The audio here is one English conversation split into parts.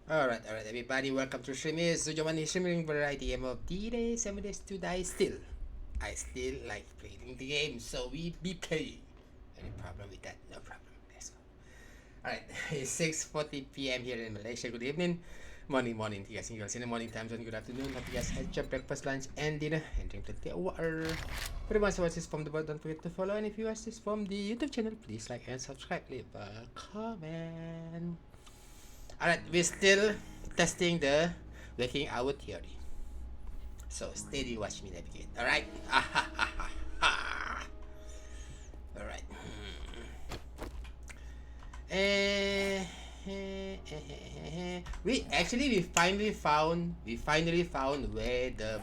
Alright, everybody, welcome to stream. Is Zujaman is streaming variety game of D-Day, 7 days to die still. I still like playing the game, so we be playing. Any problem with that? No problem. Let's go. Alright, it's 6:40 p.m. here in Malaysia. Good evening. Morning to you guys and girls in the morning time zone. Good afternoon. Hope you guys had your breakfast, lunch, and dinner. And drink plenty of water. For the ones who watch this from the bottom, don't forget to follow. And if you watch this from the YouTube channel, please like and subscribe. Leave a comment. Alright, we're still testing the waking hour theory. So steady watch me navigate. Alright? Alright. We finally found where the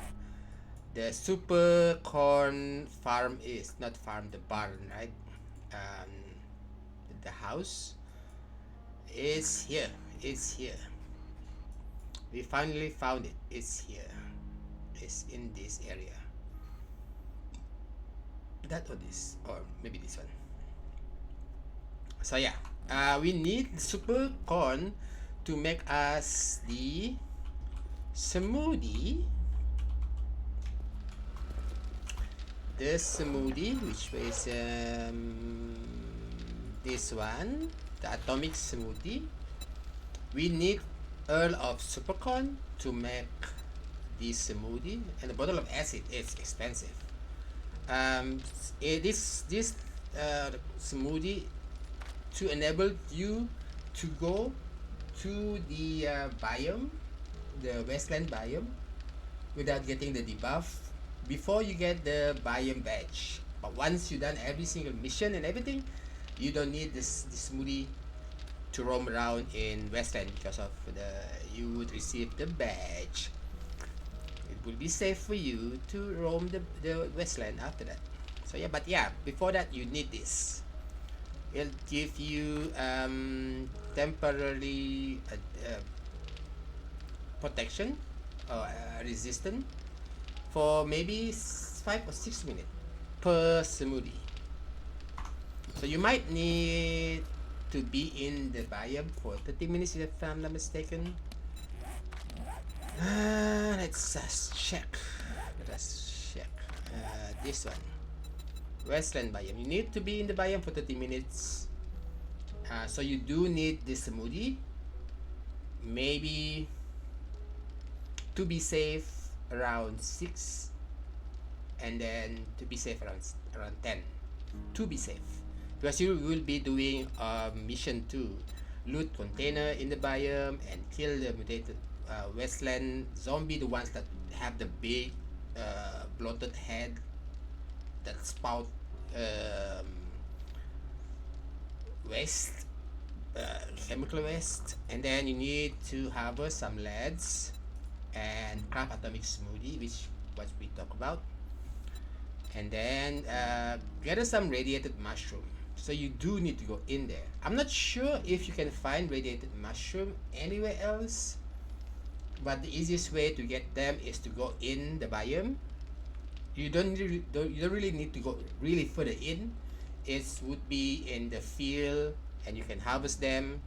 super corn farm is. Not farm, the barn, right? Um the house is here. It's here. We finally found it. It's here. It's in this area. That or this, or maybe this one. So yeah, we need super corn to make us the smoothie. The smoothie, which is this one, the atomic smoothie. We need Earl of Supercorn to make this smoothie, and a bottle of acid is expensive. This smoothie to enable you to go to the biome, the Westland biome, without getting the debuff before you get the biome badge. But once you done every single mission and everything, you don't need this smoothie to roam around in Westland because of you would receive the badge. It will be safe for you to roam the Westland after that. So yeah, but yeah, before that you need this. It'll give you temporary protection or resistance for maybe 5 or 6 minutes per smoothie. So you might need to be in the biome for 30 minutes if I'm not mistaken. Let's check. This one. Westland biome. You need to be in the biome for 30 minutes. So you do need this smoothie. Maybe to be safe around 6 and then to be safe around 10. To be safe. Because you will be doing mission 2, loot container in the biome and kill the mutated Westland zombie, the ones that have the big bloated head that spout waste, chemical waste. And then you need to harvest some leads and craft atomic smoothie, which what we talk about. And then gather some radiated mushroom. So you do need to go in there. I'm not sure if you can find radiated mushroom anywhere else, but the easiest way to get them is to go in the biome. You don't really need to go really further in. It would be in the field, and you can harvest them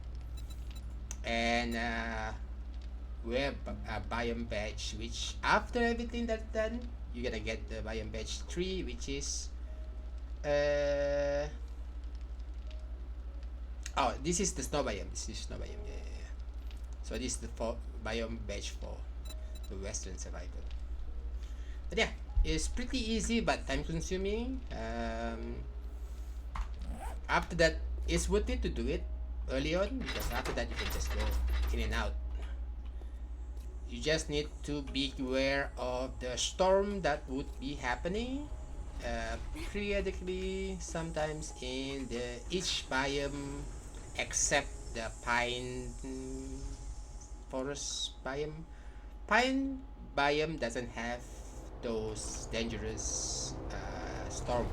and wear a biome badge. Which after everything that's done, you're gonna get the biome badge 3, which is oh, this is the snow biome. Yeah. So this is the biome badge for the Western survival. But yeah, it's pretty easy but time consuming. After that, it's worth it to do it early on, because after that you can just go in and out. You just need to be aware of the storm that would be happening periodically, sometimes in each biome except the pine forest biome. Pine biome doesn't have those dangerous storm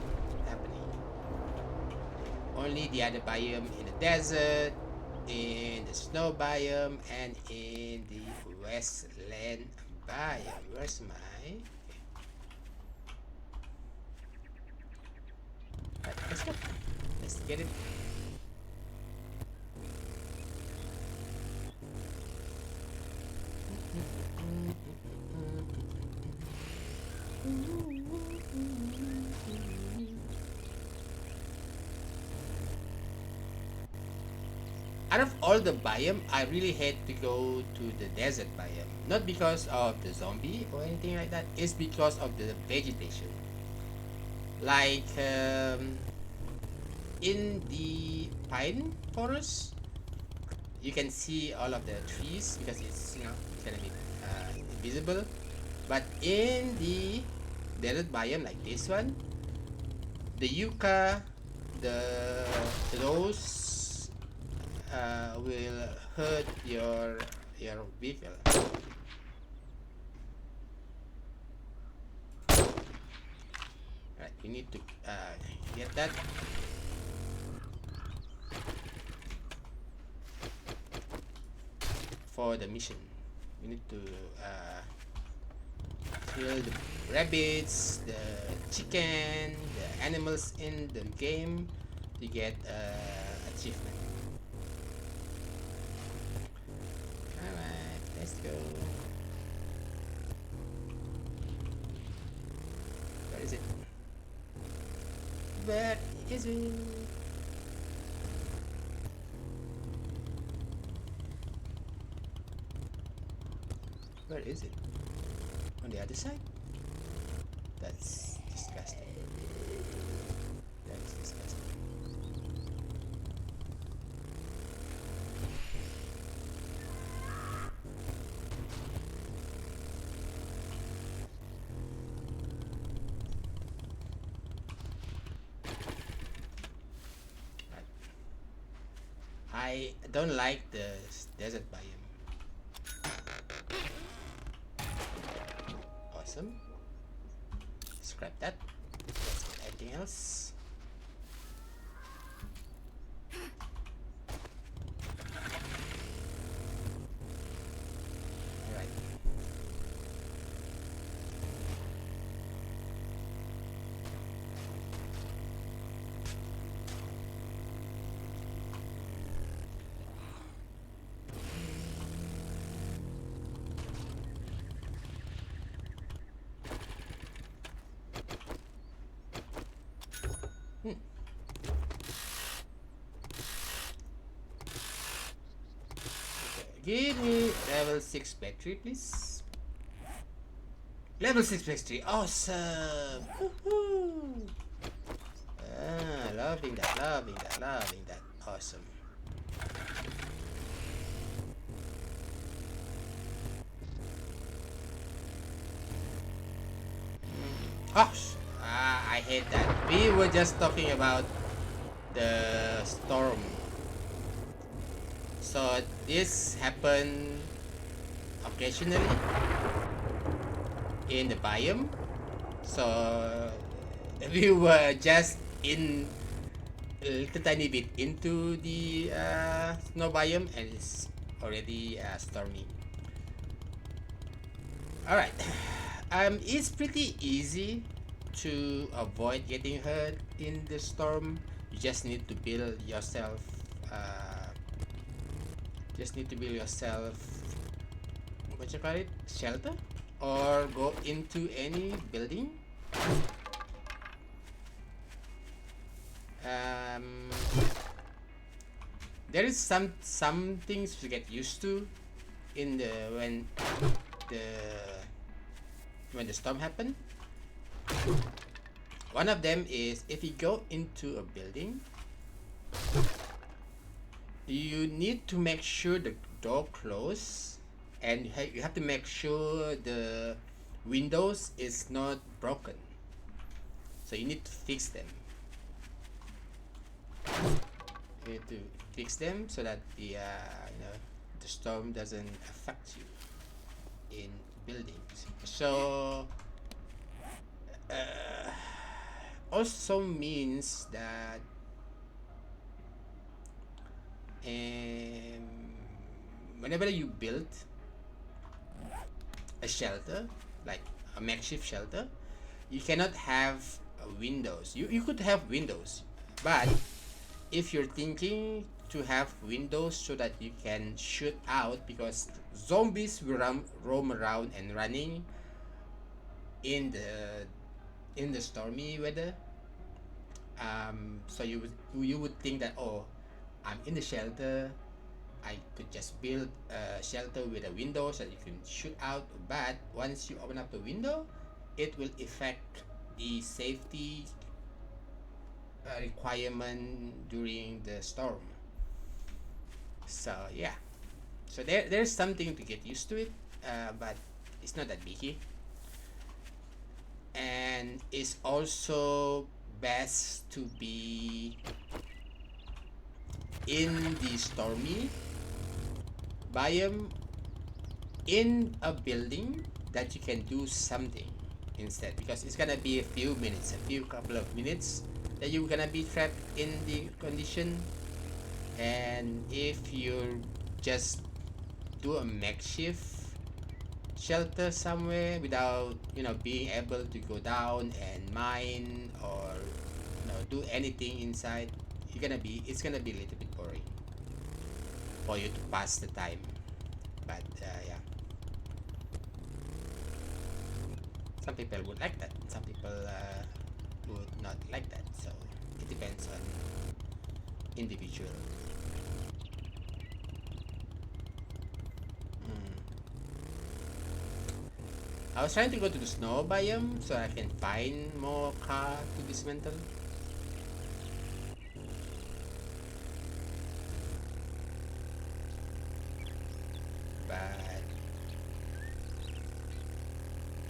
happening. Only the other biome in the desert, in the snow biome, and in the Westland biome. Where's my... Right, let's go. Let's get it. Out of all the biome, I really hate to go to the desert biome. Not because of the zombie or anything like that. It's because of the vegetation. Like in the pine forest, you can see all of the trees because it's kind of invisible. But in the desert biome like this one, the yucca, the those will hurt your vehicle. Right, you need to get that. For the mission, you need to kill the rabbits, the chicken, the animals in the game to get achievement. Alright, let's go. Where is it? Where is it? Where is it? On the other side? That's disgusting. That's disgusting. Right. I don't like the desert biome. Awesome. Scrap that. Let's get anything else. Alright. Give me level 6 battery, please. Level 6 battery, awesome! Woohoo! Ah, loving that, loving that, loving that. Awesome. Gosh, I hate that. We were just talking about the storm. So this happened occasionally in the biome. So we were just in a little tiny bit into the snow biome and it's already stormy. Alright. It's pretty easy to avoid getting hurt in the storm. You just need to build yourself what you call it, shelter, or go into any building. There is some things to get used to in the when the storm happened. One of them is if you go into a building, you need to make sure the door closed, and you have to make sure the windows is not broken. So you need to fix them. You need to fix them so that the the storm doesn't affect you in buildings. So also means that whenever you build a shelter, like a makeshift shelter, you cannot have windows. You could have windows, but if you're thinking to have windows so that you can shoot out, because zombies will roam around and running in the in the stormy weather. So you would think that, oh, I'm in the shelter, I could just build a shelter with a window so that you can shoot out. But once you open up the window, it will affect the safety requirement during the storm. So yeah, so there's something to get used to it, but it's not that biggie. And it's also best to be in the stormy biome in a building that you can do something instead, because it's gonna be a few minutes, a few couple of minutes that you're gonna be trapped in the condition. And if you just do a makeshift shelter somewhere without being able to go down and mine or do anything inside, it's gonna be a little bit boring for you to pass the time. But yeah, some people would like that, some people would not like that, so it depends on individual. I was trying to go to the snow biome so I can find more car to dismantle. But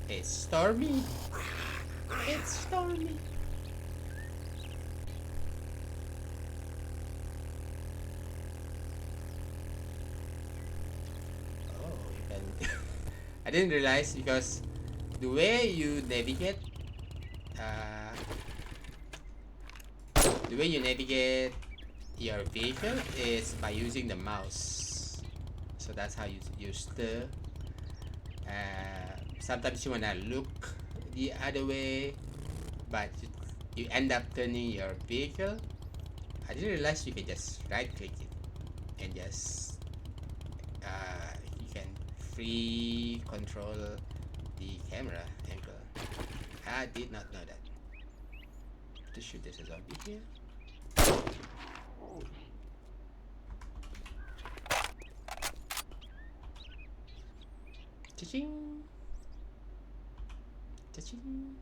it's stormy. It's stormy. Oh, you can. I didn't realize, because the way you navigate, uh, the way you navigate your vehicle is by using the mouse. So that's how you stir. Sometimes you wanna look the other way, but you end up turning your vehicle. I didn't realize you can just right click it and just you can free control the camera angle. I did not know that. To shoot, there's a zombie here. Cha-ching! Cha-ching!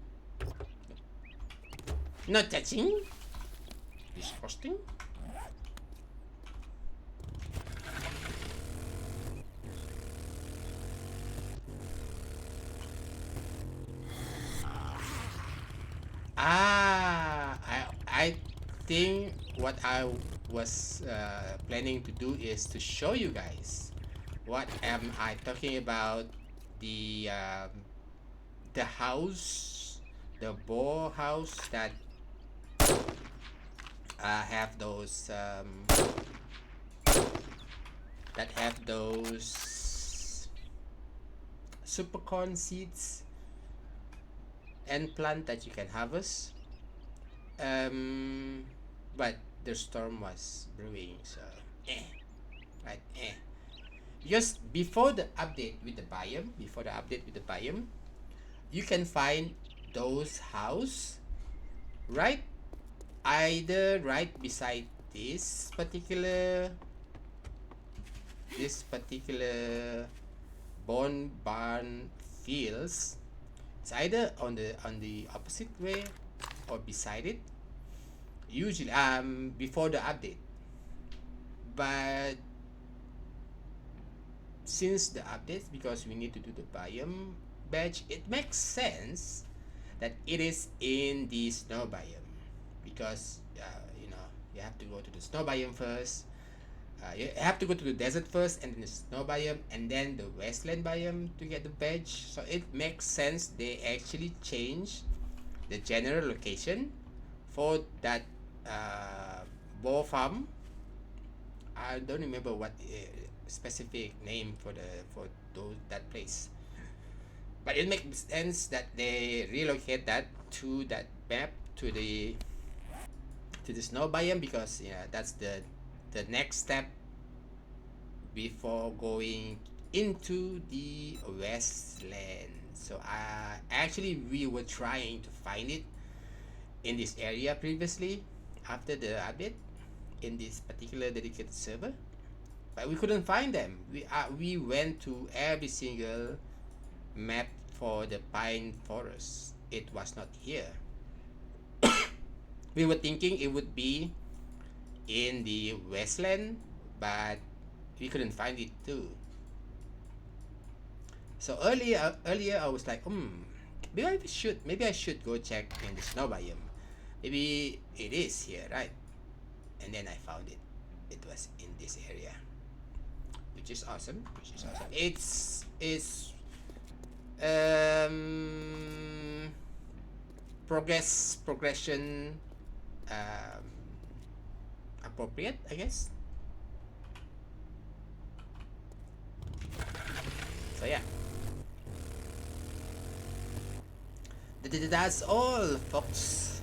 Not cha-ching! Disgusting. I think what I was planning to do is to show you guys what am I talking about. The house, the boar house that have those super corn seeds and plant that you can harvest. But the storm was brewing, so right, because before the update with the biome, you can find those house right either right beside this particular barn fields. It's either on the opposite way or beside it, usually before the update. But since the updates, because we need to do the biome badge, it makes sense that it is in the snow biome, because you have to go to the snow biome first. You have to go to the desert first, and then the snow biome, and then the wasteland biome to get the badge. So it makes sense they actually changed the general location for that boar farm. I don't remember what specific name for that place, but it makes sense that they relocate that to that map to the snow biome, because that's the next step before going into the wasteland. So actually we were trying to find it in this area previously after the update in this particular dedicated server, but we couldn't find them. We went to every single map for the pine forest. It was not here. We were thinking it would be in the westland, but we couldn't find it too. So earlier I was like, maybe I should go check in the snow biome. Maybe it is here, right? And then I found it. It was in this area, which is awesome. It's um progression um appropriate, I guess. So yeah. That's all, folks.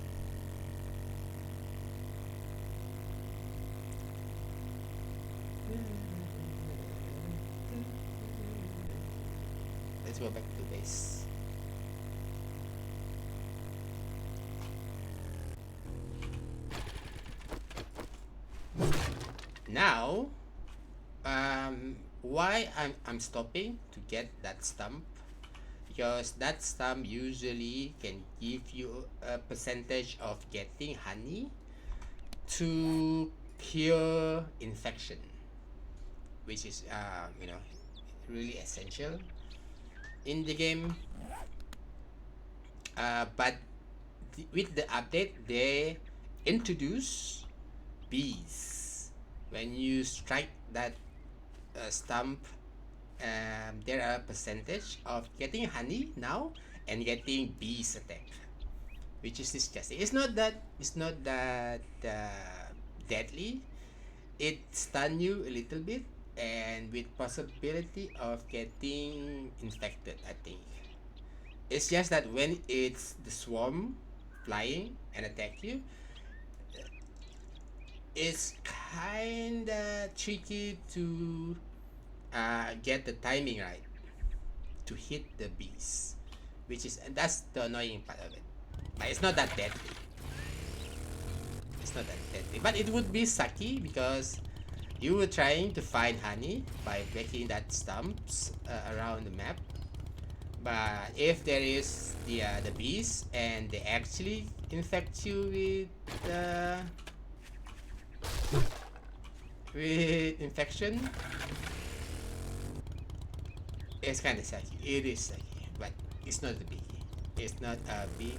Let's go back to base. Now, why I'm stopping to get that stump, because that stump usually can give you a percentage of getting honey to cure infection, which is really essential in the game. But with the update, they introduce bees. When you strike that stump, there are a percentage of getting honey now and getting bees attack, which is disgusting. It's not that deadly. It stun you a little bit, and with possibility of getting infected, I think. It's just that when it's the swarm flying and attack you, it's kinda tricky to get the timing right to hit the bees, and that's the annoying part of it. But it's not that deadly. But it would be sucky because you were trying to find honey by breaking that stumps around the map. But if there is the bees and they actually infect you with infection, it's kind of sucky. It is sucky, but it's not a biggie. It's not a biggie.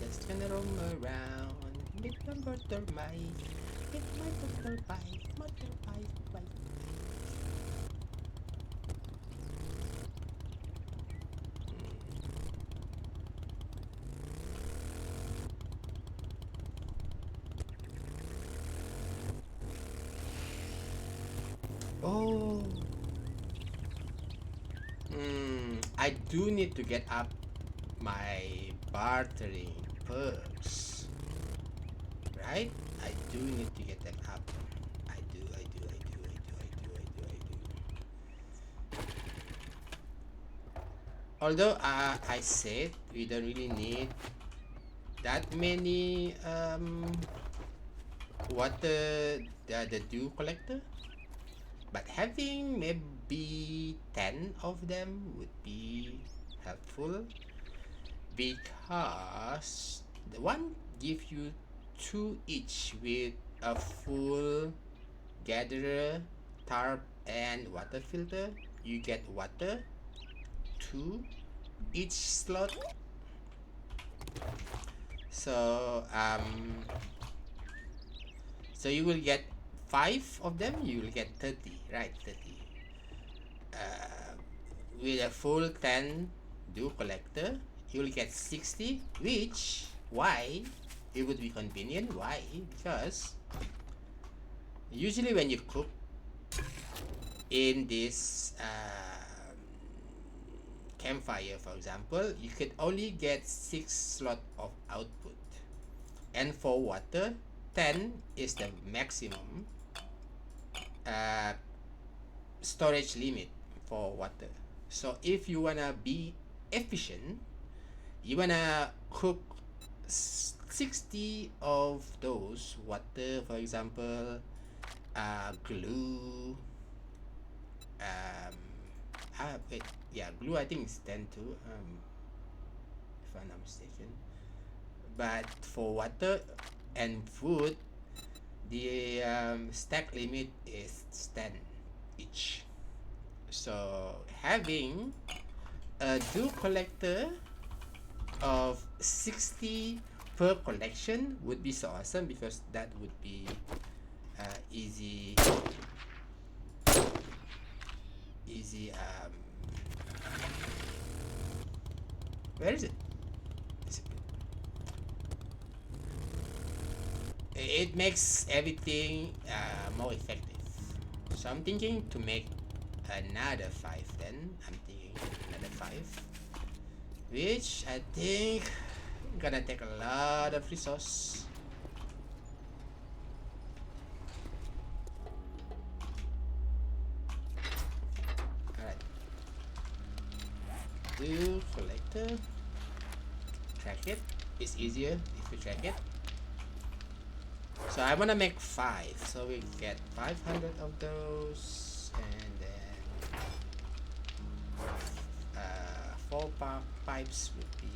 Just gonna roam around with my motorbike, motorbike. Oh. I do need to get up my bartering perks. Right? I do need to get them up. I do. Although I said we don't really need that many the dew collector, but having maybe 10 of them would be helpful, because the one gives you 2 each with a full gatherer, tarp, and water filter. You get water 2 each slot. So you will get 5 of them. You will get 30, right? 30. With a full 10 dew collector, you will get 60. Why it would be convenient? Why? Because usually when you cook in this campfire, for example, you could only get 6 slot of output. And for water, 10 is the maximum uh, storage limit for water. So if you wanna be efficient, you wanna cook 60 of those water, for example, glue, wait, yeah, glue I think is 10 too, if I'm not mistaken. But for water and food, the stack limit is 10 each. So having a dew collector of 60 per collection would be so awesome, because that would be easy where is it? It makes everything more effective. So I'm thinking to make another 5 then. I'm thinking another 5, which I think gonna take a lot of resource. Alright. Do collector. Track it. It's easier if you track it. So I wanna make 5, so we get 500 of those, and then 4 pipes would be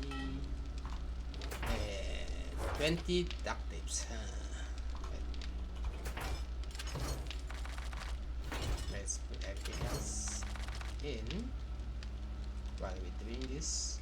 20, and 20 duct tapes. Let's put everything else in while we're doing this.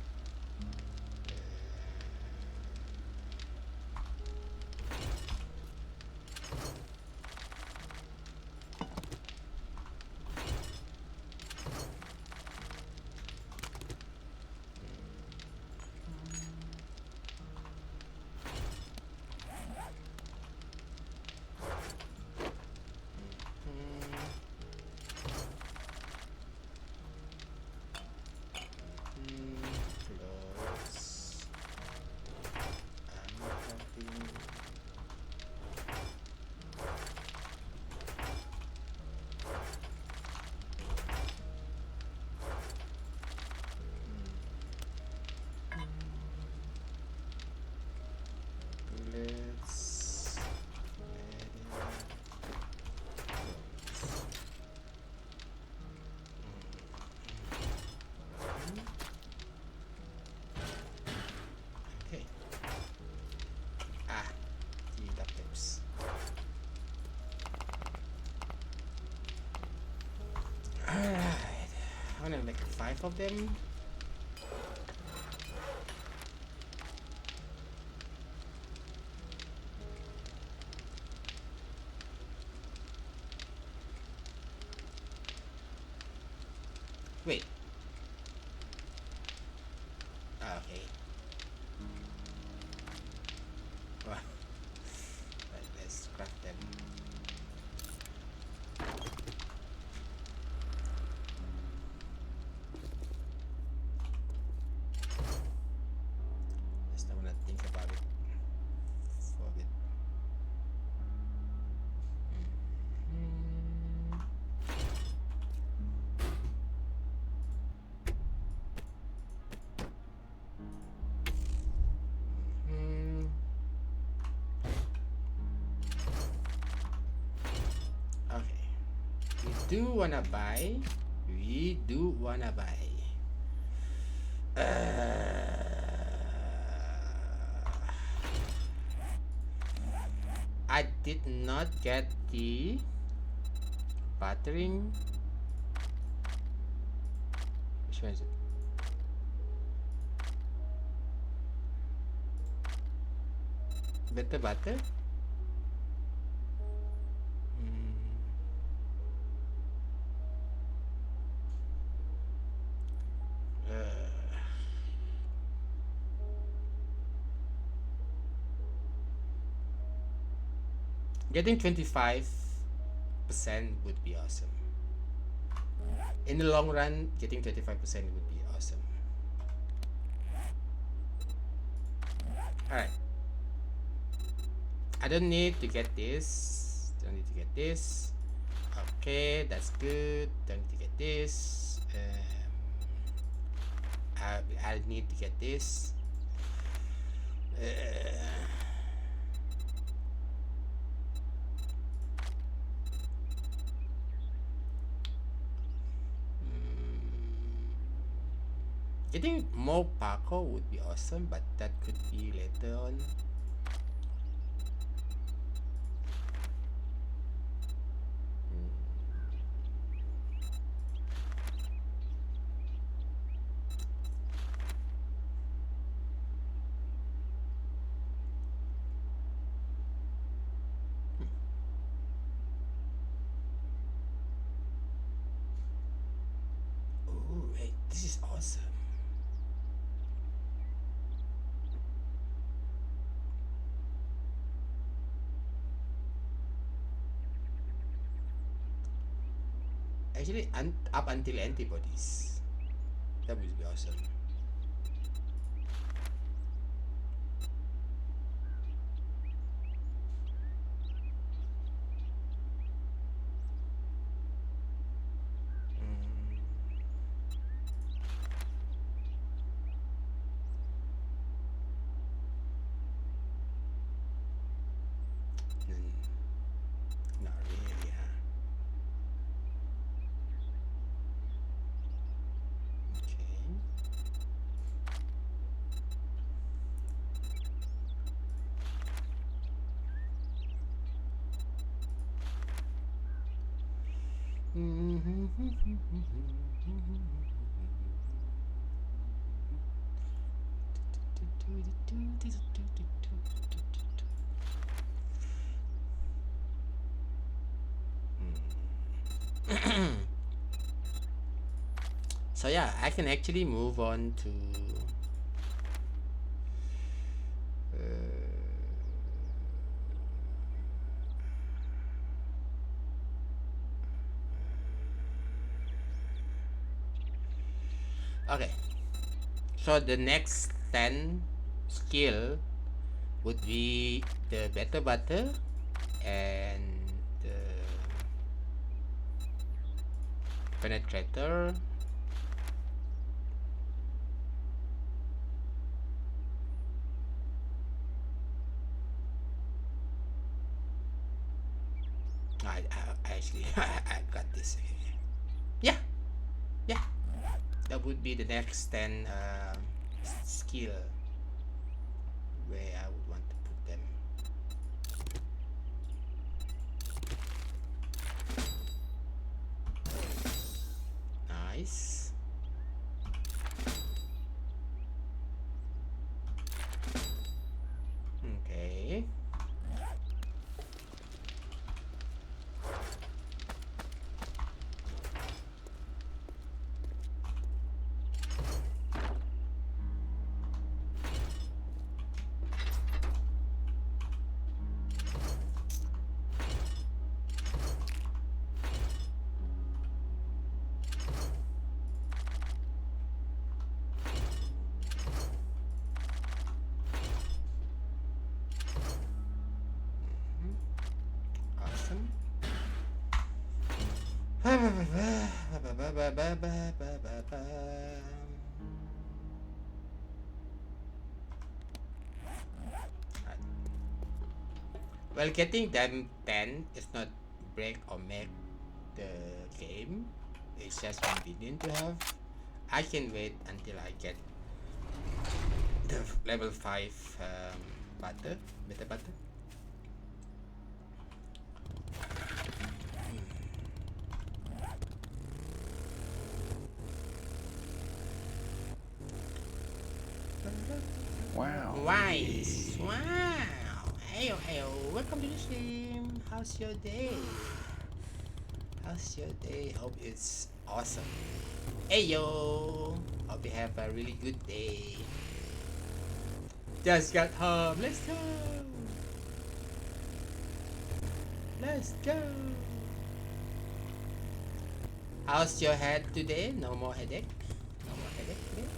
I'm gonna make 5 of them. Wait. Okay. Right, let's craft them. Just don't wanna think about it for a bit. Okay. We do wanna buy. I did not get the buttering. Which one is it? Better butter? Getting 25% would be awesome. In the long run, getting 25% would be awesome. Alright. I don't need to get this. Don't need to get this. Okay, that's good. Don't need to get this. I'll need to get this. Getting more parkour would be awesome, but that could be later on. Oh, wait, this is awesome. Actually, up until antibodies. That would be awesome. Not really, huh? Okay. So yeah, I can actually move on to okay. So the next 10 skill would be the better butter and the penetrator. I actually I got this. Yeah, yeah. That would be the next 10 skill where I would want to put them. Nice. Okay. Awesome. Well, getting them 10 is not break or make the game. It's just convenient to have. I can wait until I get the level 5 butter, better butter. Wow. Nice. Wow. Heyo, heyo. Welcome to the stream. How's your day? How's your day? Hope it's awesome. Heyo. Hope you have a really good day. Just got home. Let's go. Let's go. How's your head today? No more headache? No more headache today?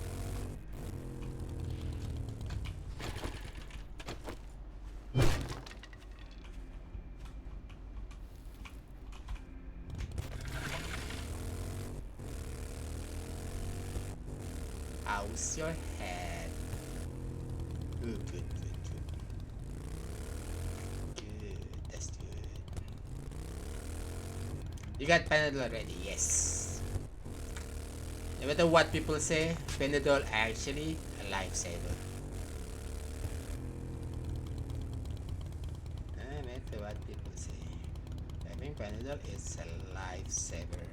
close your head. Good, good, good, good. Good, that's good. You got Panadol already? Yes. No matter what people say, Panadol actually a lifesaver. No matter what people say, having Panadol is a lifesaver.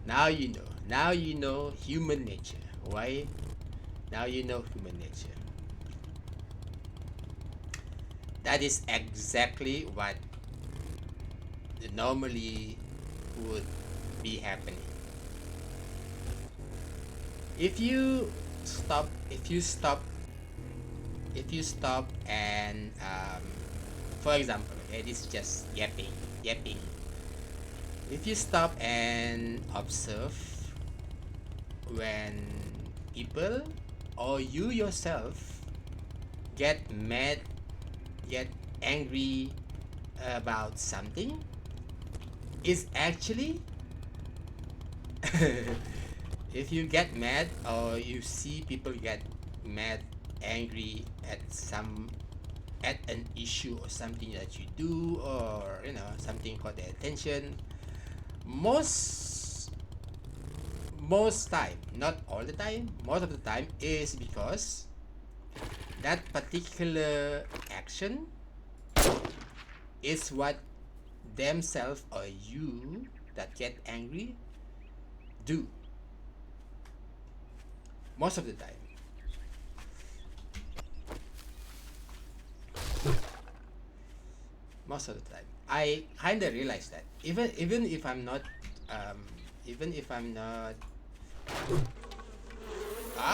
Now you know. Now you know human nature. Why? Now you know human nature. That is exactly what normally would be happening. If you stop, if you stop, if you stop and, for example, okay, this is just yapping. If you stop and observe when people or you yourself get mad, get angry about something, is actually if you get mad or you see people get mad, angry at an issue or something that you do, or something caught their attention, most time, not all the time, most of the time, is because that particular action is what themselves or you that get angry do most of the time. Most of the time, I kind of realize that even if I'm not, um, even if I'm not,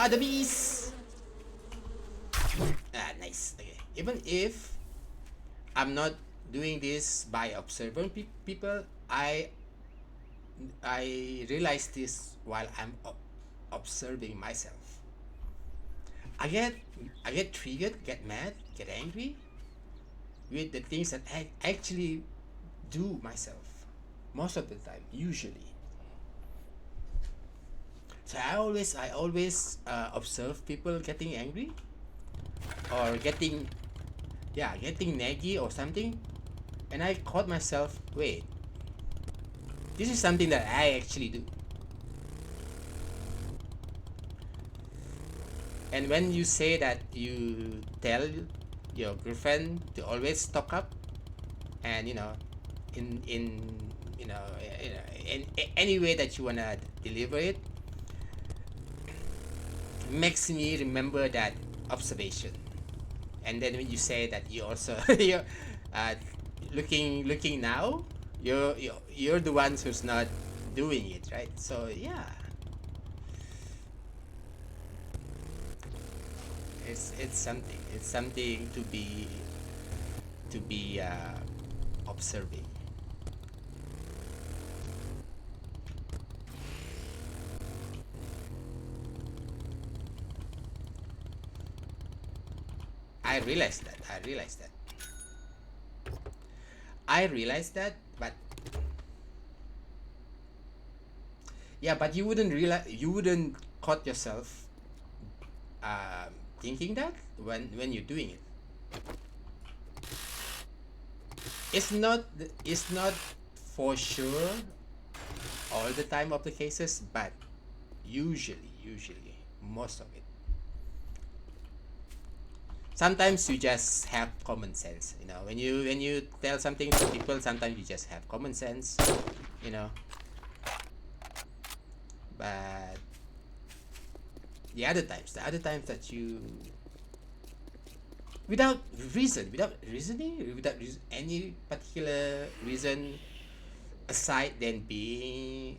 the bees. Nice. Okay. Even if I'm not doing this by observing people, I realize this while I'm observing myself. I get I get triggered, get mad, get angry with the things that I actually do myself most of the time, usually. So I always observe people getting angry or getting naggy or something, and I caught myself, wait, this is something that I actually do. And when you say that you tell your girlfriend to always stock up, and in in any way that you wanna deliver it, makes me remember that observation. And then when you say that you also you're uh, looking now, you're the ones who's not doing it, right? So yeah, it's something to be observing. I realized that, but yeah, but you wouldn't caught yourself thinking that when you're doing it. It's not for sure all the time of the cases, but usually most of it. Sometimes you just have common sense. When you tell something to people, sometimes you just have common sense. You know, but the other times that you, without any particular reason, aside than being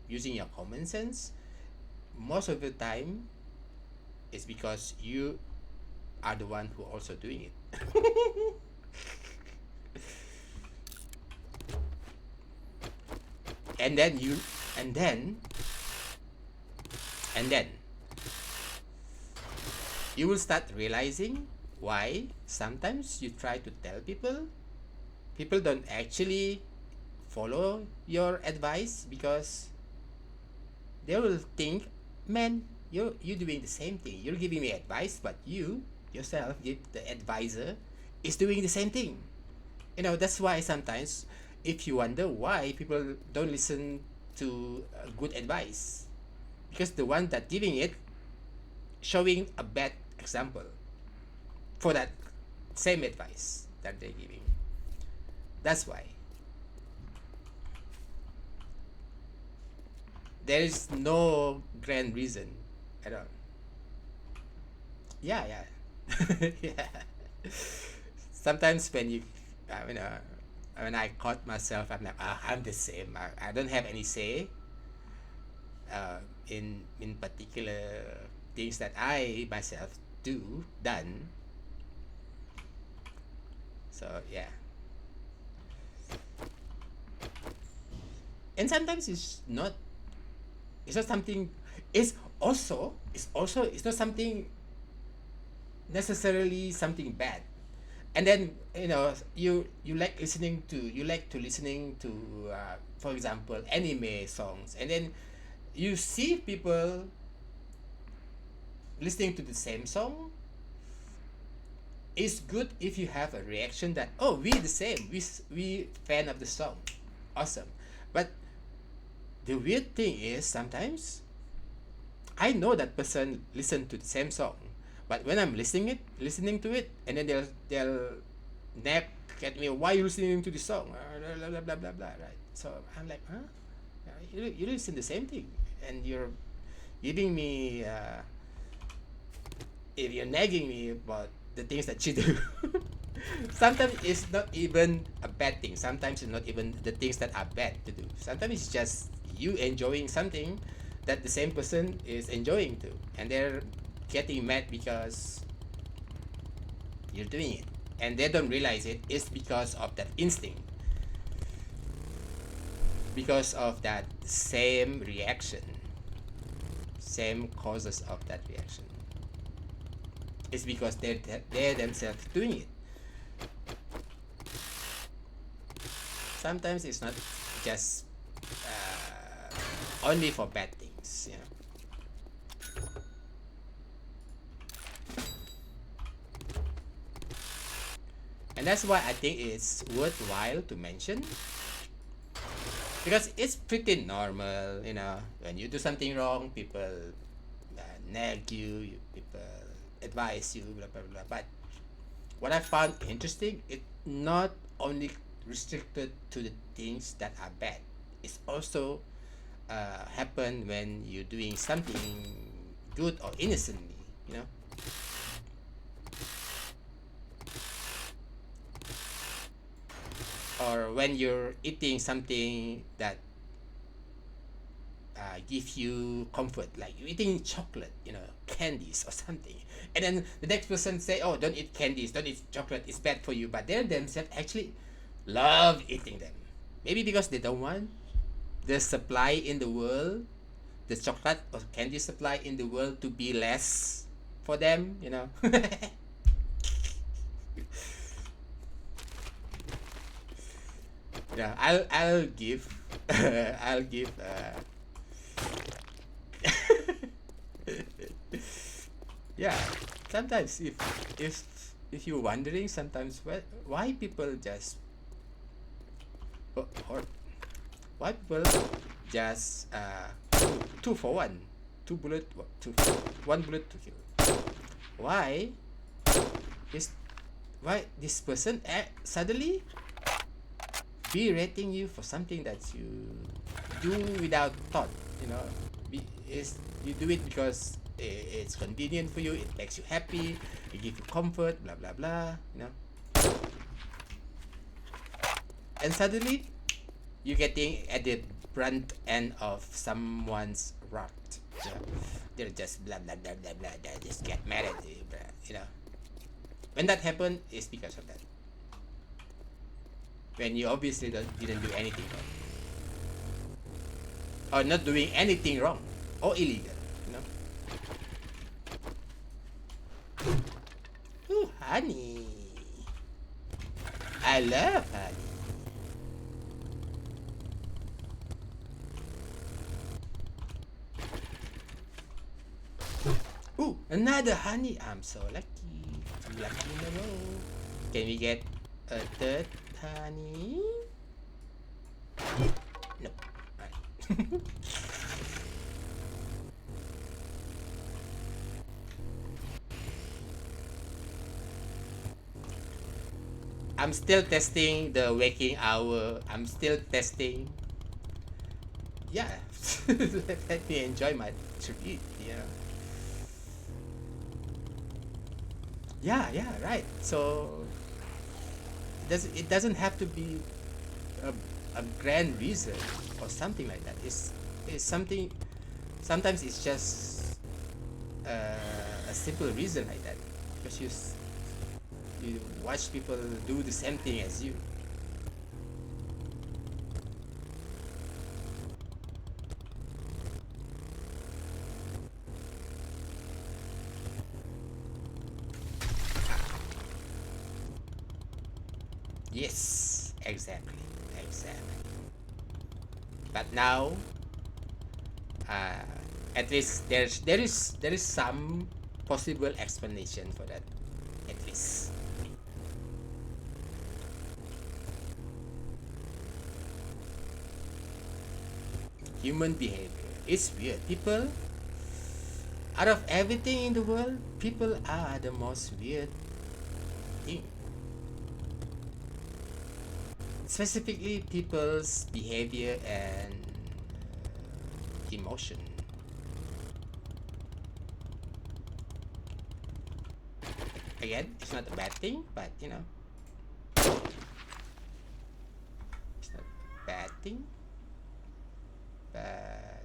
using your common sense, most of the time It's because you are the one who also doing it. and then you and then and then you will start realizing why sometimes you try to tell people don't actually follow your advice, because they will think, man, you're doing the same thing, you're giving me advice, but you yourself, the advisor, is doing the same thing. That's why sometimes, if you wonder why people don't listen to good advice, because the one that giving it showing a bad example for that same advice that they're giving. That's why there is no grand reason at all. Yeah, yeah. Yeah. Sometimes when I caught myself, I'm like, I'm the same. I don't have any say in particular things that I myself done. So yeah. And sometimes it's not something, it's not something necessarily something bad. And then you like to listening to for example, anime songs, and then you see people listening to the same song. It's good if you have a reaction that, oh, we the same, we fan of the song, awesome. But the weird thing is, sometimes I know that person listen to the same song, but when I'm listening to it, and then they'll nag at me, why you listening to this song? Blah blah blah blah blah. Right? So I'm like, huh? You listen the same thing, and you're giving me, if you're nagging me about the things that you do. Sometimes it's not even a bad thing. Sometimes it's not even the things that are bad to do. Sometimes it's just you enjoying something that the same person is enjoying too, and they're getting mad because you're doing it, and they don't realize it's because of that instinct, because of that same reaction, same causes of that reaction. It's because they're themselves doing it. Sometimes it's not just only for bad things. And that's why I think it's worthwhile to mention, because it's pretty normal, when you do something wrong, people nag you, people advise you, blah blah blah. But what I found interesting, it's not only restricted to the things that are bad. It's also happen when you're doing something good or innocently. Or when you're eating something that give you comfort, like you're eating chocolate, candies or something, and then the next person say, oh, don't eat candies, don't eat chocolate, it's bad for you, but they themselves actually love eating them. Maybe because they don't want the supply in the world, the chocolate or candy supply in the world, to be less for them. Yeah, I'll give I'll give yeah. Sometimes if you're wondering sometimes, why people just or why people just two for one, one bullet to kill. Why is why this person suddenly be rating you for something that you do without thought? You do it because it's convenient for you, it makes you happy, it gives you comfort, blah blah blah. And suddenly you're getting at the brunt end of someone's wrath. they're just blah blah blah blah blah. They just get mad at you, blah, you know. When that happened, it's because of that. When you obviously didn't do anything wrong, or not doing anything wrong or illegal, you know. Ooh, honey. I love honey. Ooh, another honey. I'm so lucky. Two lucky in a row. Can we get a third honey? No. Alright. I'm still testing the waking hour. I'm still testing. Yeah. Let me enjoy my treat, you know. Yeah, right. So it doesn't have to be a, a grand reason or something like that. It's something. Sometimes it's just a simple reason like that because you watch people do the same thing as you. Yes, exactly, exactly. But now, uh, at least there is some possible explanation for that. At least. Human behavior is weird. People, out of everything in the world, people are the most weird thing. Specifically, people's behavior and emotion. Again, it's not a bad thing, but you know, it's not a bad thing. But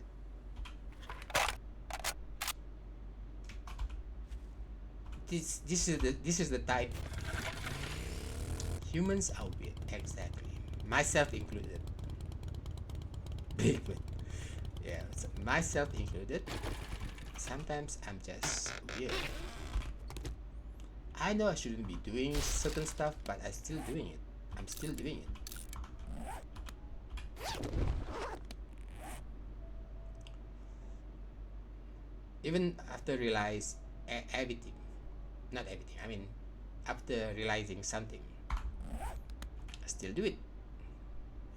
this is the type. Humans are weird, exactly. Myself included. Big one. Yeah, so myself included. Sometimes I'm just weird. I know I shouldn't be doing certain stuff, but I'm still doing it. I'm still doing it. Even after realize everything, not everything. I mean, after realizing something, I still do it.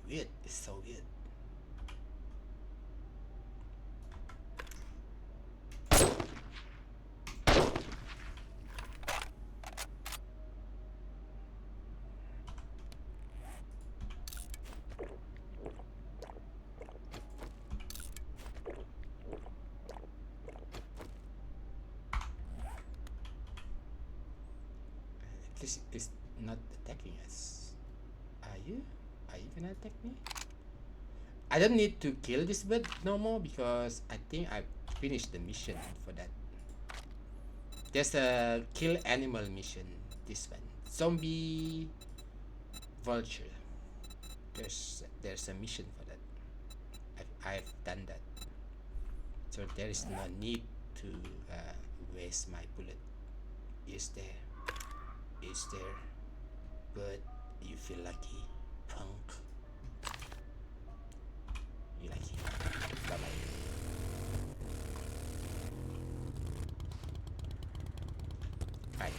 Weird. It's so weird. At least it's not attacking us. Are you? Are you gonna attack me? I don't need to kill this bird no more because I think I finished the mission for that. There's a kill animal mission. This one, zombie vulture. There's a mission for that. I've done that, so there is no need to waste my bullet. Is there? Is there? But you feel lucky, punk. You lucky. Bye bye. Right.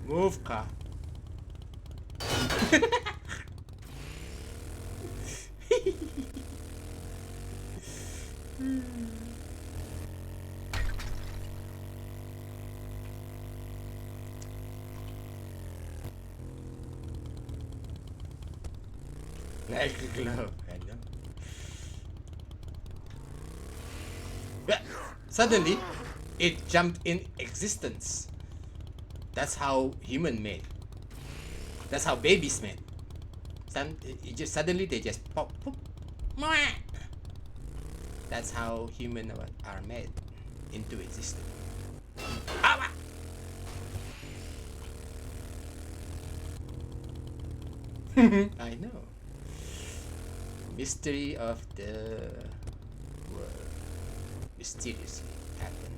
Move, car. Like a glove, I know. Yeah. Suddenly, it jumped in existence. That's how human made. That's how babies made. It just suddenly they just pop. Pop. That's how human are made into existence. Ah! I know. Mystery of the world mysteriously happen.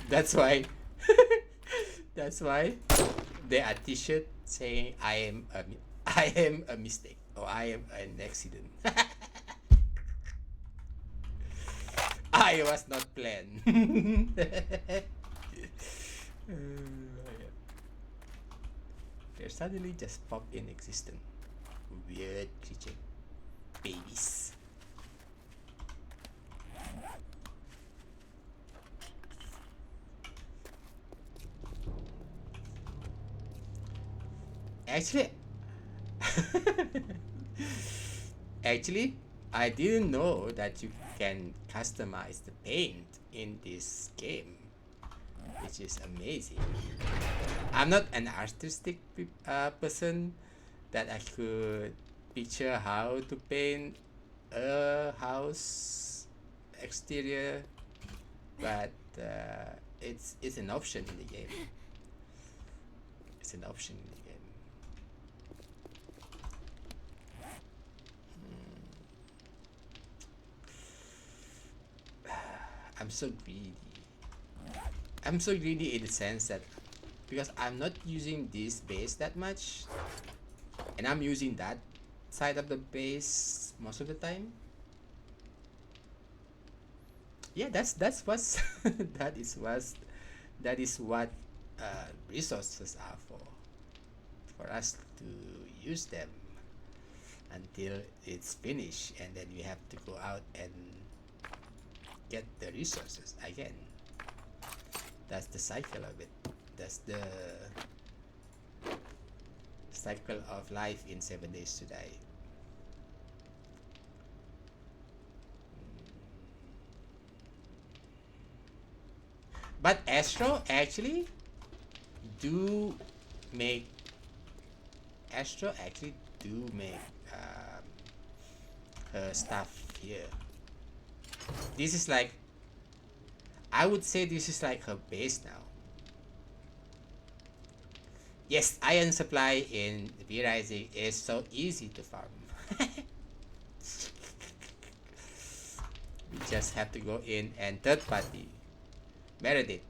That's why. That's why there are T-shirt saying I am a mistake or I am an accident. I was not planned. They suddenly just pop in existence. Weird creature. Babies. Actually, actually, I didn't know that you can customize the paint in this game, which is amazing. I'm not an artistic person that I could picture how to paint a house exterior, but it's an option in the game. It's an option in the game. I'm so greedy. I'm so greedy in the sense that because I'm not using this base that much, and I'm using that side of the base most of the time. Yeah, that's what's that is what resources are for us to use them until it's finished, and then we have to go out and get the resources again. That's the cycle of it. That's the cycle of life in 7 Days to Die. But Astro actually do make Astro actually do make her stuff here. This is like, I would say this is like her base now. Yes, iron supply in V-Rising is so easy to farm. We just have to go in and third party Meredith.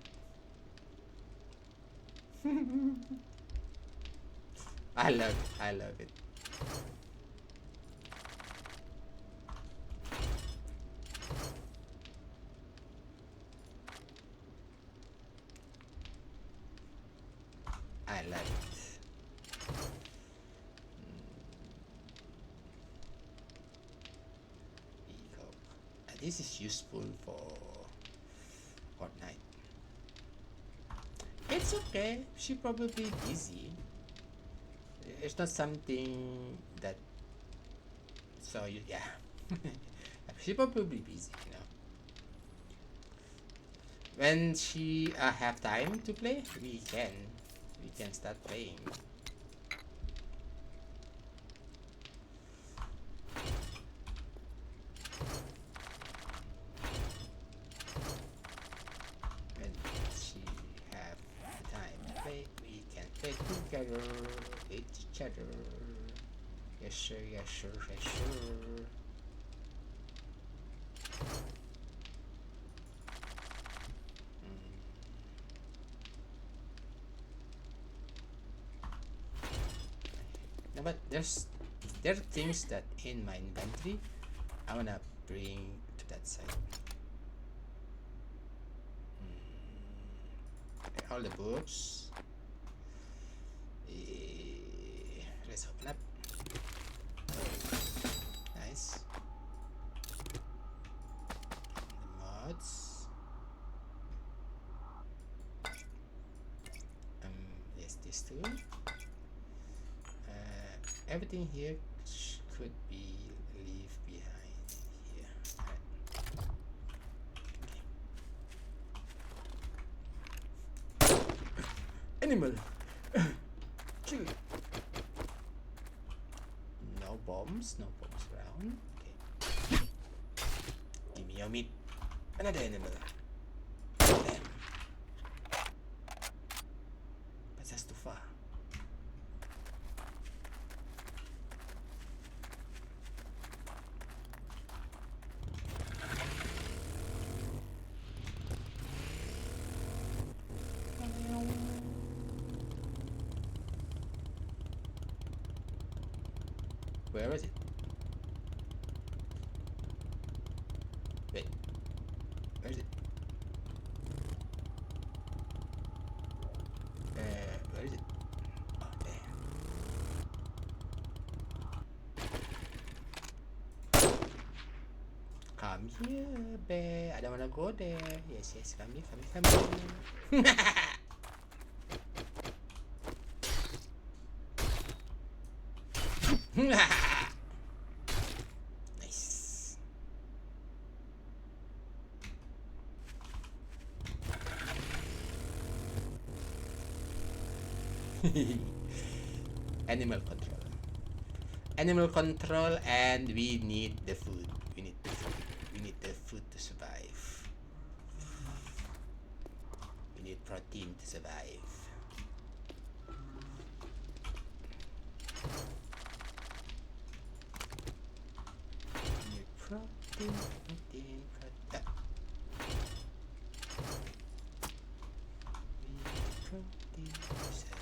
I love it. I love it. I love it. Eco. This is useful for Fortnite. It's okay. She probably busy. It's not something that. So yeah, she probably busy. You know. When she have time to play, we can start playing. When she have the time to play, we can play together with each other. Yes sir, yes sir, yes sir. No, but there are things that in my inventory I wanna bring to that side. All the books. Let's open up. Nice. inputs. Yes, this too. Everything here could be leave behind here. Okay. Animal. Kill. No bombs around. Okay. Give me your meat. Another animal. Damn. But that's too far. Where is it? Wait. Where is it? Where is it? Oh, there. Come here, bear. I don't wanna go there. Yes, yes. Come here, come here, come here. Nice. Animal control. Animal control, and we need the food. We need the food. We need the food to survive. We need protein to survive. We need protein. Protein to survive.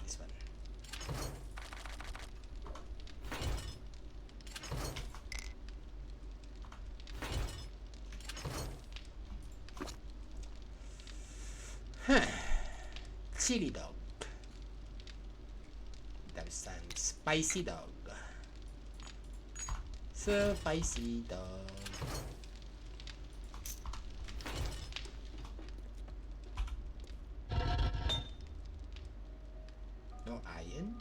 This one. Huh. Chili dog. That sounds spicy dog. Spicy dog. No iron.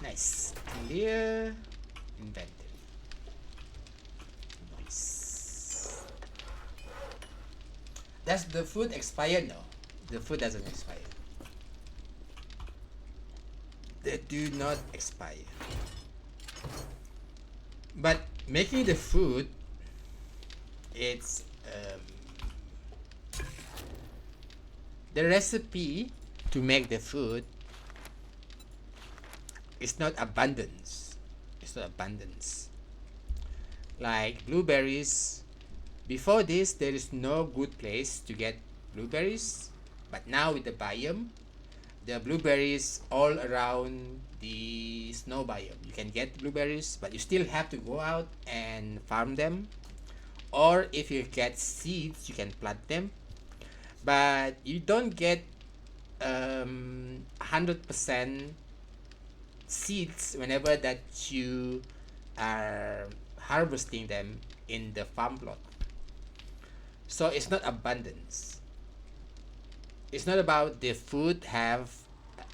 Nice. Clear inventory. Nice. Does the food expire? No. The food doesn't expire. They do not expire. But making the food, it's the recipe to make the food is not abundance. It's not abundance. Like blueberries, before this there is no good place to get blueberries, but now with the biome, the blueberries all around the snow biome, you can get blueberries, but you still have to go out and farm them, or if you get seeds you can plant them, but you don't get 100% seeds whenever that you are harvesting them in the farm plot. So it's not abundance. It's not about the food have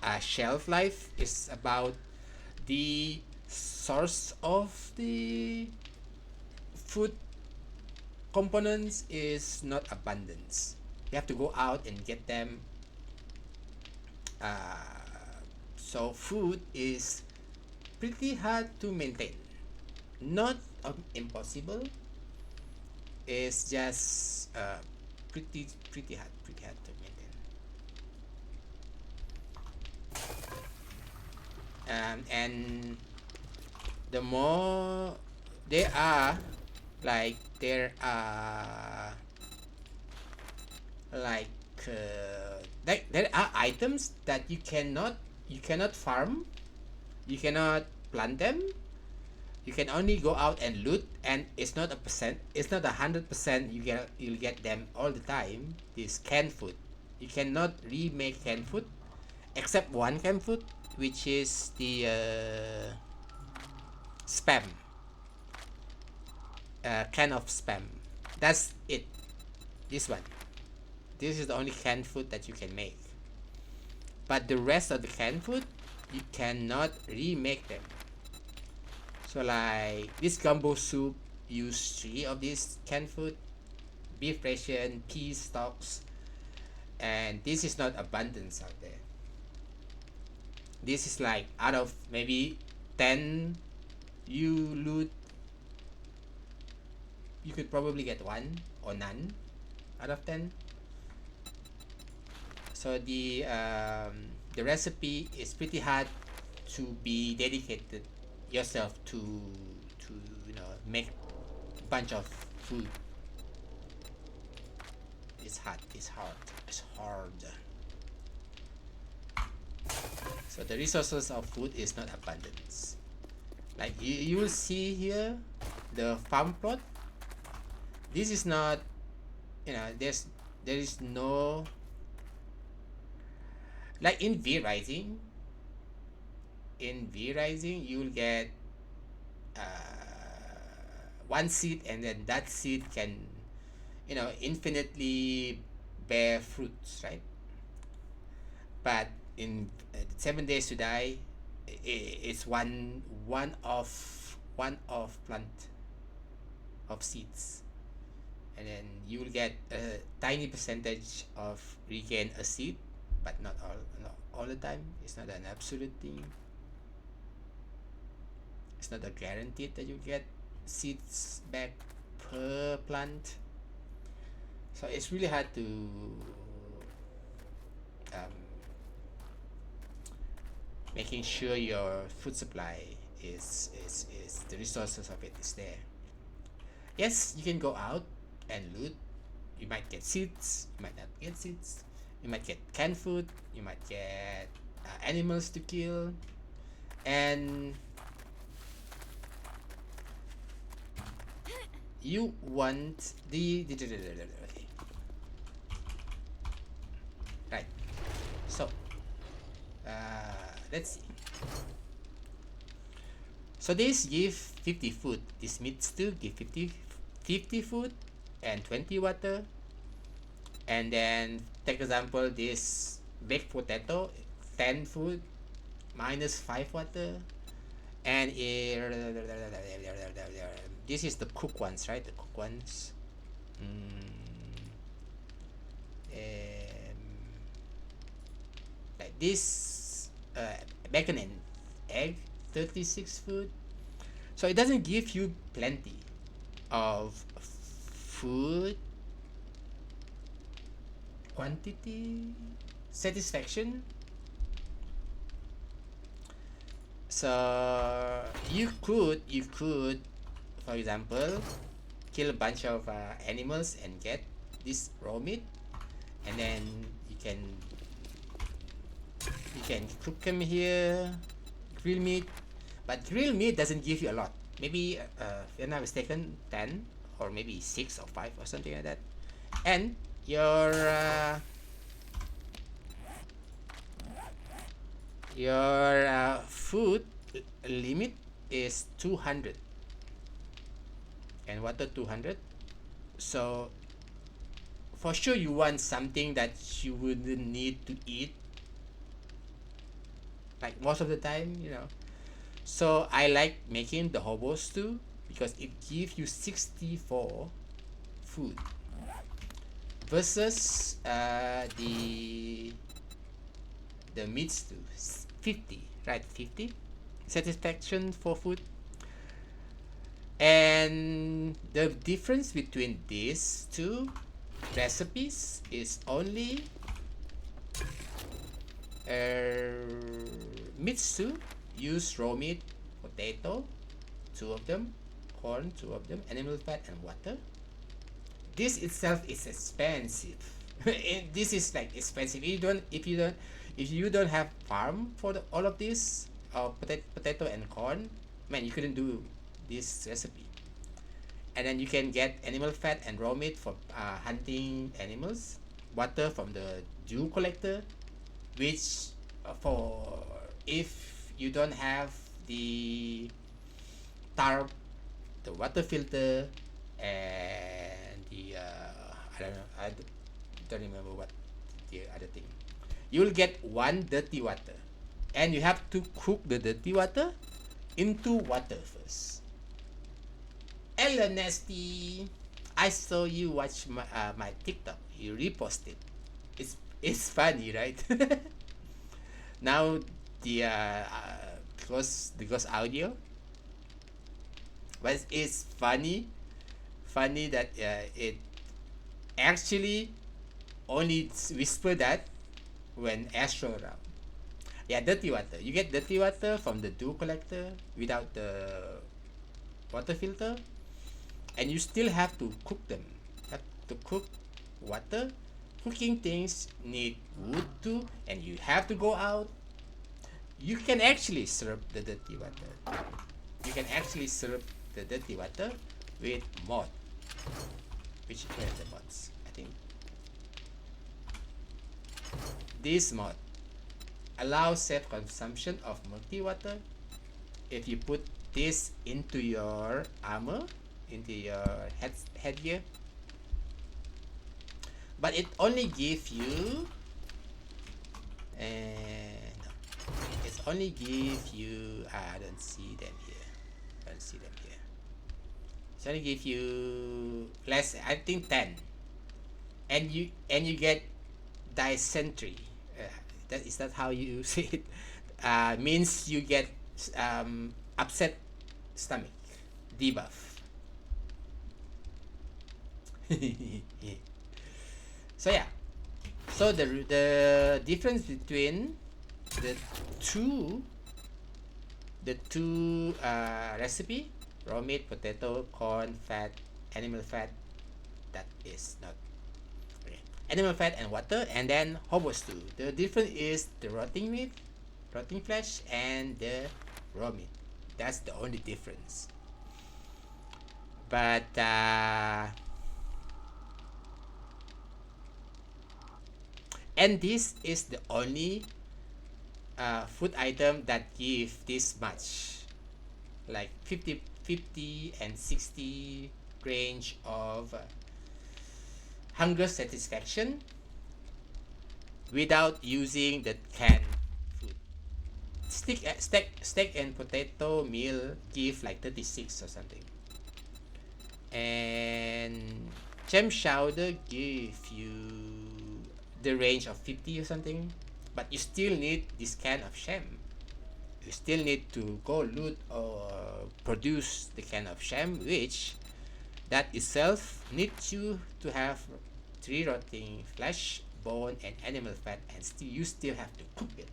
a shelf life. It's about the source of the food components is not abundance. You have to go out and get them. So food is pretty hard to maintain. Not impossible. It's just pretty hard to maintain. And the more there are, like like there are items that you cannot farm, you cannot plant them, you can only go out and loot, and it's not 100% you'll get them all the time. This canned food, you cannot remake canned food except one canned food, which is the spam, can of spam. That's it. This one, this is the only canned food that you can make, but the rest of the canned food you cannot remake them. So like this gumbo soup use 3 of this canned food, beef ration, peas stocks, and this is not abundance out there. This is like out of maybe 10 you loot, you could probably get 1 or none out of 10. So the recipe is pretty hard to be dedicated yourself to make a bunch of food. It's hard. So the resources of food is not abundance. Like you will see here, the farm plot. This is not, there is no, like in V Rising. In V Rising, you will get 1 seed, and then that seed can, infinitely bear fruits, right? But in 7 Days to Die, it's one of plant of seeds, and then you will get a tiny percentage of regain a seed, but not all the time. It's not an absolute thing. It's not a guaranteed that you get seeds back per plant. So it's really hard to making sure your food supply is the resources of it is there. Yes, you can go out and loot. You might get seeds, you might not get seeds. You might get canned food, you might get animals to kill, and you want the right. So let's see. So this give 50 food. This meat stew give 50 food and 20 water. And then take example, this baked potato, 10 food minus 5 water. And this is the cooked ones, right? The cooked ones. Like this bacon and egg, 36 food. So it doesn't give you plenty of food quantity satisfaction. So you could for example kill a bunch of animals and get this raw meat, and then you can cook them here, grill meat. But grill meat doesn't give you a lot. Maybe if I'm not mistaken, 10 or maybe 6 or 5 or something like that. And your food limit is 200 and water 200. So for sure you want something that you wouldn't need to eat like most of the time, So I like making the hobo stew because it gives you 64 food versus the meat stew 50, right? 50 satisfaction for food. And the difference between these two recipes is only meat stew use raw meat, potato, 2 of them, corn, 2 of them, animal fat, and water. This itself is expensive. This is like expensive. If you don't have farm for all of this, potato and corn, man, you couldn't do this recipe. And then you can get animal fat and raw meat for hunting animals, water from the dew collector, which for if you don't have the tarp, the water filter, and the I don't know, don't remember what the other thing. You'll get one dirty water, and you have to cook the dirty water into water first. Hello, Nasty. I saw you watch my TikTok. You reposted. It's funny, right? Now the because audio, but it's funny that it actually only whisper that when Astro around. Yeah, dirty water. You get dirty water from the dew collector without the water filter, and you still have to cook them. Have to cook water. Cooking things need wood too, and you have to go out. You can actually serve the dirty water. You can actually serve the dirty water with mod. Which are the mods? I think this mod allows safe consumption of murky water. If you put this into your armor, into your headgear, but it only gives you it's only give you I don't see them here. It's only give you less, I think 10, and you get dysentery. That is that how you say it? Means you get upset stomach debuff. So yeah, so the difference between the two recipe, raw meat, potato, corn, fat, animal fat, that is not okay. Animal fat and water, and then hobo stew. The difference is the rotting meat, rotting flesh, and the raw meat. That's the only difference. But and this is the only food item that give this much, like 50 and 60 range of hunger satisfaction without using the canned food. Steak and potato meal give like 36 or something, and chem chowder give you the range of 50 or something. But you still need this can of sham. You still need to go loot or produce the can of sham, which that itself needs you to have 3 rotting flesh, bone, and animal fat, and you still have to cook it.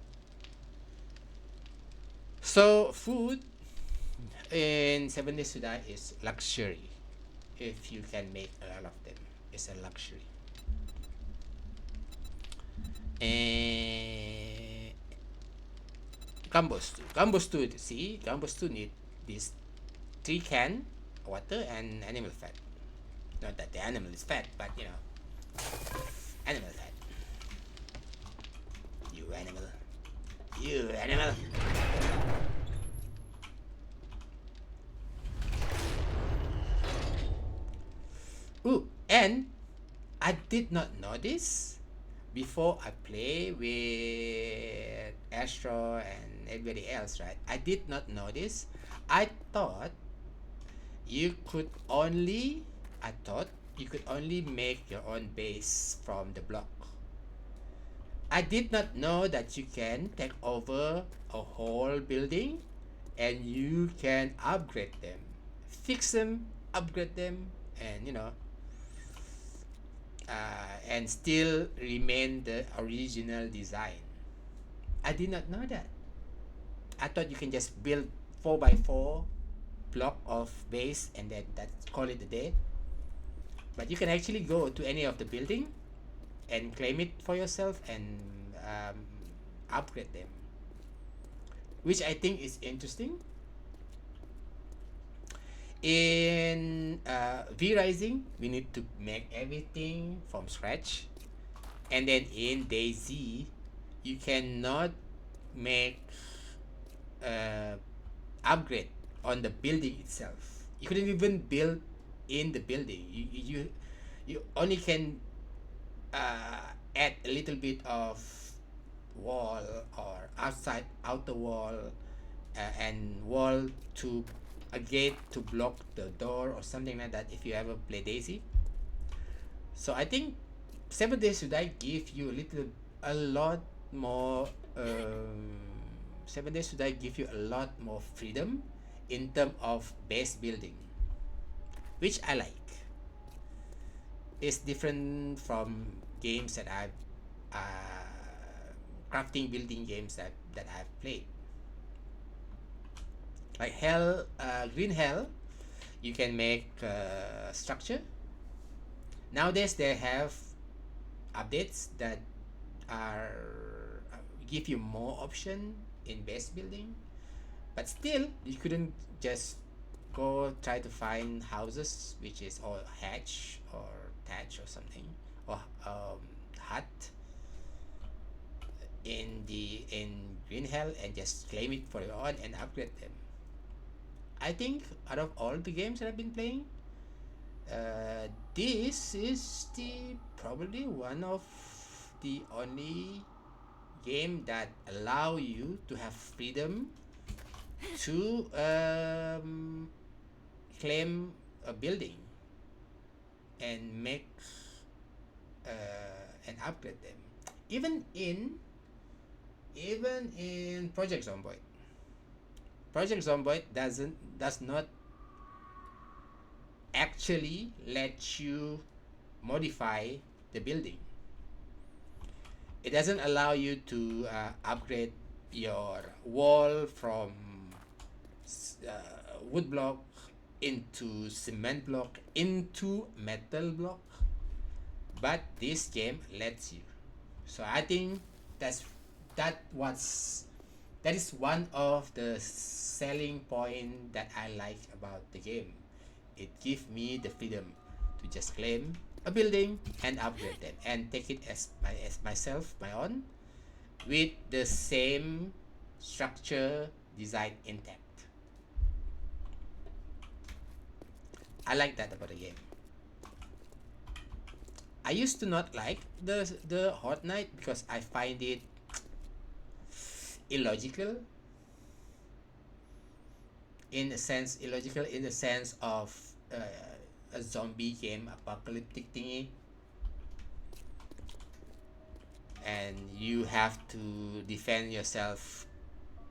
So food in 7 Days to Die is luxury. If you can make a lot of them, it's a luxury. And gumbo stew, see, gumbo stew need this 3 can water and animal fat. Not that the animal is fat, but you know, animal fat. You animal. Ooh, and I did not know this before I play with Astro and everybody else, right? I did not know this. I thought you could only make your own base from the block. I did not know that you can take over a whole building and you can upgrade them, fix them, upgrade them, and you know, and still remain the original design. I did not know that. I thought you can just build 4 by 4 block of base and then that call it a day. But you can actually go to any of the building and claim it for yourself and upgrade them, which I think is interesting. In V Rising, we need to make everything from scratch, and then in DayZ, you cannot make uh, upgrade on the building itself. You couldn't even build in the building. You only can add a little bit of wall or outer wall and wall to a gate to block the door or something like that if you ever play Daisy. So I think 7 Days to Die give you a lot more. 7 Days to Die give you a lot more freedom in terms of base building, which I like. It's different from games that I've crafting building games that I've played. Like Green Hell, you can make structure. Nowadays they have updates that are give you more option in base building, but still you couldn't just go try to find houses which is all hatch or thatch or something, or hut in Green Hell and just claim it for your own and upgrade them. I think out of all the games that I've been playing, this is the probably one of the only game that allow you to have freedom to claim a building and make and upgrade them. Even in Project Zomboid. Project Zomboid does not actually let you modify the building. It doesn't allow you to upgrade your wall from wood block into cement block into metal block, but this game lets you. So I think that is one of the selling point that I like about the game. It gives me the freedom to just claim a building and upgrade them and take it as myself, my own, with the same structure design intact. I like that about the game. I used to not like the Hot Night because I find it illogical in the sense of a zombie game apocalyptic thingy, and you have to defend yourself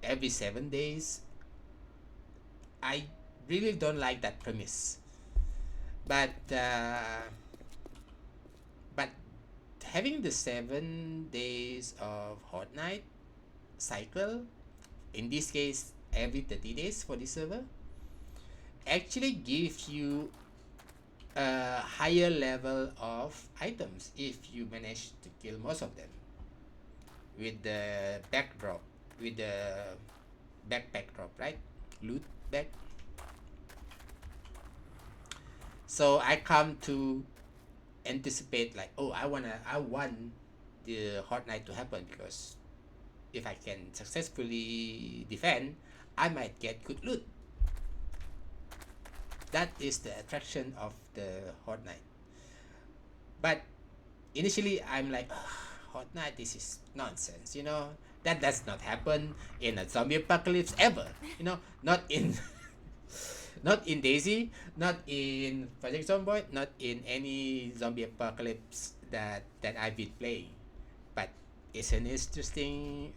every 7 days. I really don't like that premise, but having the 7 days of Hot Night cycle, in this case every 30 days for the server, actually gives you a higher level of items if you manage to kill most of them with the backdrop, with the backpack drop, right? Loot bag. So I come to anticipate like, oh, I want the Hot Night to happen because if I can successfully defend, I might get good loot. That is the attraction of the Hot Night. But initially I'm like, Hot Night, this is nonsense, that does not happen in a zombie apocalypse ever, not in not in Daisy, not in Project Zomboid, not in any zombie apocalypse that I've been playing. But it's an interesting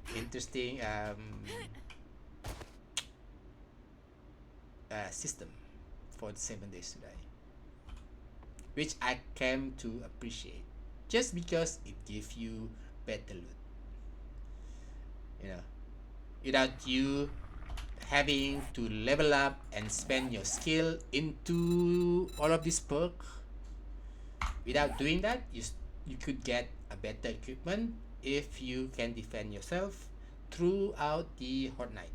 system for the 7 Days to Die, which I came to appreciate just because it gives you better loot. without you having to level up and spend your skill into all of this perk. Without doing that, you could get a better equipment if you can defend yourself throughout the hot night.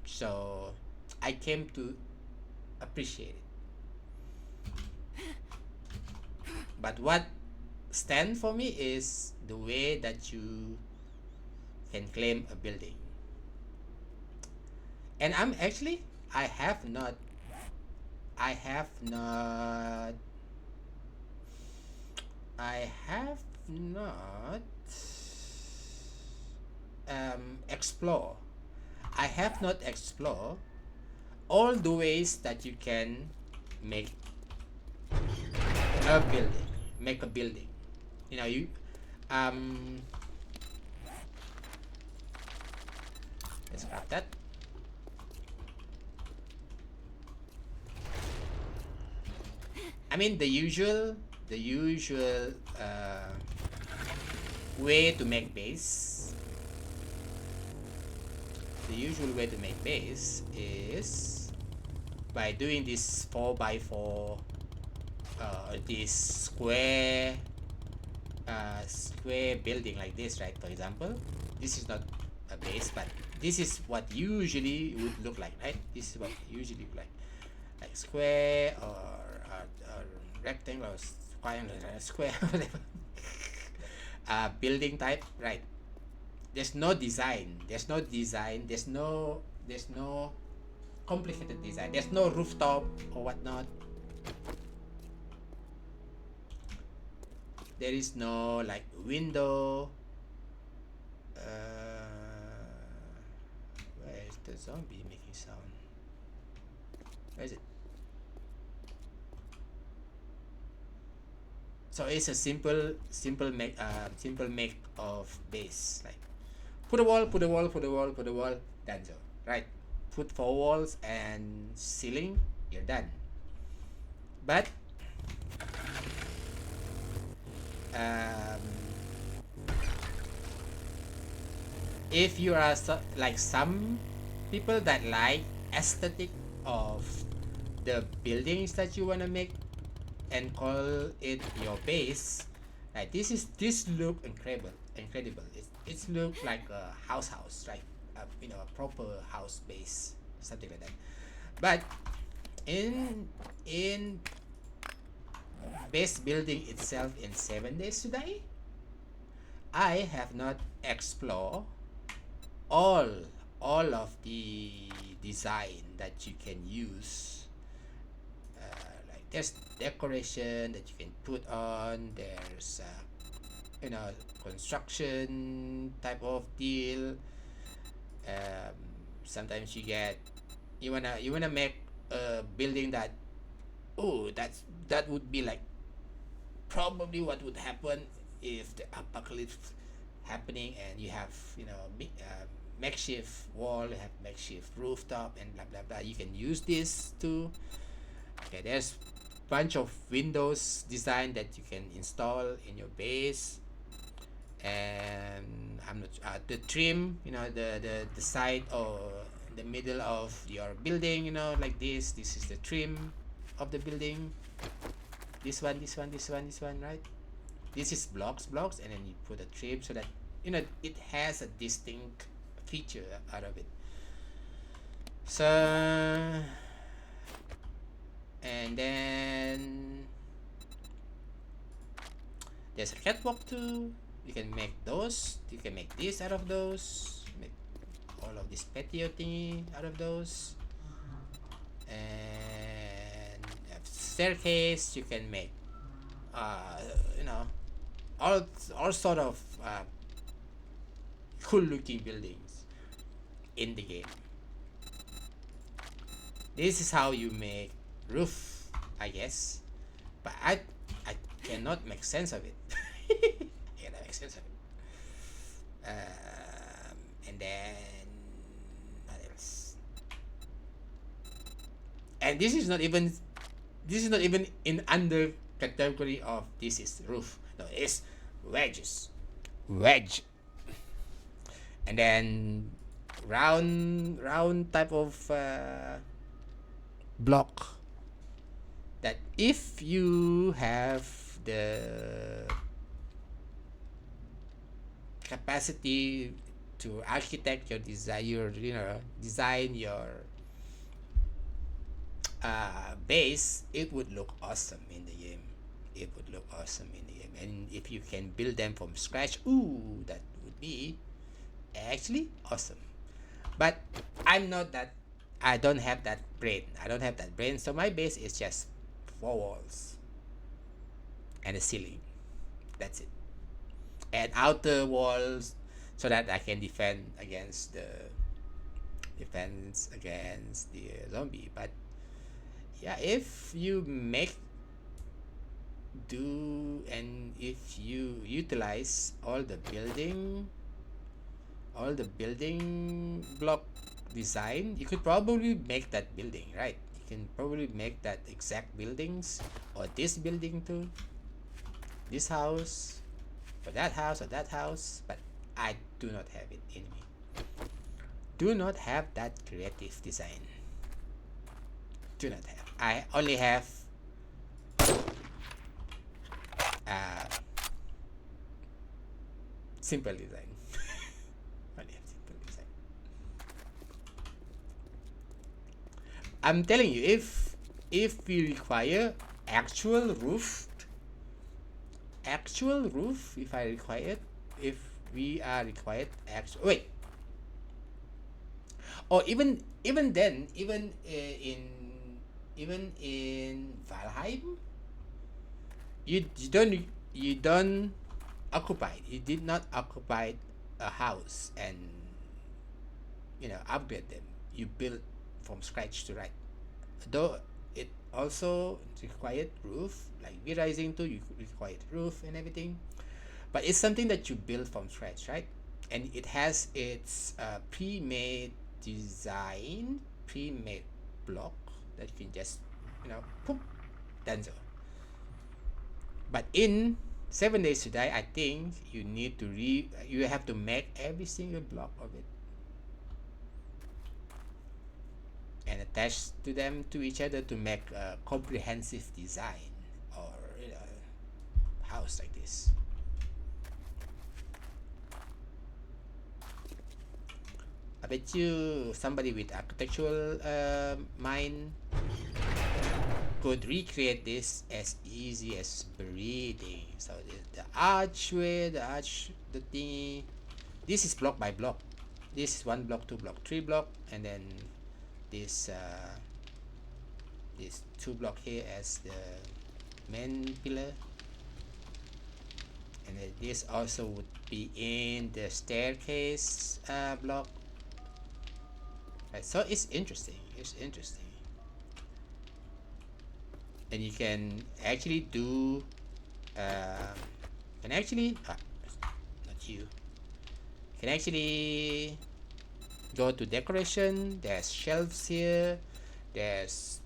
So I came to appreciate it. But what stand for me is the way that you can claim a building. And I'm actually I have not I have not I have not explore. I have not explore all the ways that you can make a building. Make a building. You know, you um let's grab that. I mean the usual way to make base. The usual way to make base is by doing this 4x4 this square building like this, right? For example, this is not a base, but this is what usually would look like, right? This is what usually look like square or rectangle or square whatever. Building type, right? There's no design, there's no complicated design, there's no rooftop or whatnot. There is no like window. Where is the zombie making sound? Where is it? So it's a simple make of base, like put a wall, done. So right, put 4 walls and ceiling, you're done. But if you are like some people that like aesthetic of the buildings that you want to make and call it your base, like this look incredible. It's look like a house, right? A proper house base, something like that. But in base building itself in 7 Days to Die, I have not explored all of the design that you can use. Like there's decoration that you can put on, there's construction type of deal. Sometimes you wanna make a building that that would be like probably what would happen if the apocalypse happening, and you have makeshift wall, you have makeshift rooftop, and blah blah blah. You can use this too. Okay, there's bunch of windows design that you can install in your base. And I'm not the trim, the side or the middle of your building, like this is the trim of the building. This one, right? This is blocks, and then you put a trim so that it has a distinct feature out of it. So, and then there's a catwalk too. You can make those. You can make this out of those. Make all of this patio thingy out of those. And staircase. You can make, all sort of cool looking buildings in the game. This is how you make roof, I guess, but I cannot make sense of it. And then what else? And this is not even in under category of this is roof. No, it's wedge. And then round type of block that if you have the capacity to architect your design, design your base, it would look awesome in the game. It would look awesome in the game. And if you can build them from scratch, ooh, that would be actually awesome. But I'm not that. I don't have that brain. I don't have that brain. So my base is just 4 walls and a ceiling. That's it. And outer walls so that I can defense against the zombie. But yeah, if you make do and if you utilize all the building block design, you could probably make that building, right? You can probably make that exact buildings, or this building too, this house, or that house, or that house. But I do not have it in me. Do not have that creative design. Do not have. I only have uh, simple design. Only have simple design. I'm telling you, if we require actual roof, if I require, if we are required actual, wait, or even then, even in Valheim, you don't occupy. You did not occupy a house and upgrade them. You build from scratch to right. Though it also required roof, like V Rising 2, you required roof and everything. But it's something that you build from scratch, right? And it has its pre-made design, pre-made block that you can just, poof, done so. But in 7 Days to Die, I think you have to make every single block of it and attach to them to each other to make a comprehensive design or house like this. I bet you somebody with architectural mind could recreate this as easy as breathing. So the archway, the thingy. This is block by block. This is 1 block, 2 block, 3 block, and then this 2 block here as the main pillar, and then this also would be in the staircase block. Right, so it's interesting. And you can actually do not you can actually go to decoration. There's shelves here, there's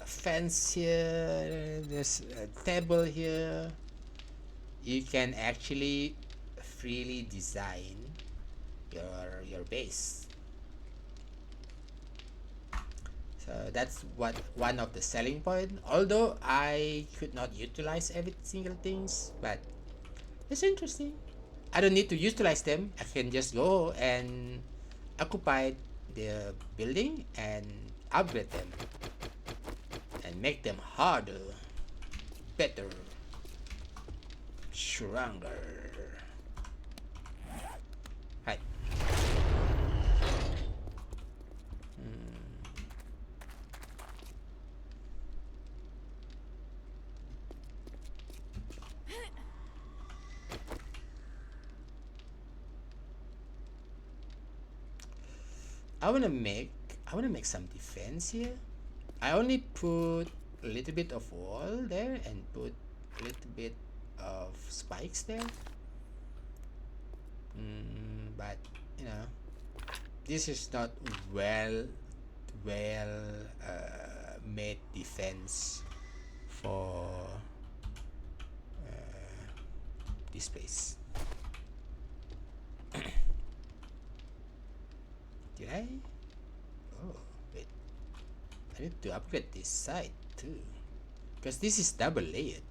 fence here, there's a table here. You can actually freely design your base. So that's one of the selling point. Although I could not utilize every single things, but it's interesting. I don't need to utilize them. I can just go and occupy the building and upgrade them and make them harder, better, stronger. Right. I wanna make some defense here. I only put a little bit of wall there and put a little bit of spikes there. But this is not well made defense for this place. Did I? Oh, wait. I need to upgrade this side too. Because this is double layered.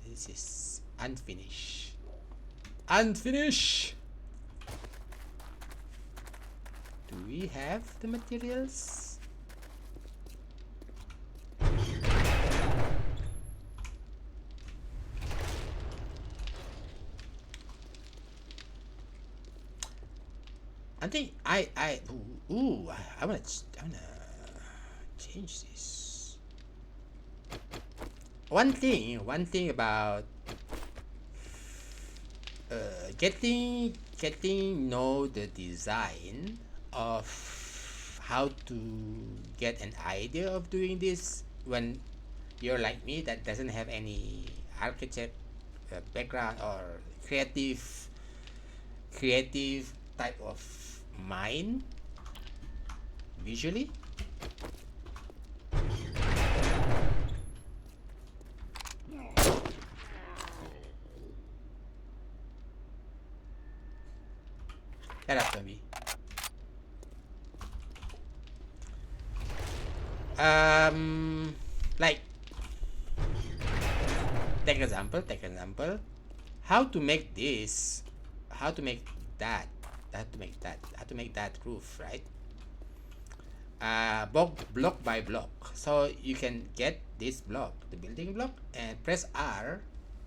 This is unfinished. Unfinished! Do we have the materials? I think I wanna change this. One thing about getting know the design of how to get an idea of doing this when you're like me that doesn't have any architect background or creative type of mind visually. That after me. Like take example how to make this, how to make that, how to make that roof, right? Block by block, so you can get this block, the building block, and press R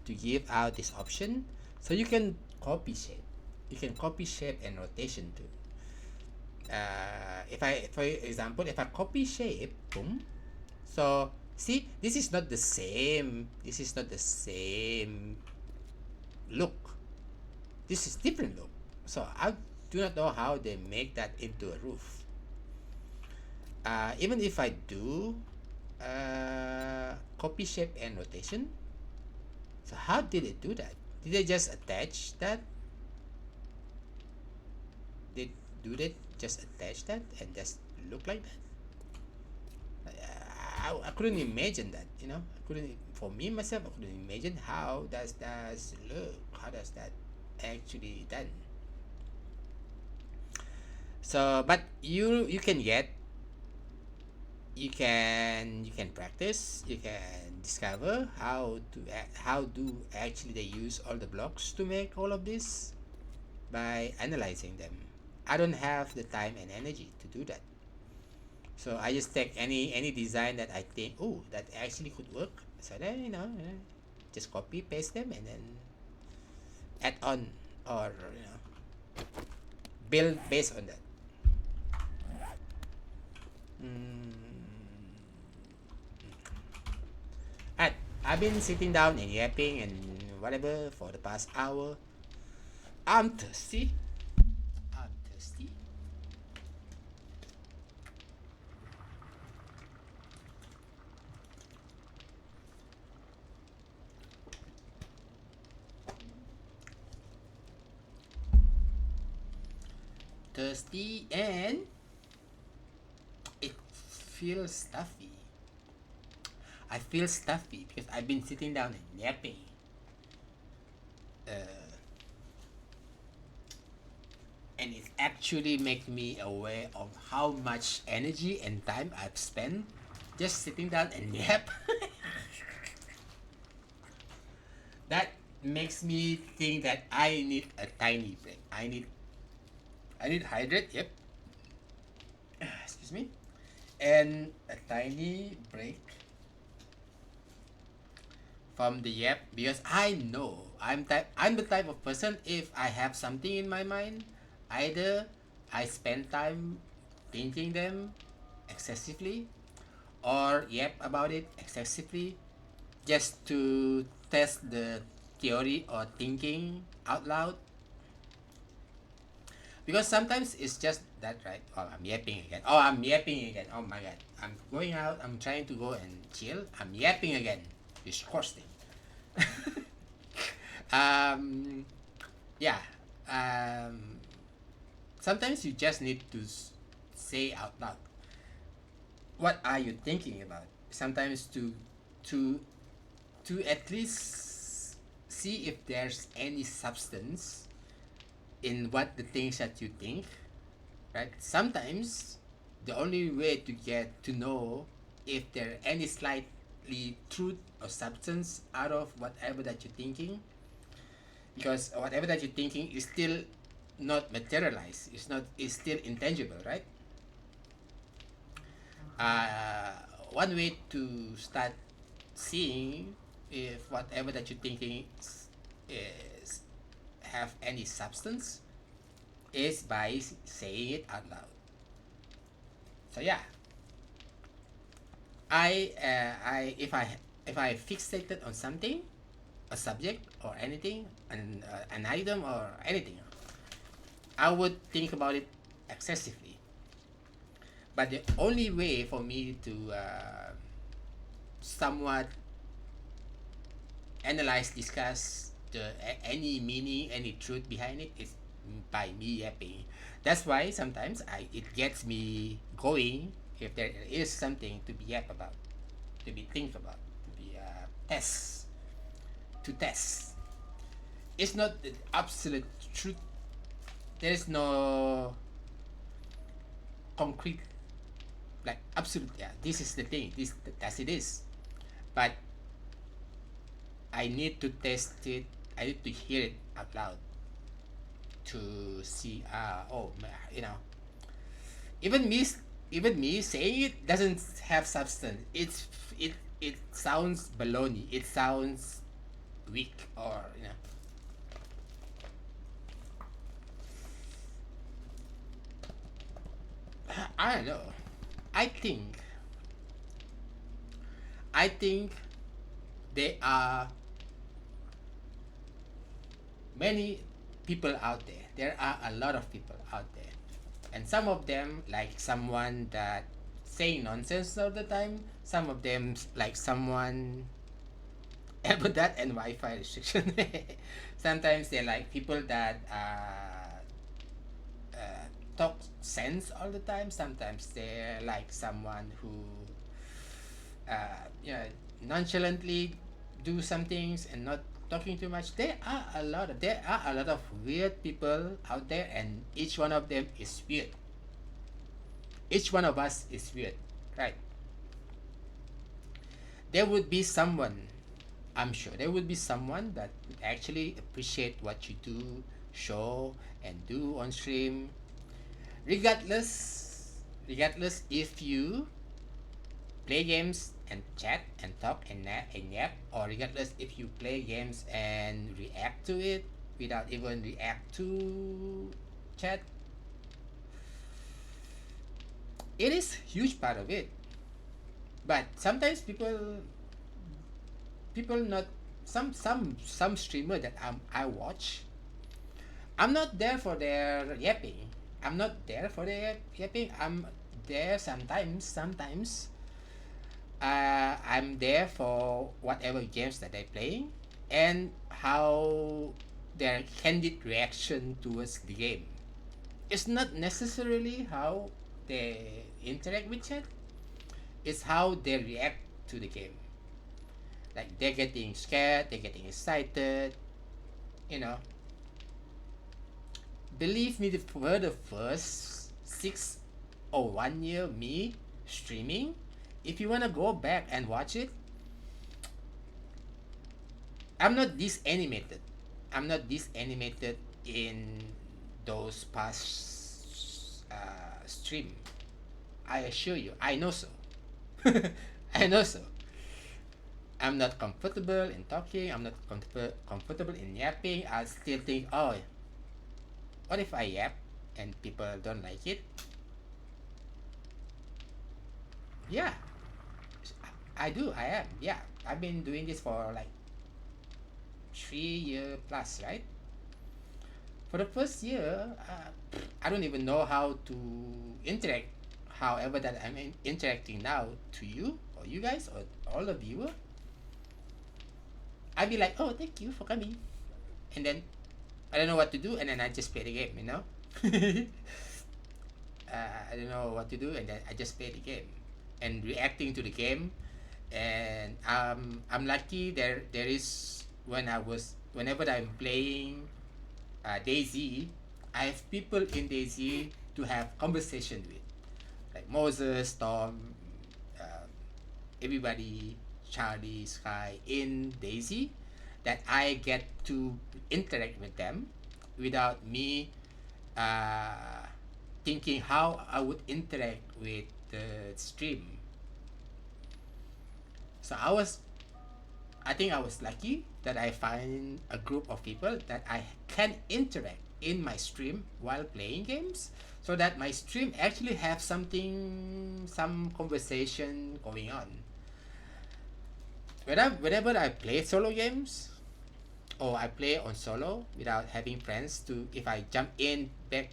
to give out this option, so you can copy shape, and rotation too. If I, for example, if I copy shape, boom. So see, this is not the same. This is not the same look. This is different look. So I do not know how they make that into a roof. Even if I do copy shape and rotation. So how did it do that? Did they just attach that? Do they just attach that and just look like that? I couldn't imagine that, you know. For me myself, I couldn't imagine how does that look. How does that actually done? So, but you can get, you can practice, you can discover how do actually they use all the blocks to make all of this by analyzing them. I don't have the time and energy to do that. So I just take any design that I think, oh, that actually could work. So then, just copy paste them and then add on, or build based on that. And I've been sitting down and yapping and whatever for the past hour. I'm thirsty. Thirsty, and it feels stuffy. I feel stuffy because I've been sitting down and yapping. And it actually makes me aware of how much energy and time I've spent just sitting down and yap. That makes me think that I need a tiny break. I need hydrate, yep. Excuse me. And a tiny break from the yap, because I know I'm the type of person, if I have something in my mind, either I spend time thinking them excessively or yap about it excessively just to test the theory or thinking out loud. Because sometimes it's just that, right? Oh, I'm yapping again. Oh, I'm yapping again. Oh my god. I'm going out. I'm trying to go and chill. I'm yapping again. Disgusting. Yeah. Sometimes you just need to say out loud, what are you thinking about? Sometimes to at least see if there's any substance in what the things that you think, right? Sometimes the only way to get to know if there any slightly truth or substance out of whatever that you're thinking, because whatever that you're thinking is still not materialized. It's not. It's still intangible, right? Uh, One way to start seeing if whatever that you're thinking is have any substance is by saying it out loud. So yeah, if I fixated on something, a subject or anything, an item or anything, I would think about it excessively. But the only way for me to somewhat analyze, discuss any meaning, any truth behind it is by me yapping. That's why sometimes it gets me going if there is something to be yap about, to be think about, to be test, to test. It's not the absolute truth. There is no concrete, like absolute. Yeah, this is the thing. This as it is. But I need to test it. I need to hear it out loud to see. Oh, you know, even me, even me saying it doesn't have substance. It sounds baloney. It sounds weak, or you know. I don't know. I think I think there are many people out there. There are a lot of people out there. And some of them like someone that saying nonsense all the time. Some of them like someone about that and Wi-Fi restriction. Sometimes they're like people that talk sense all the time. Sometimes they're like someone who you know, nonchalantly do some things and not talking too much. There are a lot of weird people out there, and each one of them is weird. Each one of us is weird, right? There would be someone, I'm sure there would be someone that would actually appreciate what you do, show and do on stream, regardless if you play games and chat and talk and yap, or regardless if you play games and react to it without even react to chat. It is huge part of it. But sometimes people not some streamer that I watch, I'm not there for their yapping. I'm not there for their yapping. I'm there sometimes I'm there for whatever games that they're playing and how their candid reaction towards the game. It's not necessarily how they interact with chat, it's how they react to the game. Like they're getting scared, they're getting excited, you know. Believe me, for the first 6 or 1 year me streaming, if you wanna go back and watch it, I'm not this animated. I'm not this animated in those past stream. I assure you, I know so. I know so. I'm not comfortable in talking. I'm not comfortable in yapping. I still think, oh, what if I yap and people don't like it? Yeah, I do. I am. Yeah, I've been doing this for like 3 year plus, right? For the first year, I don't even know how to interact. However, that I'm interacting now to you or you guys or all the viewer, I'd be like, oh, thank you for coming, and then I don't know what to do, and then I just play the game, you know. I don't know what to do, and then I just play the game and reacting to the game. And I'm lucky there is whenever I'm playing Daisy, I have people in Daisy to have conversation with, like Moses, Tom, uh, everybody, Charlie, Sky in Daisy, that I get to interact with them without me uh, thinking how I would interact with the stream. So I think I was lucky that I find a group of people that I can interact in my stream while playing games, so that my stream actually have some conversation going on. Whenever I play solo games, or I play on solo without having friends, to if I jump in back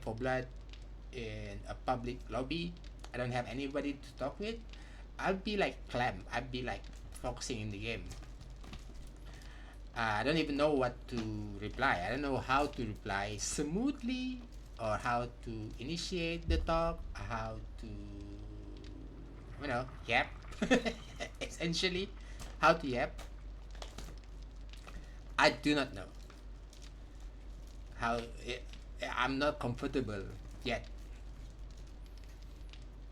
for blood in a public lobby, I don't have anybody to talk with, I'll be like clam. I'll be like focusing in the game. I don't even know what to reply. I don't know how to reply smoothly, or how to initiate the talk, how to, yap. Essentially, how to yap. I do not know how. I'm not comfortable yet.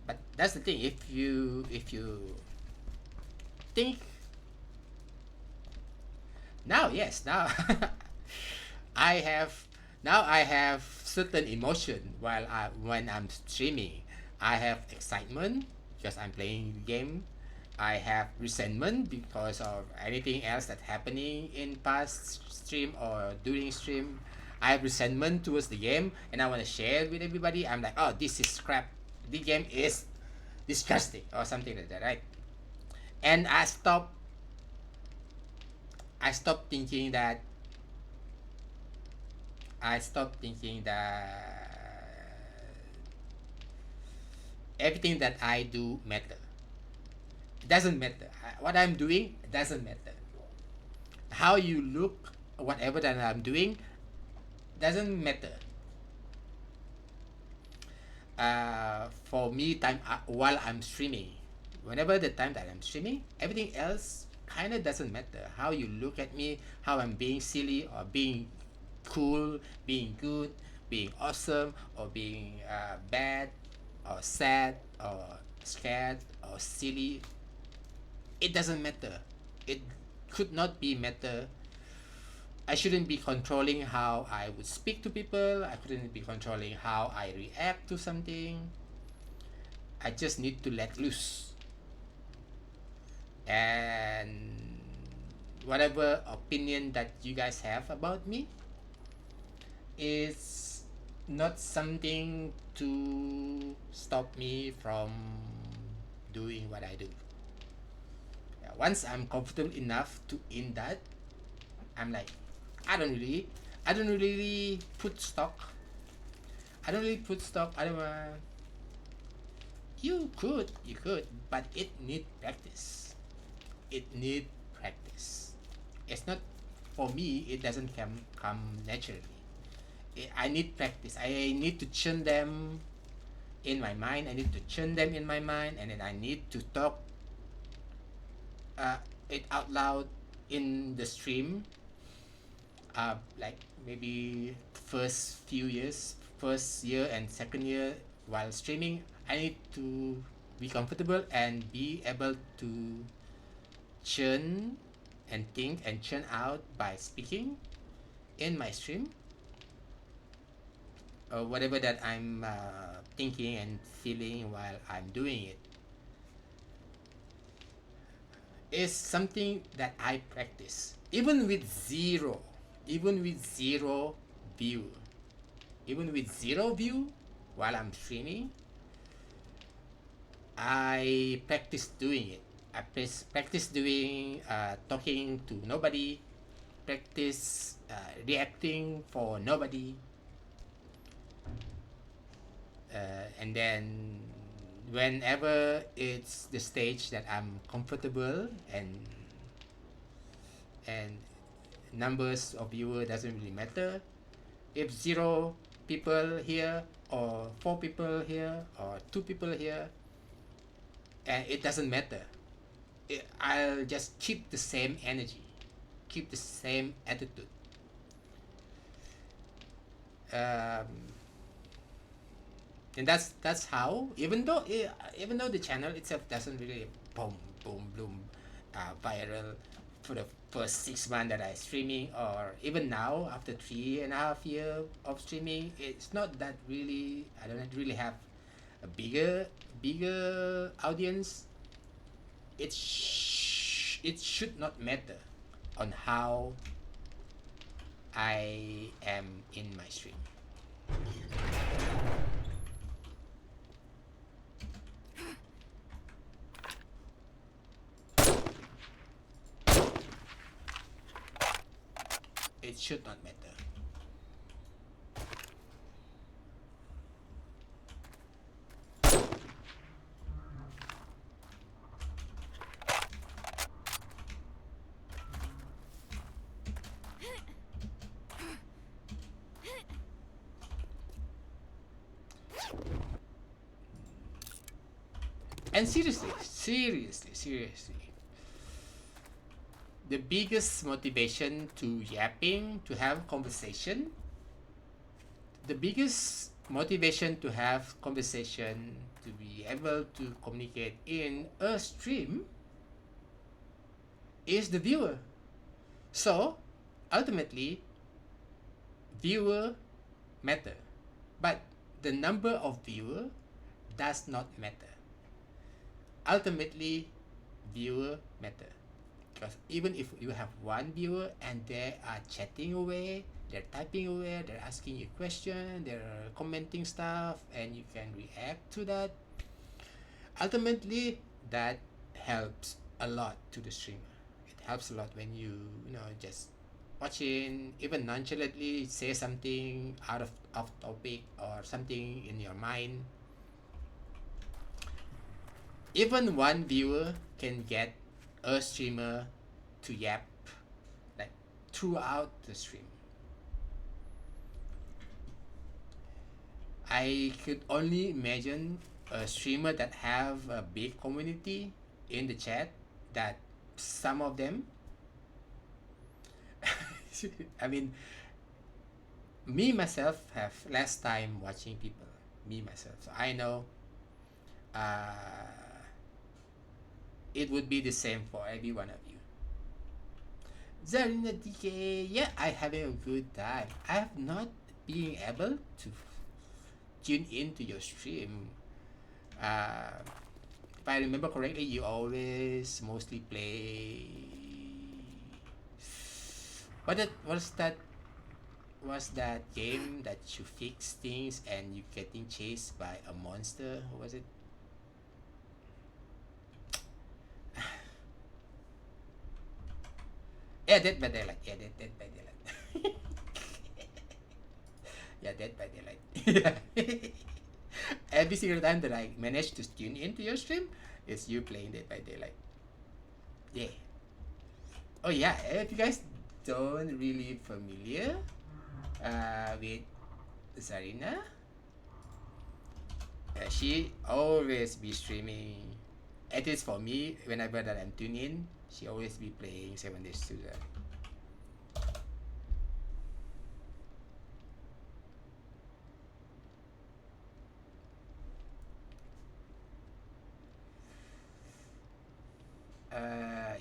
But that's the thing. If you think now, yes, now I have I have certain emotion when I'm streaming. I have excitement because I'm playing the game. I have resentment because of anything else that's happening in past stream or during stream. I have resentment towards the game, and I want to share it with everybody. I'm like, oh, this is crap. The game is disgusting or something like that, right? And I stopped thinking that I stopped thinking that everything that I do matter. It doesn't matter. What I'm doing doesn't matter. How you look, whatever that I'm doing, doesn't matter. For me, time while I'm streaming, whenever the time that I'm streaming, everything else kind of doesn't matter. How you look at me, how I'm being silly or being cool, being good, being awesome, or being bad, or sad, or scared, or silly. It doesn't matter. It could not be matter. I shouldn't be controlling how I would speak to people. I couldn't be controlling how I react to something. I just need to let loose. And whatever opinion that you guys have about me is not something to stop me from doing what I do. Once I'm comfortable enough to in that, I'm like, I don't really put stock. I don't really put stock. I don't. You could, but it need practice. It need practice. It's not, for me. It doesn't come naturally. I need practice. I need to churn them in my mind. I need to churn them in my mind, and then I need to talk it out loud in the stream. Like maybe first year and second year while streaming, I need to be comfortable and be able to churn and think and churn out by speaking in my stream, or whatever that I'm thinking and feeling while I'm doing it, is something that I practice even with zero view, while I'm streaming. I practice doing it. I practice doing talking to nobody, practice reacting for nobody, and then whenever it's the stage that I'm comfortable, and numbers of viewers doesn't really matter. If zero people here, or four people here, or two people here, and it doesn't matter. I'll just keep the same energy, keep the same attitude. um, and that's how, even though the channel itself doesn't really boom boom boom viral for the first 6 months that I streaming, or even now after 3.5 years of streaming, it's not that really, I don't really have a bigger audience. It should not matter on how I am in my stream. It should not matter. And seriously, the biggest motivation to yapping, to have conversation, the biggest motivation to have conversation, to be able to communicate in a stream, is the viewer. So ultimately, viewer matter, but the number of viewer does not matter. Ultimately, viewer matter, because even if you have one viewer and they are chatting away, they're typing away, they're asking you question, they're commenting stuff, and you can react to that, ultimately that helps a lot to the streamer. It helps a lot when you know, just watching, even nonchalantly say something out of off topic or something in your mind. Even one viewer can get a streamer to yap like throughout the stream. I could only imagine a streamer that have a big community in the chat, that some of them I mean, me myself have less time watching people, me myself, so I know uh, it would be the same for every one of you. Zarina DK, yeah, I having a good time. I have not been able to tune into your stream. If I remember correctly, you always mostly play. Was that game that you fix things and you getting chased by a monster? What was it? Yeah, Dead by Daylight. Yeah, Dead by Daylight. Yeah, Dead by Daylight. Yeah. Every single time that I manage to tune into your stream, it's you playing Dead by Daylight. Yeah. Oh yeah, if you guys don't really familiar with Zarina, she always be streaming. At least for me, whenever that I'm tuning in, she always be playing 7DaysToDie.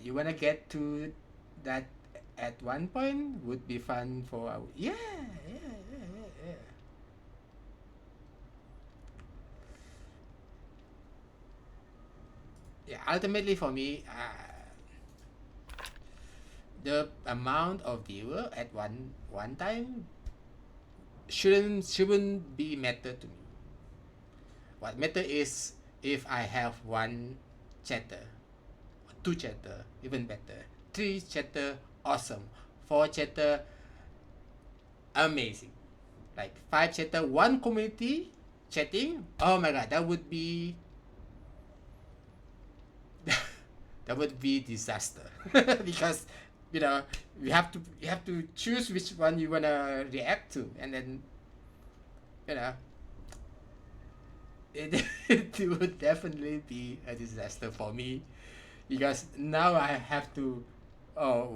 You wanna get to that at one point? Would be fun for our, yeah. Yeah, ultimately for me, the amount of viewer at one time shouldn't be matter to me. What matter is if I have one chatter, two chatter, even better, three chatter, awesome, four chatter, amazing, like five chatter, one community chatting. Oh my god, that would be that would be disaster. Because you know, you have to choose which one you wanna react to, and then you know, it would definitely be a disaster for me, because now I have to, oh,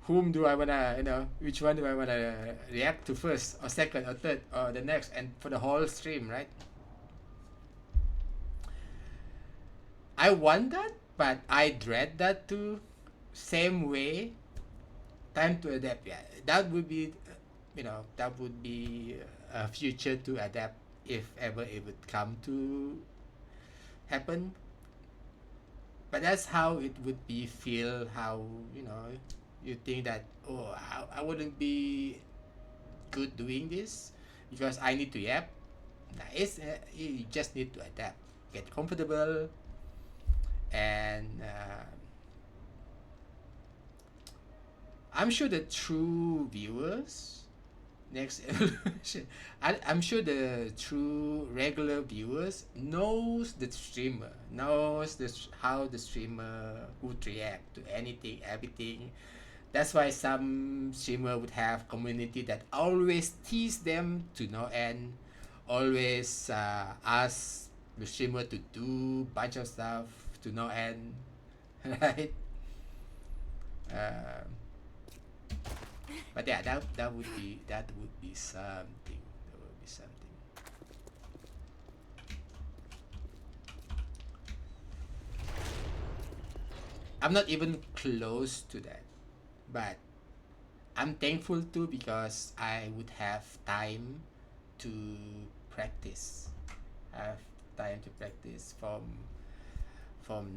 whom do I wanna, which one do I wanna react to first, or second, or third, or the next, and for the whole stream, right? I want that, but I dread that too. Same way, time to adapt. Yeah, that would be, that would be a future to adapt if ever it would come to happen. But that's how it would be feel. How you think that, oh, I wouldn't be good doing this because I need to yap. Nah, you just need to adapt, get comfortable, and I'm sure the true viewers next evolution, I'm sure the true regular viewers knows the streamer, knows how the streamer would react to anything, everything. That's why some streamer would have community that always tease them to no end, always ask the streamer to do bunch of stuff to no end, right? Uh, but yeah, that would be something. That would be something. I'm not even close to that, but I'm thankful too because I would have time to practice. Have time to practice from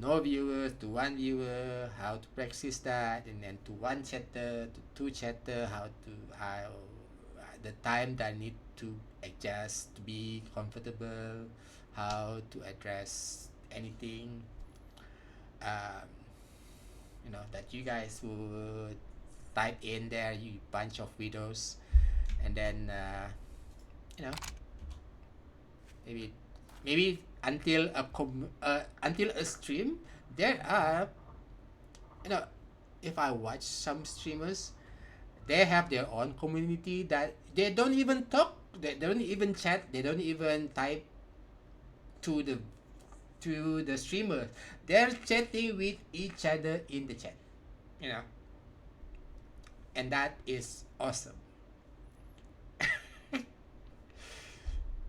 no viewer to one viewer, how to practice that, and then to one chatter to two chatter, how the time that I need to adjust to be comfortable, how to address anything. Um, that you guys would type in there, you bunch of videos, and then you know maybe until a stream there are, you know if I watch some streamers, they have their own community that they don't even talk, they don't even chat, they don't even type to the streamer. They're chatting with each other in the chat, you know and that is awesome.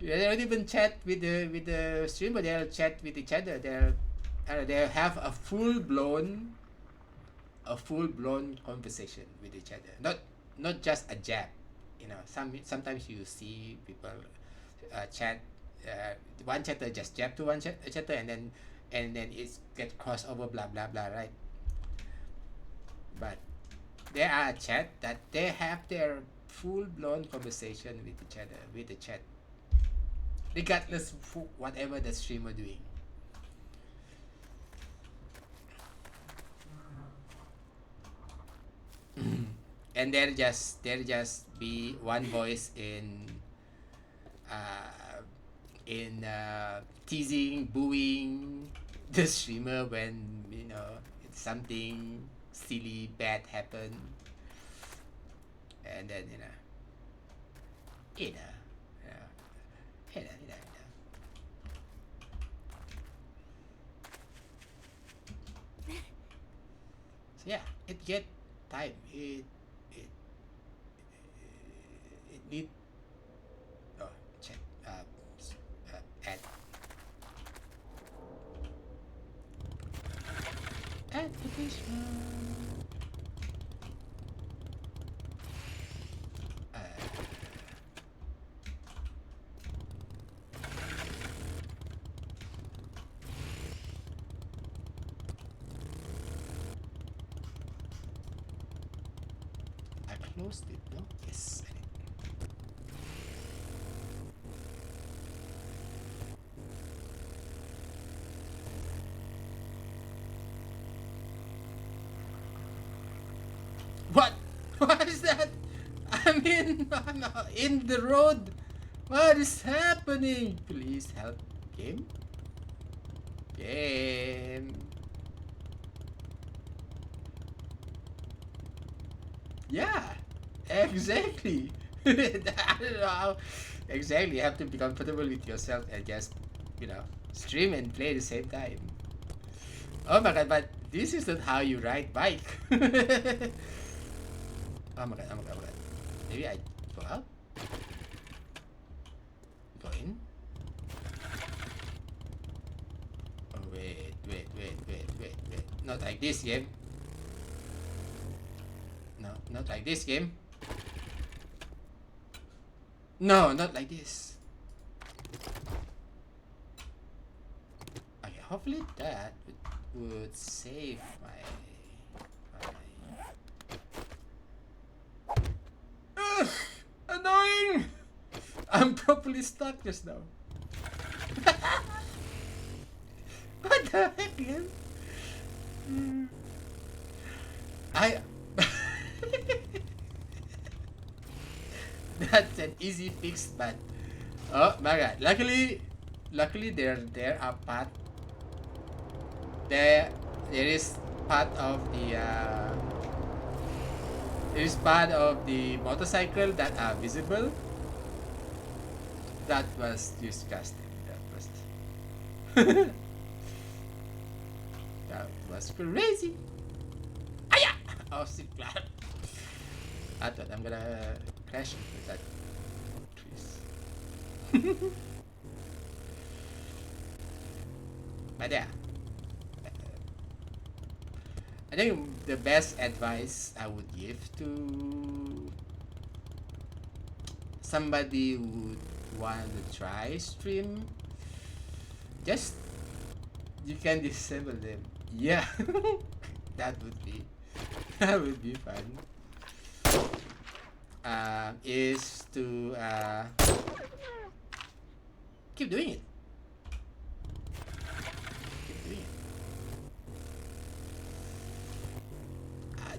They don't even chat with the streamer. They'll chat with each other. They'll have a full blown conversation with each other. Not just a jab. Sometimes you see people chat. One chatter just jab to one chatter, and then it's get crossover, blah blah blah, right? But there are chat that they have their full blown conversation with each other with the chat, regardless of whatever the streamer doing. And there just be one voice uh, teasing, booing the streamer when it's something silly bad happen, and then you know, you know, So yeah, it get time. It need check add application. Uh, I closed it, no? Yes, I did. What? What is that? I'm in the road. What is happening? Please help. Game? Game. Yeah, exactly. I don't know how. Exactly. You have to be comfortable with yourself and just, stream and play at the same time. Oh my god, but this is not how you ride bike. Oh my god, oh my god, oh my god. Maybe I go out? Go in? Oh, wait. Not like this game. No, not like this game. No, not like this. Okay, hopefully that would save my... Ugh, annoying! I'm properly stuck just now. What the heck, man? I... That's an easy fix, but... Oh my god. Luckily there are part... There is part of the... There is part of the motorcycle that are visible. That was disgusting. That was crazy. Aya! Oh, shit. I thought I'm gonna crash into that trees. But yeah. I think the best advice I would give to somebody who would want to try stream, just you can disable them. Yeah, that would be fun. Is to keep doing it.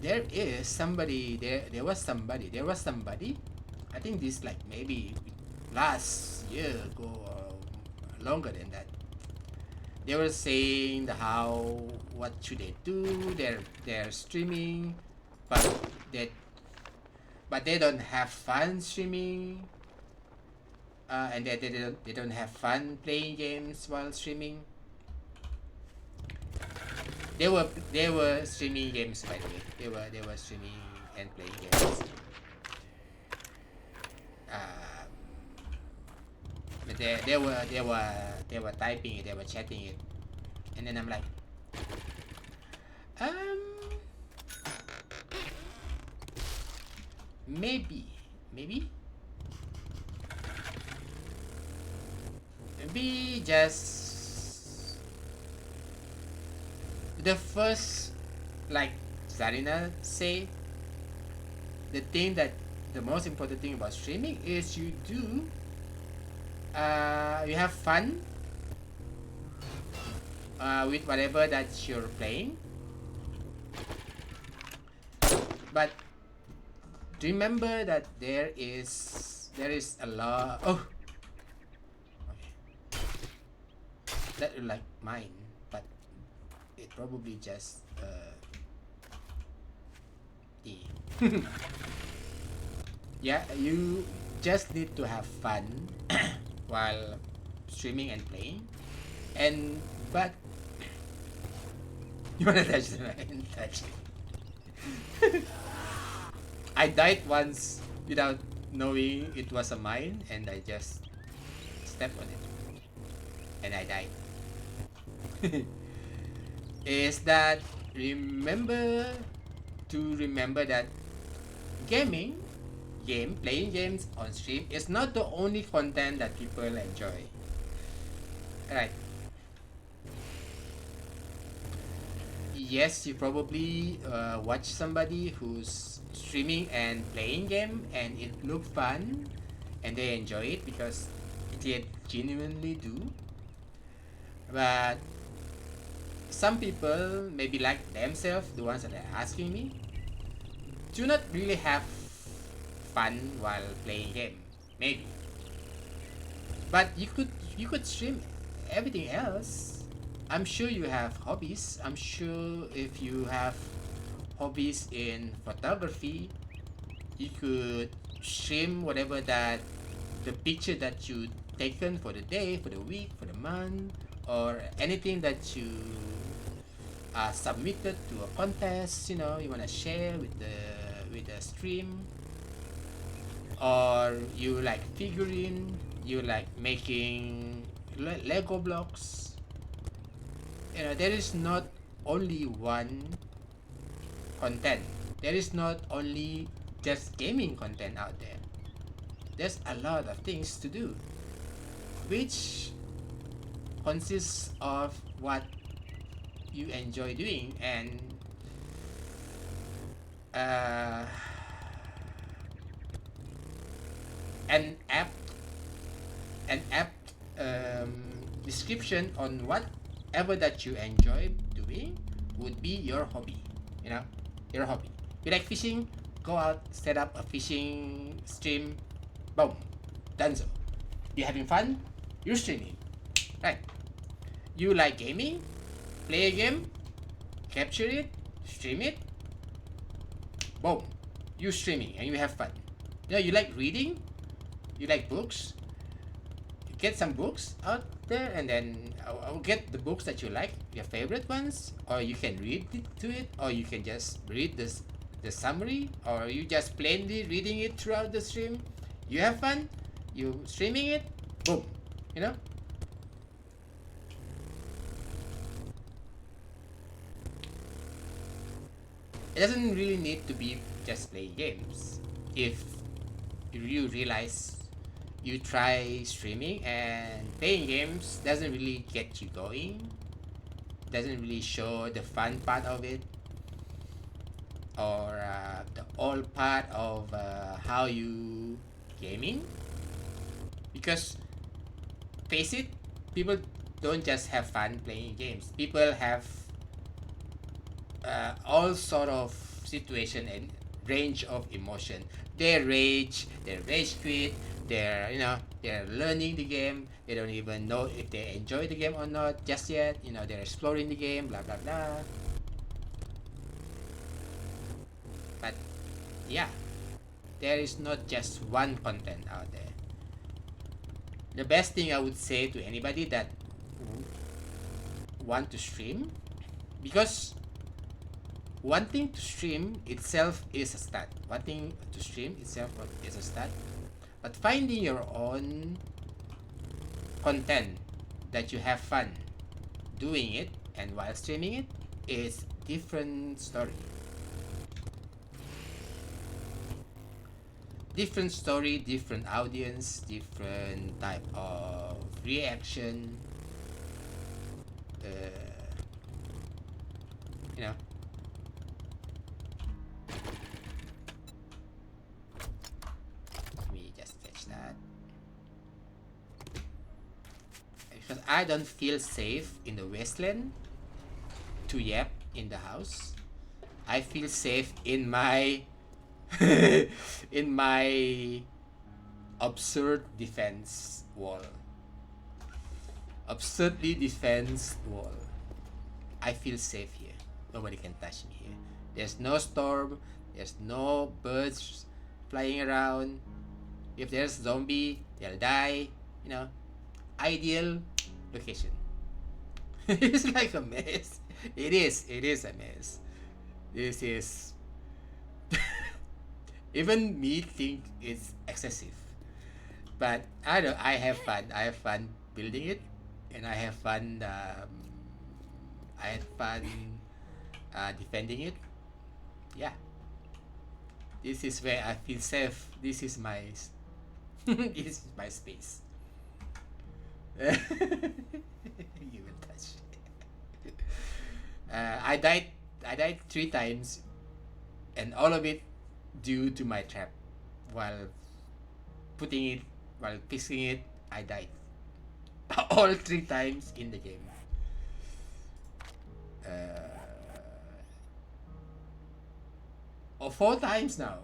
There is somebody there was somebody I think this like maybe last year ago or longer than that. They were saying what should they do, they're streaming, but they don't have fun streaming, and they don't have fun playing games while streaming. They were streaming games, by the way. They were streaming and playing games. But they were typing it, they were chatting it, and then I'm like, maybe just the first, like Zarina say, the most important thing about streaming is you have fun with whatever that you're playing, but remember that there is a lot. Oh, okay. That look like mine, but it probably just yeah, you just need to have fun while streaming and playing, but you wanna touch the mine? Touch it. I died once without knowing it was a mine, and I just stepped on it and I died. Is that remember that playing games on stream is not the only content that people enjoy. Right. Yes, you probably watch somebody who's streaming and playing game and it look fun and they enjoy it because they genuinely do. But some people, maybe like themselves, the ones that are asking me, do not really have fun while playing game, maybe. But you could stream everything else. I'm sure you have hobbies. I'm sure if you have hobbies in photography, you could stream whatever that the picture that you taken for the day, for the week, for the month, or anything that you submitted to a contest. You know, you wanna share with with a stream, or you like figuring, you like making Lego blocks. There is not only one content. There is not only just gaming content out there. There's a lot of things to do, which consists of what you enjoy doing, and uh, an apt an apt description on whatever that you enjoy doing would be your hobby. Your hobby. You like fishing? Go out, set up a fishing stream. Boom, done. So you having fun? You're streaming, right? You like gaming? Play a game, capture it, stream it. Boom, you streaming and you have fun. You like reading? You like books? Get some books out there, and then I'll get the books that you like, your favorite ones, or you can read it, or you can just read the summary, or you just plainly reading it throughout the stream. You have fun, you streaming it, boom, It doesn't really need to be just playing games. If you realize you try streaming and playing games doesn't really get you going, doesn't really show the fun part of it, or the all part of how you gaming. Because face it, people don't just have fun playing games. People have all sort of situation and range of emotion. They rage quit, they're learning the game, they don't even know if they enjoy the game or not just yet, they're exploring the game, blah blah blah. But yeah, there is not just one content out there. The best thing I would say to anybody that want to stream, because wanting to stream itself is a start. Wanting to stream itself is a start. But finding your own content that you have fun doing it and while streaming it is different story. Different story, different audience, different type of reaction. You know. Let me just fetch that. Because I don't feel safe in the wasteland to yap in the house. I feel safe in my in my absurd defense wall. Absurdly defense wall. I feel safe here. Nobody can touch me here. There's no storm. There's no birds flying around. If there's zombie, they'll die. Ideal location. It's like a mess. It is a mess. This is even me think it's excessive, but I don't. I have fun. I have fun building it, and I have fun. I had fun defending it. Yeah, this is where I feel safe. This is my this is my space. You will touch. I died 3 times, and all of it due to my trap. While fixing it, I died. All 3 times in the game. Or 4 times now.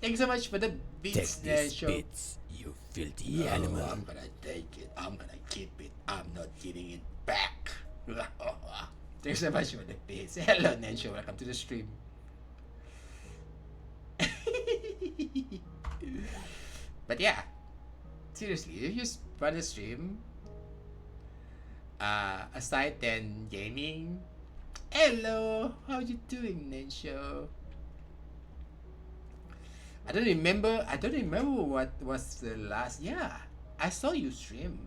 Thanks so much for the beats there, show. Bits, you filthy animal. I'm gonna take it. I'm gonna keep it. I'm not giving it back. Thanks so much for the beats. Hello, Nensho. Welcome to the stream. But yeah, seriously, if you run a stream, aside than gaming, hello, how you doing, Nensho? I don't remember what was the last. Yeah, I saw you stream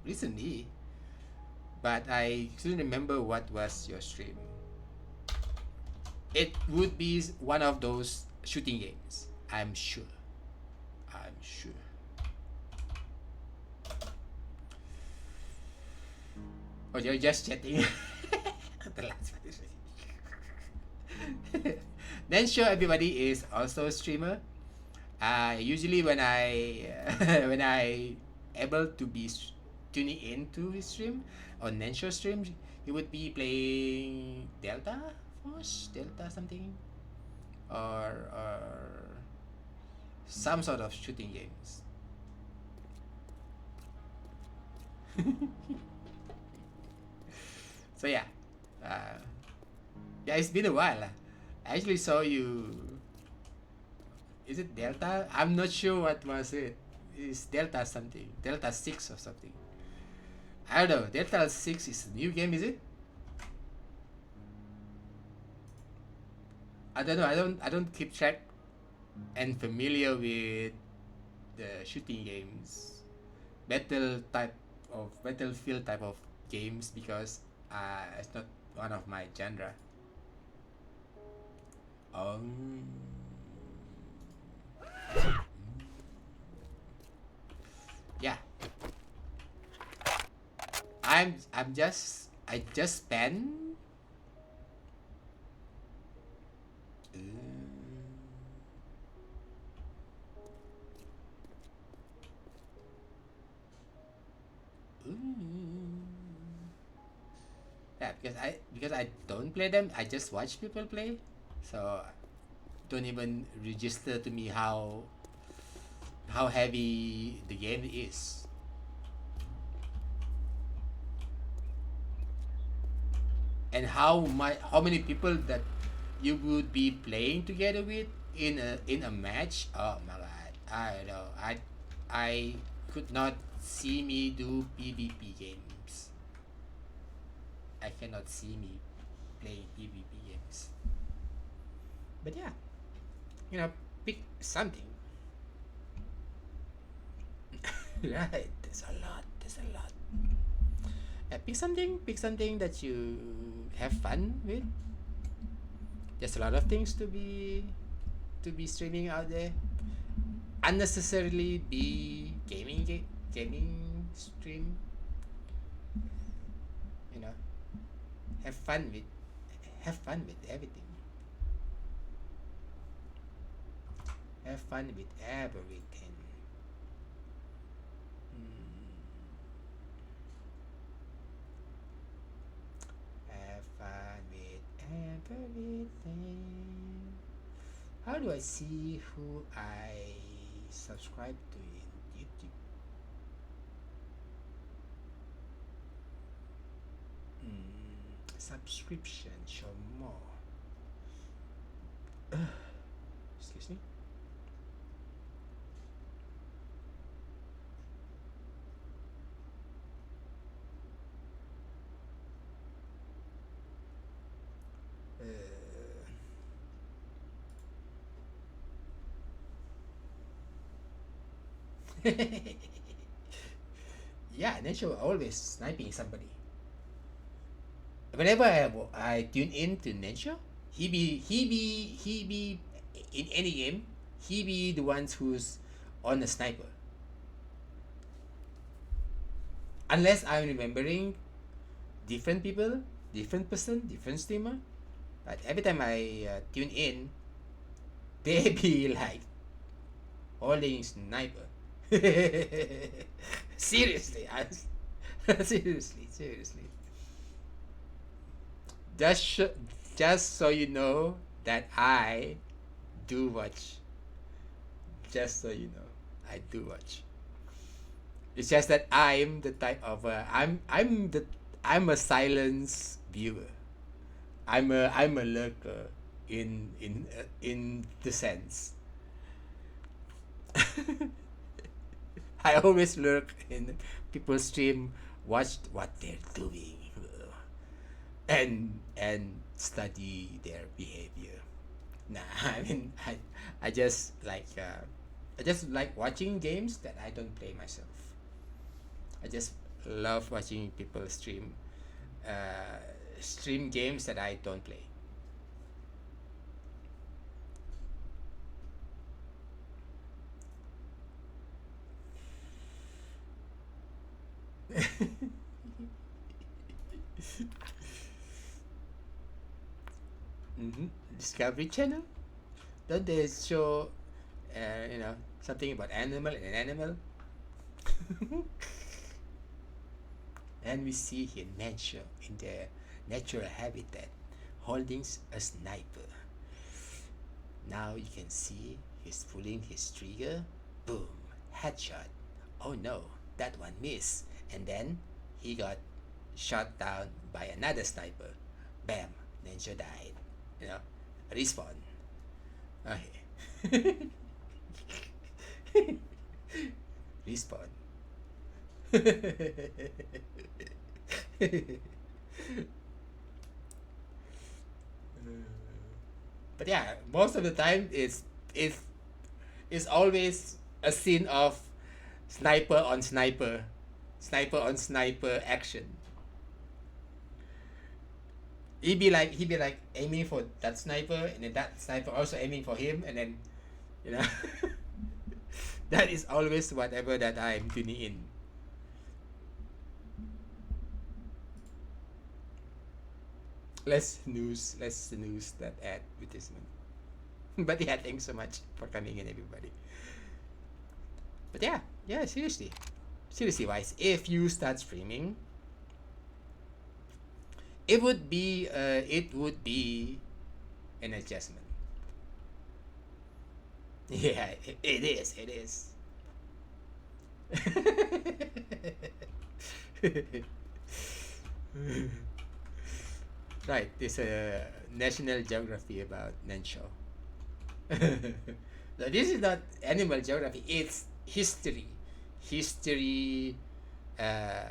recently, but I couldn't remember what was your stream. It would be one of those shooting games. I'm sure. I'm sure. Oh, you're just chatting. The last one is then sure, everybody is also a streamer. Usually when I when I able to be tuning into his stream on Nensho stream, he would be playing Delta Force, Delta something, or some sort of shooting games. So yeah, yeah, it's been a while. I actually saw you. Is it Delta? I'm not sure what was it. It's Delta something. Delta 6 or something. I don't know. Delta 6 is a new game, is it? I don't know. I don't keep track and familiar with the shooting games. Battlefield type of games because it's not one of my genre. Yeah. I just spent yeah, because I don't play them. I just watch people play, so don't even register to me how heavy the game is. And how many people that you would be playing together with in a match. Oh my god, I don't know. I could not see me do PvP games. I cannot see me playing PvP games. But yeah, pick something. Right, there's a lot. Pick something that you have fun with. There's a lot of things to be streaming out there. Unnecessarily be gaming stream. You know, have fun with everything. Have fun with everything. Have fun with everything. How do I see who I subscribe to in YouTube? Subscription, show more. Excuse me. Yeah, Nature always sniping somebody. Whenever I tune in to Nature, he be in any game, he be the ones who's on the sniper. Unless I'm remembering different people, different person, different streamer. But every time I tune in, they be like holding sniper. Seriously, seriously. Just so you know that I do watch. Just so you know, I do watch. It's just that I'm the type of I'm a silence viewer. I'm a lurker in the sense. I always lurk in people's stream, watch what they're doing, and study their behavior. Nah, I mean, I just like I just like watching games that I don't play myself. I just love watching people uh, stream games that I don't play. Mm-hmm. Discovery Channel. Don't they show, something about animal and an animal? And we see here nature in their natural habitat, holding a sniper. Now you can see he's pulling his trigger. Boom, headshot. Oh no, that one missed. And then he got shot down by another sniper. Bam, Ninja died. You know, respawn. Okay. Respawn. But yeah, most of the time it's always a scene of sniper on sniper, sniper on sniper action. He'd be like aiming for that sniper, and then that sniper also aiming for him, and then you know that is always whatever that I'm tuning in. Let's snooze that advertisement. But yeah, thanks so much for coming in, everybody. But yeah, seriously, wise. If you start streaming, it would be an adjustment. Yeah, it is. It is. Right, there's a National Geography about Nanshaw. No, this is not animal geography. It's history. History, uh,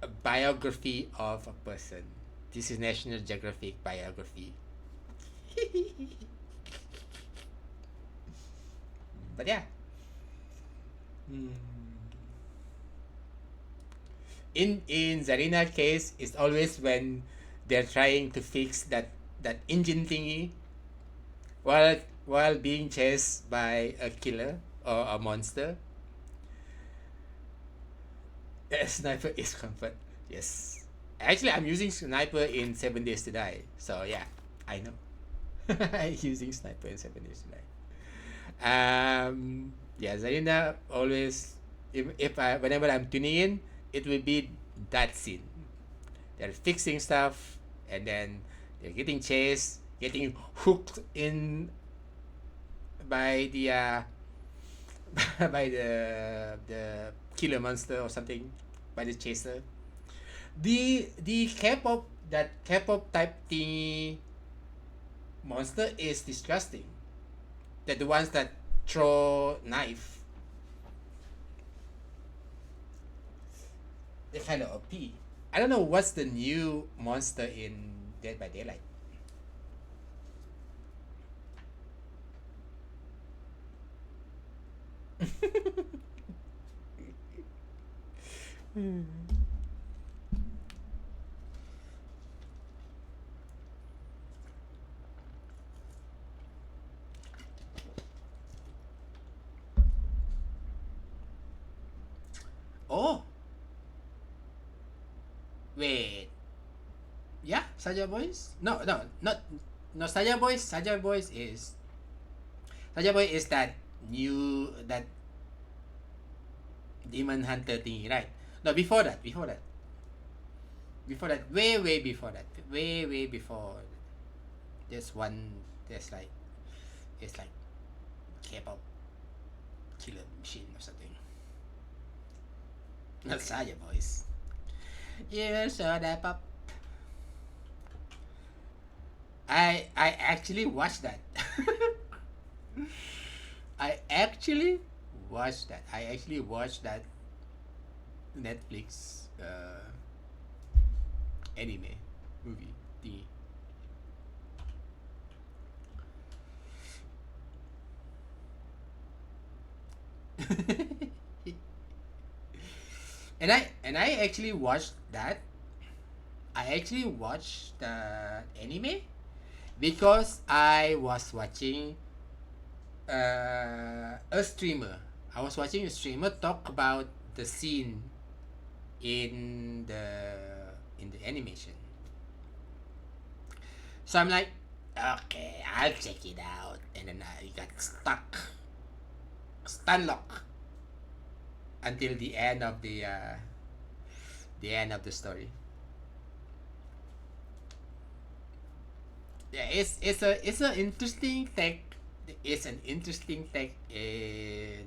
a biography of a person. This is National Geographic biography. But yeah. Hmm. In Zarina case, it's always when they're trying to fix that engine thingy while while being chased by a killer or a monster. A sniper is comfort. Yes. Actually, I'm using sniper in 7 Days to Die. So yeah, I know. I'm using sniper in 7 Days to Die. Yeah, Zarina always, if I whenever I'm tuning in, it will be that scene. They're fixing stuff, and then they're getting chased, getting hooked in by the by the killer monster or something, by the chaser. The K-pop, that K-pop type thingy monster is disgusting. That the ones that throw knife, they're kind of OP. I don't know what's the new monster in Dead by Daylight. Oh, wait. Yeah, Saja Boys? No, no, not no Saja Boys. Saja Boy is that new, that Demon Hunter thingy, right? No, before that, way before that, way before. There's one. There's like, it's like K-pop killer machine or something. Not Saja Boys. You saw that pop. I actually watched that. I actually watched that Netflix anime movie thingy. And I actually watched that. I actually watched the anime because I was watching a streamer. I was watching a streamer talk about the scene in the animation. So I'm like, okay, I'll check it out, and then I got stun lock until the end of the story. Yeah, it's a interesting take. It's an interesting take in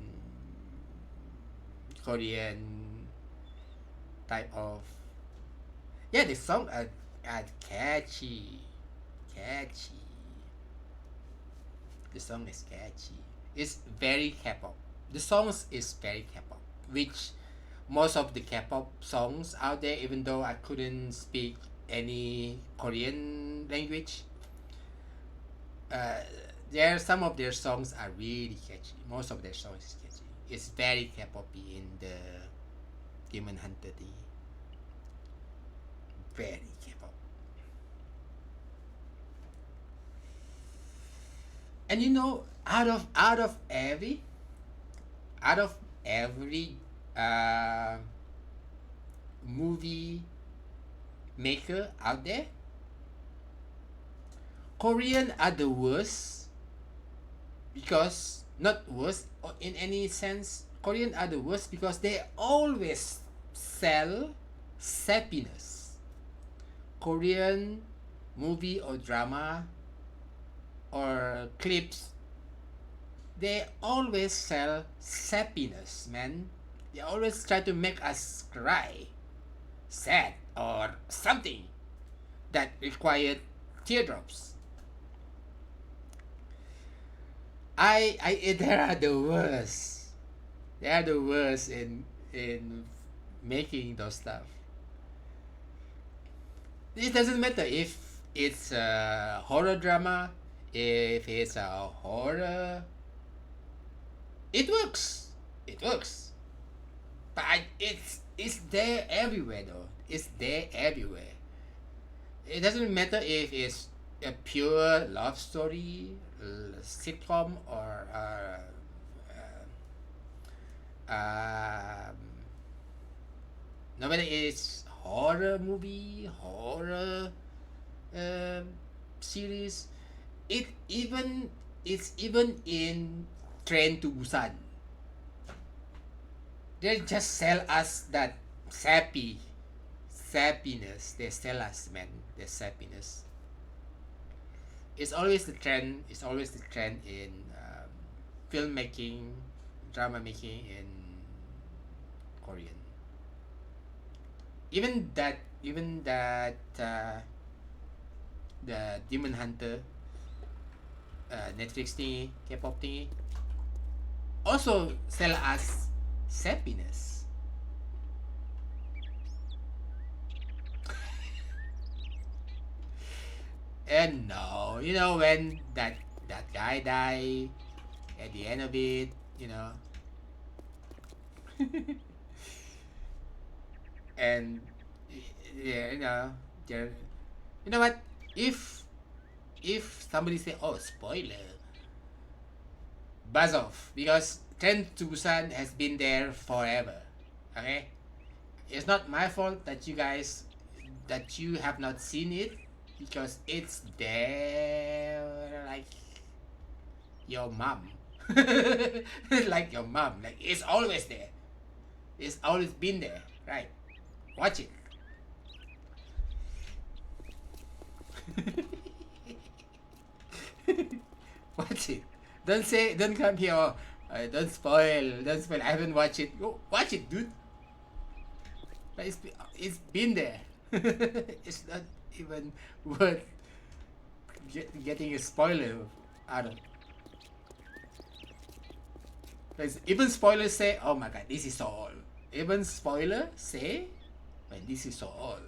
Korean type of. Yeah, the song are catchy, catchy. The song is catchy. It's very K-pop. The songs is very K-pop, which most of the K-pop songs out there, even though I couldn't speak any Korean language, uh, there some of their songs are really catchy. Most of their songs is catchy. It's very K-poppy in the Demon Hunter thing. Very K-pop. And you know, out of every uh, movie maker out there, Korean are the worst because not worst in any sense. Korean are the worst because they always sell sappiness. Korean movie or drama or clips, they always sell sappiness, man. They always try to make us cry, sad, or something that required teardrops. They are the worst. They are the worst in making those stuff. It doesn't matter if it's a horror drama, if it's a horror, it works. It works. But it's there everywhere though. It's there everywhere. It doesn't matter if it's a pure love story, sitcom, or no matter it's horror movie, horror uh, series. It's even in Train to Busan. They just sell us that sappiness. They sell us, man, the sappiness. It's always the trend. It's always the trend in filmmaking, drama making in Korean. Even that the Demon Hunter Netflix thingy, K-pop thingy, also sell us sappiness. And no, you know when that guy died at the end of it, you know, and yeah, you know what? If somebody say, "Oh, spoiler," buzz off because Train to Busan has been there forever. Okay, it's not my fault that you have not seen it because it's there like your mom, like your mom. Like it's always there. It's always been there, right? Watch it. Watch it. Don't come here. Don't spoil. Don't spoil. I haven't watched it. Go watch it, dude. Like, it's been there. It's not even worth getting a spoiler out of. Because even spoilers say, "Oh my god, this is so old." Even spoiler say, "When this is so old."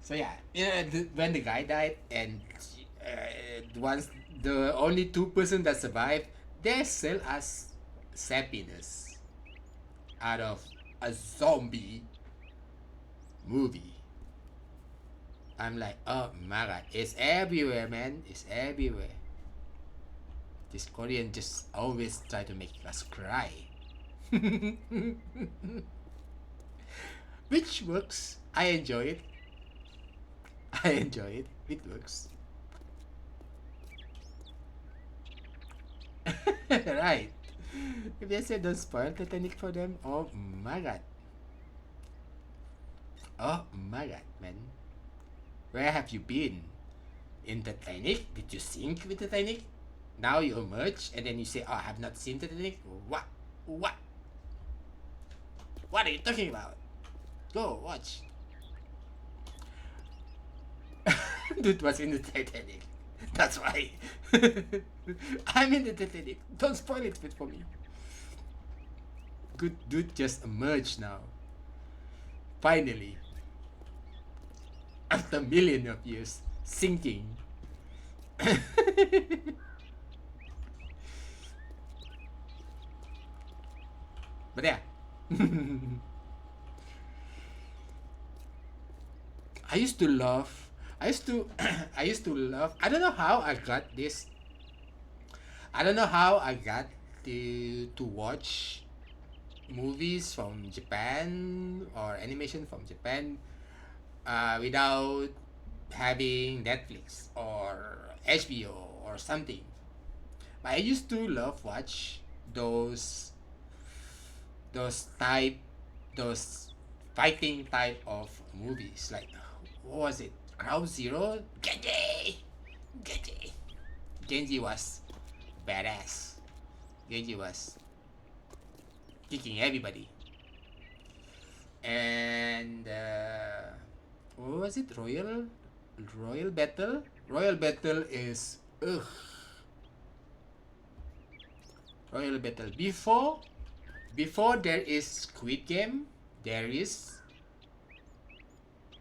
So yeah, when the guy died and once the only two person that survived, they sell us sappiness out of a zombie movie. I'm like, oh my god, it's everywhere, man. It's everywhere. This Korean just always try to make us cry. Which works. I enjoy it. I enjoy it. It works. Right. If they say don't spoil Titanic for them, oh my god. Oh my god, man. Where have you been? In Titanic? Did you sink with Titanic? Now you emerge and then you say, oh, I have not seen Titanic? What? What? What are you talking about? Go watch. Dude was in the Titanic. That's why. I'm in the Titanic. Don't spoil it for me. Good dude just emerged now. Finally. After a million of years sinking. But yeah. I used to love I used to love I don't know how I got this. I don't know how I got to watch movies from Japan or animation from Japan without having Netflix or HBO or something. But I used to love watch those those type those fighting type of movies like what was it? Ground Zero? Genji! Genji! Genji was badass. Genji was kicking everybody. And what was it? Royal Battle? Royal Battle is ugh. Royal Battle. Before there is Squid Game,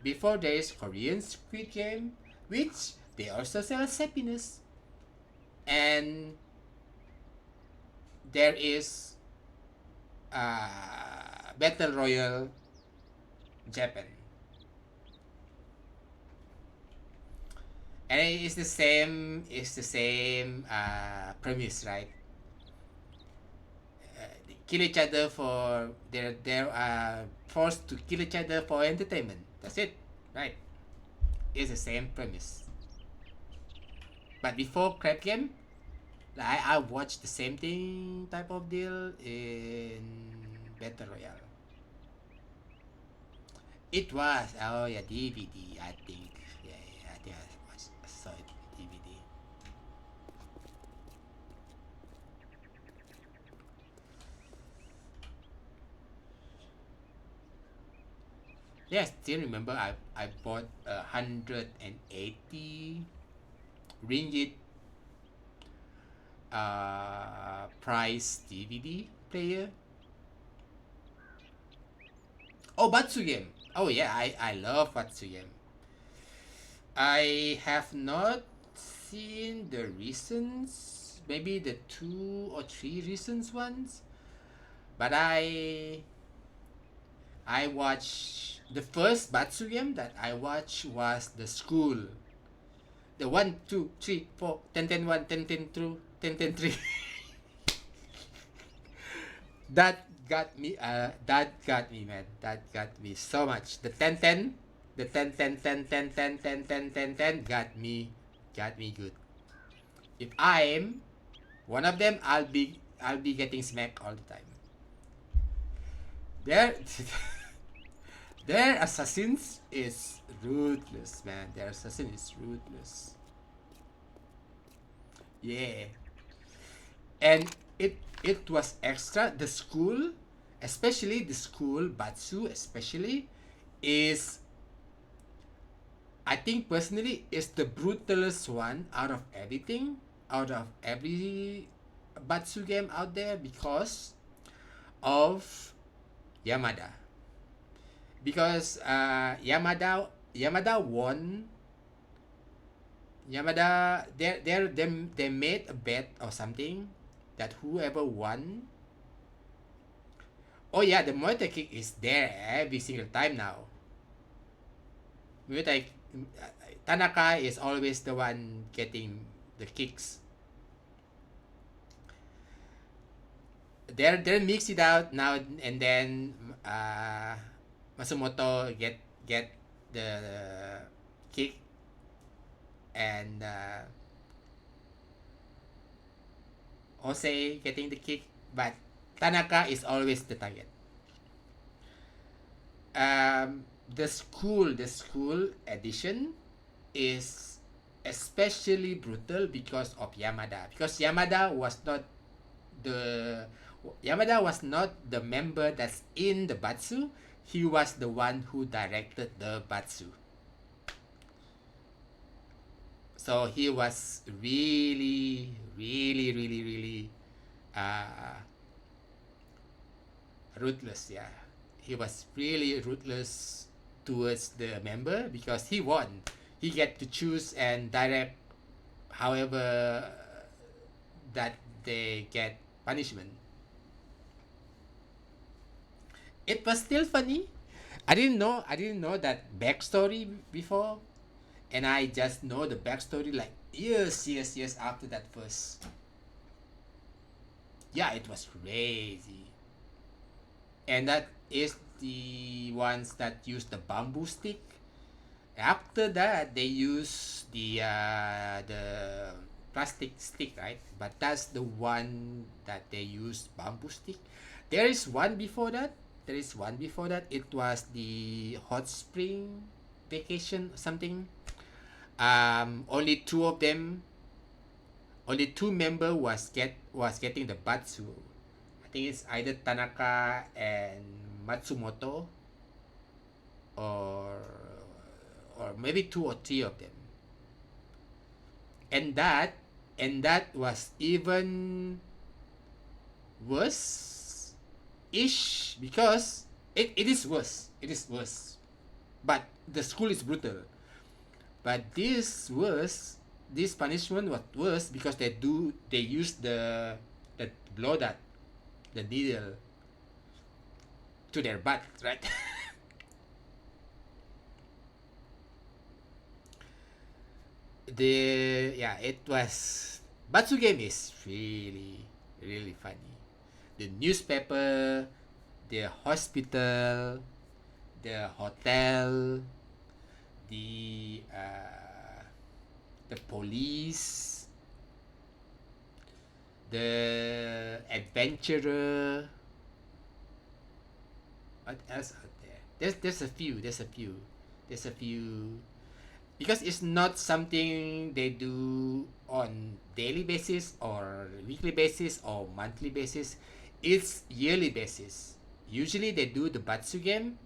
before there is Korean Squid Game, which they also sell happiness. And there is Battle Royale Japan. And it's the same premise, right? Kill each other for they're forced to kill each other for entertainment. That's it, right? It's the same premise. But before Crab Game, I watched the same thing type of deal in Battle Royale. It was DVD. I think I think I saw it DVD. Yeah, I still remember I bought 180 ringgit price DVD player. Oh, Batsu game. Oh yeah, I love Batsu game. I have not seen the recent, maybe the 2 or 3 recent ones, but I watched the first Batsu game that I watched was the school. The 1, 2, 3, 4, 10, 10, 1, 10, 10, 2, 10, 10, 3. That got me, man. That got me so much. The 10, 10, the 10, 10, 10, 10, 10, 10, 10, 10, 10 got me good. If I'm one of them, I'll be getting smacked all the time. Their assassins is ruthless, man. Their assassin is ruthless. Yeah. And it was extra. The school, especially the school, Batsu especially, is, I think personally, is the brutalest one out of everything, out of every Batsu game out there because of Yamada. Because Yamada won. They made a bet or something that whoever won Oh yeah, the Muay Thai kick is there every single time now. Muay Thai, Tanaka is always the one getting the kicks. They're mix it out now and then. Masumoto get the kick, and Jose getting the kick, but Tanaka is always the target. The school edition is especially brutal because of Yamada, because the Yamada was not the member that's in the Batsu. He was the one who directed the Batsu. So he was really, really, really, really ruthless. Yeah, he was really ruthless towards the member because he won. He get to choose and direct however that they get punishment. It was still funny. I didn't know that backstory before, and I just know the backstory like years after that first. Yeah, it was crazy. And that is the ones that use the bamboo stick. After that, they use the plastic stick, right? But that's the one that they use bamboo stick. There is one before that. There is one before that. It was the hot spring vacation something. Only two of them, only two member was getting the batsu. I think it's either Tanaka and Matsumoto, or maybe two or three of them. And that was even worse ish, because it is worse. It is worse. But the school is brutal. But this punishment was worse because they use the blow that the needle to their butt, right? It was, Batsu game is really, really funny. The newspaper, the hospital, the hotel, the police, the adventurer. What else out there? There's a few. There's a few. Because it's not something they do on daily basis or weekly basis or monthly basis. It's yearly basis. Usually they do the Batsu game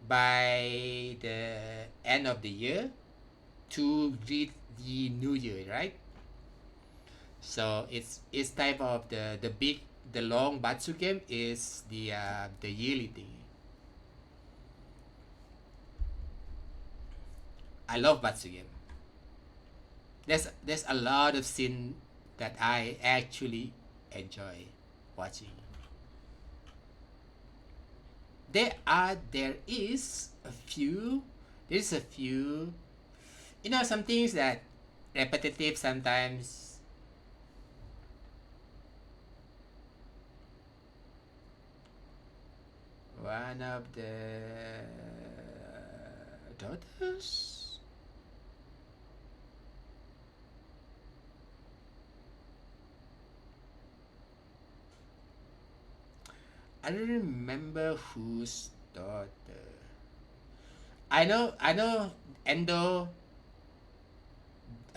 by the end of the year to greet the new year, right? So it's type of the long Batsu game is the yearly thing. I love Batsu game. There's a lot of scene that I actually enjoy watching. There is a few, there's a few, some things that repetitive sometimes. One of the daughters, I don't remember whose daughter. I know Endo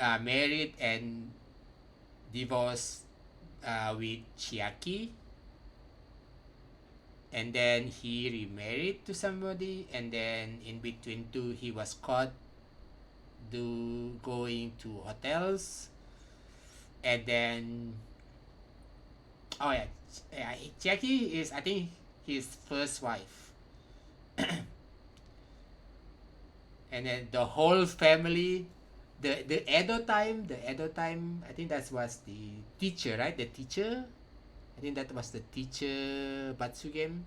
married and divorced with Chiaki, and then he remarried to somebody, and then in between two he was caught going to hotels, and then oh yeah, Chiaki is, I think, his first wife. And then the whole family, the Edo time, I think that was the teacher, right? The teacher, I think that was the teacher Batsu game.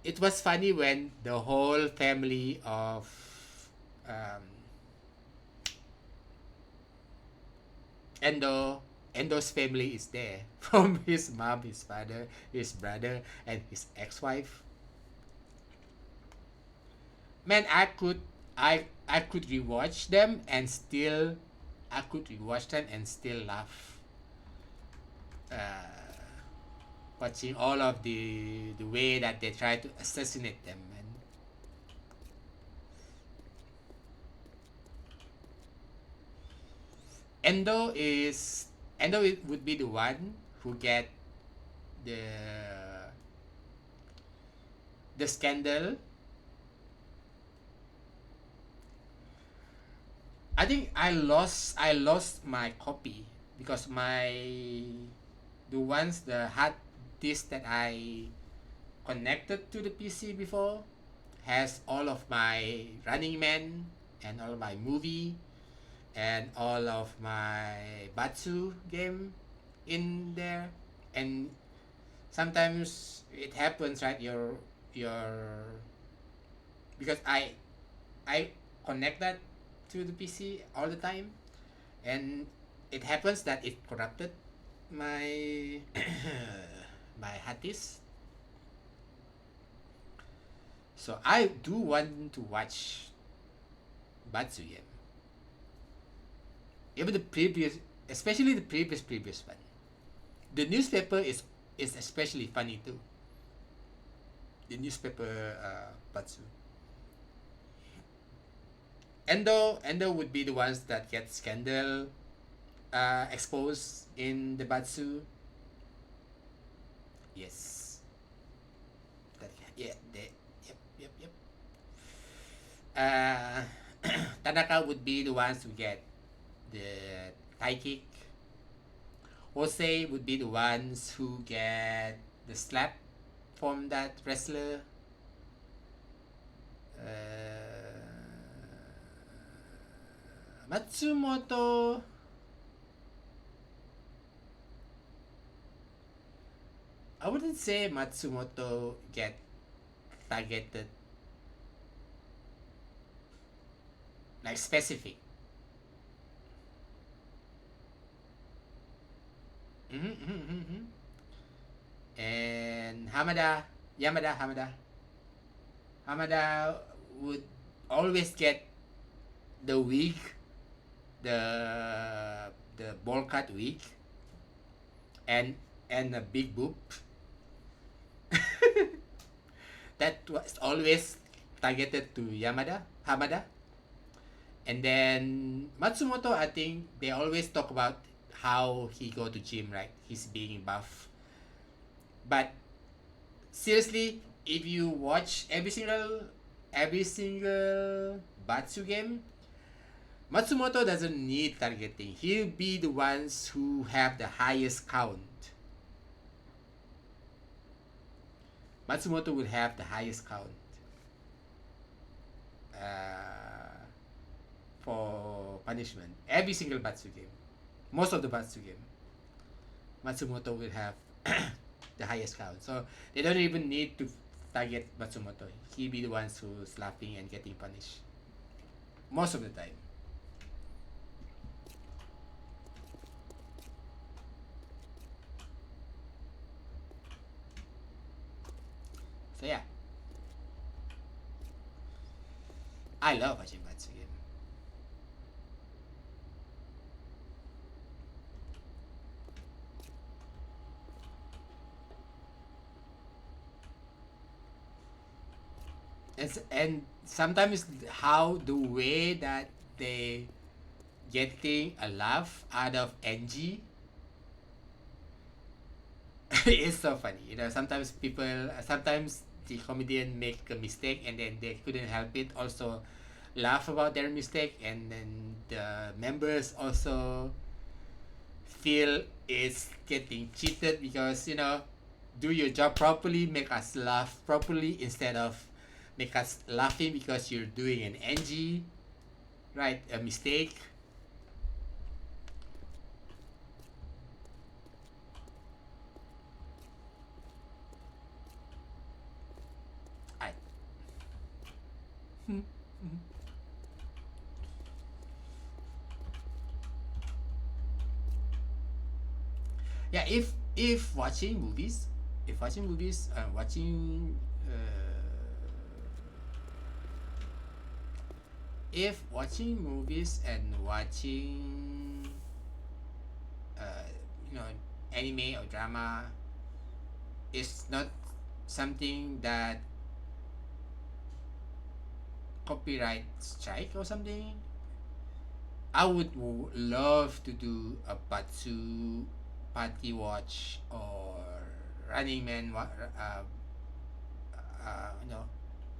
It was funny when the whole family of um, Endo Endo's family is there from his mom, his father, his brother, and his ex-wife. Man, I could rewatch them and still laugh. Uh, Watching all of the way that they try to assassinate them, man. Endo is would be the one who get the the scandal. I think I lost my copy because the hard disk that I connected to the PC before has all of my Running Man and all of my movie and all of my Batsu game in there. And sometimes it happens, right? Your because I connect that to the PC all the time, and it happens that it corrupted my my hard disk. So I do want to watch Batsu game. Even the previous, especially the previous one. The newspaper is especially funny too. The newspaper Batsu. Endo would be the ones that get scandal exposed in the Batsu. Yes. That yeah. Yep. Uh, Tanaka would be the ones who get the Thai kick. Jose would be the ones who get the slap from that wrestler. Matsumoto. I wouldn't say Matsumoto get targeted like specific. And Hamada would always get the wig, the ball cut wig, and a big boob. That was always targeted to Hamada. And then Matsumoto, I think they always talk about how he go to gym, right? He's being buff. But seriously, if you watch every single Batsu game, Matsumoto doesn't need targeting. He'll be the ones who have the highest count. Matsumoto will have the highest count for punishment. Every single Batsu game. Most of the Batsu game. Matsumoto will have the highest count. So they don't even need to target Matsumoto. He'll be the ones who's laughing and getting punished. Most of the time. So yeah. I love watching Batsu game. And sometimes how the way that they getting a laugh out of NG is so funny. You know, sometimes the comedian make a mistake and then they couldn't help it. Also laugh about their mistake, and then the members also feel it's getting cheated because, you know, do your job properly, make us laugh properly instead of make us laughing because you're doing an NG, right? A mistake. Yeah, if watching movies, watching if watching movies and watching uh, you know anime or drama is not something that copyright strike or something, I would love to do a party watch or running man you know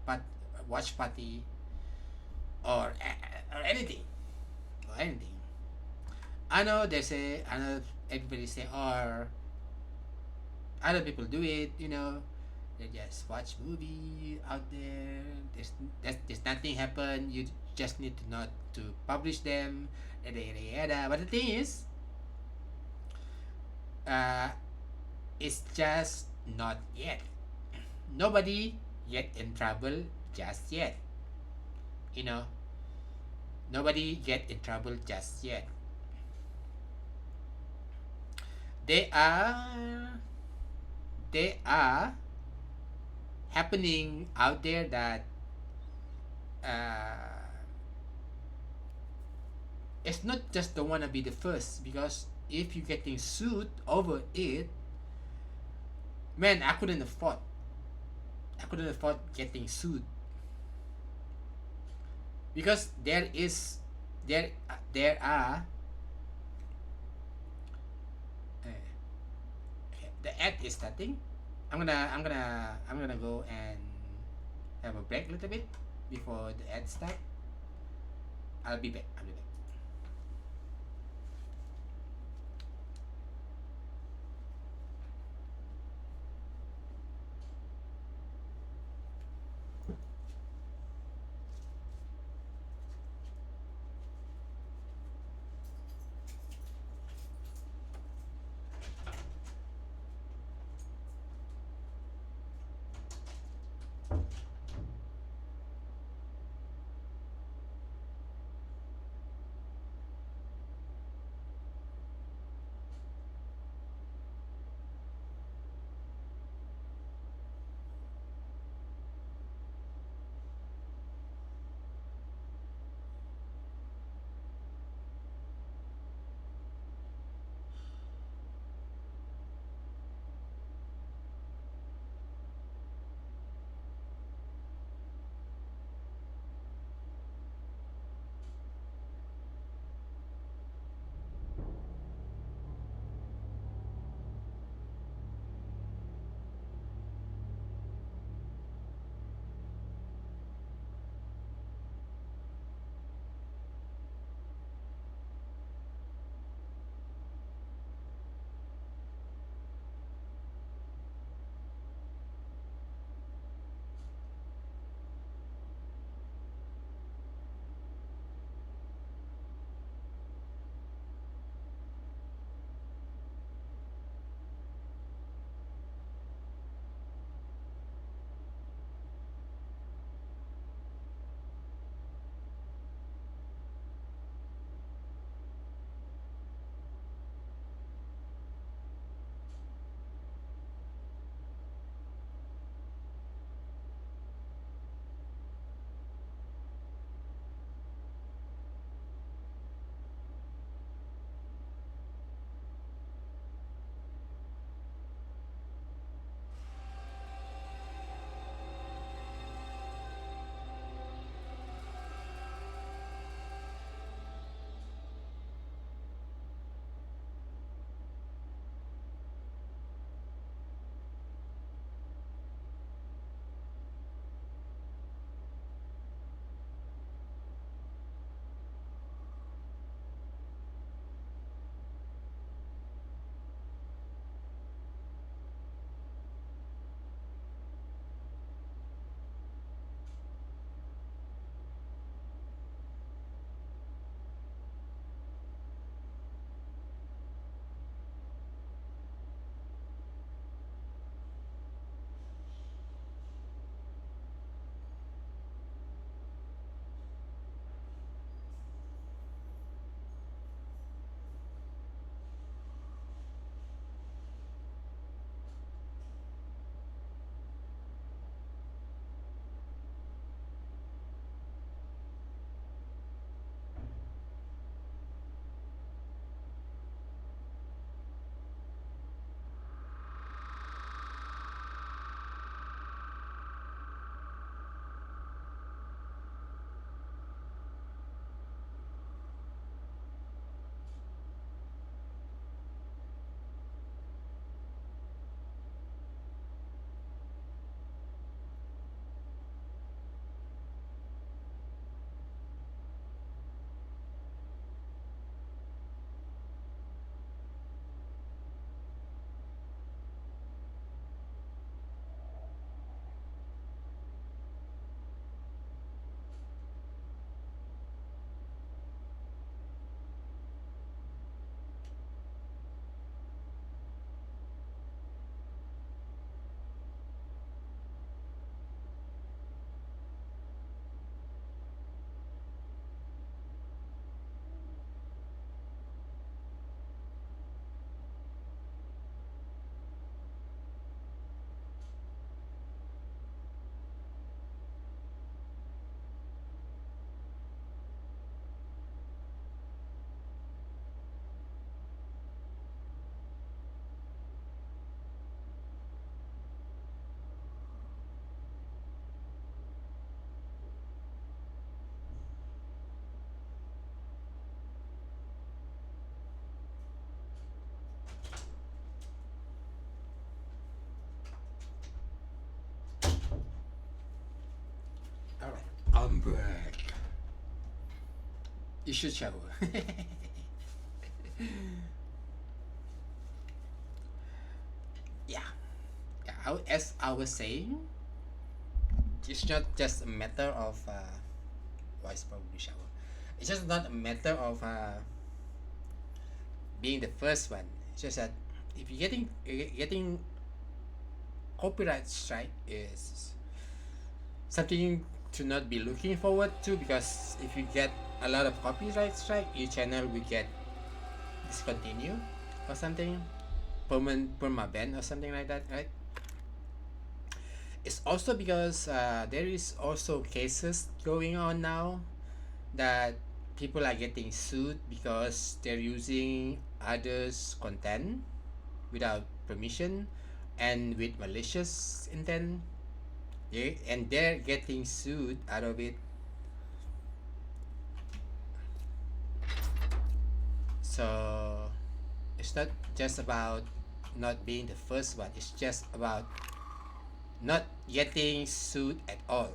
but watch party or anything or anything. I know they say, I know everybody say, or other people do it, they just watch movie out there. There's nothing happen. You just need to not to publish them. Yada yada yada. But the thing is, uh, it's just not yet. Nobody yet in trouble just yet. You know, nobody get in trouble just yet. They are they are happening out there that uh, it's not just don't wanna be the first, because if you're getting sued over it, man, I couldn't afford getting sued, because there are the ad is starting. I'm gonna go and have a break a little bit before the ad start. I'll be back. You should show. Yeah. Yeah. As I was saying, it's not just a matter of voice probably shower. It's just not a matter of being the first one. It's just that if you're getting copyright strike is something to not be looking forward to, because if you get a lot of copyright strike, your channel will get discontinued or something, perma ban or something like that, right? It's also because there is also cases going on now that people are getting sued because they're using others' content without permission and with malicious intent. Yeah, and they're getting sued out of it. So it's not just about not being the first one, it's just about not getting sued at all.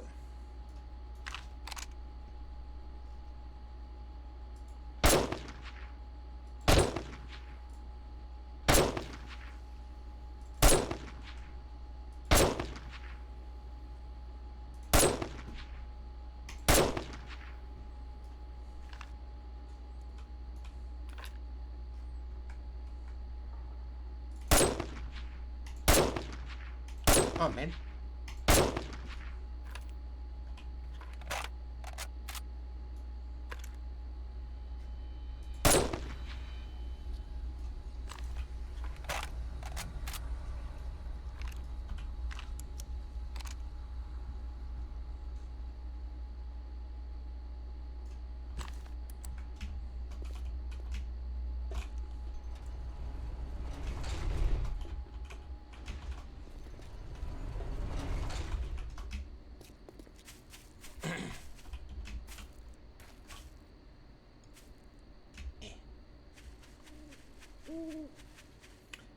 Oh man.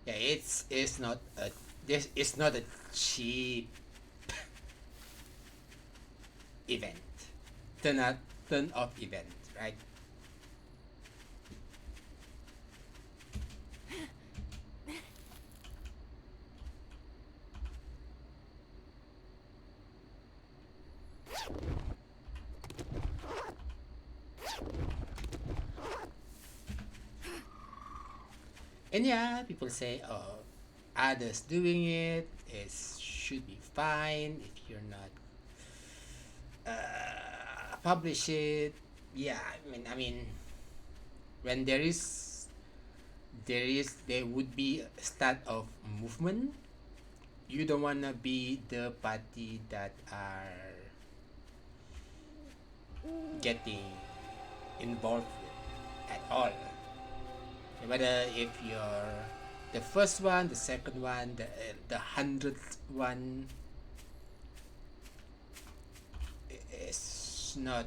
Yeah, it's not a this is not a cheap event. Turn out turn off event, right? And yeah, people say, oh, others doing it should be fine if you're not publish it. Yeah, I mean, when there would be a start of movement, you don't wanna be the party that are getting involved with at all. Whether if you're the first one, the second one, the 100th one, it's not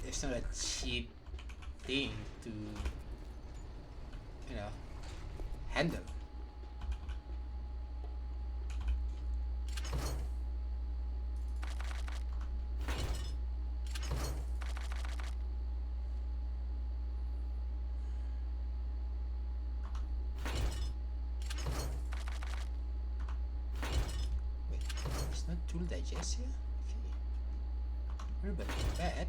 it's not a cheap thing to you know handle. Wait, it's not tool digest here. Okay, we're about bad.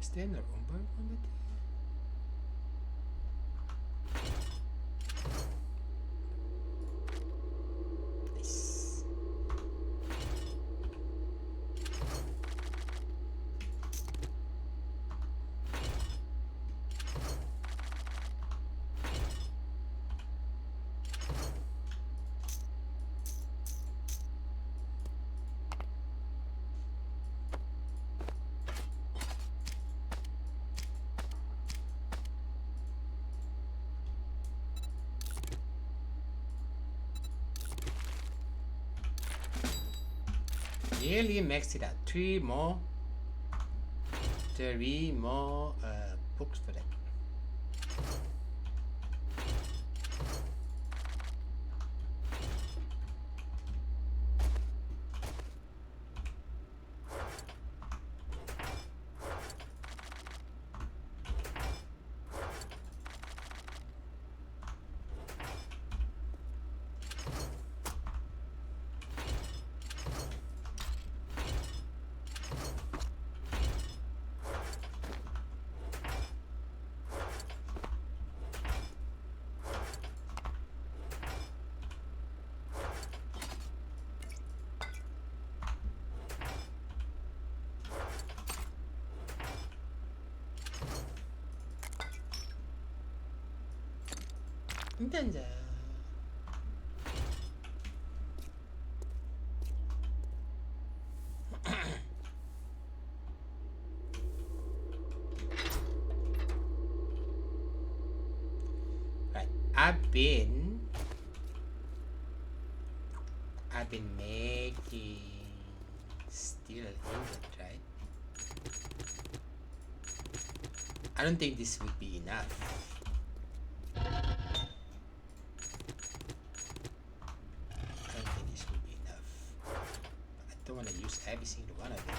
Is there no number on it? Nice. Nearly maxed it out. Three more books for that. Dun-dun. Right, I've been making steel ingot, right? I don't think this would be enough. I don't think this would be enough. I don't want to use every single one of them.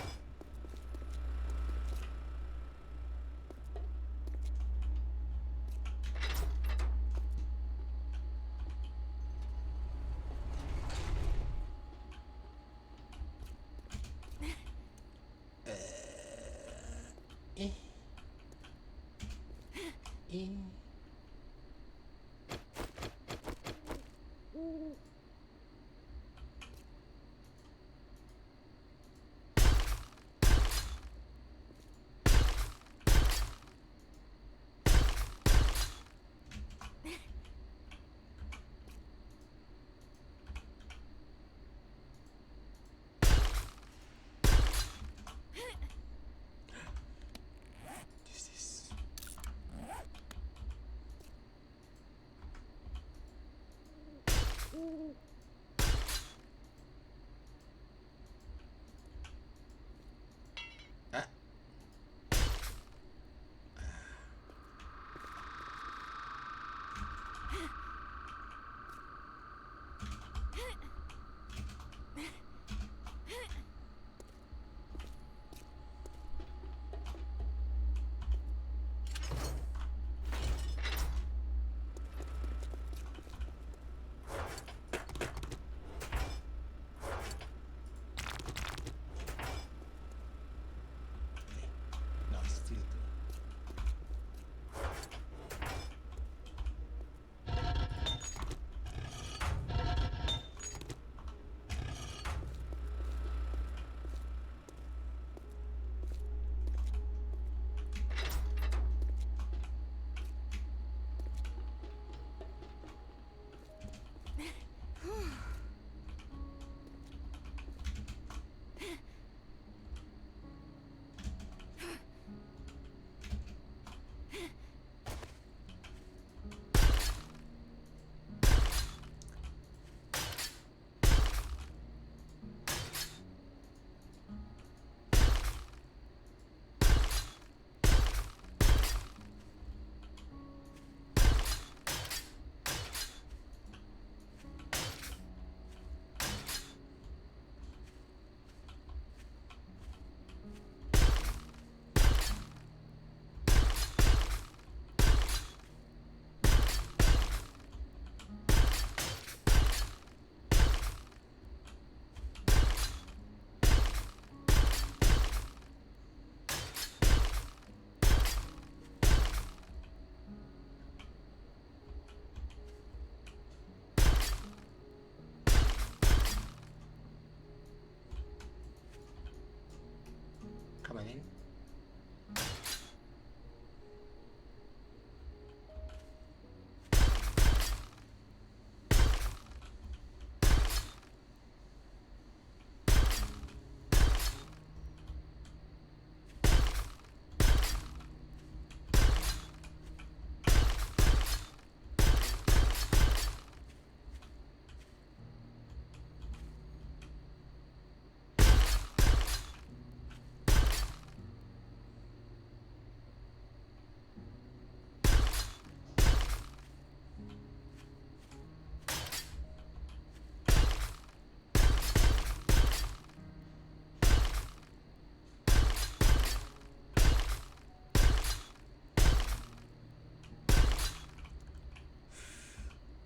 Eh. Eh. This. Ah. No, still two. Come on in.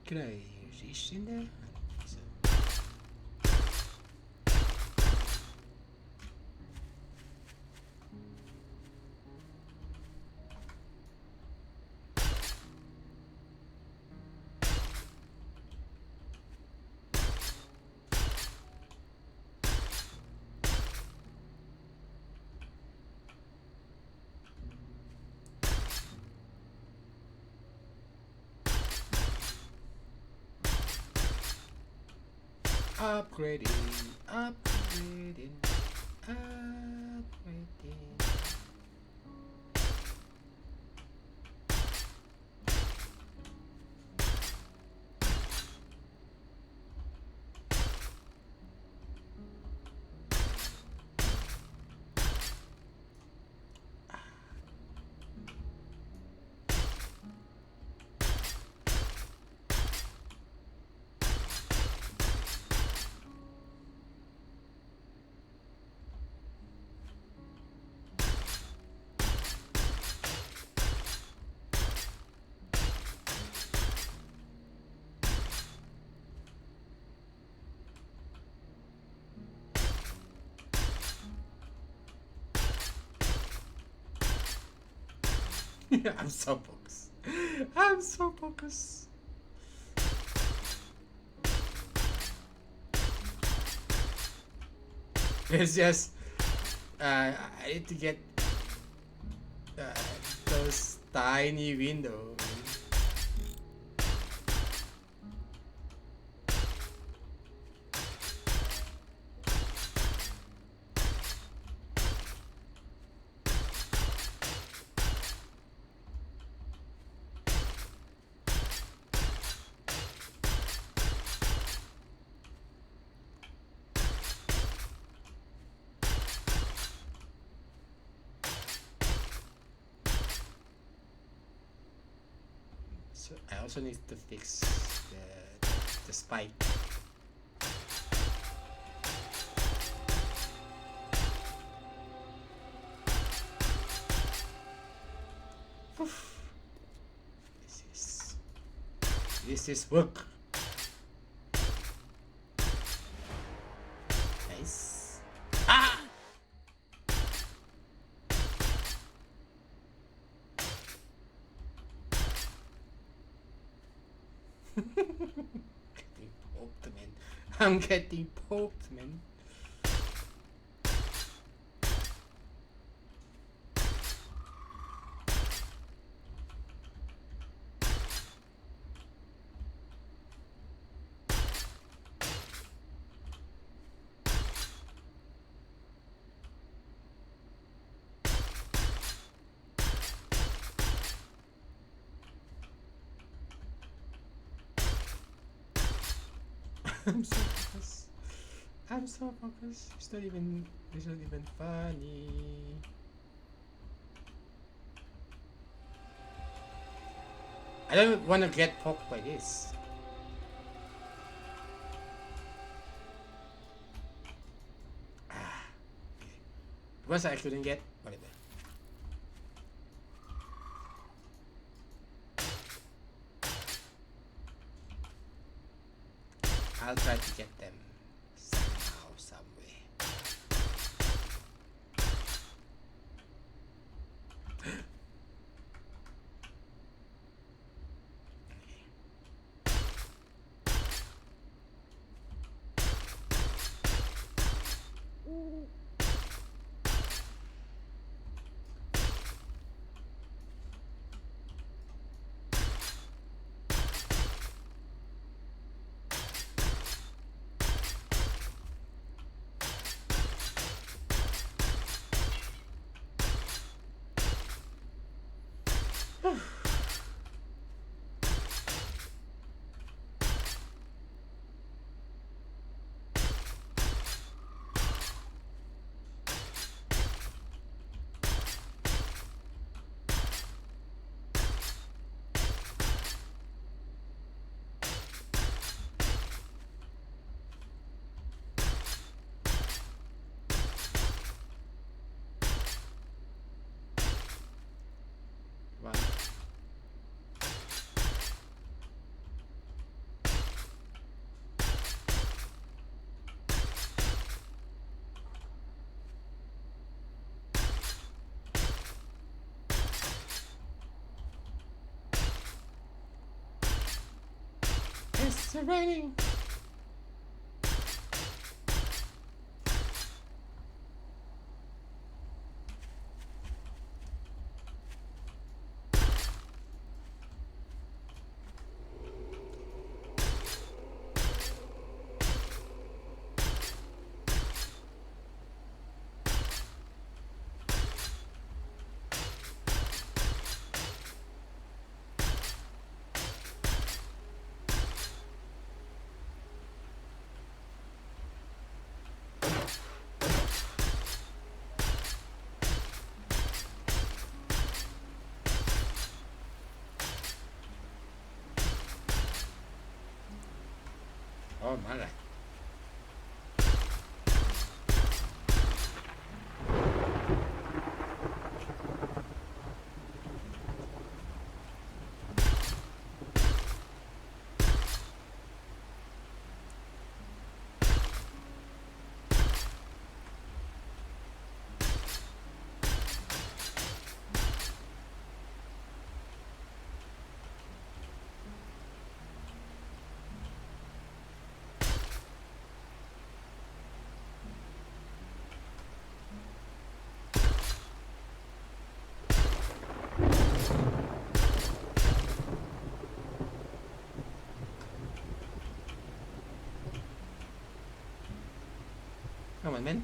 Can I reach in there? So. Upgrading, upgrading, upgrading. I'm so focused. I'm so focused. It's just I need to get uh, those tiny windows. So I also need to fix the spike. Oof. This is work. Nice. Ah! Getting poked, man. I'm getting poked, man. I'm so focused. I'm so focused. It's not even funny. I don't want to get poked by this. Ah, okay. Because I couldn't get whatever. I'll try to get them somehow, some way. One. It's raining. Oh my god. Come on, man.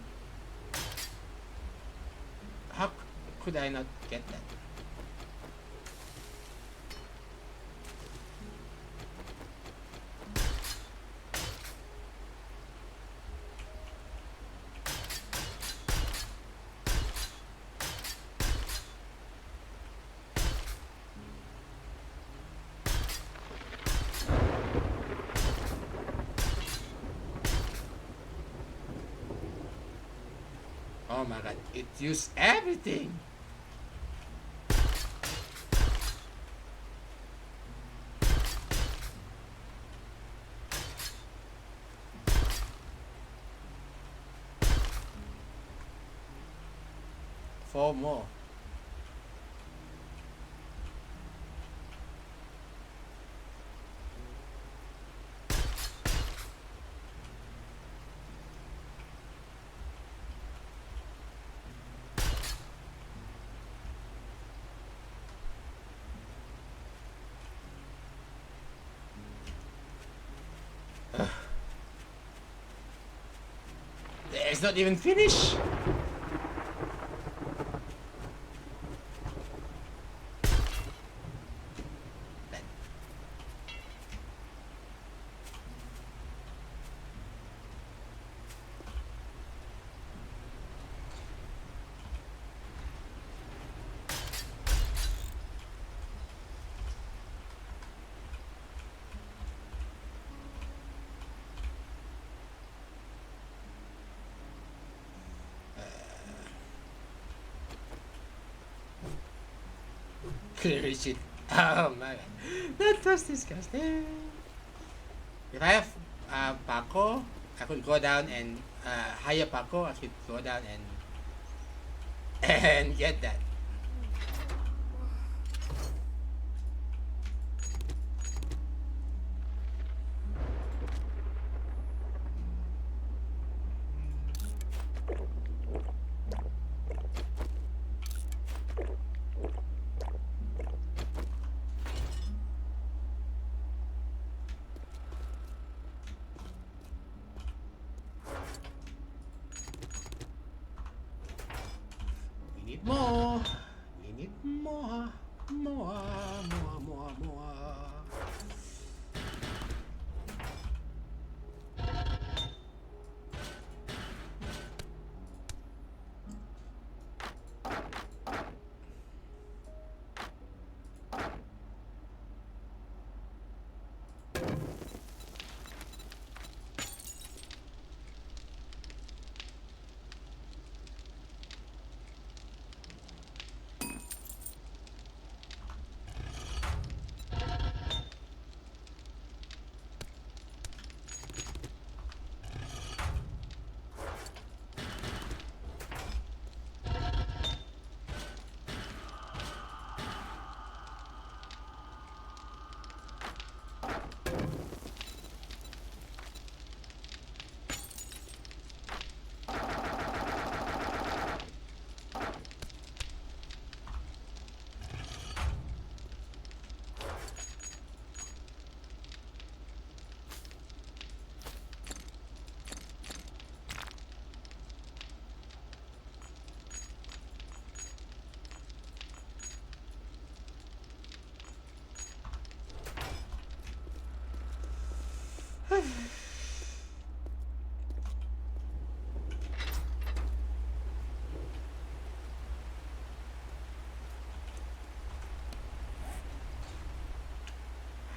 How could I not get that? Oh my god, it used everything. Four more. It's not even finished. Clearly shit. Oh my god. That was disgusting. If I have Paco, I could go down and hire Paco, I could go down and get that. We need more. We need more. More. More. More. More.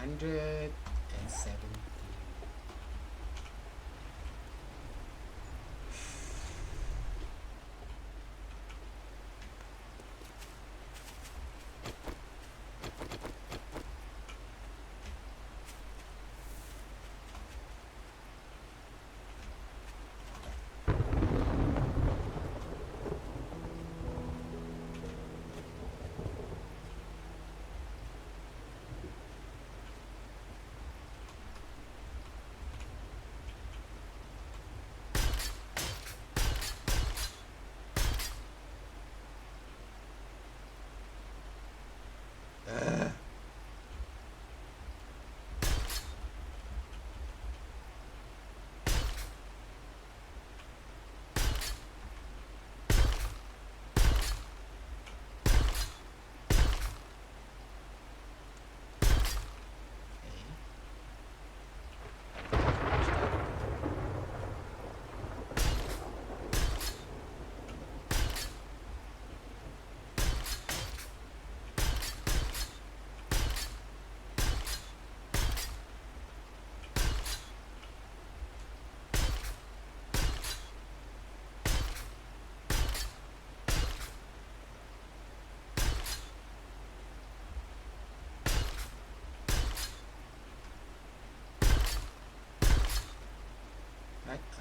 $170.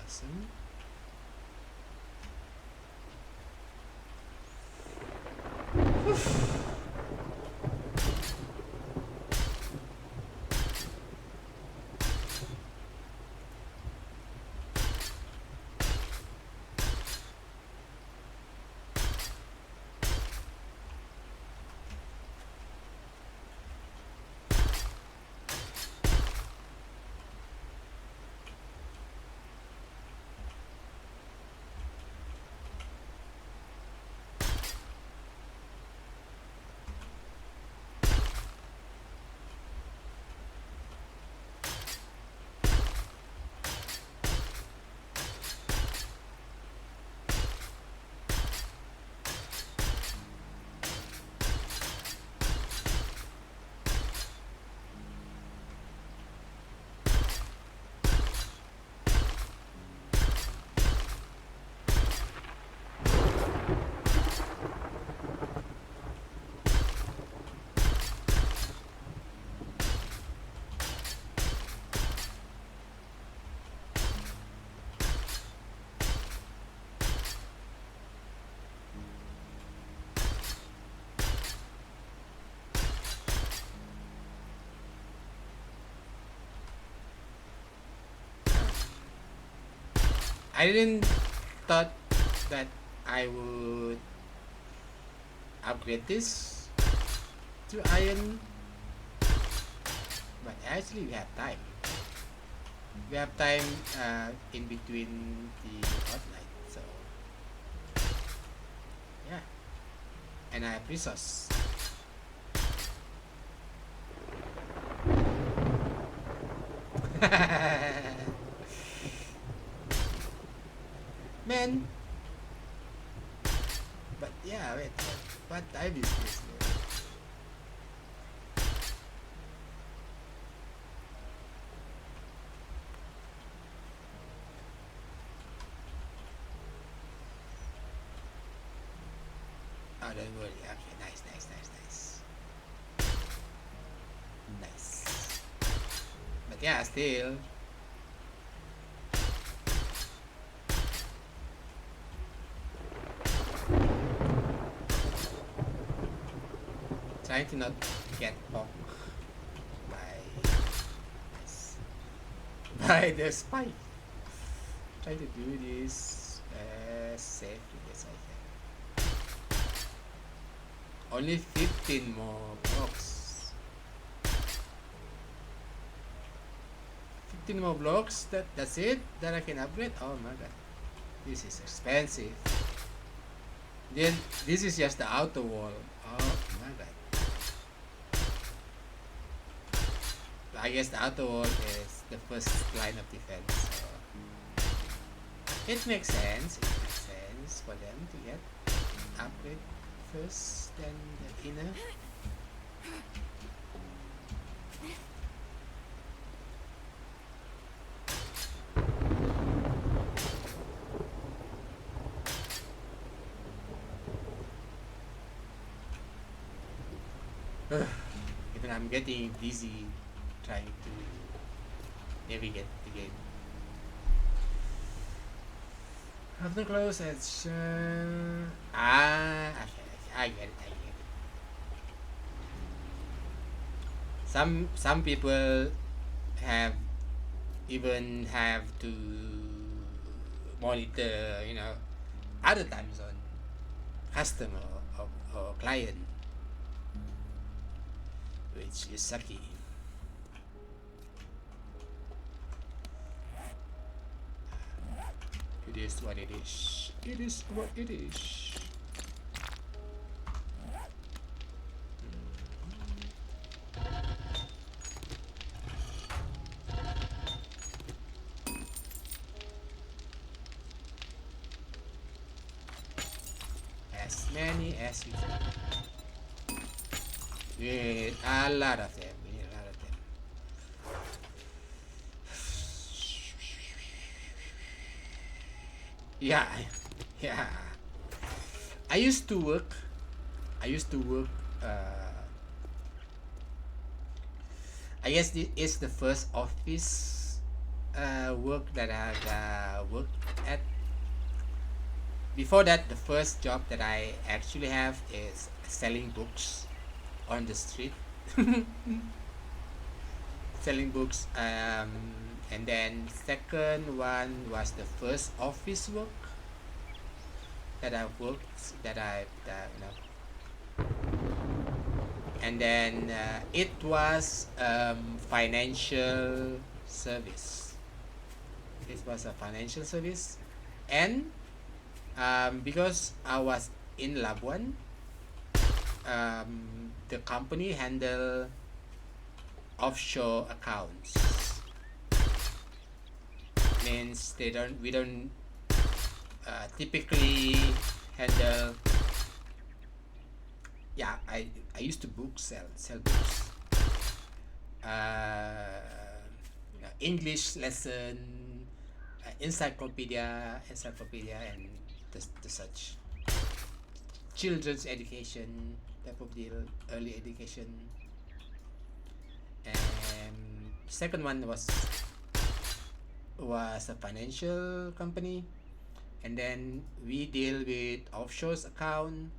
Awesome. I didn't thought that I would upgrade this to iron, but actually we have time. We have time in between the hotline, so yeah. And I have resource. Man. But yeah, wait, what time is this? Oh, don't worry. Okay, nice. Nice. But yeah, still. Trying to not get poked by the spike. Trying to do this as safely as I can. Only 15 more blocks. 15 more blocks. That's it. That I can upgrade. Oh my god, this is expensive. Then this is just the outer wall. Oh my god. I guess the outer wall is the first line of defense. So it makes sense. It makes sense for them to get upgrade first than the inner. Even I'm getting dizzy trying to navigate the game. After close action. Okay, I get it. Some people have to monitor, other time zone, customer or client, which is sucky. It is what it is. It is what it is. As many as we can. We need a lot of them. Yeah. I used to work. I guess it's the first office work that I worked at. Before that, the first job that I actually have is selling books on the street. Selling books. And then second one was the first office work that I worked that I you know. And then it was financial service. It was a financial service, and because I was in Labuan, the company handle offshore accounts. Means we don't typically handle. Yeah, I used to sell books. English lesson, encyclopedia, and the such children's education type of deal, early education. And second one was a financial company, and then we deal with offshore account.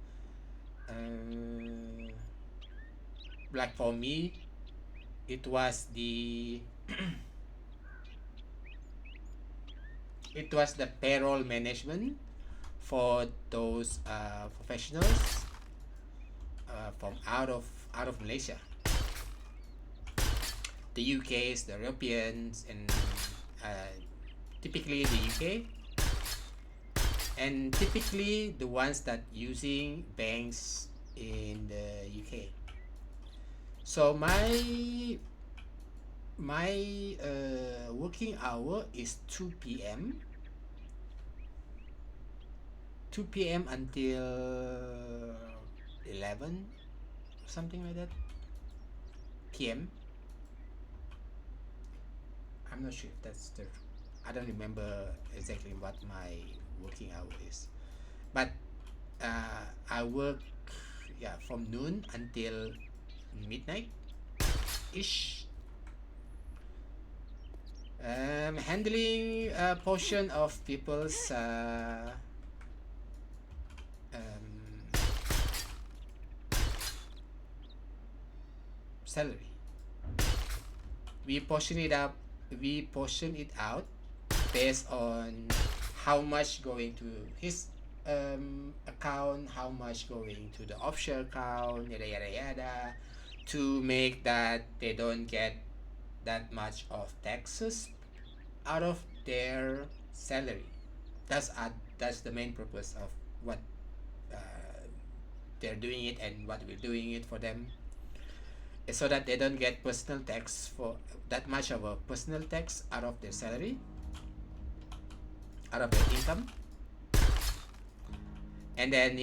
Like for me, it was the it was the payroll management for those professionals from out of Malaysia, the UK's, the Europeans, and typically the UK, and typically the ones that using banks in the UK. So my working hour is 2 p.m. 2 p.m. until 11, something like that, p.m. I'm not sure if that's the. I don't remember exactly what my working hour is, but I work from noon until midnight ish. Handling a portion of people's salary. We portion it up. We portion it out based on how much going to his account, how much going to the offshore account, yada yada yada, to make that they don't get that much of taxes out of their salary. That's the main purpose of what they're doing it and what we're doing it for them, so that they don't get personal tax for that much of a personal tax out of their salary, out of their income. And then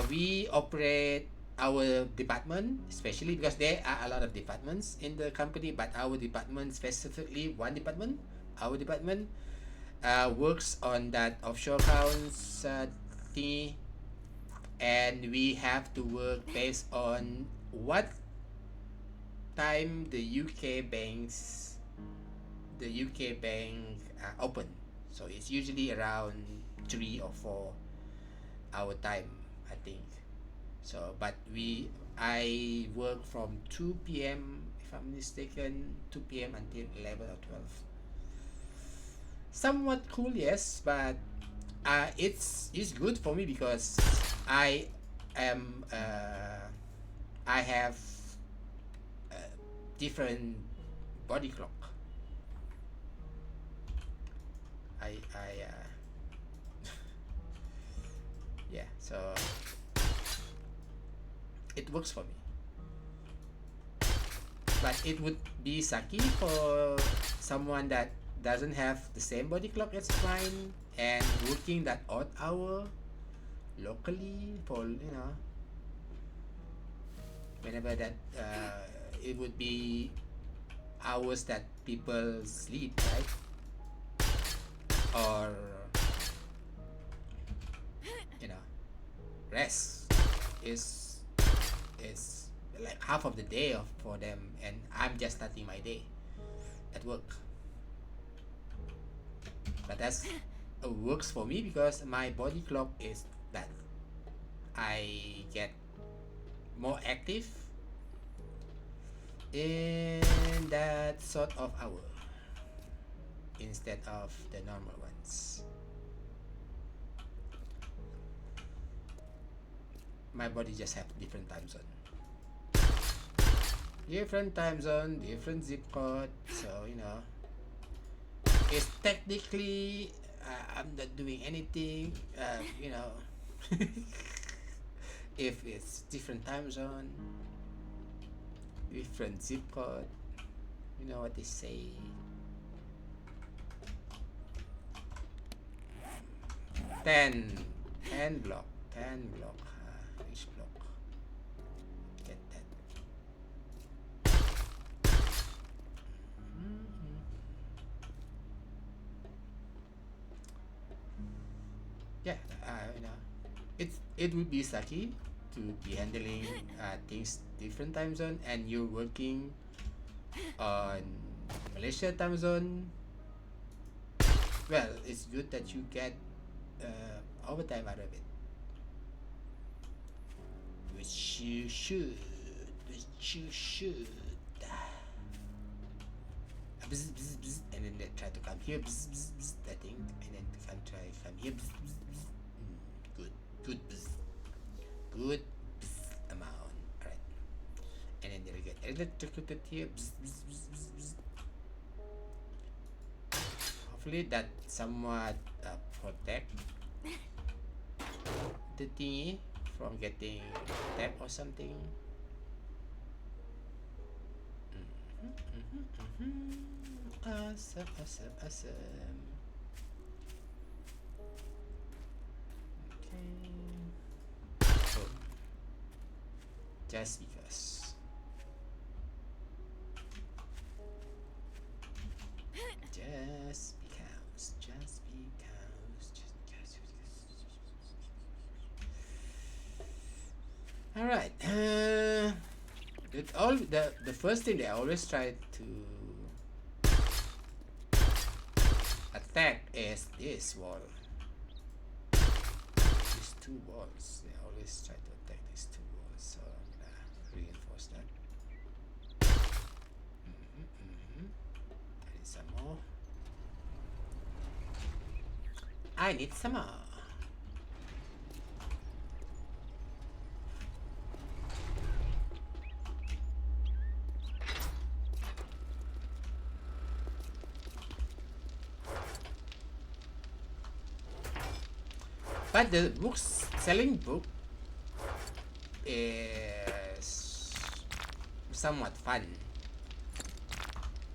we operate our department, especially because there are a lot of departments in the company, but our department, specifically one department, our department works on that offshore accounts thingy, and we have to work based on what time the UK bank open. So it's usually around 3 or 4 hour time, I think. So but I work from 2 p.m. if I'm mistaken, 2 p.m. until 11 or 12. Somewhat cool, yes, but it's good for me because I am I have different body clock. I yeah, so it works for me. But it would be sucky for someone that doesn't have the same body clock as mine and working that odd hour locally for whenever that it would be hours that people sleep, right? Or rest is like half of the day for them, and I'm just starting my day at work. that's works for me because my body clock is that I get more active in that sort of hour instead of the normal ones. My body just have different time zone. Different time zone, different zip code, so you know, it's technically I'm not doing anything, you know, if it's different time zone, different zip code, you know what they say. 10 block, 10 block, each block. Get that. Yeah, you know, it would be sucky to be handling things different time zone and you're working on Malaysia time zone. Well, it's good that you get overtime out of it, which you should. Bzz, bzz, bzz, and then they try to come here, bzz, bzz, bzz, that thing, and then come here, bzz, bzz, bzz. Good bzz, good bzz amount, alright, and then they get electrocuted here, bzz, bzz, bzz, bzz, bzz. Hopefully that somewhat protect the thingy from getting tapped or something. Awesome. Okay. So, just because. Just because. All right. The first thing they always try to attack is this wall. These two walls. They always try to attack these two walls. So I'm gonna reinforce that. I need some more. I need some more. But the selling book is somewhat fun.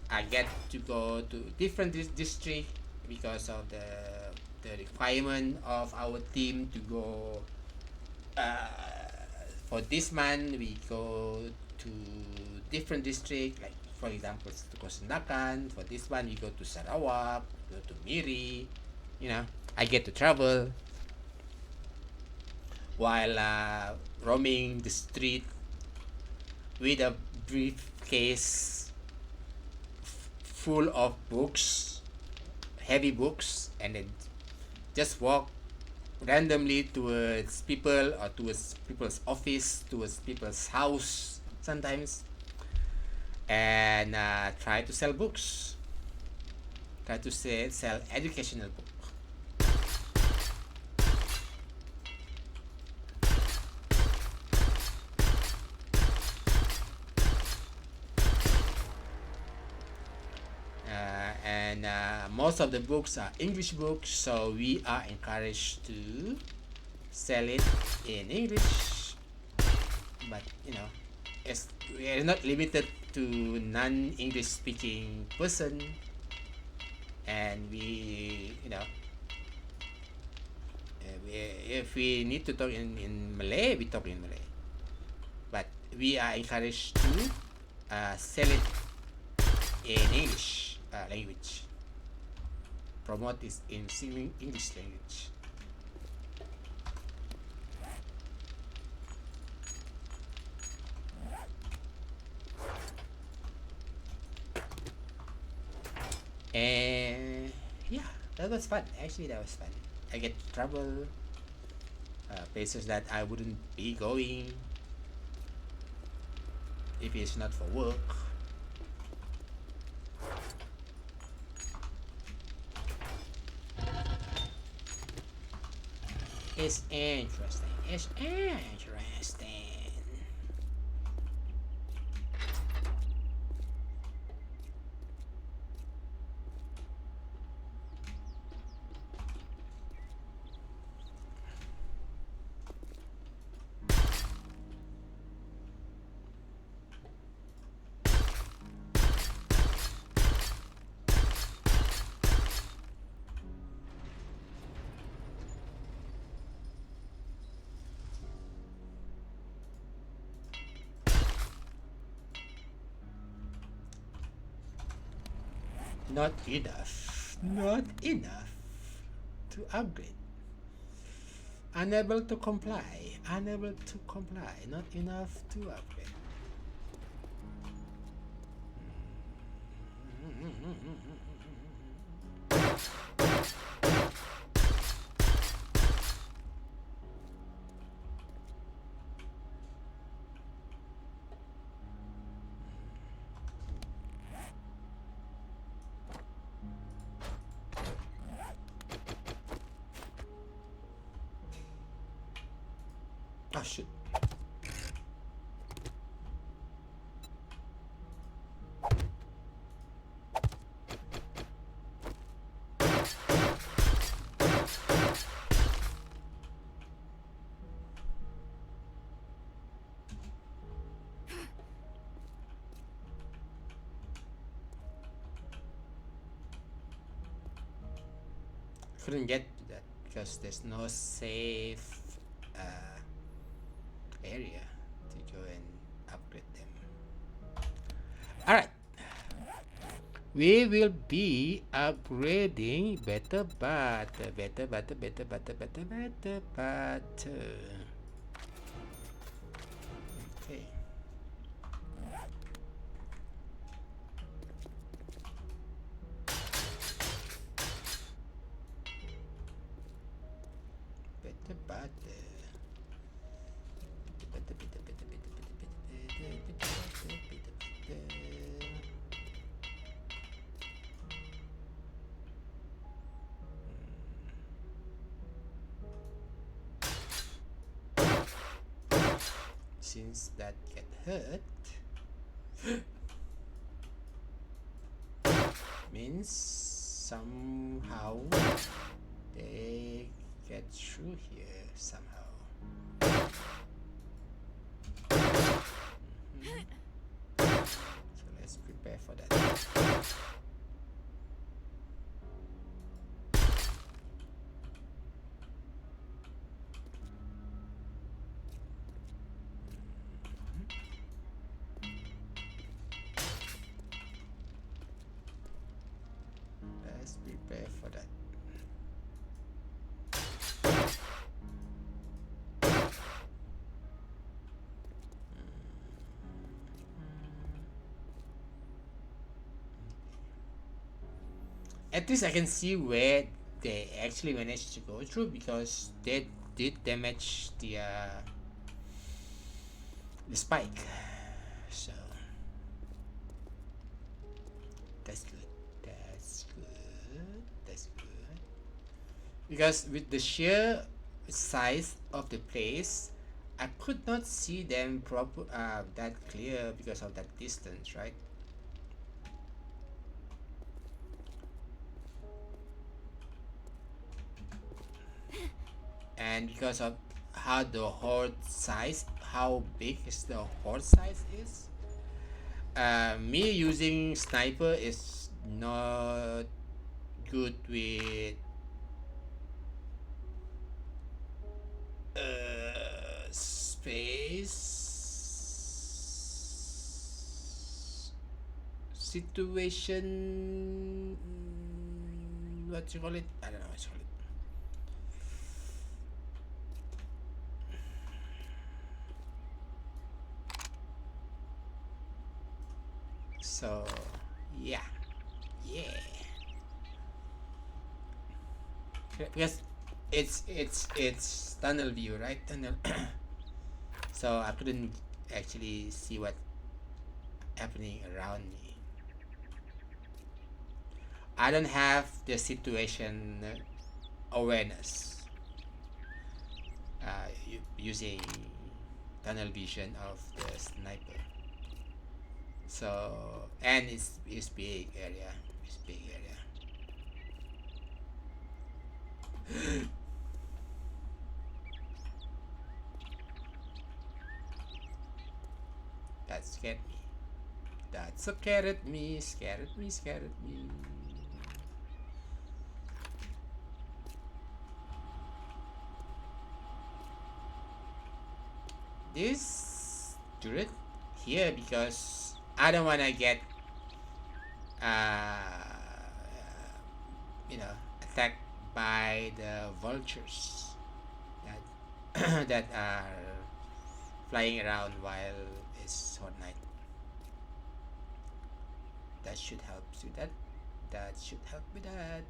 I get to go to different district because of the requirement of our team to go. For this month, we go to different district. Like for example, to Kosendakan. For this one, we go to Sarawak, go to Miri. You know, I get to travel while roaming the street with a briefcase full of books, heavy books, and then just walk randomly towards people or towards people's office, towards people's house sometimes, and try to sell books, try to sell educational books. And most of the books are English books, so we are encouraged to sell it in English. But you know, we are not limited to non-English speaking person, and we, you know, if we need to talk in Malay, we talk in Malay. But we are encouraged to sell it in English language. Promote this in English language. And yeah, that was fun. Actually, that was fun. I get travel places that I wouldn't be going if it's not for work. It's interesting. It's interesting. Not enough. Not enough to upgrade. Unable to comply. Unable to comply. Not enough to upgrade. Oh shit. Couldn't get to that because there's no safe area to go and upgrade them. Alright. We will be upgrading better. Okay. Since that get hurt, means somehow they get through here somehow. So let's prepare for that. Let's prepare for that. At least I can see where they actually managed to go through because they did damage the spike. So that's good. That's good. That's good. Because with the sheer size of the place, I could not see them that clear because of that distance, right? And because of how the horde size, how big is the horde size is, me using sniper is not good with space situation. What you call it? I don't know what you call it. So yeah. because it's tunnel view, right? Tunnel. So I couldn't actually see what happening around me. I don't have the situation awareness using tunnel vision of the sniper. So and it's big area. It's big area. That scared me. That scared me. Scared me. Scared me. This turret here because I don't wanna get you know attacked by the vultures that that are flying around while it's hot night. That should help with that. That should help with that.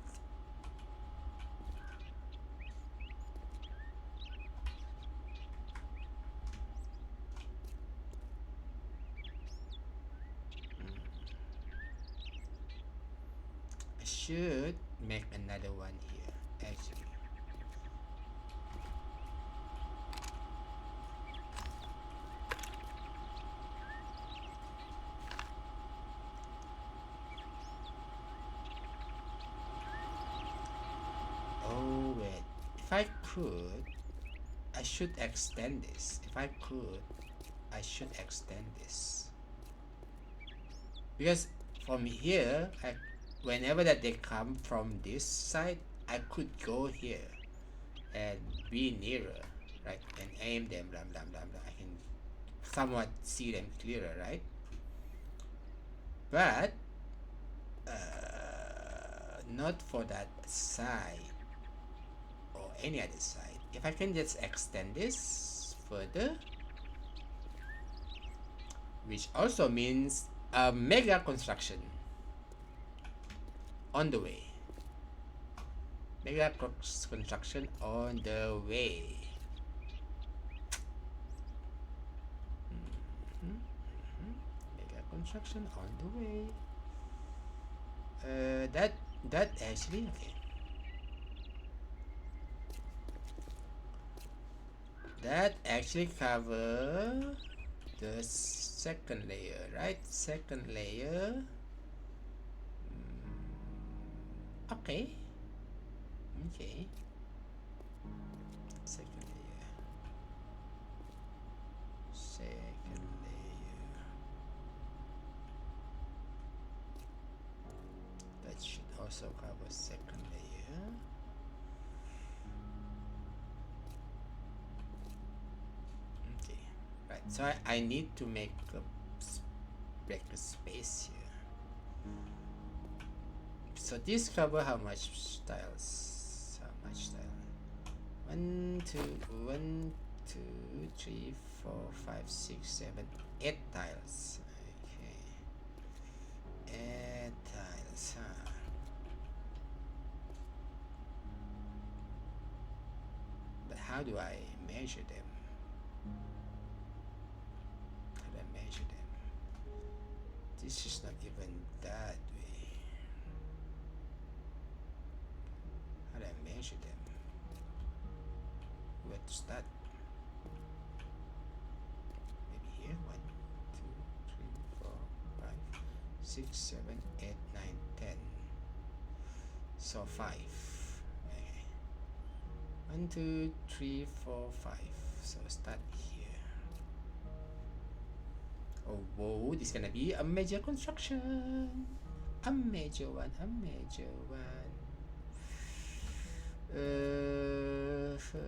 I should make another one here actually. Oh wait, if I could, I should extend this. If I could, I should extend this because from here, whenever that they come from this side, I could go here and be nearer, right, and aim them. Blah blah blah blah. I can somewhat see them clearer, right? But not for that side or any other side. If I can just extend this further, which also means a mega construction on the way. Mega construction on the way. Mega construction on the way. That actually okay. That actually cover the second layer, right? Second layer. Okay. Okay. Second layer. Second layer. That should also cover second layer. Okay. Right. So I need to make break a space here. So this cover how much tiles? How much tile? 1, 2, 1, 2, 3, 4, 5, 6, 7, 8 tiles. Okay. 8 tiles, huh? But how do I measure them? How do I measure them? This is not even that way. How do I measure them? Where to start? Maybe here. 1, 2, 3, 4, 5, 6, 7, 8, 9, 10. So 5. Okay. 1, 2, 3, 4, 5. So start here. Oh, whoa, this is gonna be a major construction. A major one, a major one. Five.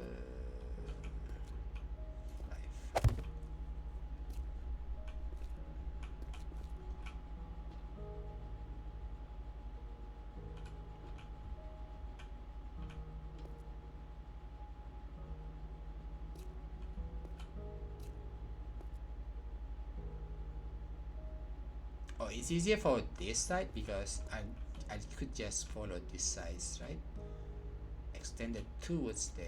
Oh, it's easier for this side because I could just follow this size, right? extended towards there.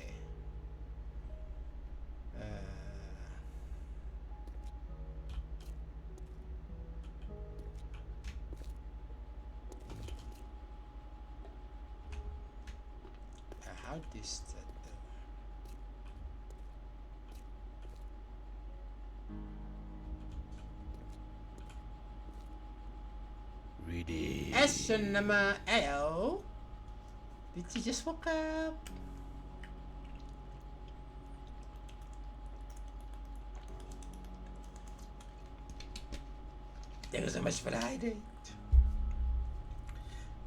How this that Ready. Question number L. Did you just woke up? Thank you so much for the hydrate.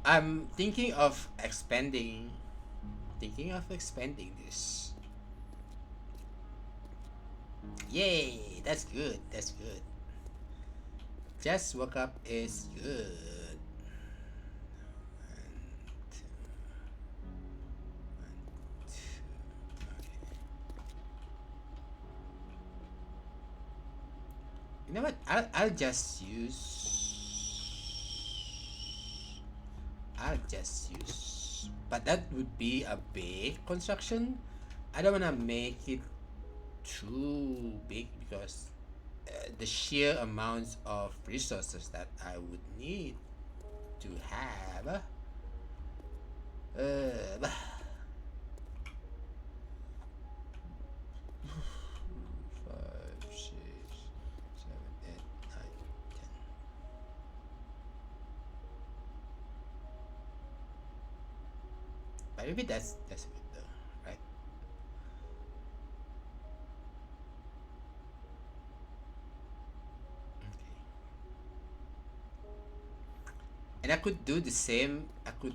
I'm thinking of expanding this. Yay, that's good, that's good. Just woke up is good. You know what? I'll just use. But that would be a big construction. I don't wanna make it too big because the sheer amounts of resources that I would need to have. 5, 6, 7, 8, 9, 10. But maybe that's good though, right? Okay. And I could do the same. I could.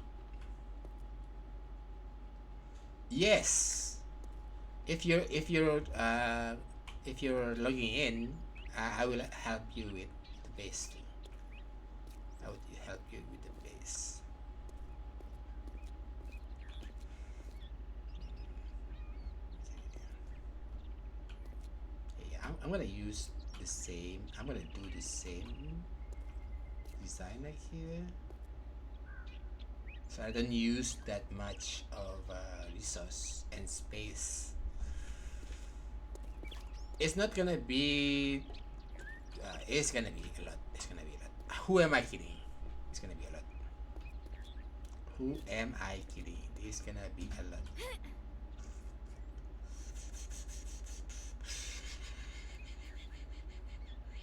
Yes. If you're logging in, I will help you with the base too. I would help you with the base. Okay, I'm gonna use the same. I'm gonna do the same design like here, so I don't use that much of resource and space. It's not gonna be. It's gonna be a lot. It's gonna be a lot. Who am I kidding? It's gonna be a lot. Who am I kidding? It's gonna be a lot.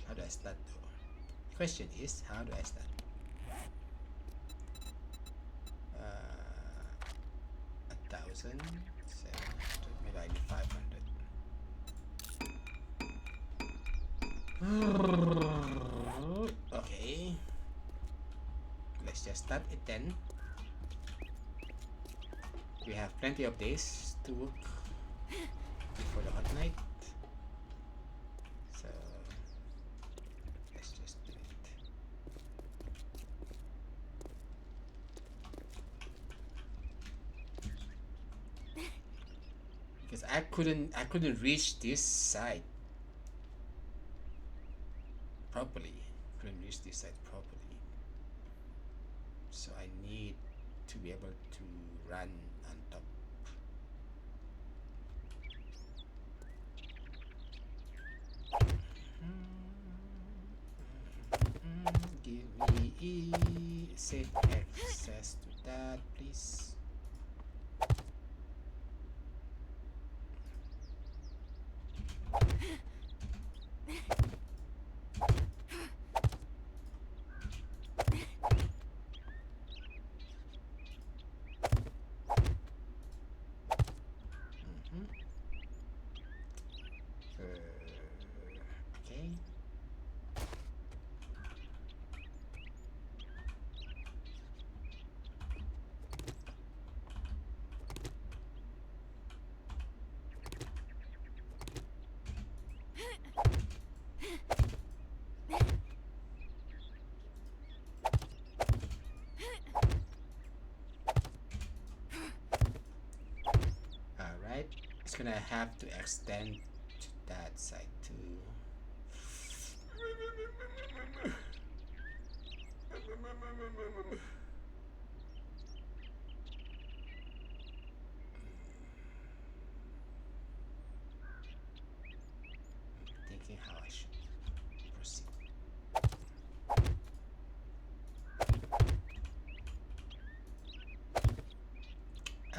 How do I start though? The question is, how do I start? 1,700. Maybe I need 500. Okay. Let's just start at 10. We have plenty of days to work before the hot night. So let's just do it. Because I couldn't reach this side properly. So I need to be able to run on top. Give me safe access to that, please. Okay. Alright, it's gonna have to extend to that side too.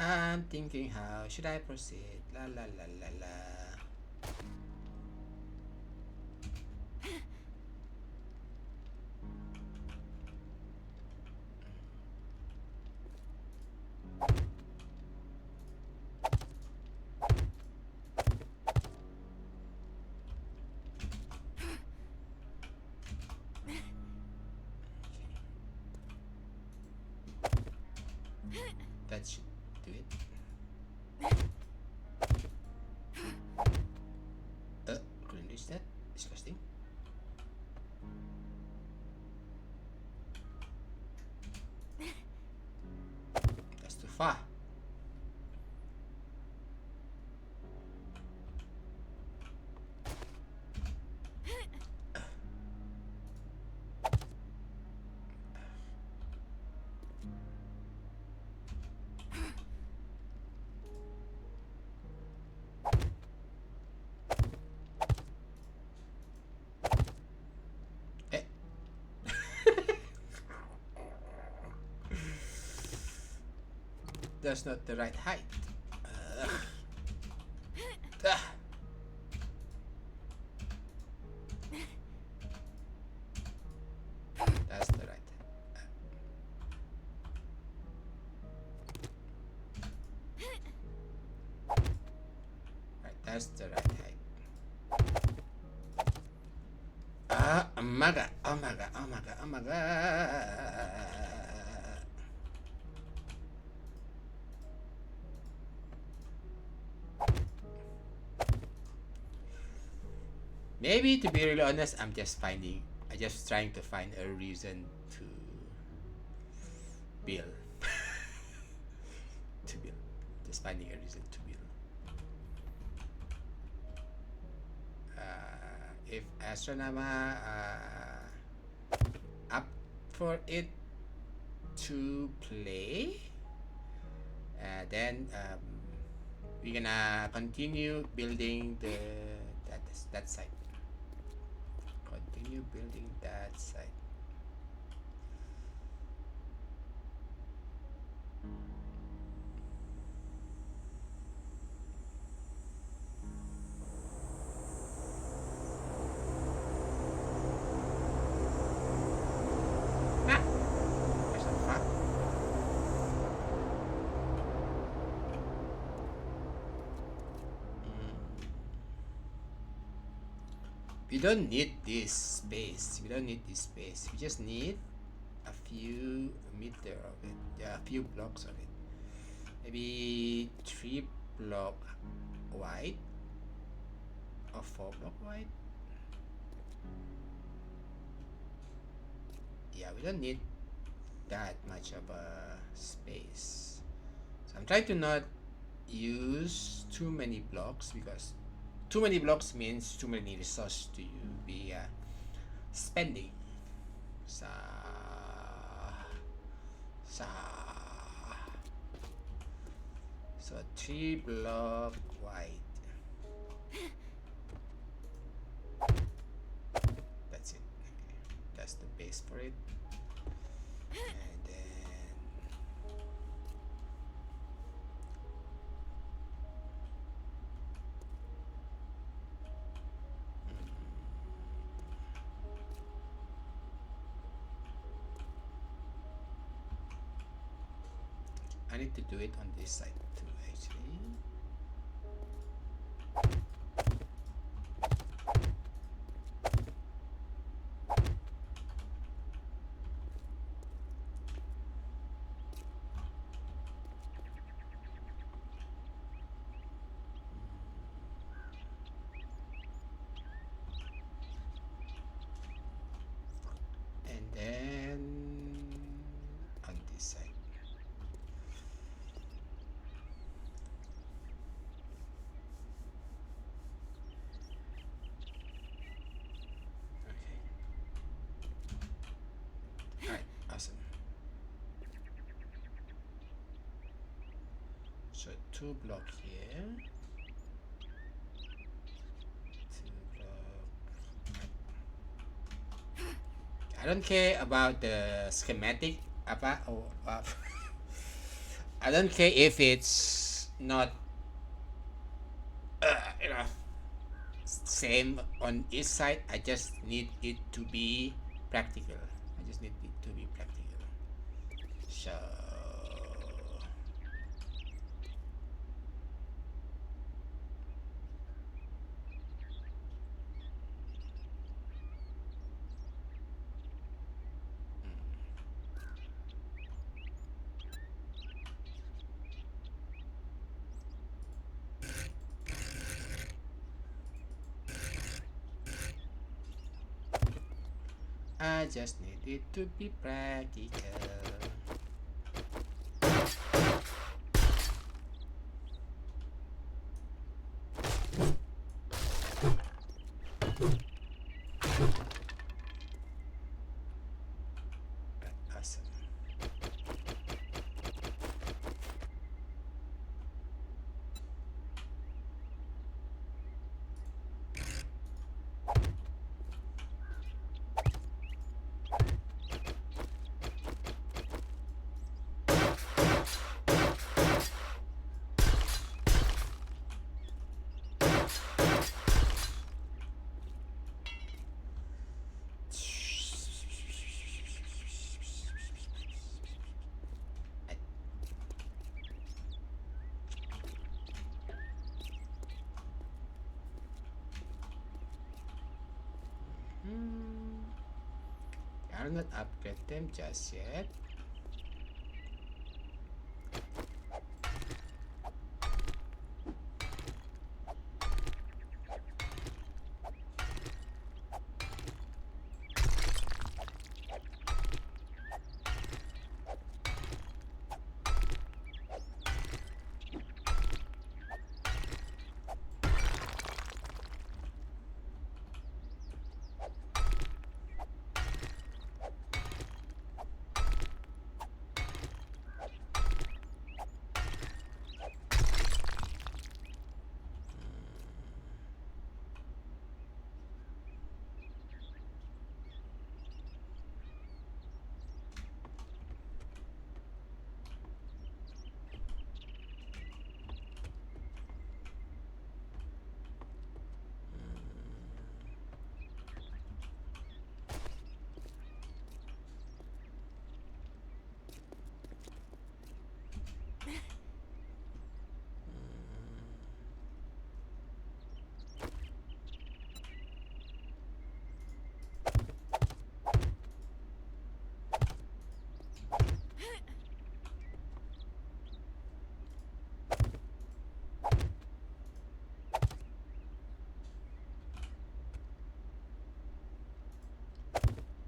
I'm thinking how should I proceed? La la la la la. That should do it. Couldn't reach that. Disgusting. That's too far. That's not the right height. That's the right. Right, that's the right height. Oh my god, oh my god, oh my god, oh my god. Maybe to be really honest, I'm just trying to find a reason to build. To build. Just finding a reason to build. If Astronema up for it to play, then we're gonna continue building that site. Continue building that site. There's some fun. We don't need this space. We don't need this space. We just need a few meter of it. Yeah, a few blocks of it. Maybe 3 block wide or 4 block wide. Yeah, we don't need that much of a space. So I'm trying to not use too many blocks, because too many blocks means too many resources to be spending. So 3 block wide. That's it. Okay. That's the base for it. And then I need to do it on this side too, actually. And then on this side. Okay. Alright, awesome. So 2 block here. 2 block. I don't care about the schematic apa I don't care if it's not you know, same on each side. I just need it to be practical. I just need it to be practical. So I just need it to be practical. Awesome. I'll not upgrade them just yet.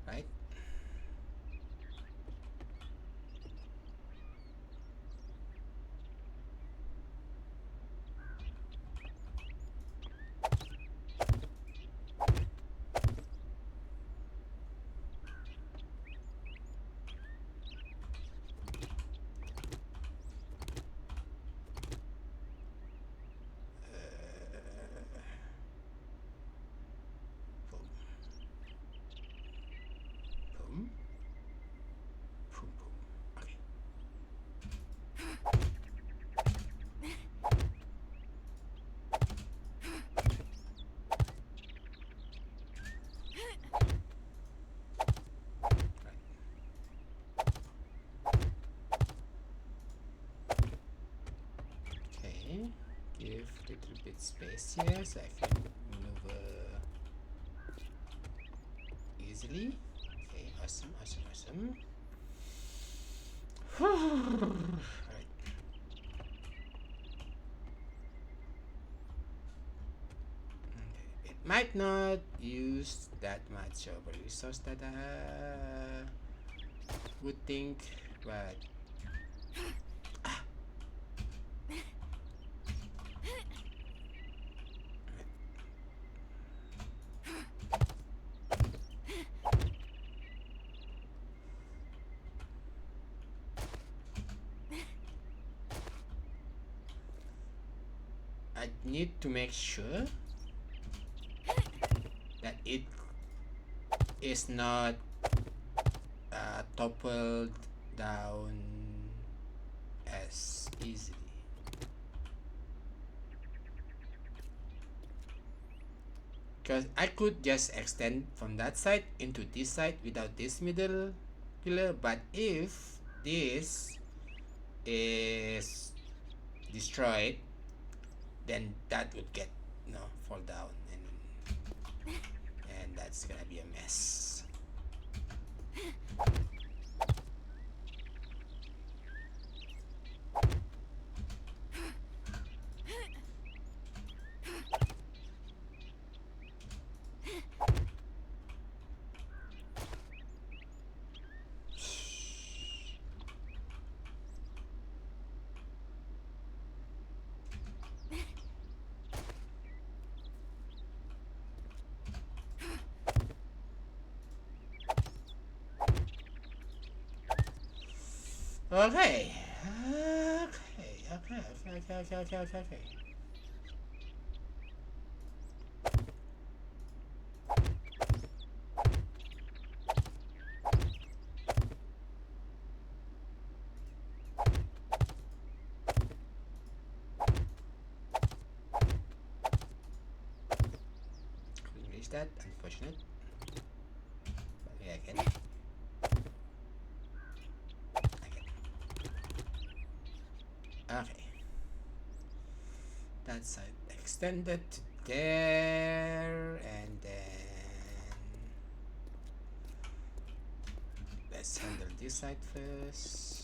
Right? Boom. Boom. Boom. Boom. Okay. Right. Okay. Give a little bit space here so I can maneuver easily. Okay, awesome, awesome, awesome. Alright. Okay. It might not use that much of a resource that I would think, but I need to make sure that it is not toppled down as easily. Because I could just extend from that side into this side without this middle pillar, but if this is destroyed, then that would get, fall down, and that's gonna be a mess. Okay. Okay. Couldn't reach that, unfortunate. But maybe I can. Okay. That side extended to there, and then let's handle this side first.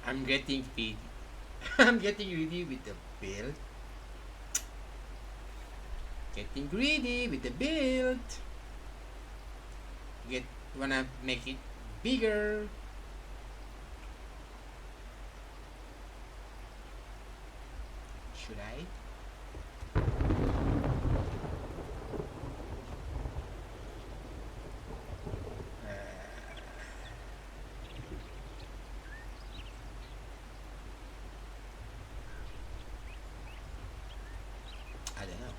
I'm getting greedy. I'm getting greedy with the build. Getting greedy with the build. Wanna make it bigger. Should I? I don't know.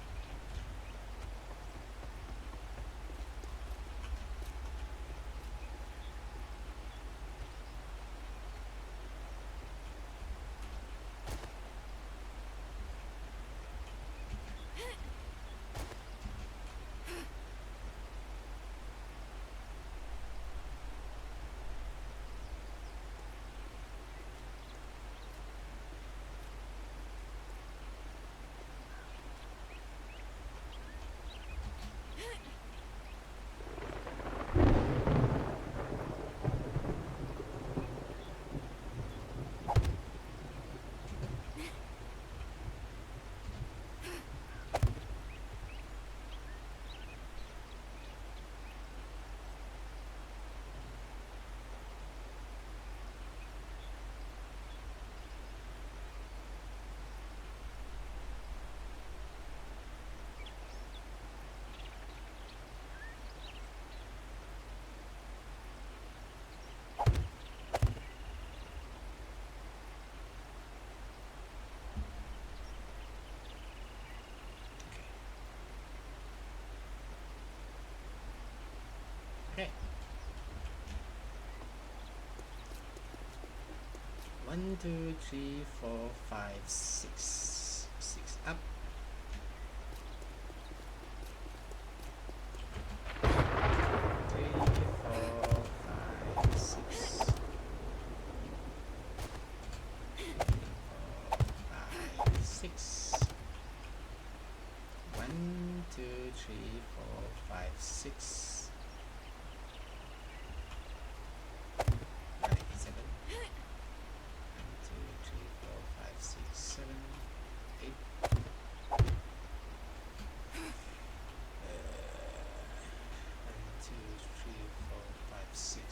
Okay. 1, 2, 3, 4, 5, 6. 6 up. 3, 4, 5, 6. 5, 6. 1, 2, 3, 4, 5, 6. 7. 1, 2, 3, 4, 5, 6, 7, 8. 1, 2, 3, 4, 5, 6.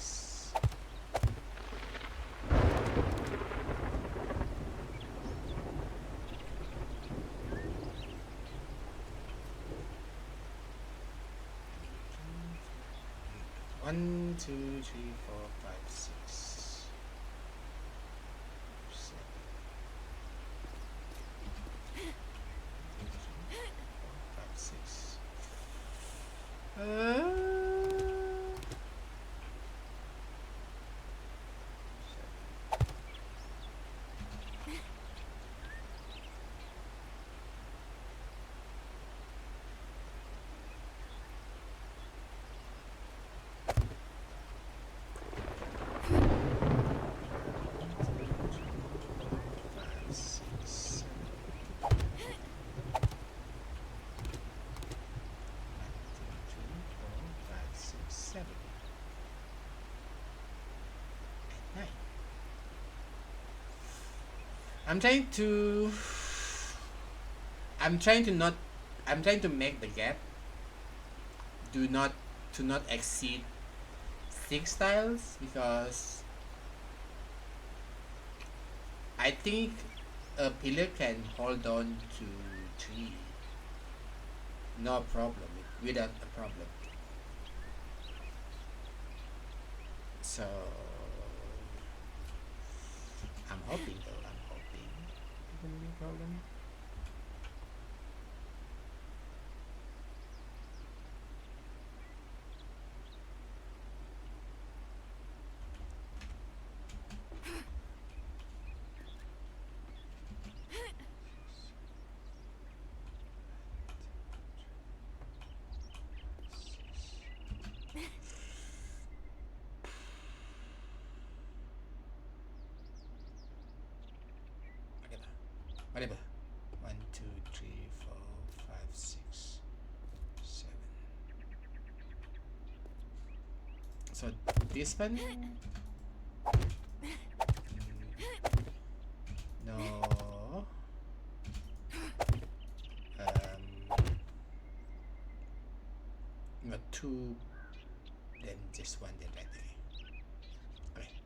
1, 2, 3, 4, 5, 6. 7. 5, 6. I'm trying to not I'm trying to make the gap do not to not exceed 6 tiles, because I think a pillar can hold on to 3 no problem, without a problem. So I'm hoping though, I'm hoping it won't be a problem. Whatever. 1, 2, 3, 4, 5, 6, 7. So this one two, then just one, then right. Okay.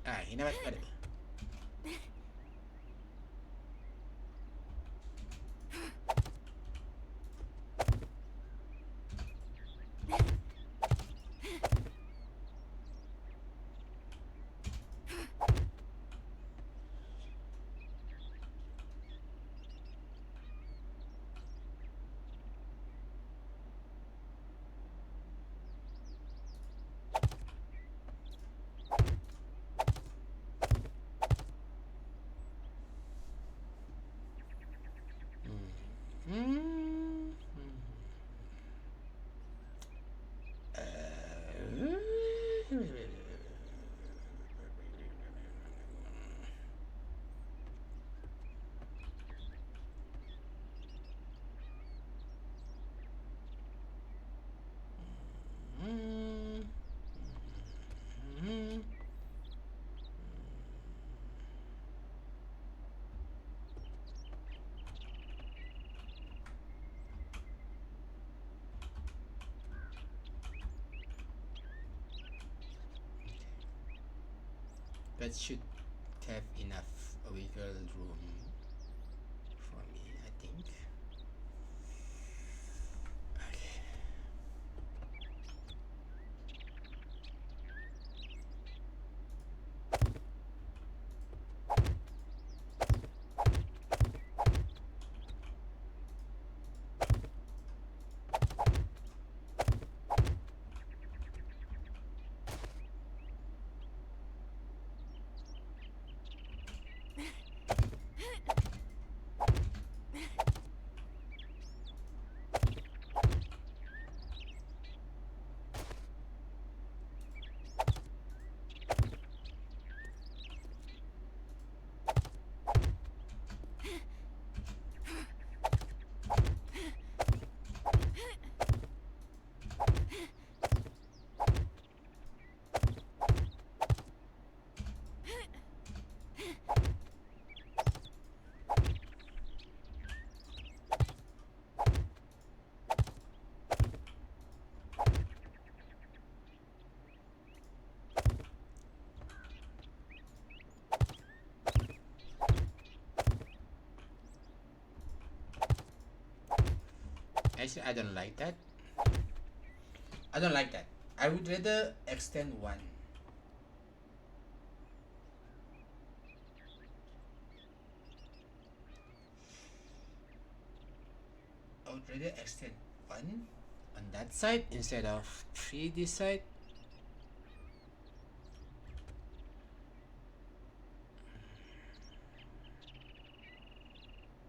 Alright, you know what? Whatever. Mm. That should have enough wiggle room for me, I think. Okay. Actually, I don't like that. I don't like that. I would rather extend one. I would rather extend one on that side instead of three this side.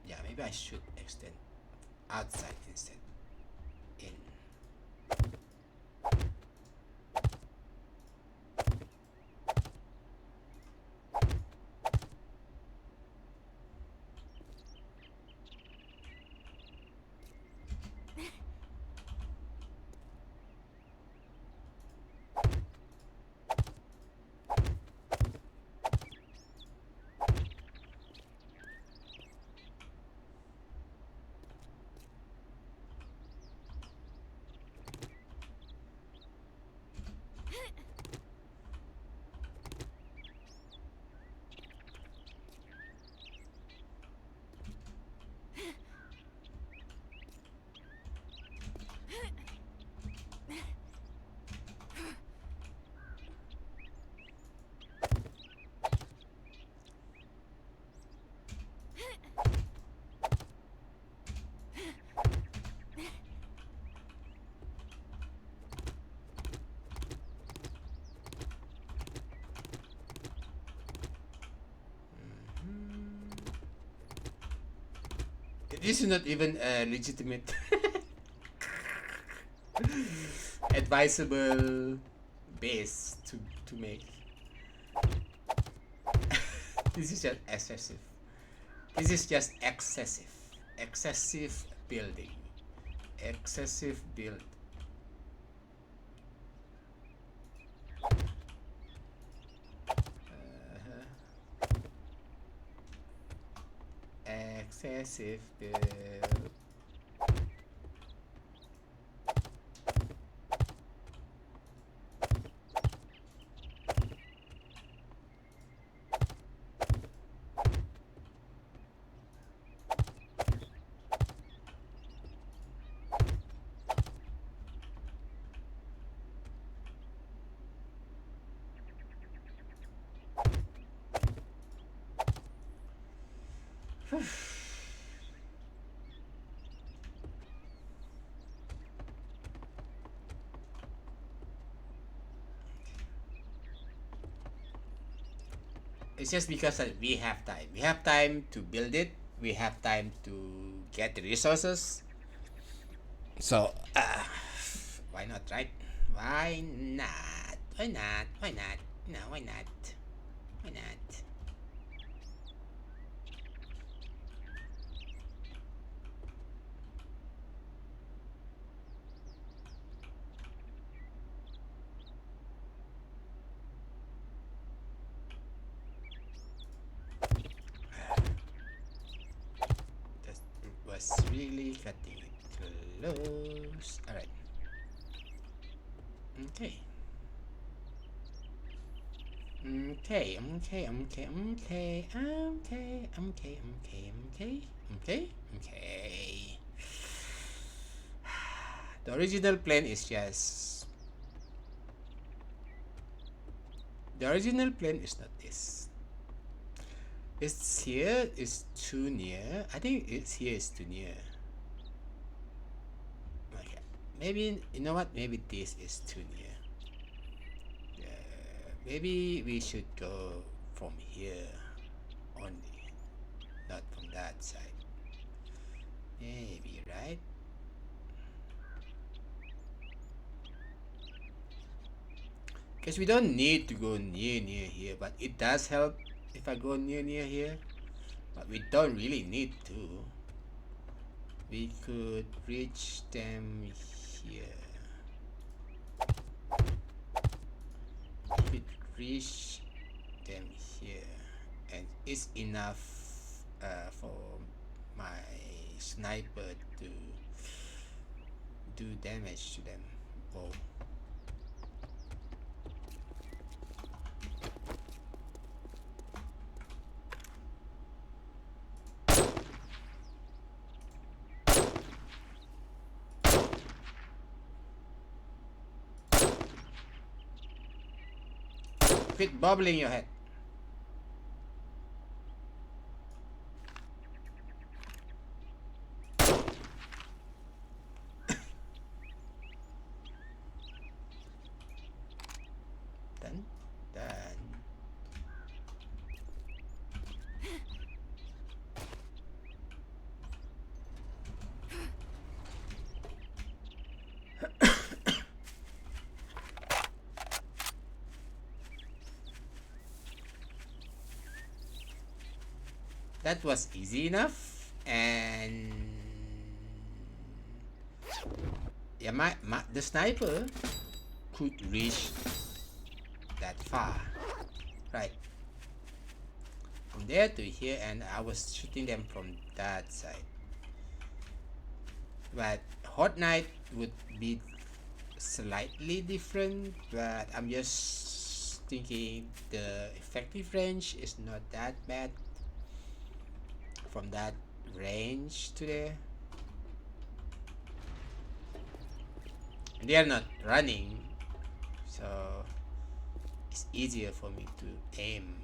Yeah, maybe I should extend outside instead. In. This is not even a legitimate advisable base to make. This is just excessive. This is just excessive. Excessive building. Excessive build. Excessive build. It's just because that we have time. We have time to build it. We have time to get the resources. So, why not, right? Why not? Why not? Why not? No, why not? Why not? That was really cutting it close. Alright. Okay. Okay, okay, okay, okay, okay, okay, okay, okay, okay, okay. The original plan is just... The original plan is not this. It's here is too near. I think it's here is too near. Okay. Maybe, you know what? Maybe this is too near. Maybe we should go from here only, not from that side. Maybe, right? Because we don't need to go near here, but it does help if I go near here. But we don't really need to. We could reach them here. We could reach them here, and it's enough for my sniper to do damage to them. Oh. Quit bobbling your head. Done. Done. That was easy enough, and yeah, the sniper could reach that far, right? From there to here, and I was shooting them from that side. But Hot Night would be slightly different, but I'm just thinking the effective range is not that bad from that range to there. And they are not running, so it's easier for me to aim.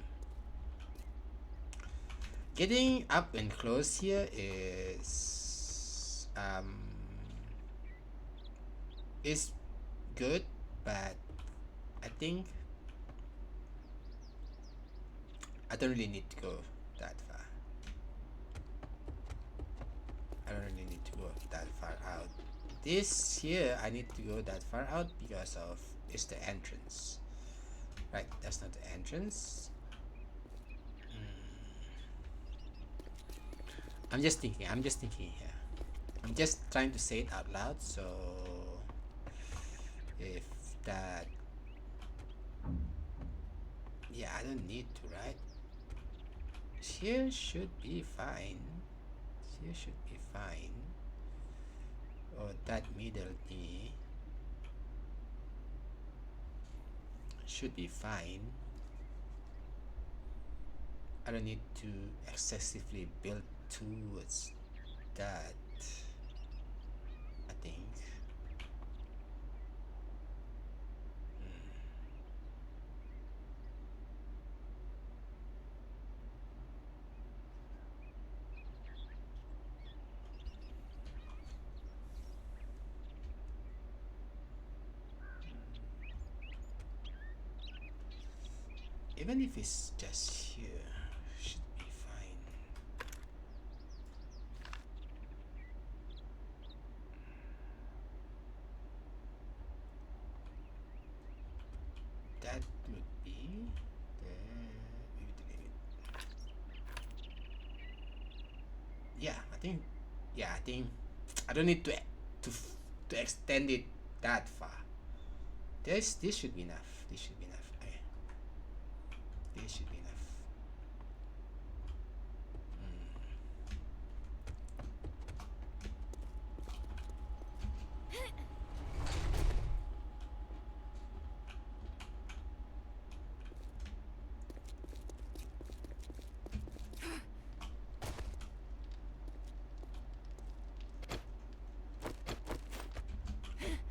Getting up and close here is good, but I think I don't really need to go that far. I don't really need to go that far out. This here, I need to go that far out because of it's the entrance. Right, that's not the entrance. I'm just thinking here. I'm just trying to say it out loud, so if that... Yeah, I don't need to, right? Here should be fine. Here should be fine. Or that middle knee should be fine. I don't need to excessively build towards that, I think. Even if it's just here, should be fine. That would be the yeah. I think I don't need to extend it that far. This should be enough. This should be enough. This should be enough.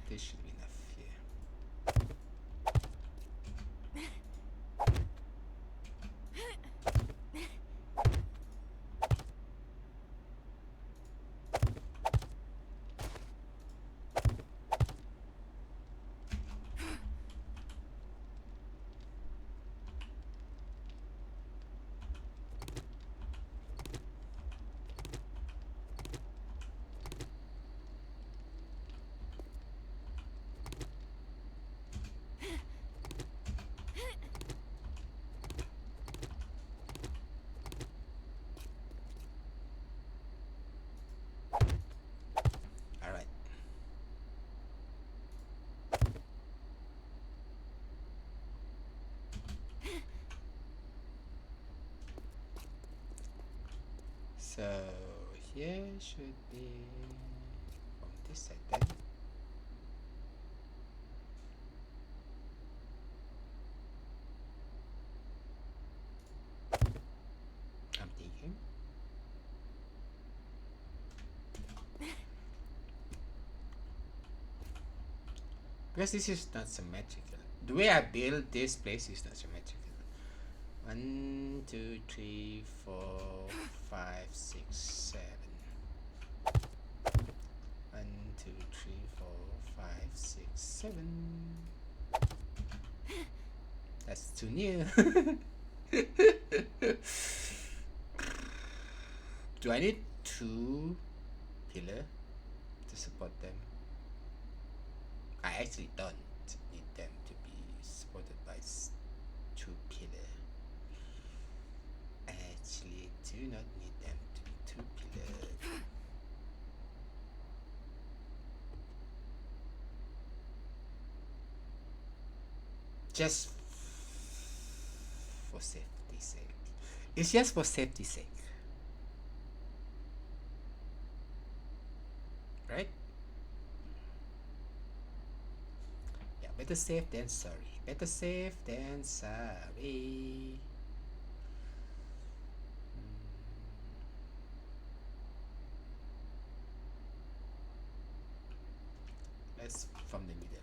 This should be enough here. All right. So here should be from this side then. I'm thinking. Because this is not symmetrical. The way I build this place is not symmetrical. 1, 2, 3, 4, 5, 6, 7. 1, 2, 3, 4, 5, 6, 7. That's too near. Do I need 2 pillars to support them? I actually don't need them to be supported by 2 pillars. I actually do not need them to be 2 pillars. Just for safety's sake. It's just for safety's sake. Right? Yeah, better safe than sorry. Better safe than sorry. Let's from the middle.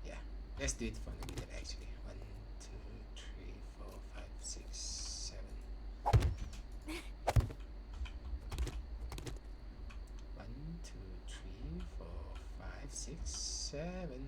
Yeah, let's do it from the middle actually. 1, 2, 3, 4, 5, 6, 7. 1, 2, 3, 4, 5, 6, 7.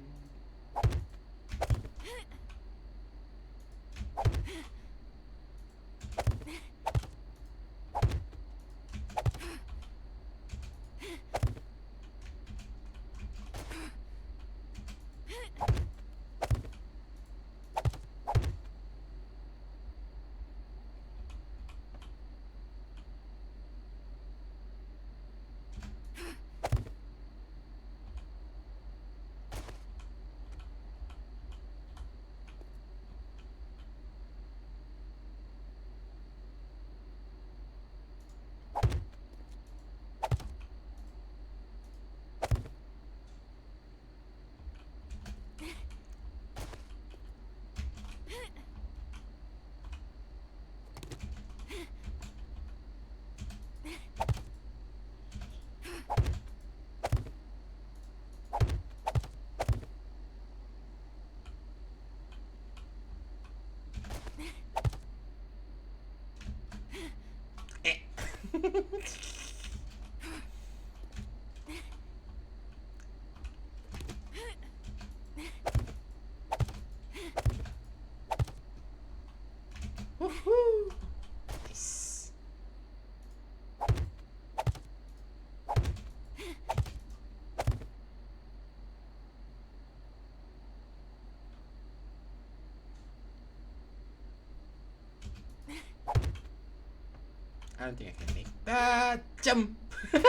I don't think I can make that jump. But,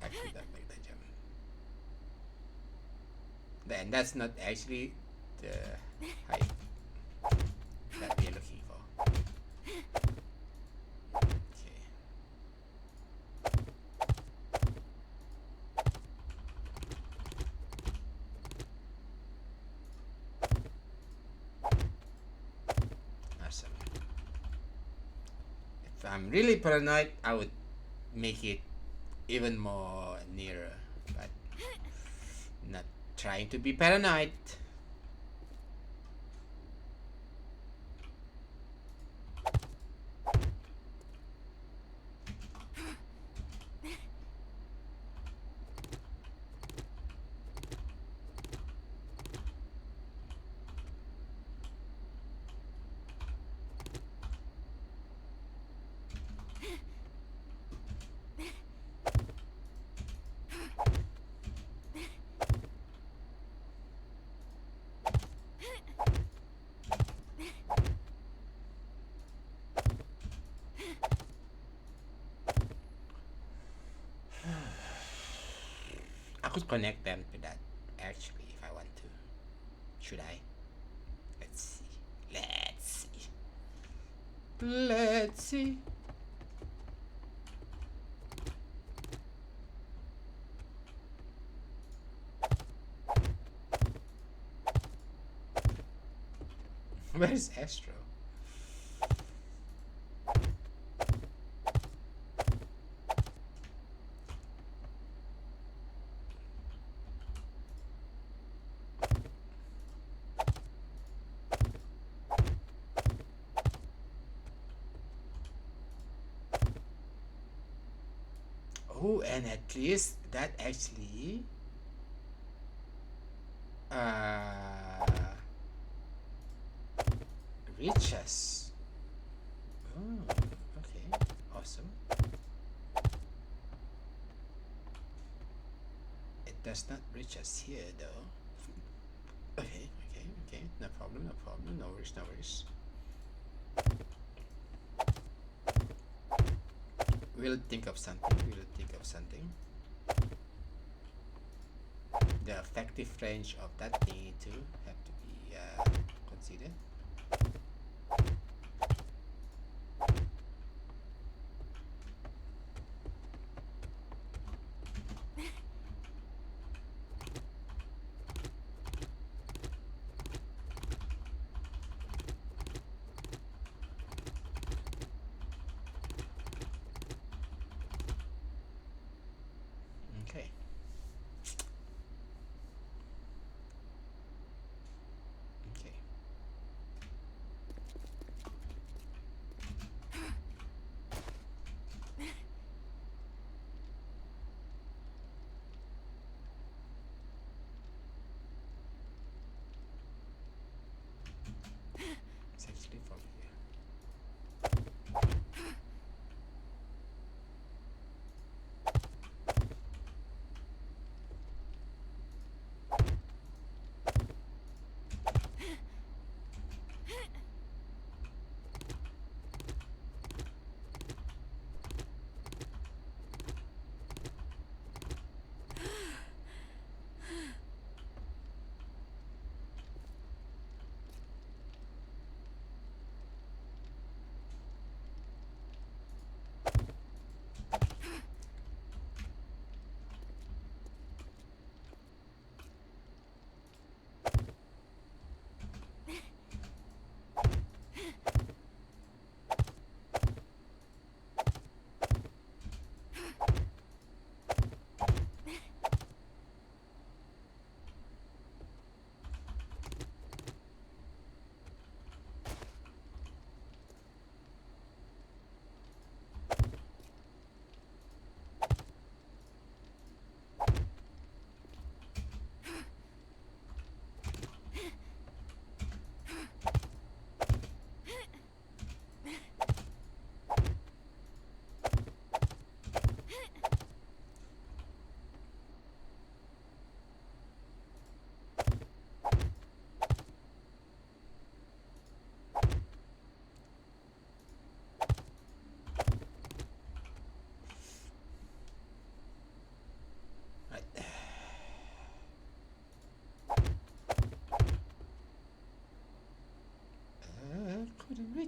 I could not make that jump. Then that's not actually the height that we're looking for. Okay. Awesome. If I'm really paranoid, I would make it even more nearer, but not trying to be paranoid. I could connect them to that actually if I want to. Should I? Let's see. Let's see. Let's see. Where is Astro? Oh, and at least that actually reaches. Oh, okay, awesome. It does not reach us here though. Okay, okay, okay. No problem, no problem. No worries, no worries. We'll think of something. We'll think of something. The effective range of that thingy too have to be considered. Okay. Okay.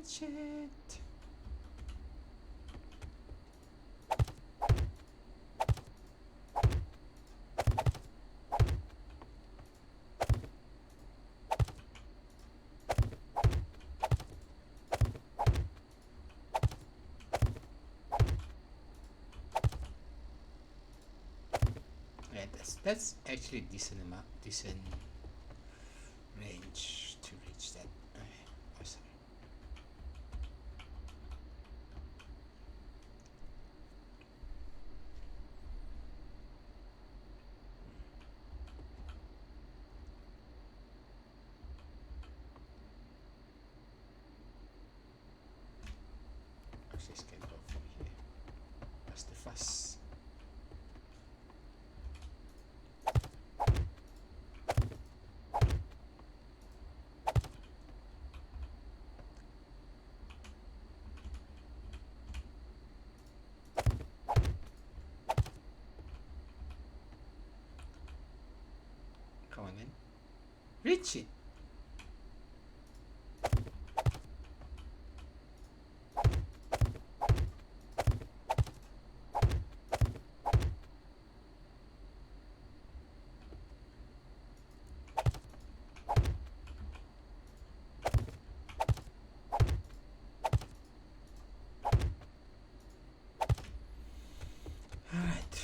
reach it. Yeah, that's actually decent amount, decent range to reach that. Okay, awesome. Actually, this can go from here. That's the fuss. Come on, man. Reach it. Alright.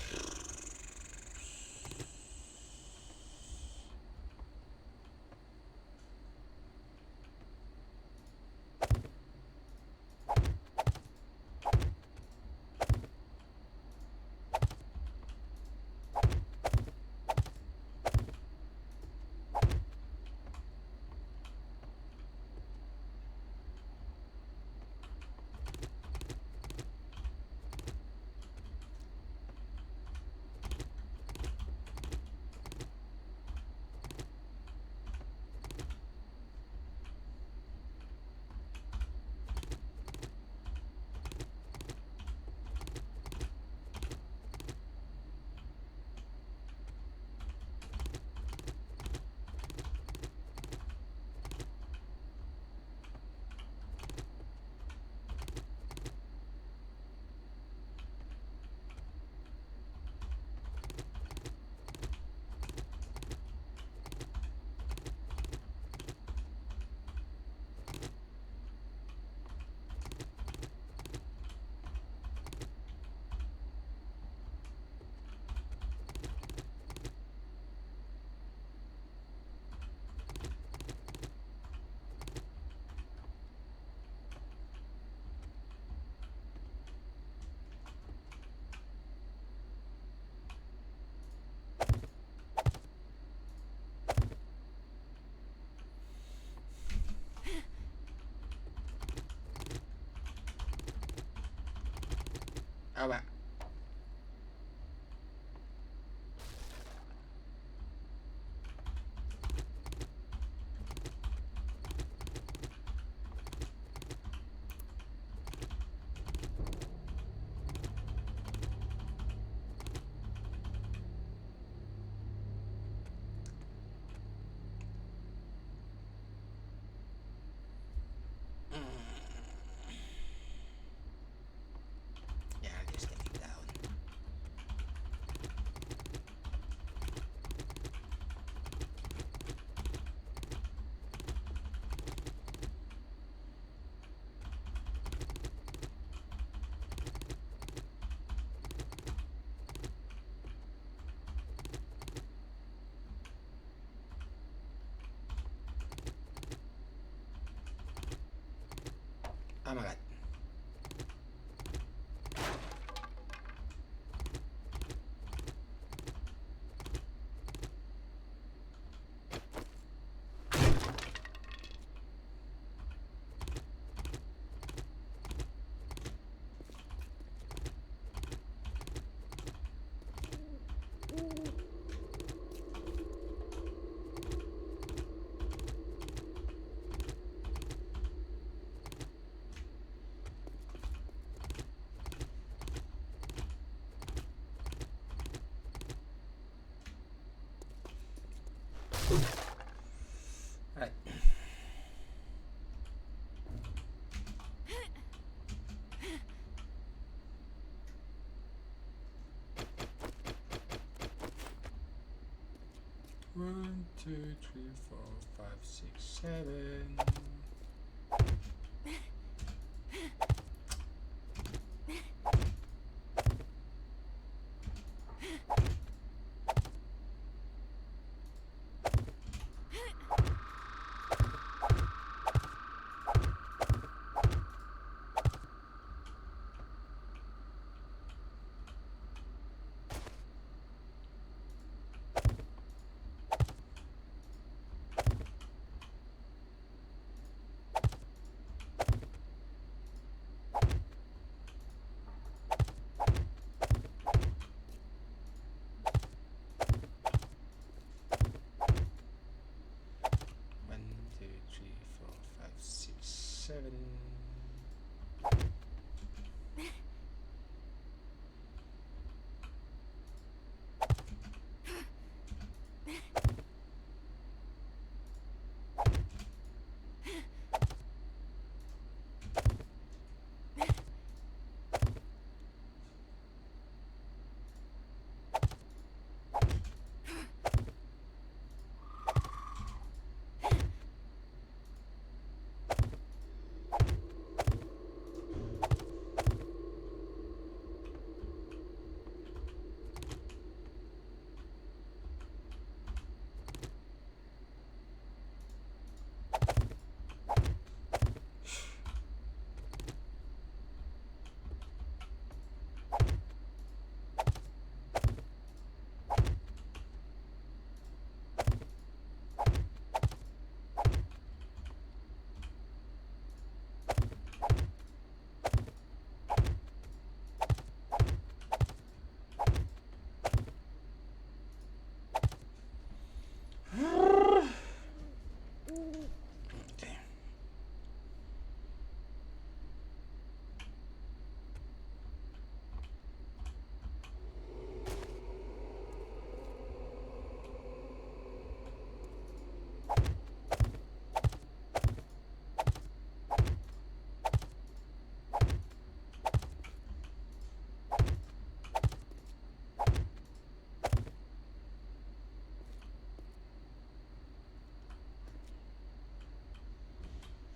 Alright. Yeah, I'll just take it down. Oh my god. Right. 1, 2, 3, 4, 5, 6, 7. Seven.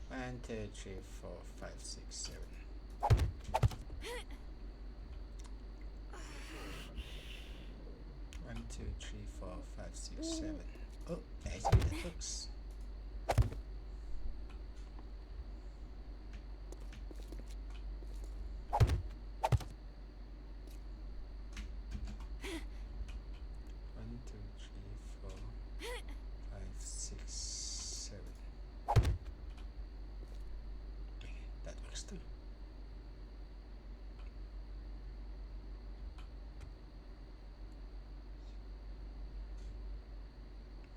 One, two, three, four, five, six, seven. 1, 2, 3, 4, 5, 6, 7. Oh, actually that works. One, two, three, four, 5, 6, 7. Okay, that works too.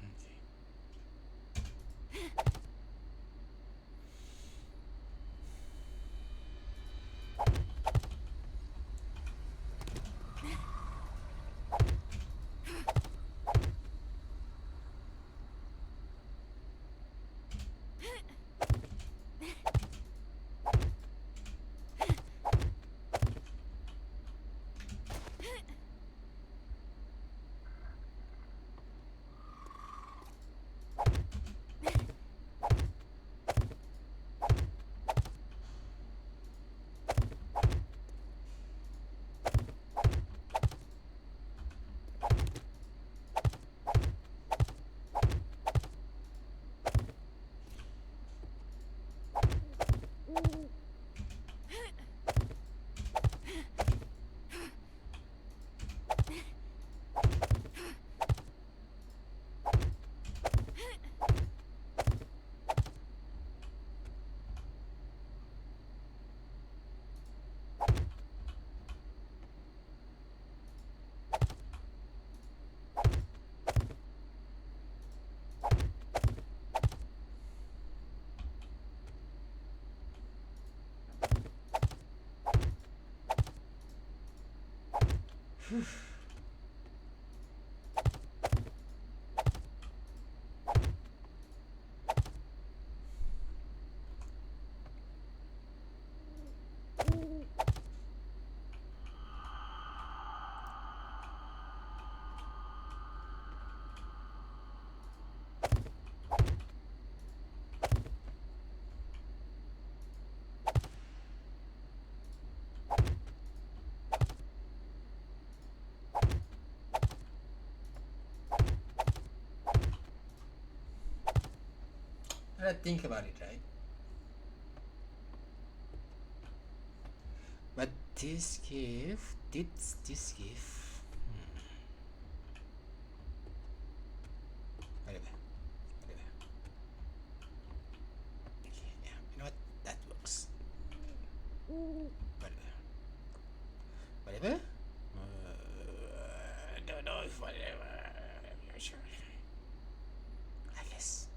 Okay. gotta think about it, right? But this gift, this gift, whatever, whatever. Okay, yeah, you know what? That works. Whatever, whatever. Don't know if whatever. I'm not sure. I guess.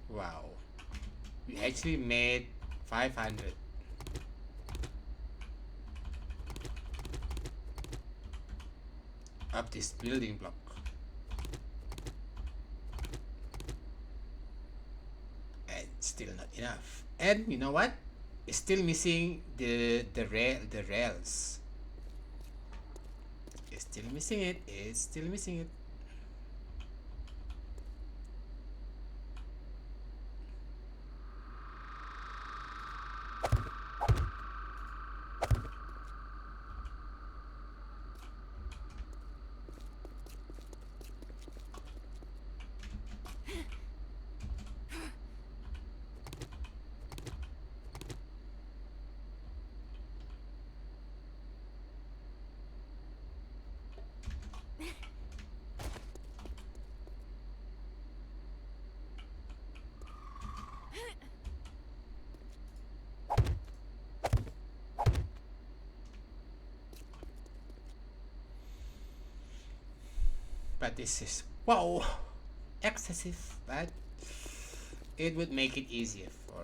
Wow. We actually made 500 of this building block. And still not enough. And you know what? It's still missing the rails. It's still missing it. It's still missing it. But this is, wow, excessive, but it would make it easier for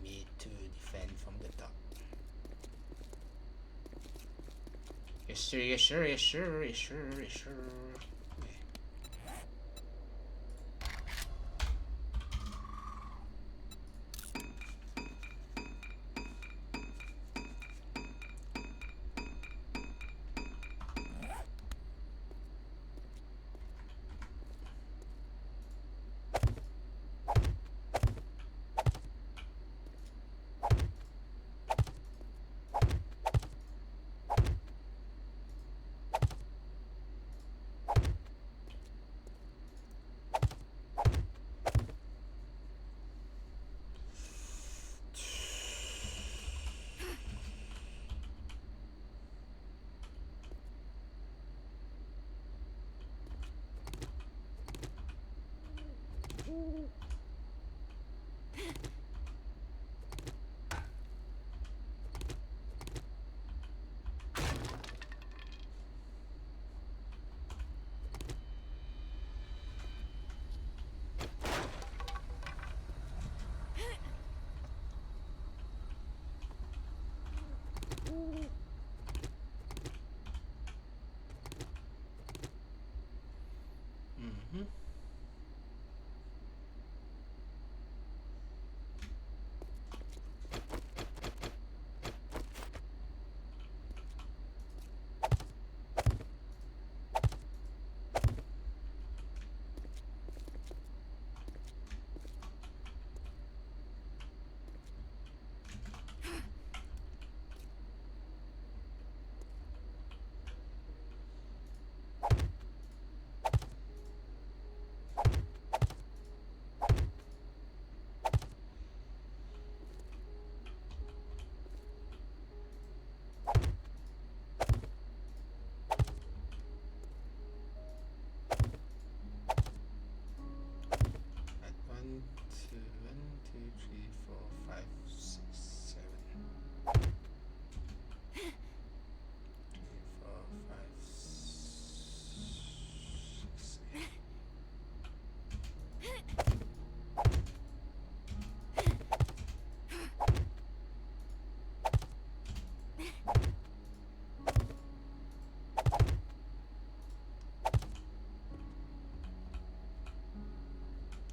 me to defend from the top. Yes sir, yes sir, yes sir, yes sir, yes sir.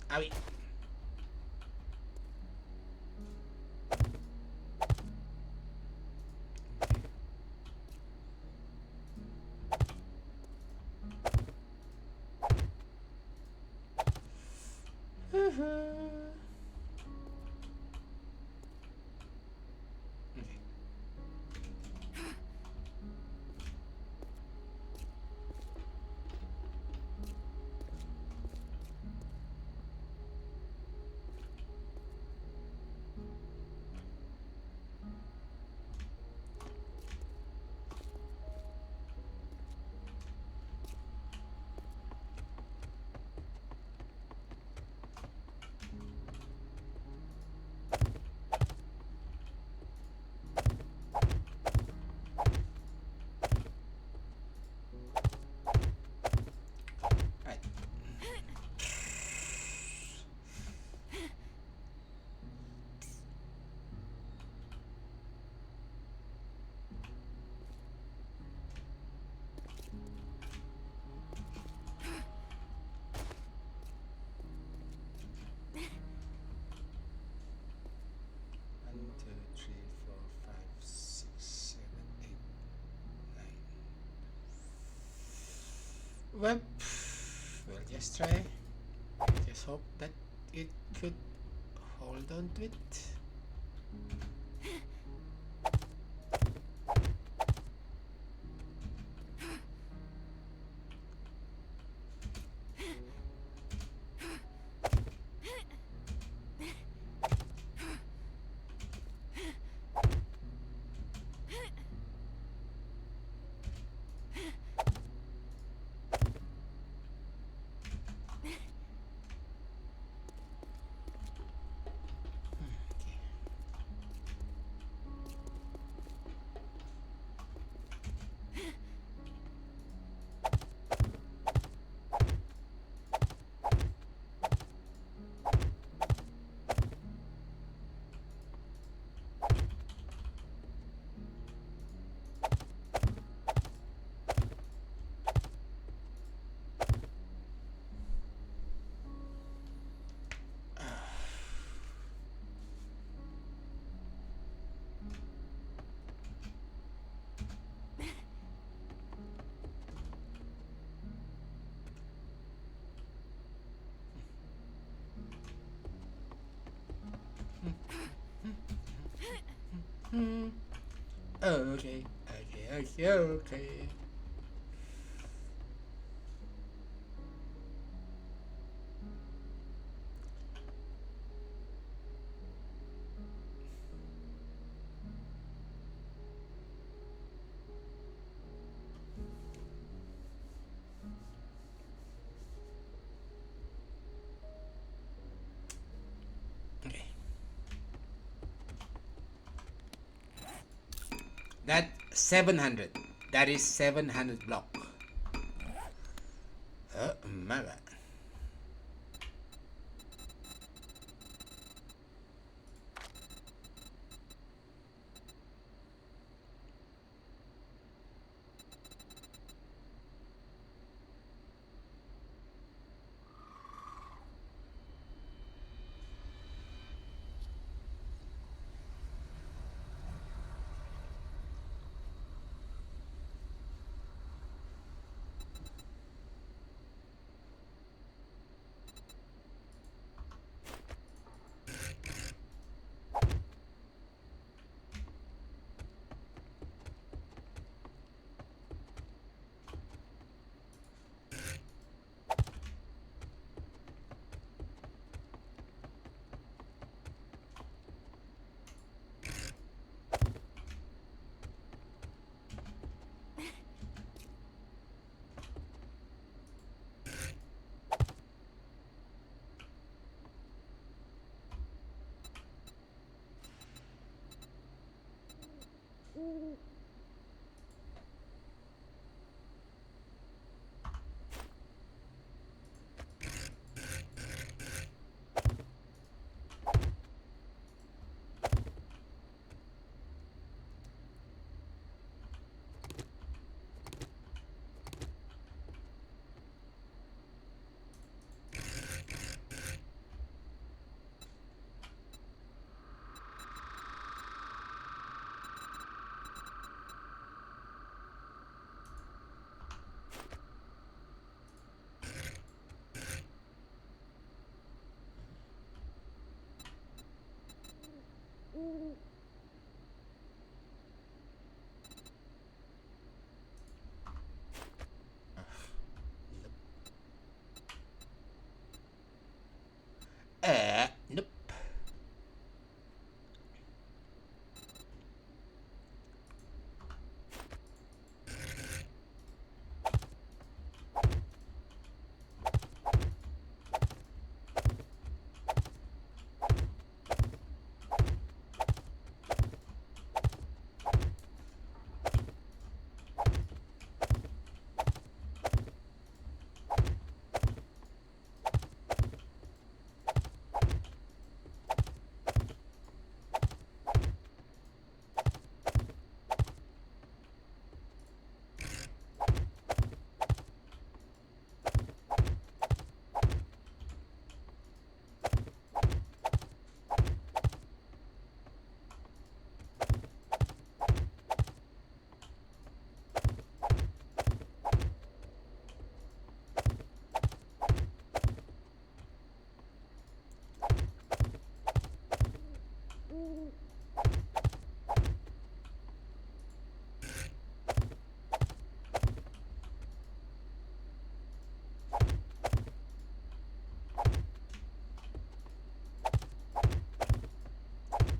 Owie. Right. One, two, three, four, five, six, seven, eight, nine. Well, we'll just try. Just hope that it could hold on to it. Oh, okay, okay. Okay. That 700. That is 700 block. Oh my god. Nope.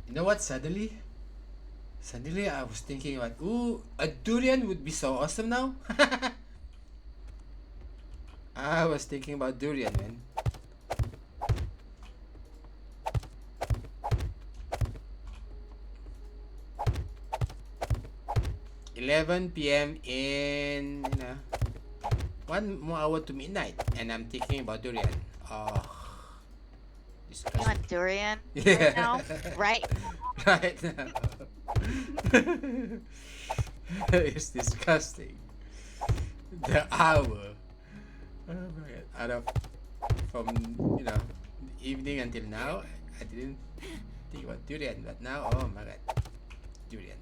You know what? Suddenly I was thinking about, ooh, a durian would be so awesome now. I was thinking about durian, man. 11 p.m. in, 1 more hour to midnight, and I'm thinking about durian. Oh, You disgusting. want durian right Yeah. now? Right. Right now. It's disgusting. The hour. Oh my god. Out of from evening until now, I didn't think about durian, but now, oh my god, durian.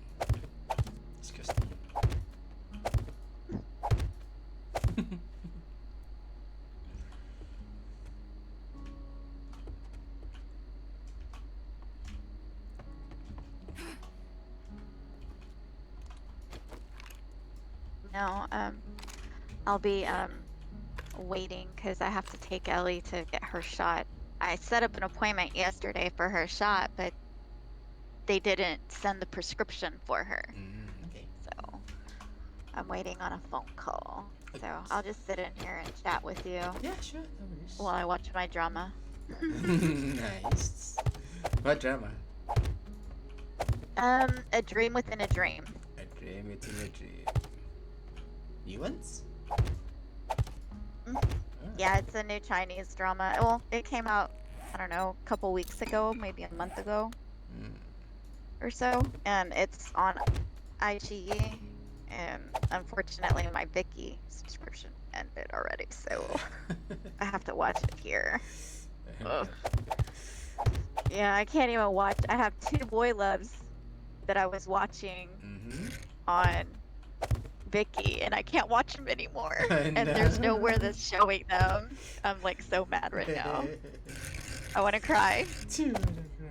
Disgusting. No, I'll be waiting because I have to take Ellie to get her shot. I set up an appointment yesterday for her shot, but they didn't send the prescription for her. Okay. So I'm waiting on a phone call. So I'll just sit in here and chat with you Yeah, sure. No worries. while I watch my drama. Nice. What drama? A dream within a dream. A dream within a dream. New ones? Mhm. Yeah, it's a new Chinese drama. Well, it came out, I don't know, a couple weeks ago, maybe a month ago Mm. or so, and it's on iQIYI. And unfortunately, my Viki subscription ended already, so I have to watch it here. Ugh. Yeah, I can't even watch. I have 2 boy loves that I was watching Mm-hmm. on Viki, and I can't watch them anymore. I And there's know. nowhere that's showing them. I'm like so mad right now. I want to cry. Too wanna cry.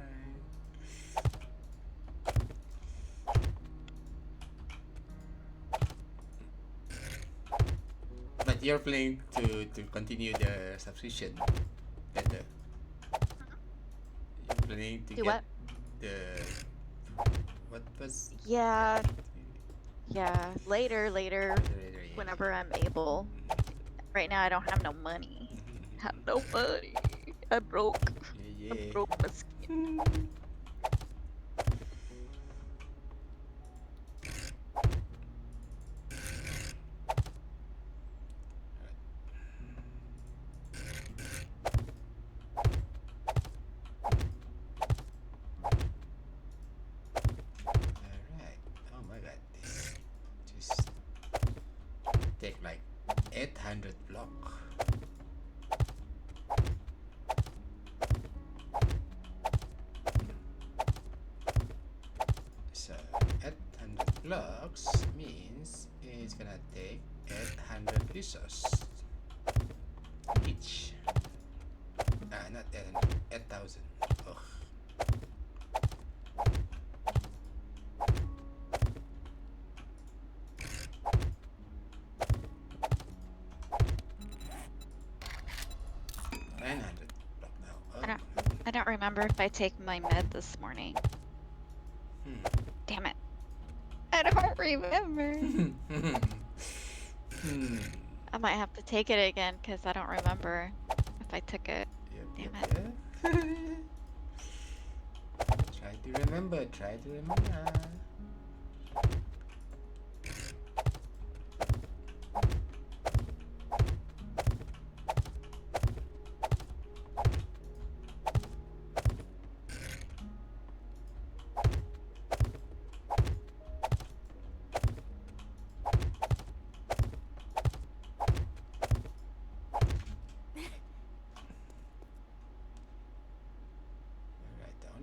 But you're planning to continue the subscription better. You're planning to Do get what? the what was Yeah, later, later, whenever I'm able. Right now, I don't have no money. Have no money. I'm broke. Yeah, I'm yeah. broke, miskin. Alright. Oh my god, this just take like 800 block. So 800 blocks means it's gonna take 800 pesos each. Not 800, 8,000. Ugh. $900 block now. I don't. Oh. don't remember if I take my med this morning. Damn it. I don't remember. I might have to take it again because I don't remember if I took it. Damn it. Try to remember, try to remember.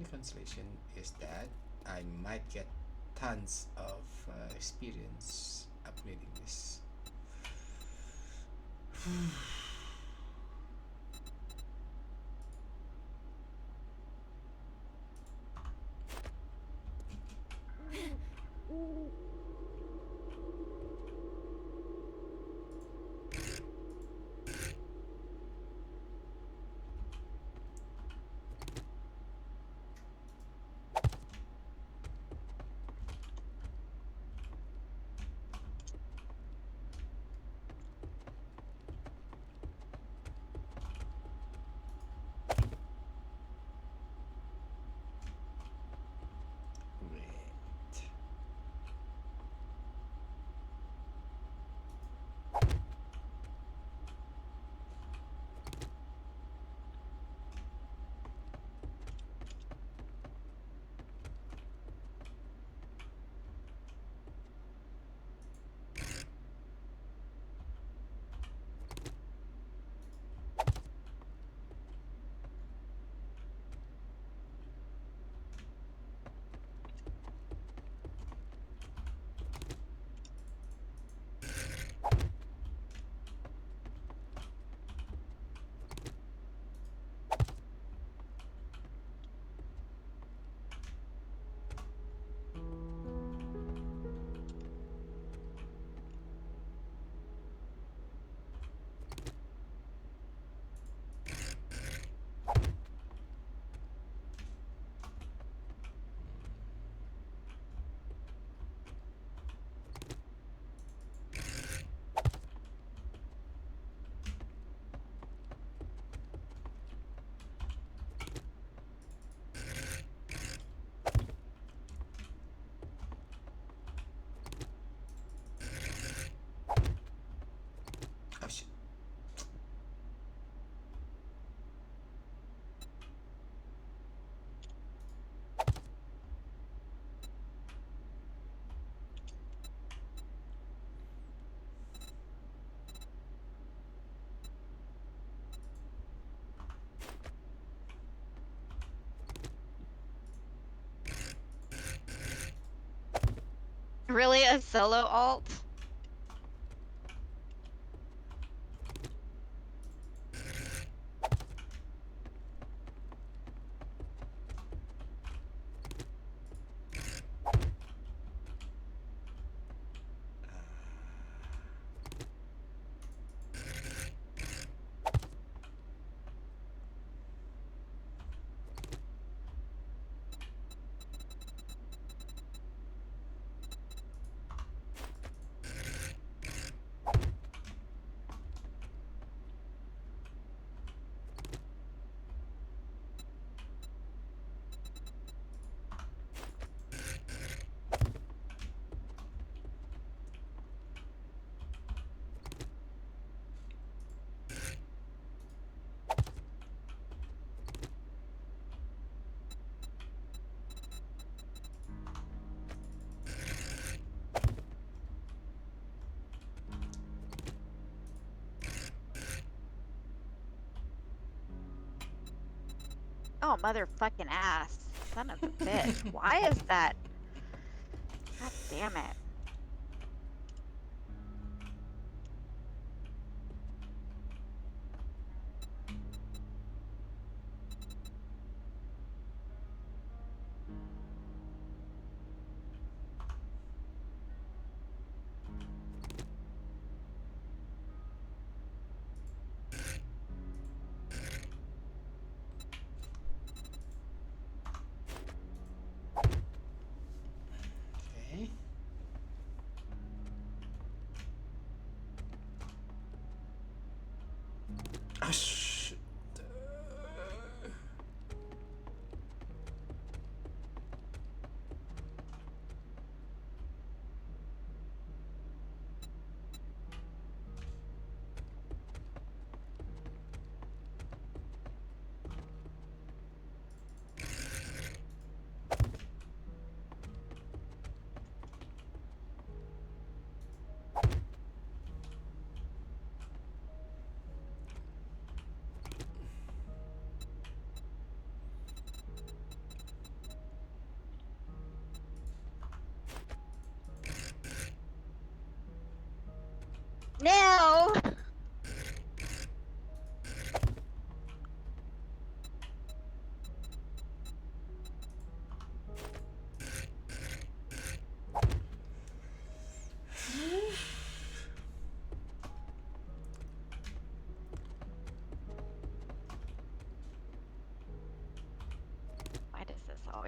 Translation is that I might get tons of experience upgrading this. Oh shit. Really, a solo alt? Oh, motherfucking ass. Son of a bitch. Why is that? God damn it.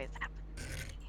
always happens to me.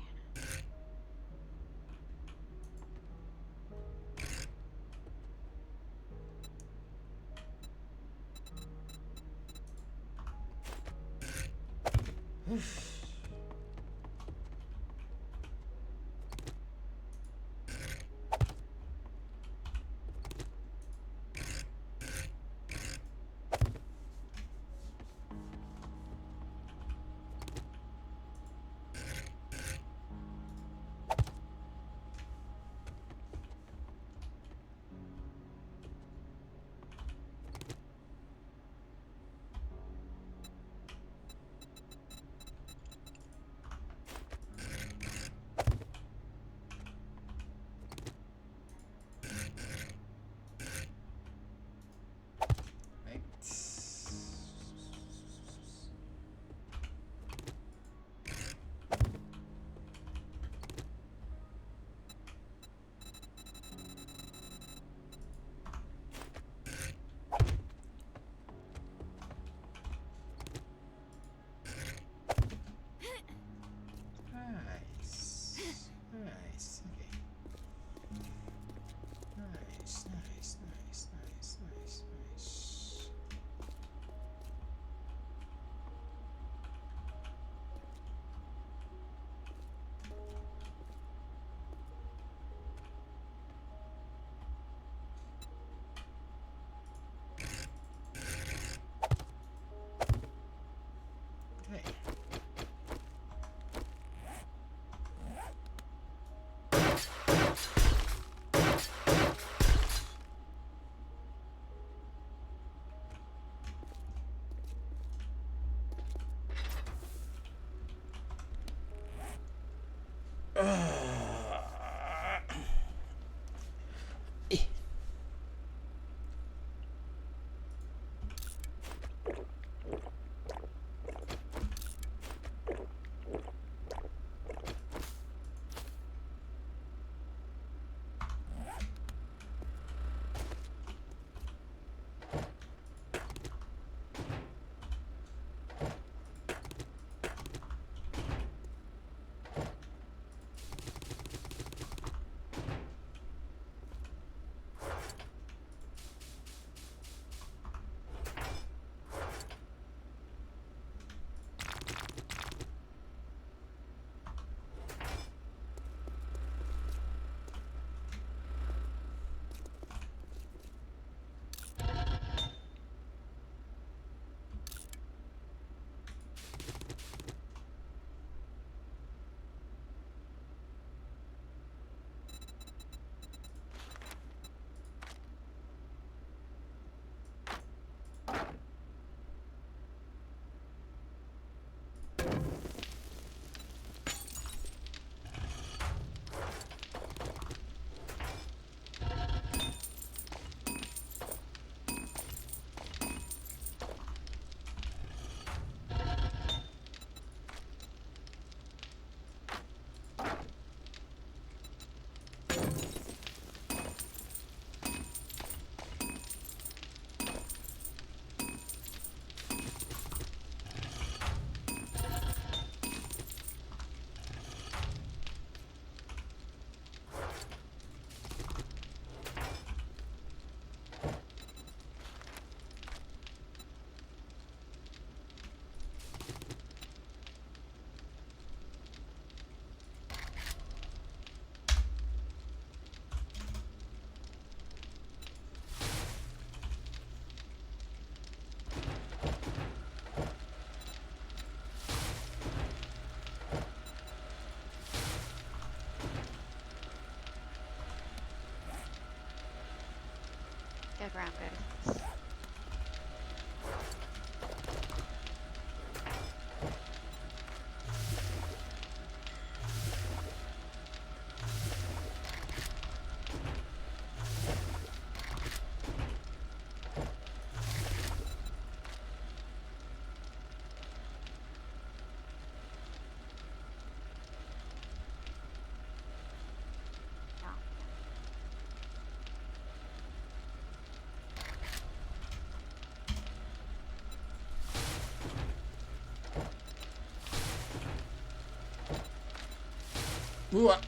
What?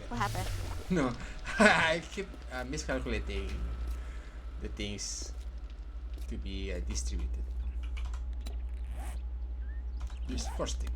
What happened? No, I keep miscalculating the things to be distributed. This first thing.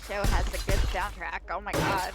Show has a good soundtrack. Oh my god.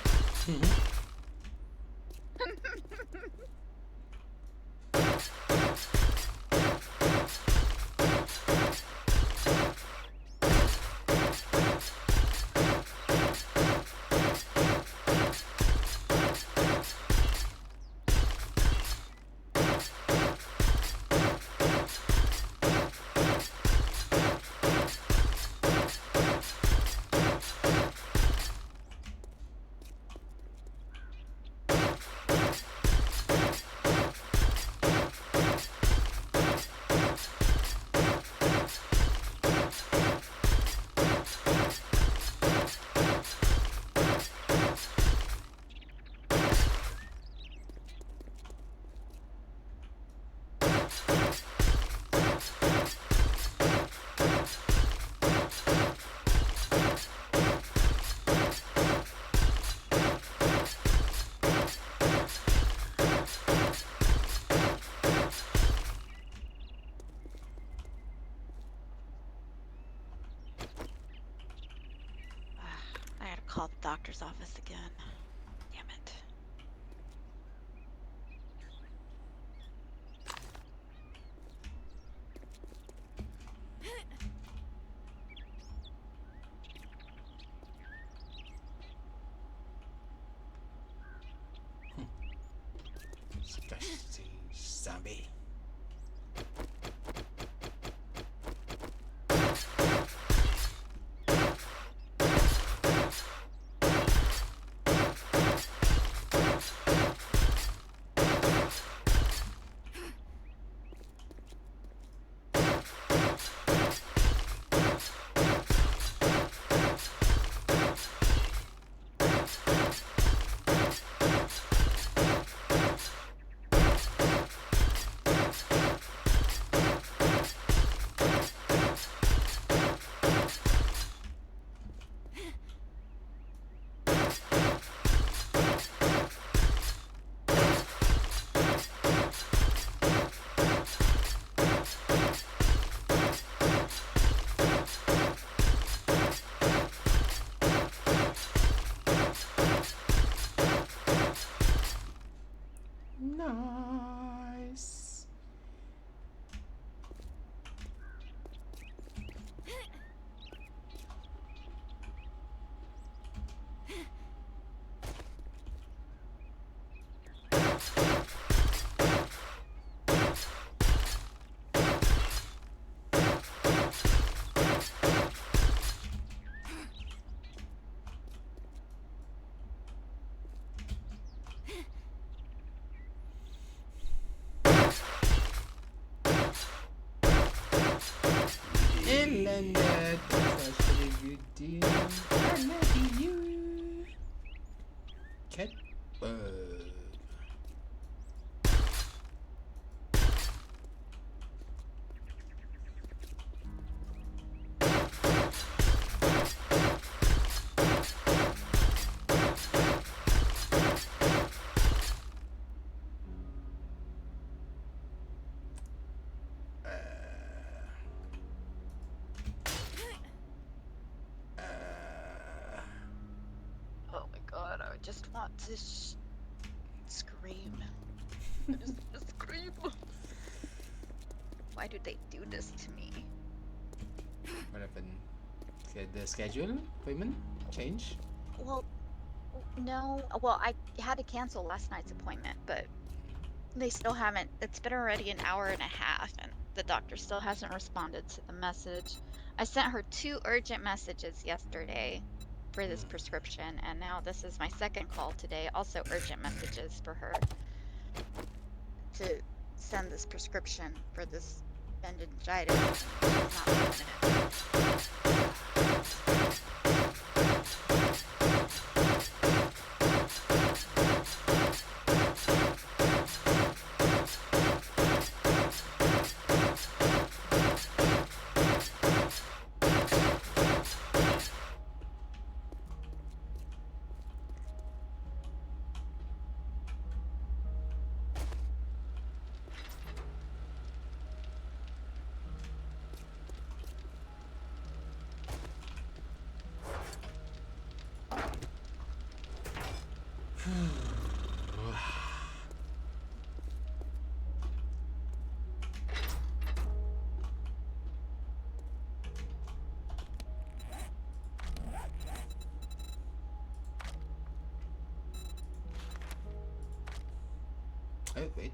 call the doctor's office again. Damn it. Disgusting zombie. Nice. And landed. That's pretty good deal. I love you. Cat bird. Oh my god, I just want to scream. I just want to scream. Why do they do this to me? What happened? The schedule appointment change? Well, no. Well, I had to cancel last night's appointment, but they still haven't. It's been already an hour and a half, and the doctor still hasn't responded to the message. I sent her 2 urgent messages yesterday for this prescription, and now this is my second call today. Also urgent messages for her to send this prescription for this meningitis. She's not doing it. Oh, wait.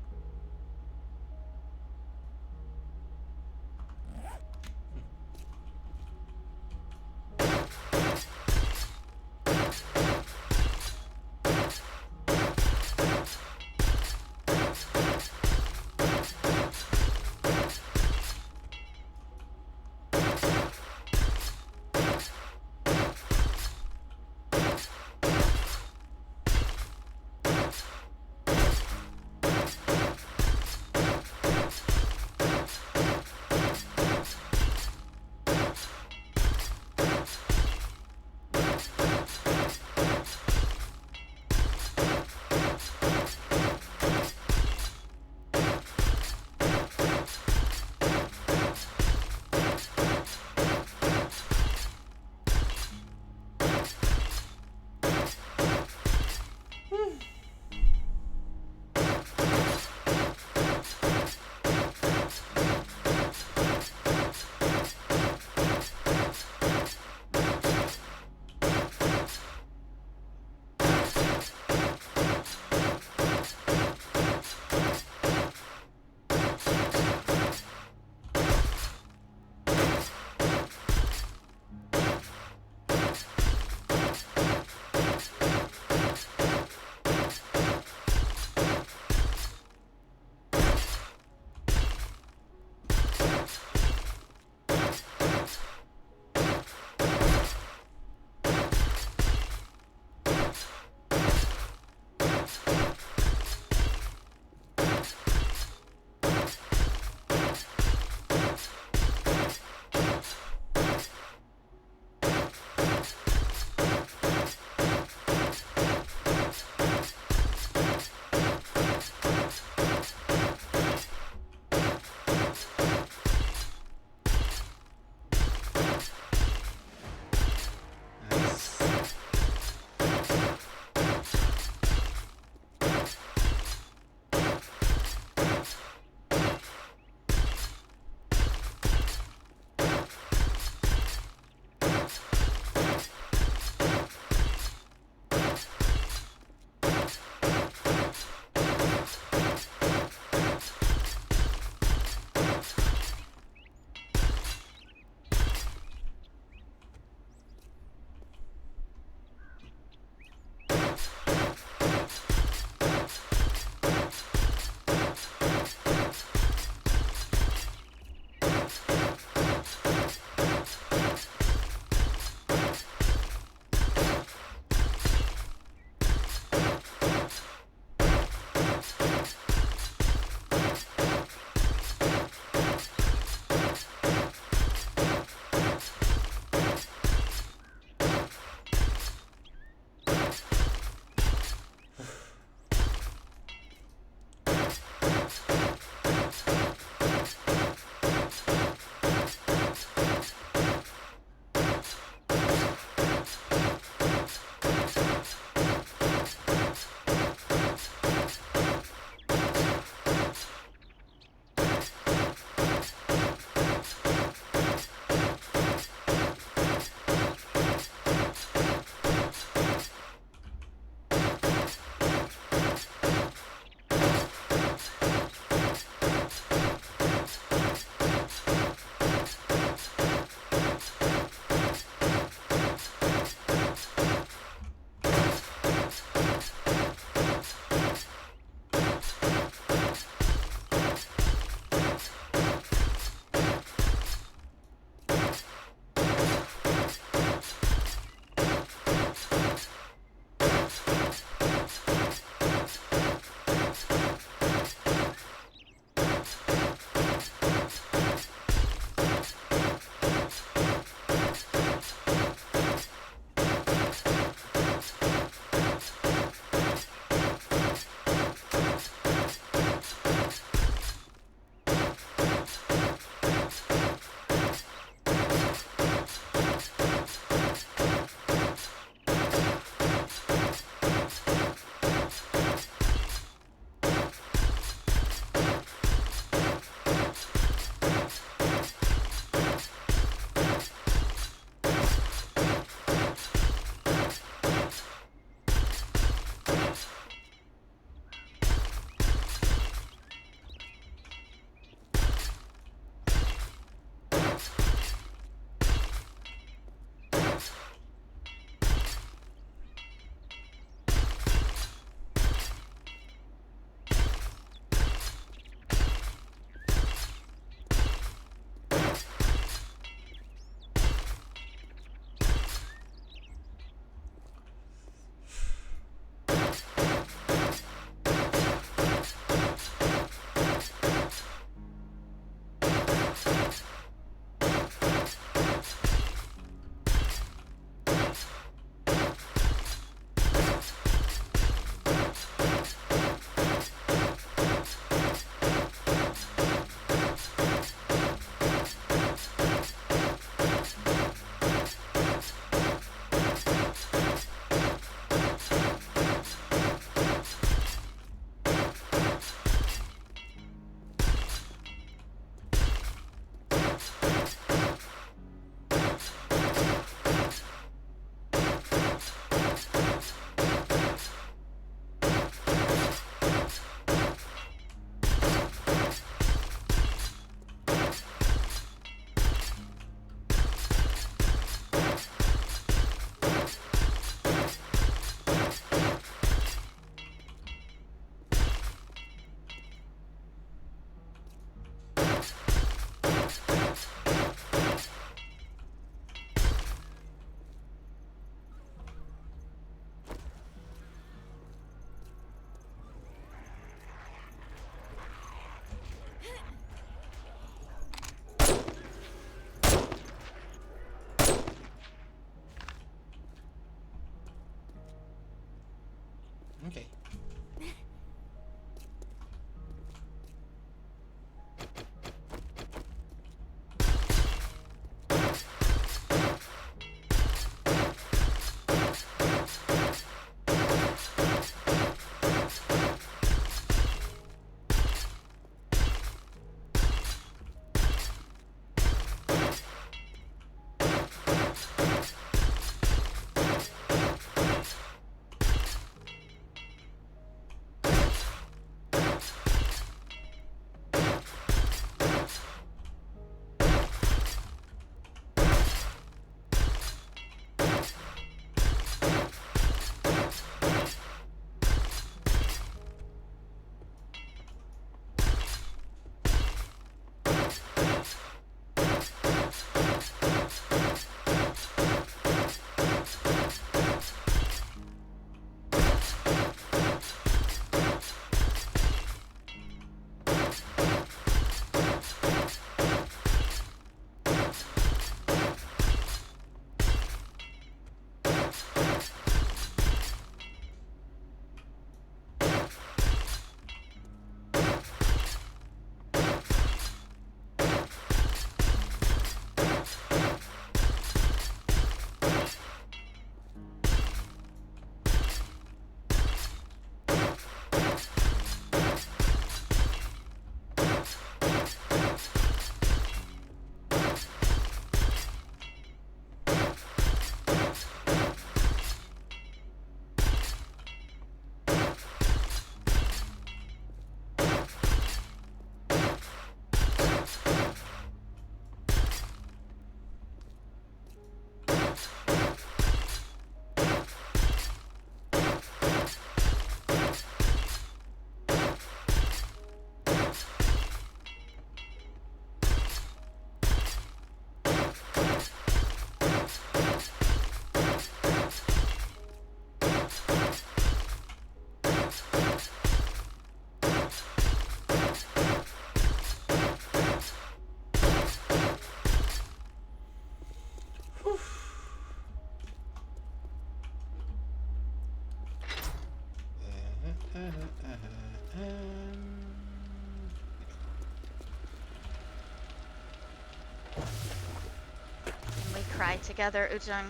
die together, Ujung.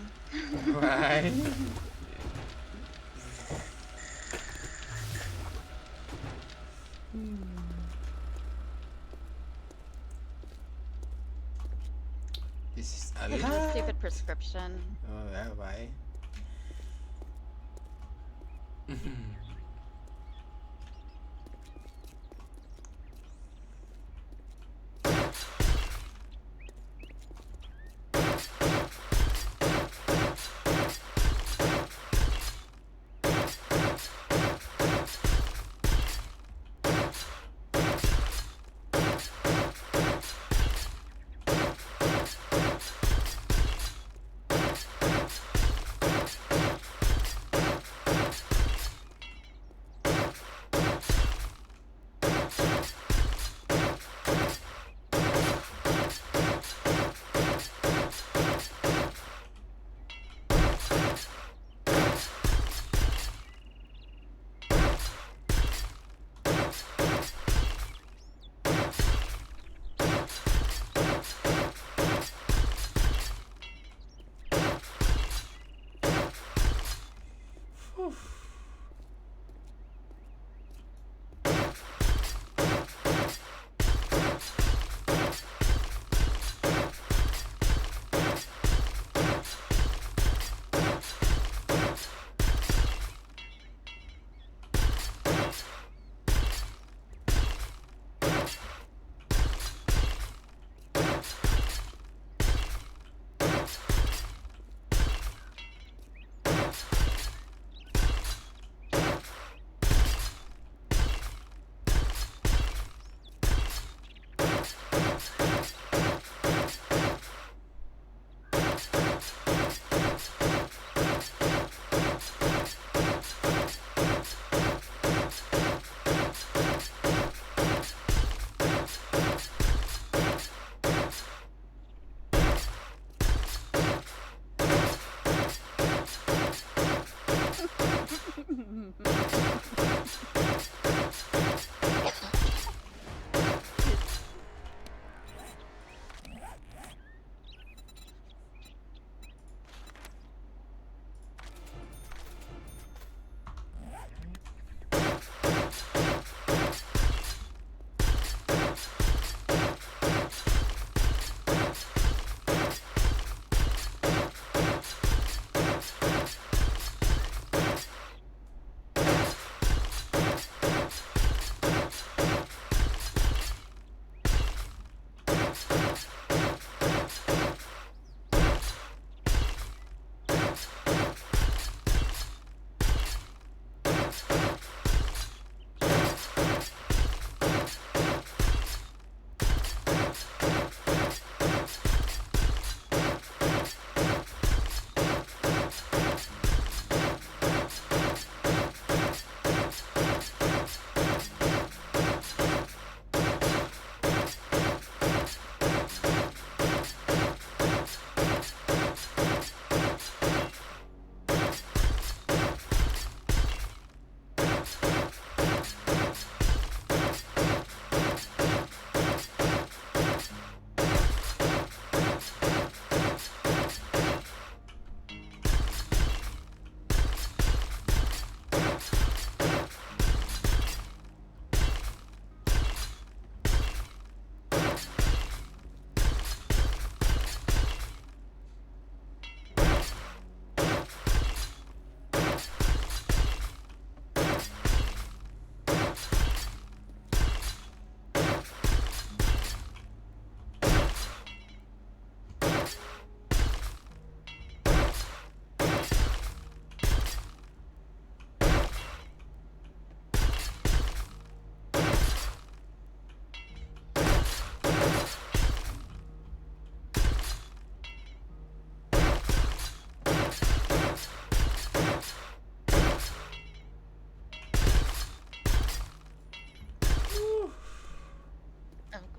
Right? This is a His lot. stupid prescription. Oh, yeah, why?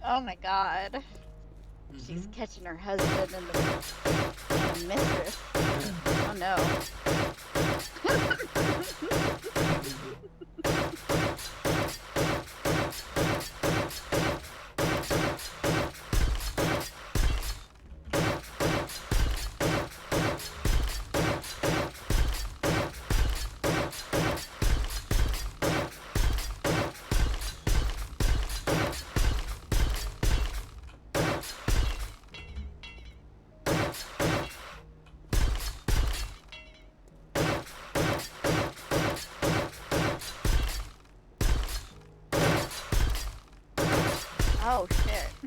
Oh my god. She's catching her husband and the mistress. Oh no. Oh shit.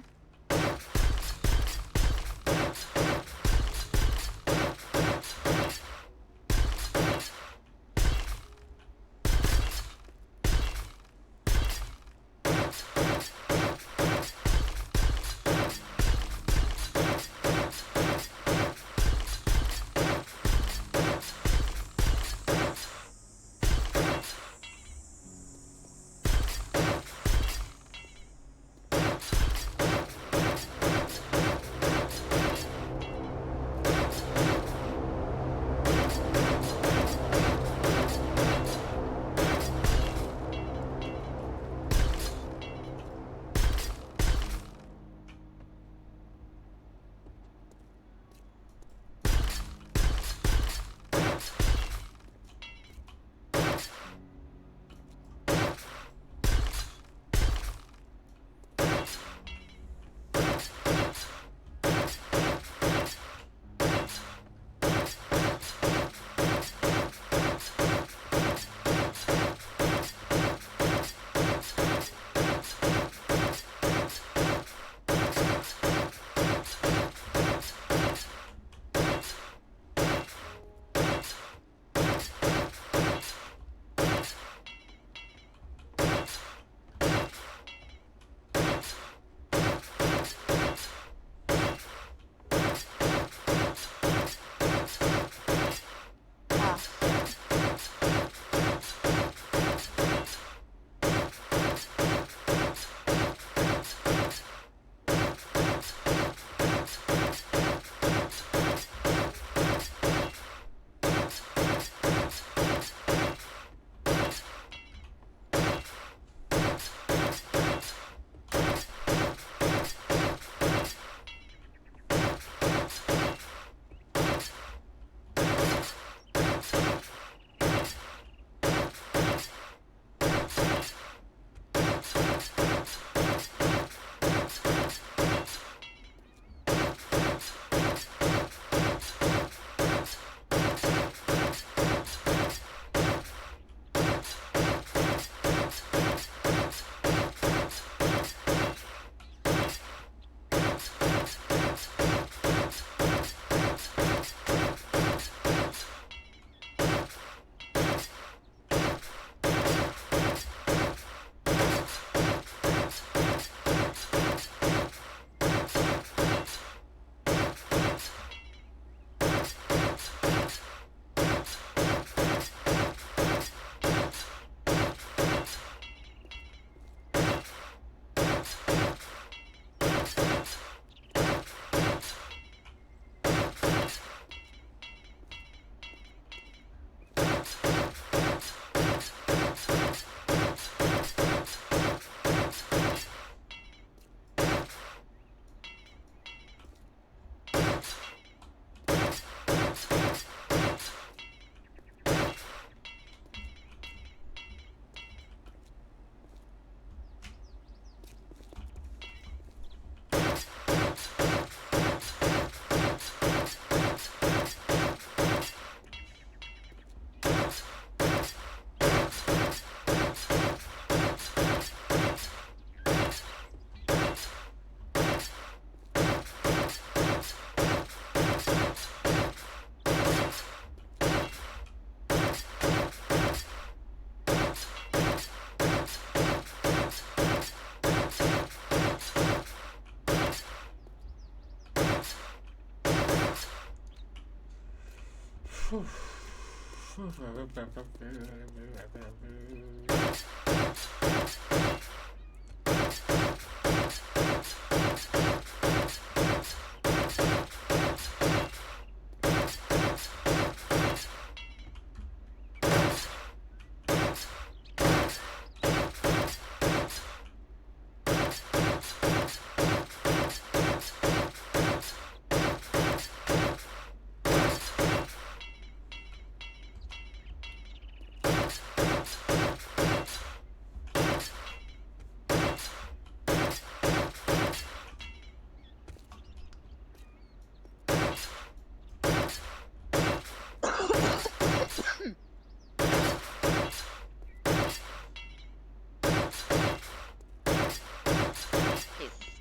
Ah,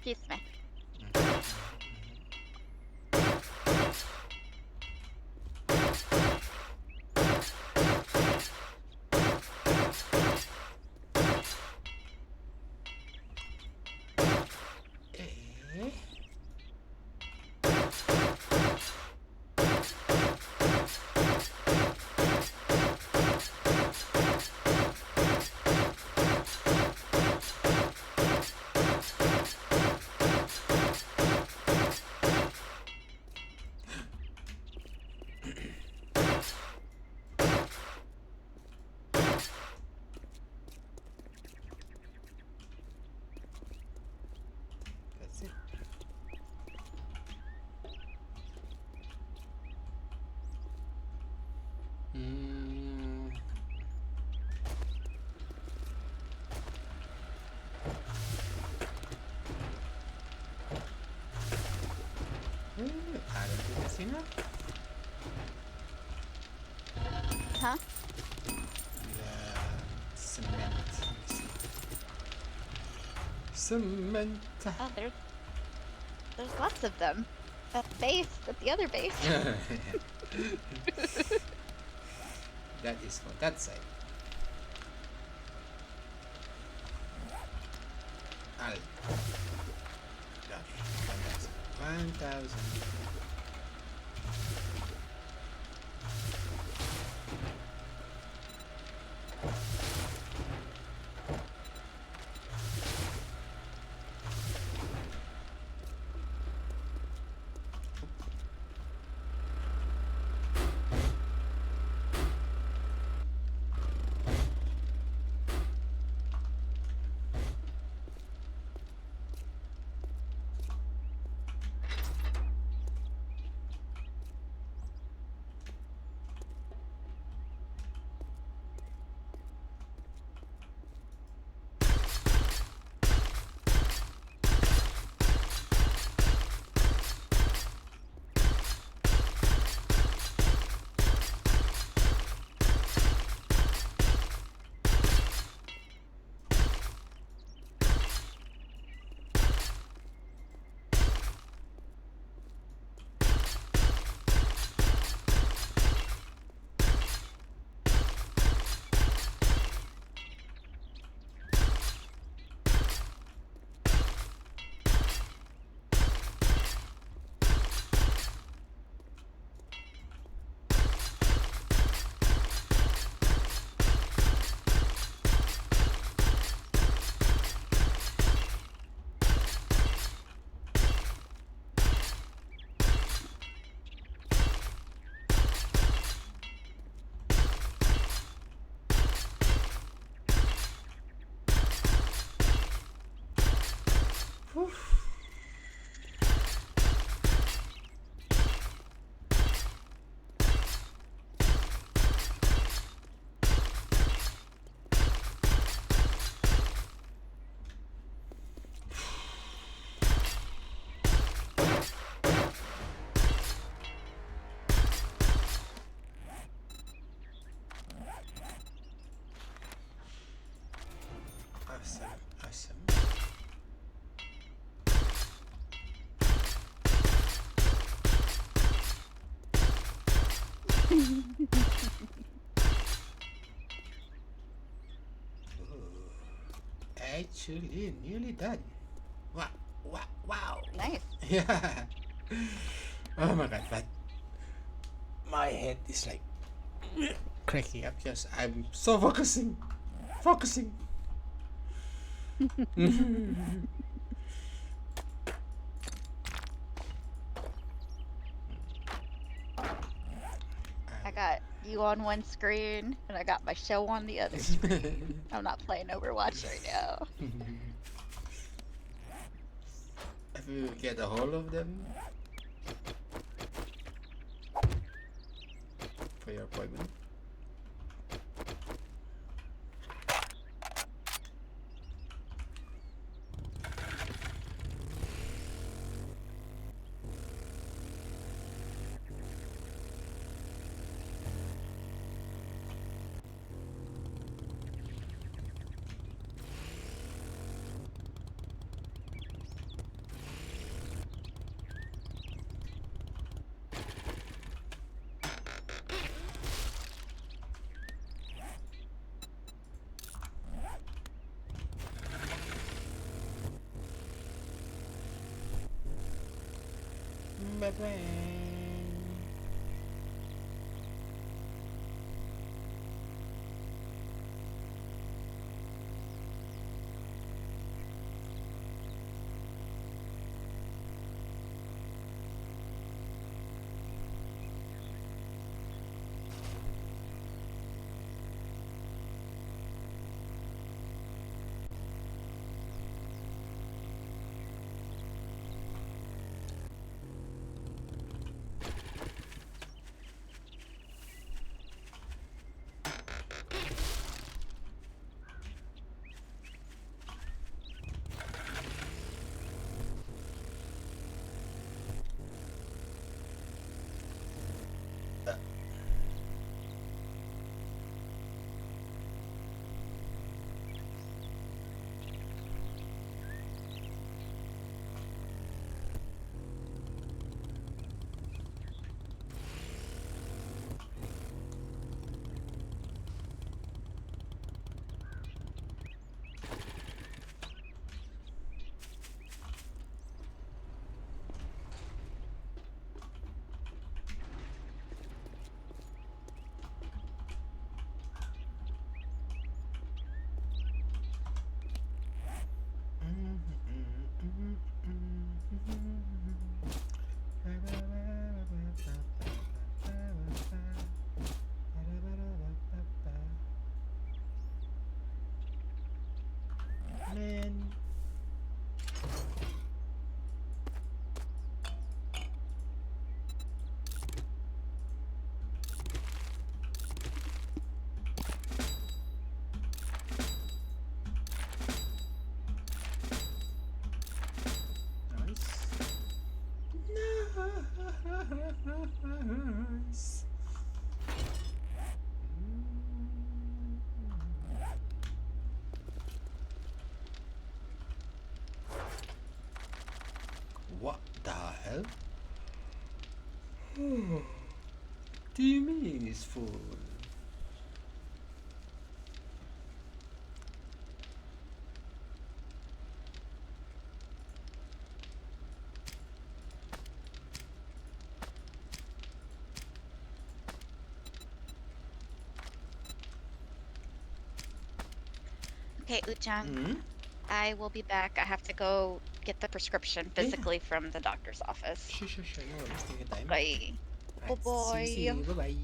Excuse me. Eh? That's it. Mm. I don't think that's enough. Huh? The cement. Cement. Oh, there's lots of them. At the base, at the other base. That is for that side. Al. Gosh, 1,000. Whew. Awesome, awesome. Actually, nearly done. Wow, wow, wow. Nice. Yeah. Oh my god, but my head is like cracking up because I'm so focusing. Focusing. I got you on one screen, and I got my show on the other screen. I'm not playing Overwatch right now. If you get a hold of them for your appointment. Man. Nice. What the hell? Do you mean it's full? Okay, Uchang, Hmm? I will be back. I have to go get the prescription Yeah. physically from the doctor's office. Sure. No worries. Take your time. Bye. Right. See Bye-bye. you. Bye bye.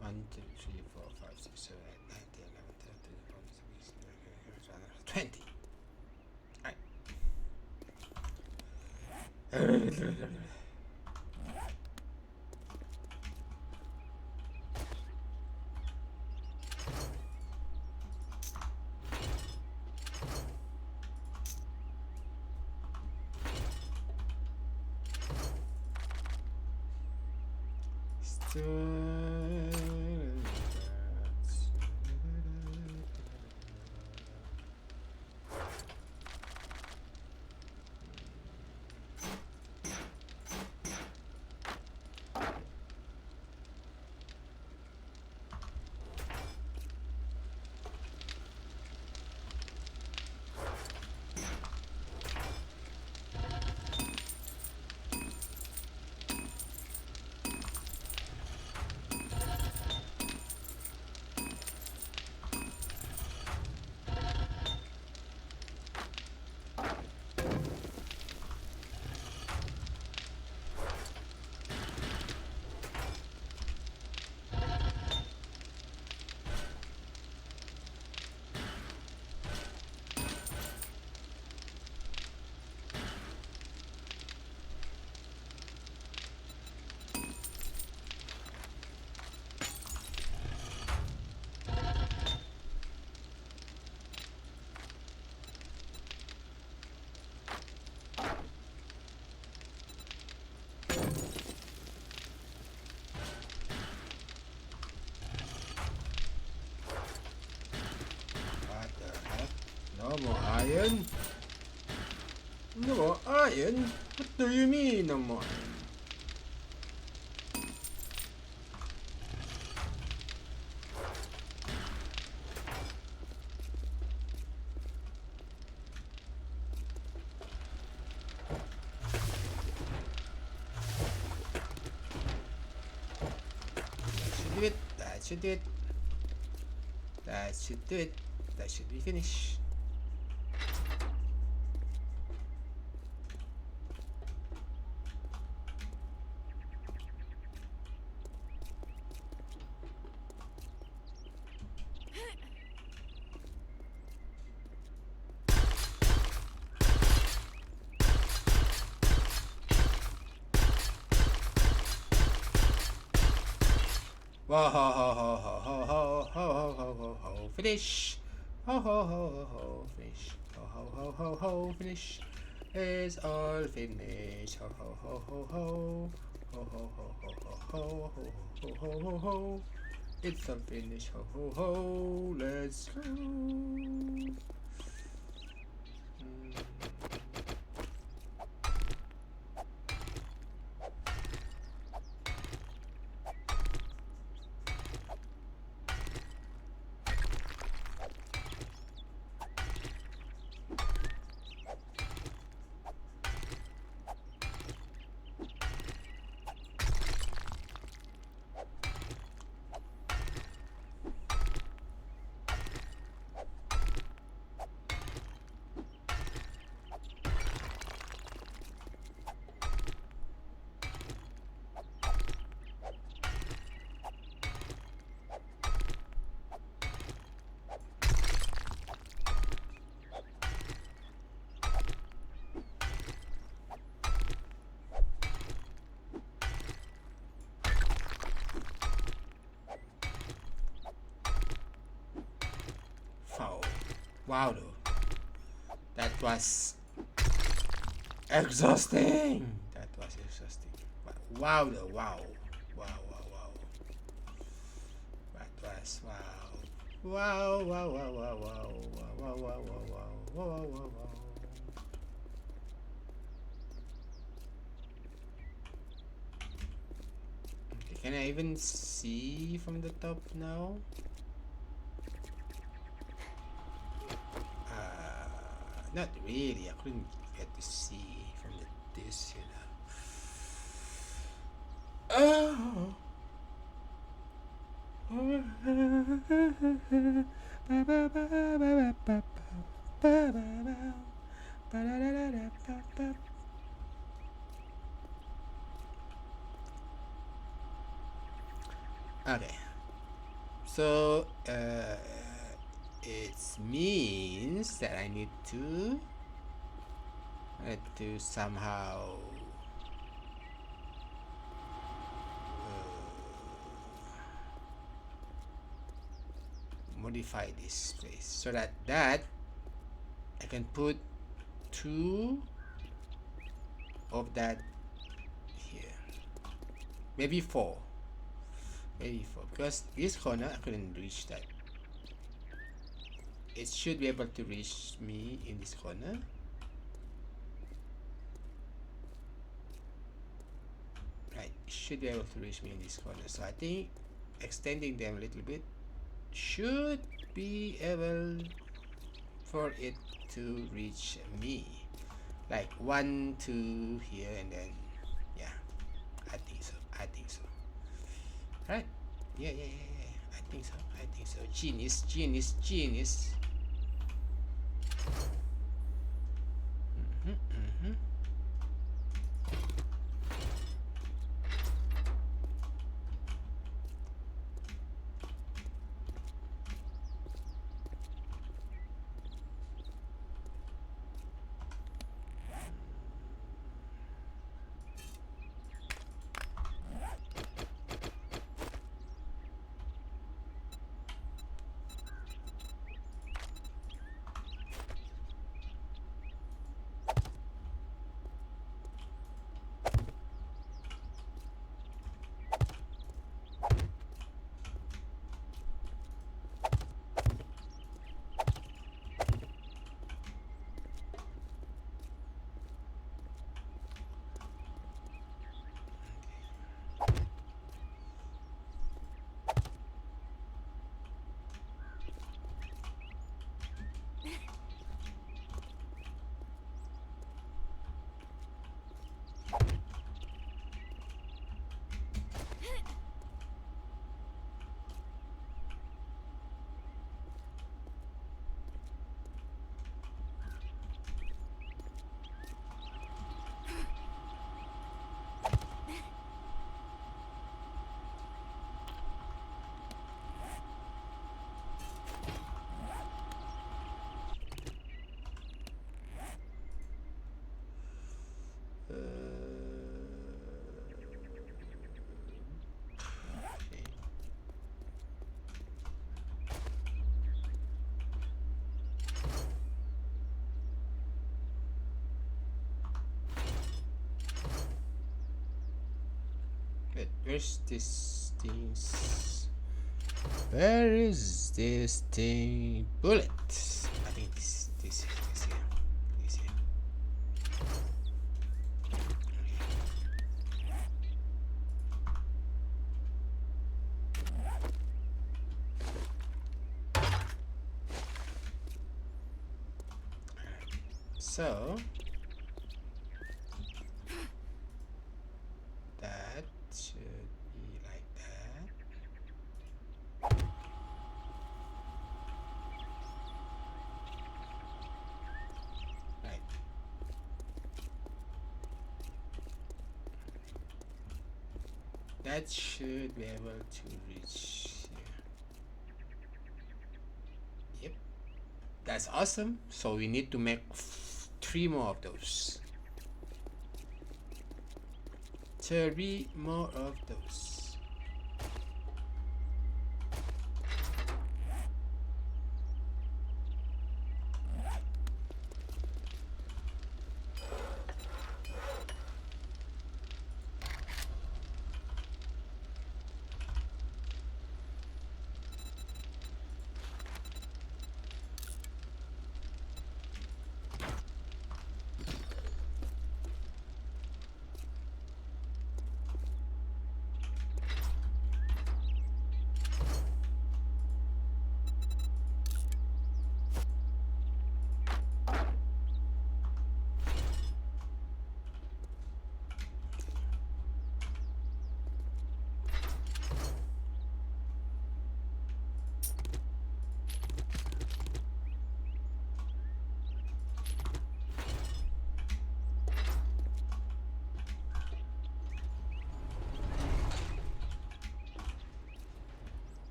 One, two, three, four, five, six, seven, eight, 9, 10, 11, 12, 13, 14, 15, 16, 17, 18, 19, 20. Alright. What the heck? No more iron? No more iron? What do you mean no more iron? That should do it. That should do it. That should do it. That should be finished. Whoa, ho, ho, ho, ho, ho, ho, ho, ho, ho, ho, ho, finish. Ho, ho, ho, ho, ho, finish. Ho, ho, ho, ho, ho, finish. It's all finished. Ho, ho, ho, ho, ho. Ho, ho, ho, ho, ho, ho, ho, ho, ho, ho. It's all finished. Ho, ho, ho. Let's go. Wow, though. That was exhausting. That was exhausting. Wow, though. Wow. Wow, wow, wow. That was wow. Wow, wow, wow, wow, wow. Wow, wow, wow, wow, wow, wow, wow, wow. Okay, can I even see from the top now? Not really. I couldn't get to see from this, you know. Okay. So, it means that I need to somehow modify this place so that I can put 2 of that here, maybe 4. maybe 4, because this corner I couldn't reach that. It should be able to reach me in this corner. Right, it should be able to reach me in this corner. So I think extending them a little bit should be able for it to reach me. Like 1, 2 here, and then yeah, I think so. I think so. Right? Yeah. I think so. I think so. Genius. Mm-hmm. Okay. Wait, where's this things? Where is this thing? Bullet. I think this here. This here. So that should be like that. Right. That should be able to reach here. Yep. That's awesome. So we need to make 3 more of those. 3 more of those.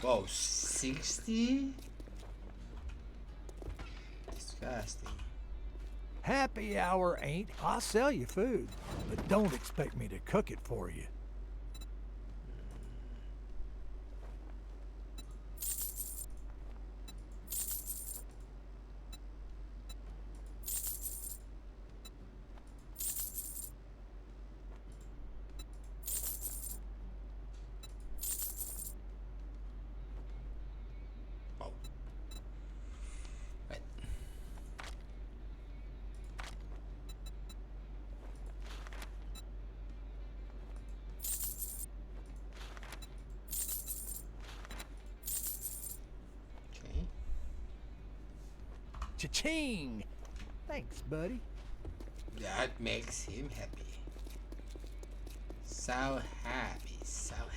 Wow, 60? disgusting. Happy hour ain't. I'll sell you food, but don't expect me to cook it for you. Oh. Right. Okay. Cha-ching! Thanks, buddy. That makes him happy. So happy, so happy.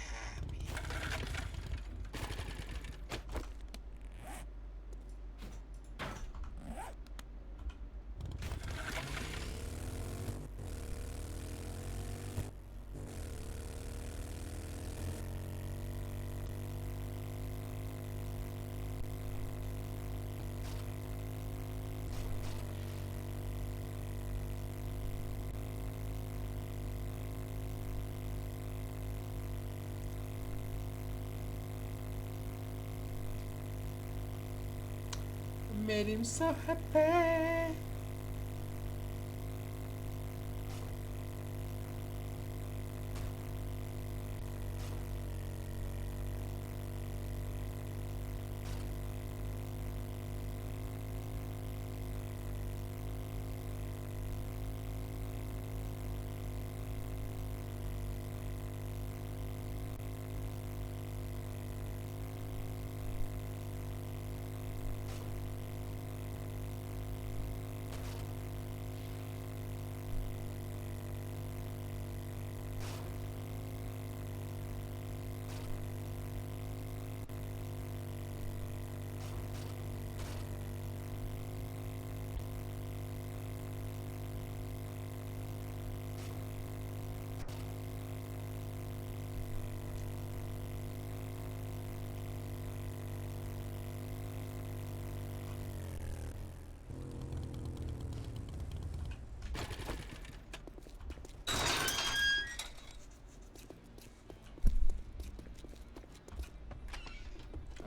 Made him so happy.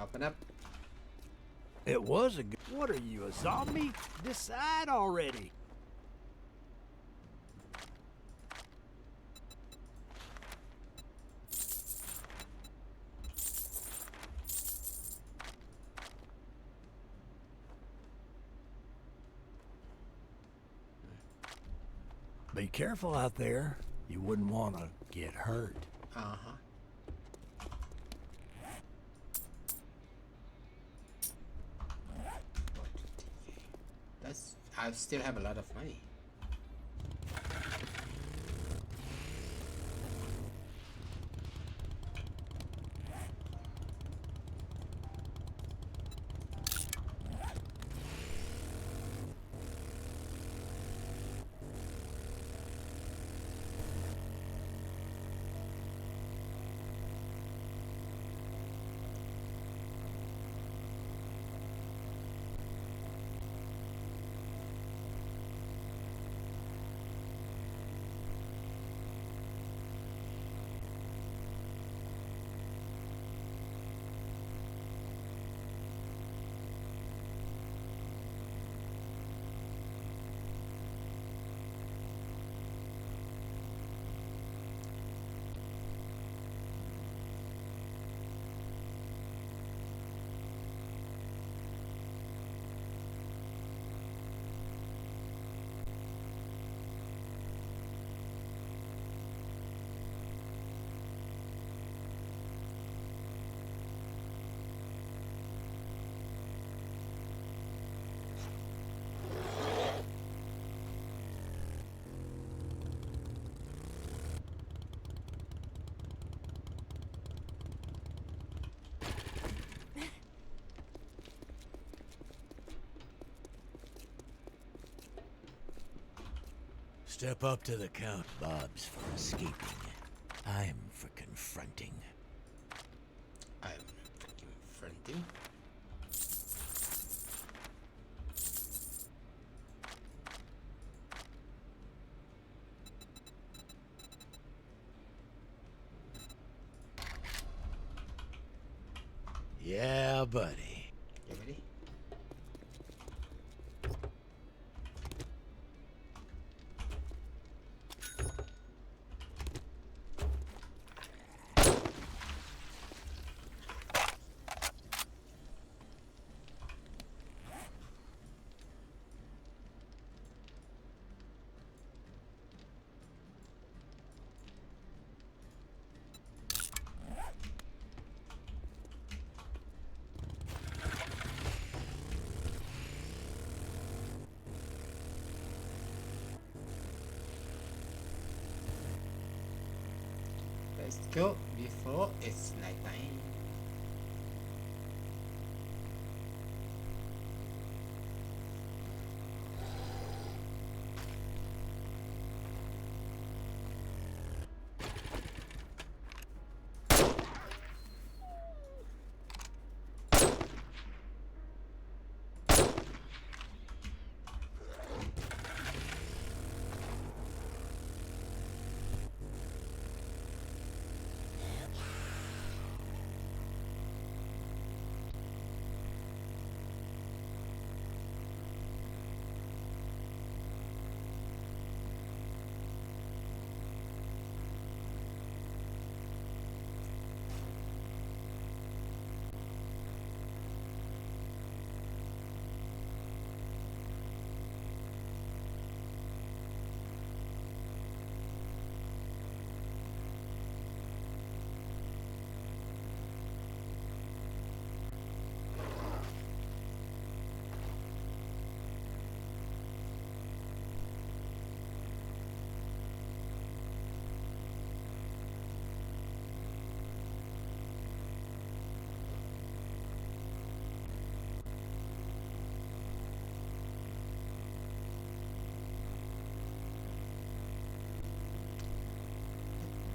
Open up. It was a good... What are you, a zombie? Decide already. Be careful out there. You wouldn't want to get hurt. Uh-huh. That's... I still have a lot of money. Step up to the count. Bob's for escaping. I'm for confronting. I'm confronting. Yeah, buddy. You ready? Let's go before it's nighttime.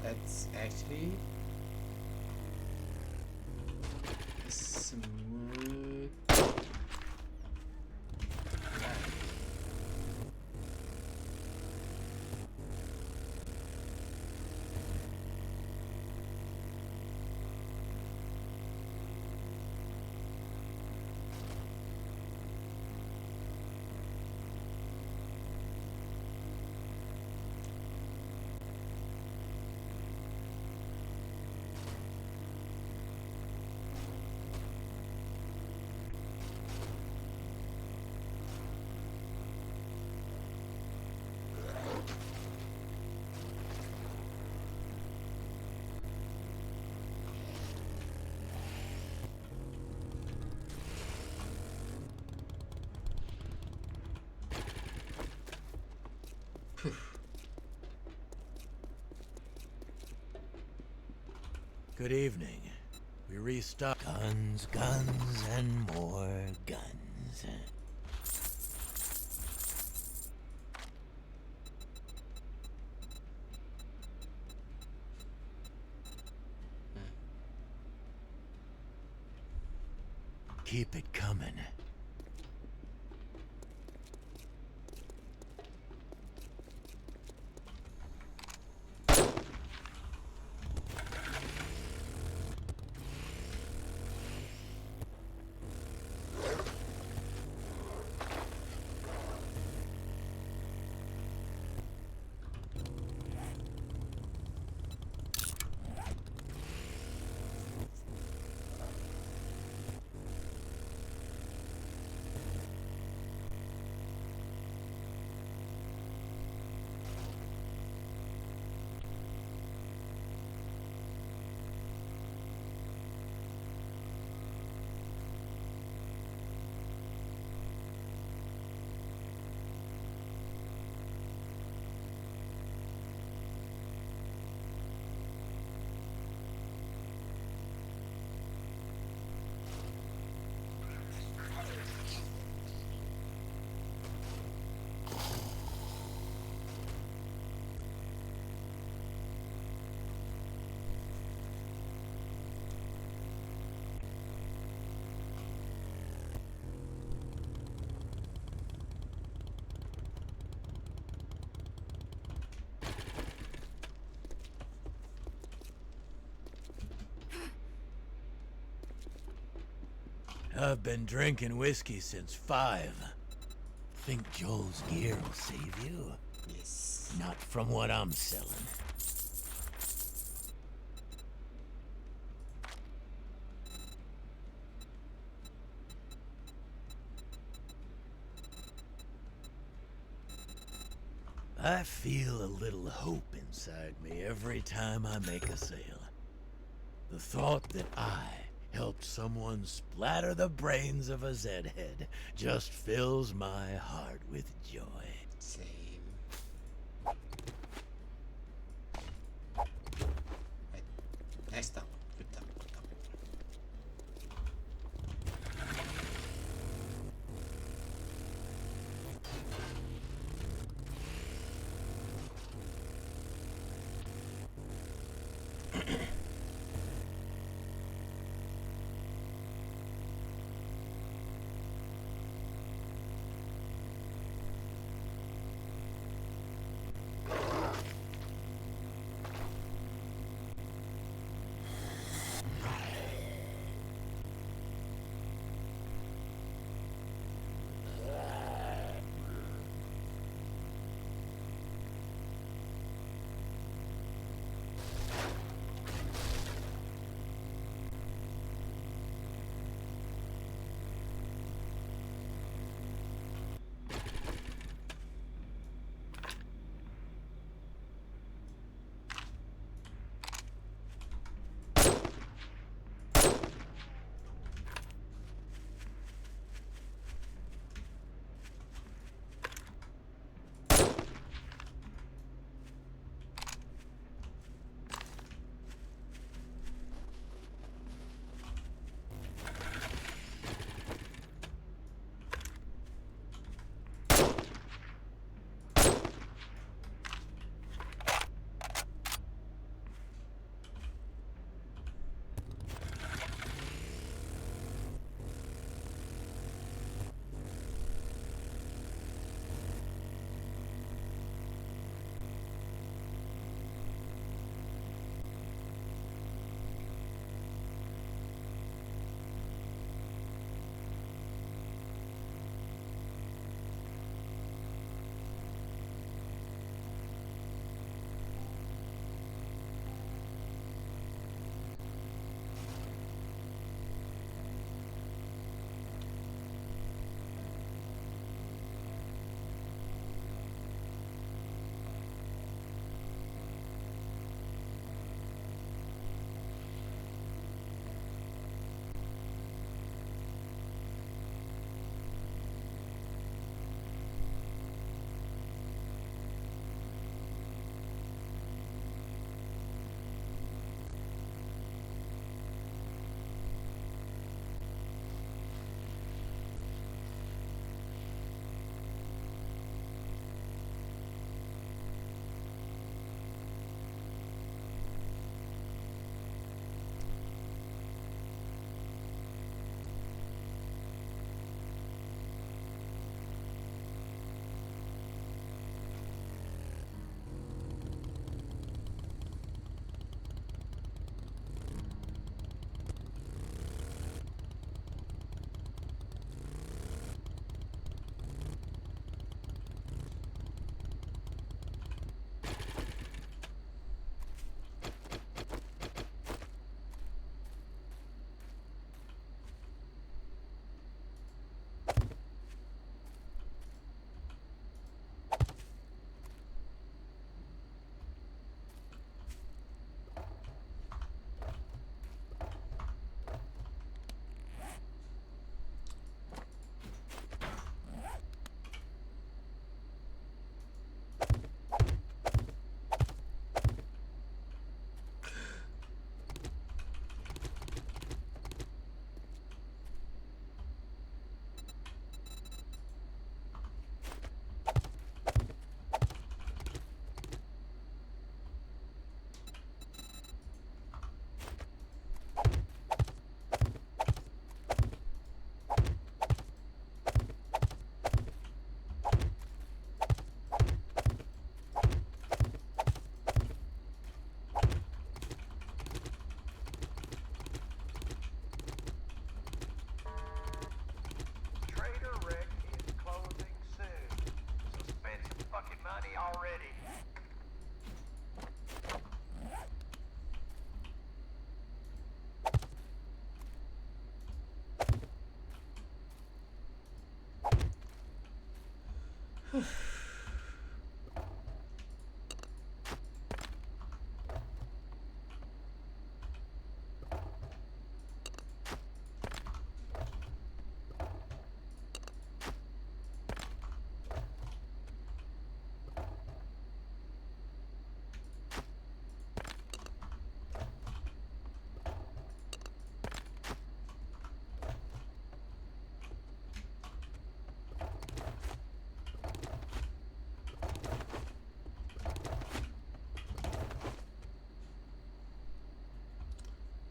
That's actually smooth. Good evening. We restock guns, guns, and more guns. Keep it coming. I've been drinking whiskey since 5. Think Joel's gear will save you? Yes. Not from what I'm selling. I feel a little hope inside me every time I make a sale. The thought that I helped someone splatter the brains of a Zed-head just fills my heart with joy. Same. Right. Nice talk. Good talk. Good talk.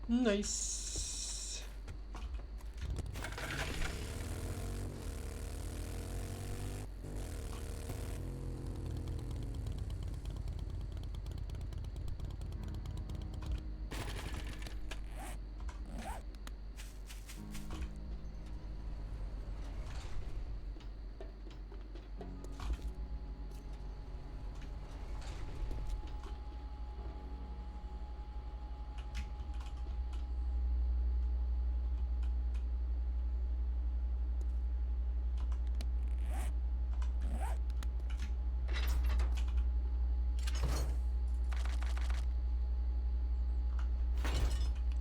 Nice.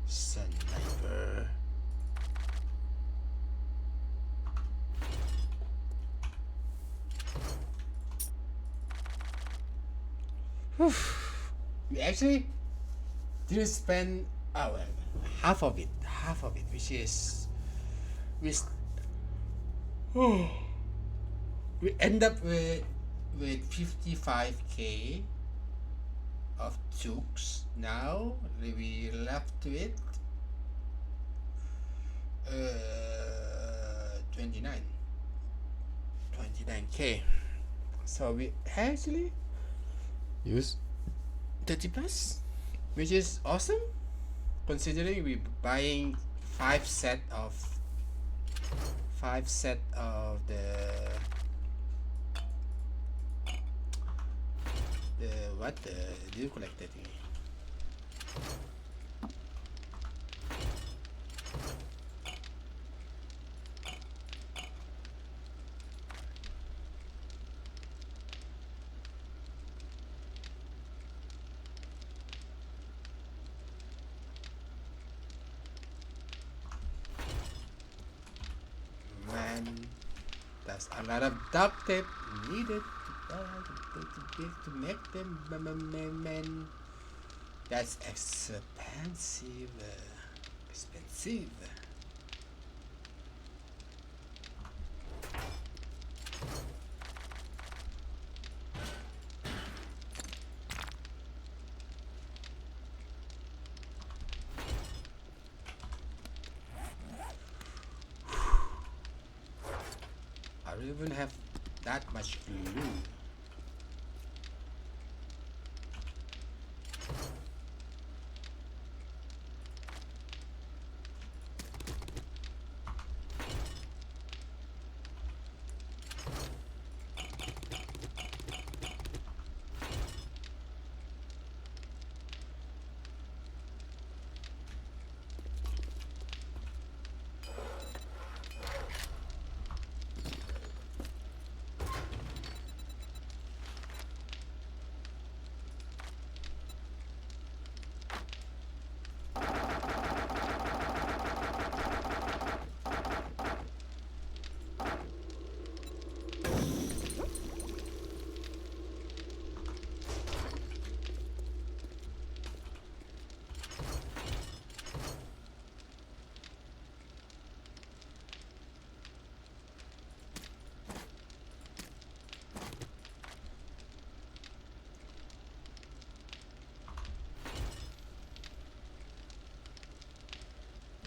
Sniper. We actually didn't spend half of it, which is we we end up with 55k of jukes. Now we left with 29k. So we actually use 30 plus, which is awesome considering we buying five set of the what the do you collect that thing? Man, that's a lot of duct tape needed to make them. Man, that's expensive. Expensive. I don't even have that much glue.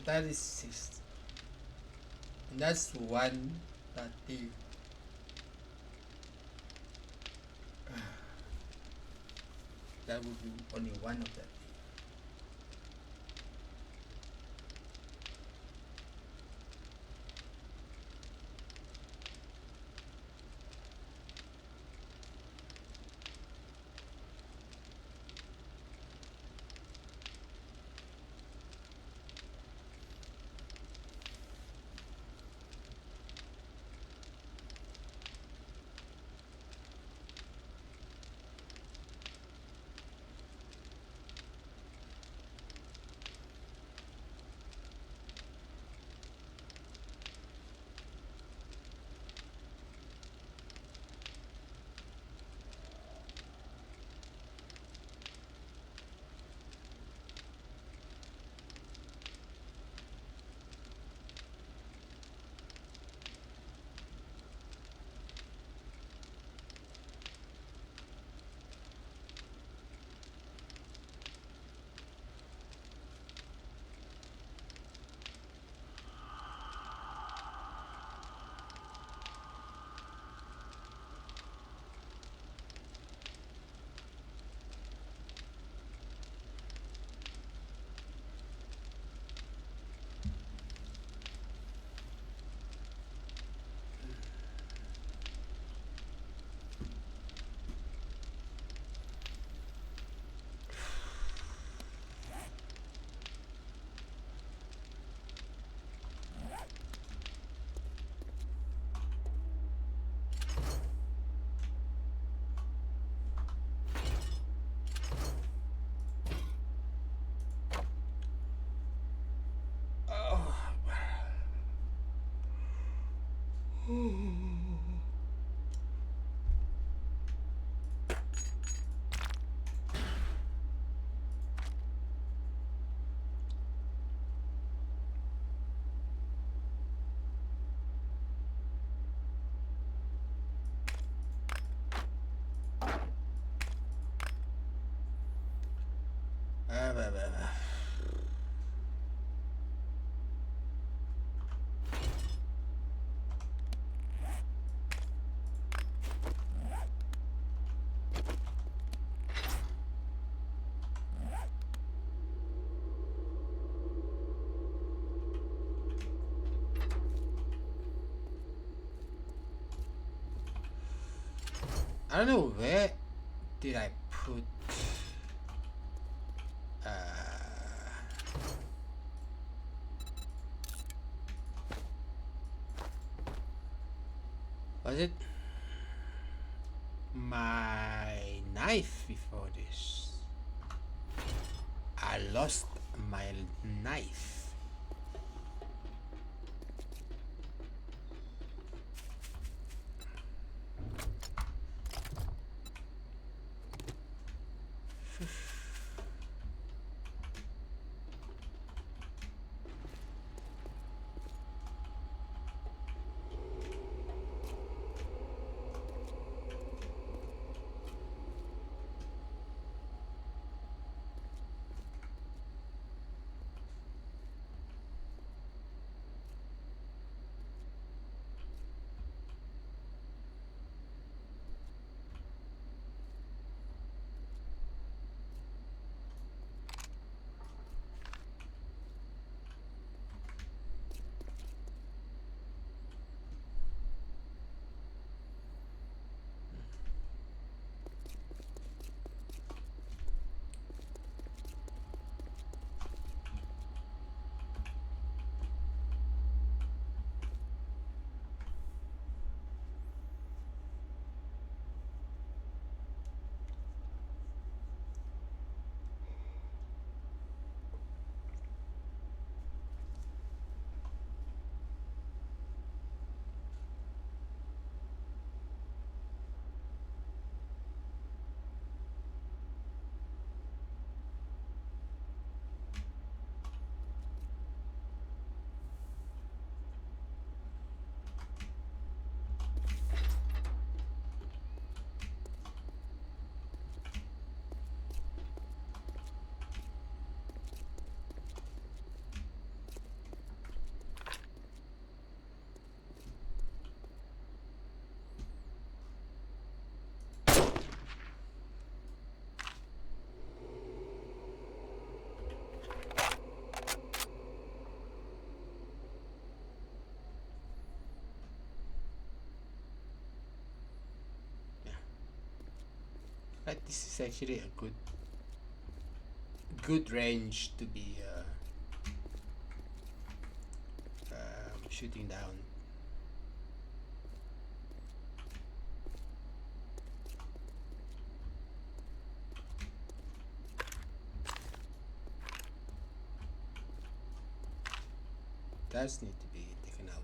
That is 6. And that's one that the that would be only one of that. I don't know where did I put was it my knife before this? I lost my knife. Right, this is actually a good range to be shooting down. Does need to be taken out.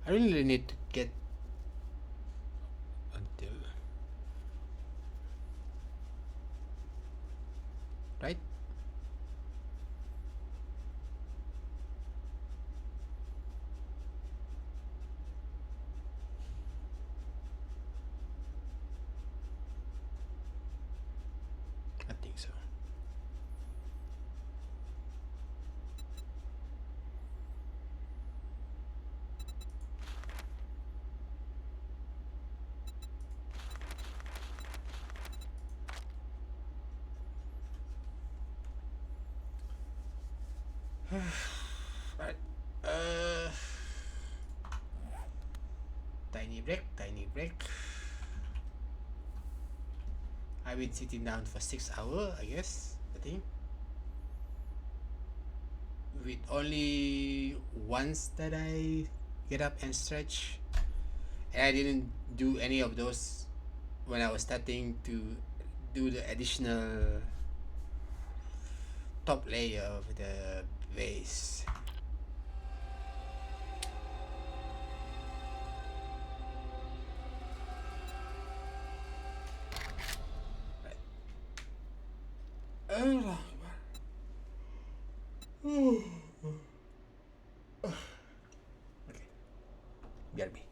I really need to get until right. I think so. Right. Uh, tiny break, tiny break. I've been sitting down for 6 hours, I guess. I think with only once that I get up and stretch. And I didn't do any of those when I was starting to do the additional top layer of the base. Right. Allah Akbar. Okay, biar bi.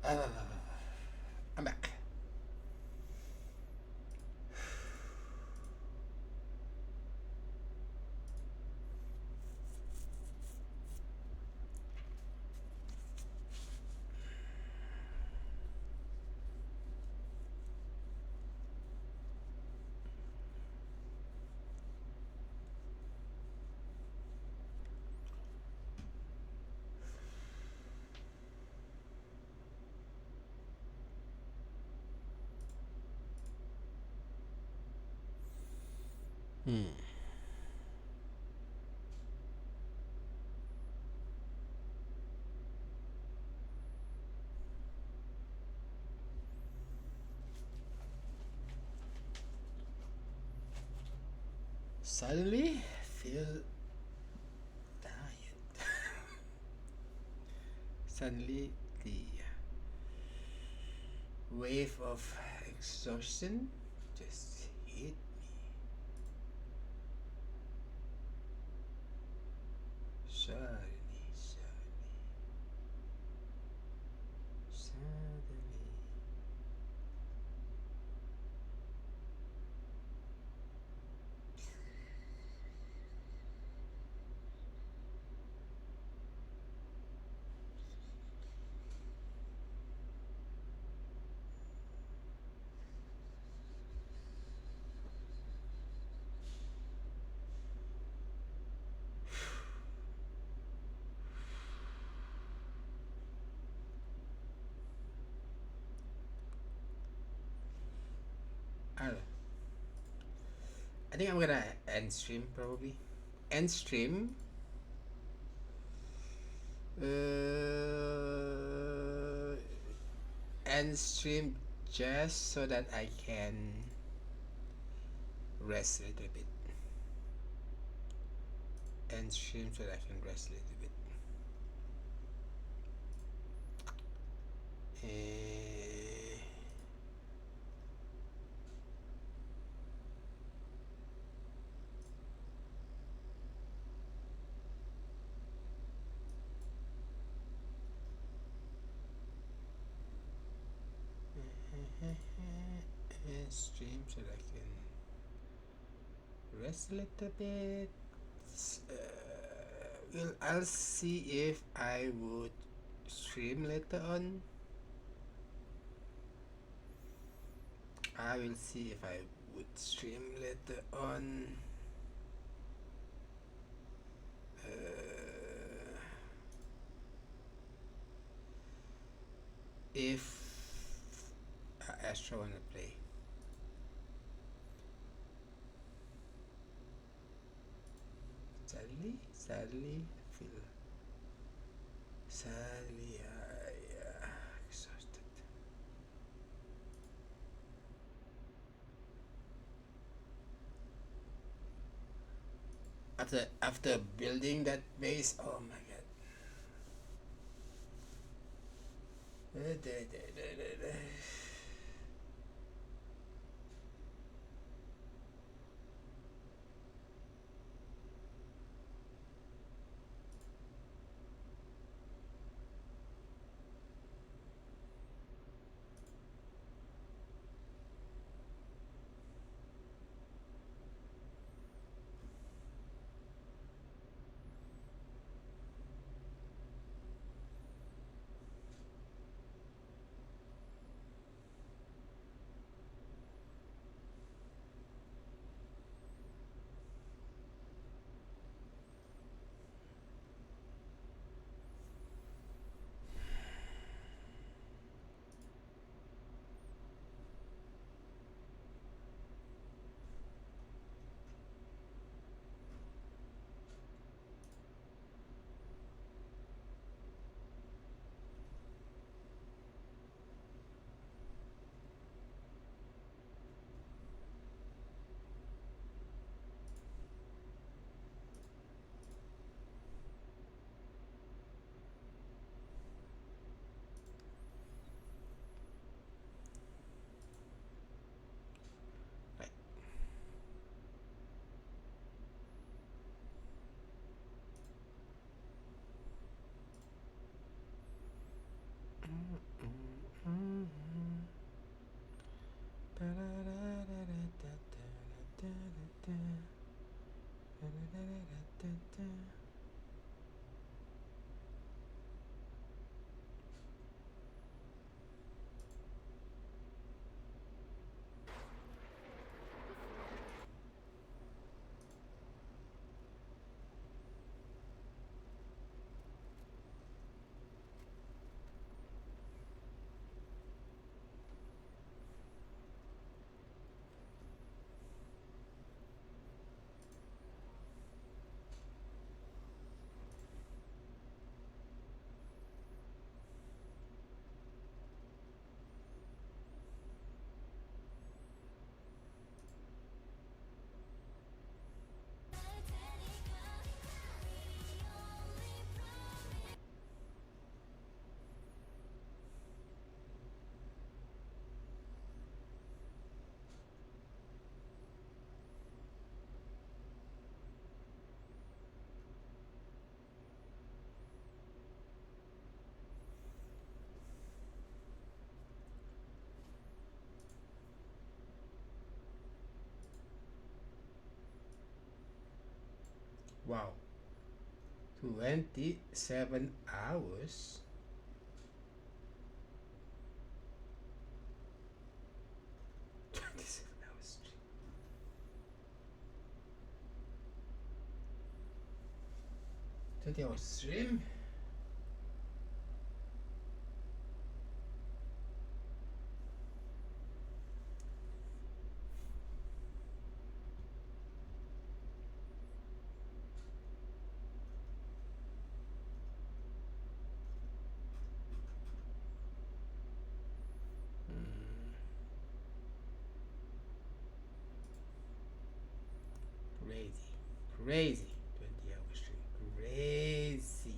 I'm back. Suddenly feel tired. Suddenly the wave of exhaustion just hit me. Suddenly, suddenly. I don't know. I think I'm gonna end stream probably. End stream. End stream just so that I can rest a little bit. End stream so that I can rest a little bit. End stream so that I can rest a little bit. Well, I'll see if I would stream later on. I will see if I would stream later on. If Astro wanna play. Sadly, I exhausted. After building that base, oh my god. Wow, 27 hours. 27 hours stream. 20 hours stream. Crazy, crazy. 20 hours stream. Crazy.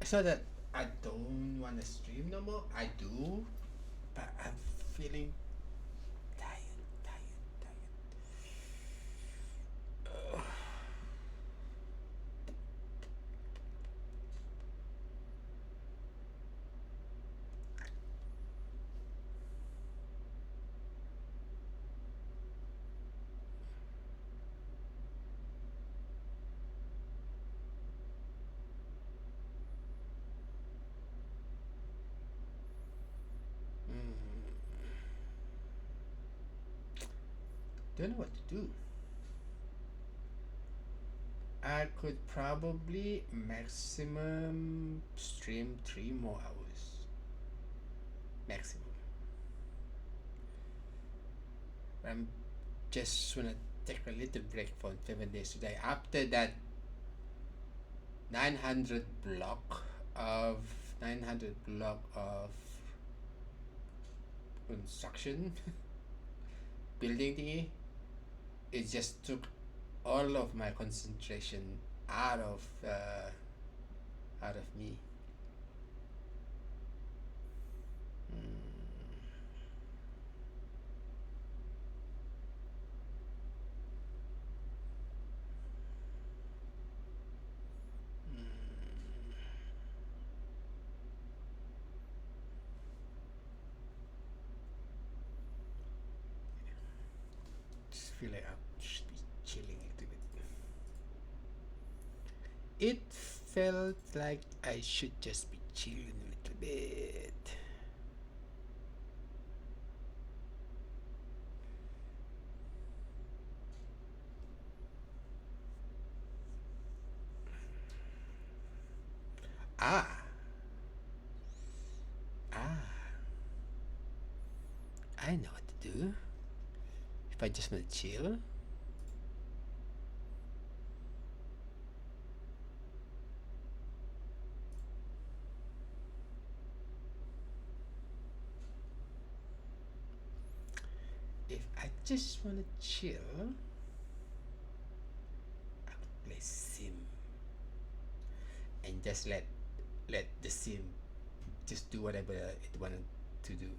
So that I don't want to stream no more. I do, but I'm feeling tired, tired, tired. Don't know what to do. I could probably maximum stream 3 more hours. Maximum. I'm just wanna take a little break from 7 days today. After that 900 block of 900 block of construction building thingy, it just took all of my concentration out of me. Just feel like I should be chilling a little bit. It felt like I should just be chilling a little bit. Ah, ah, I know what to do. If I just want to chill, just wanna chill, I would play Sim and just let the Sim just do whatever it wanted to do.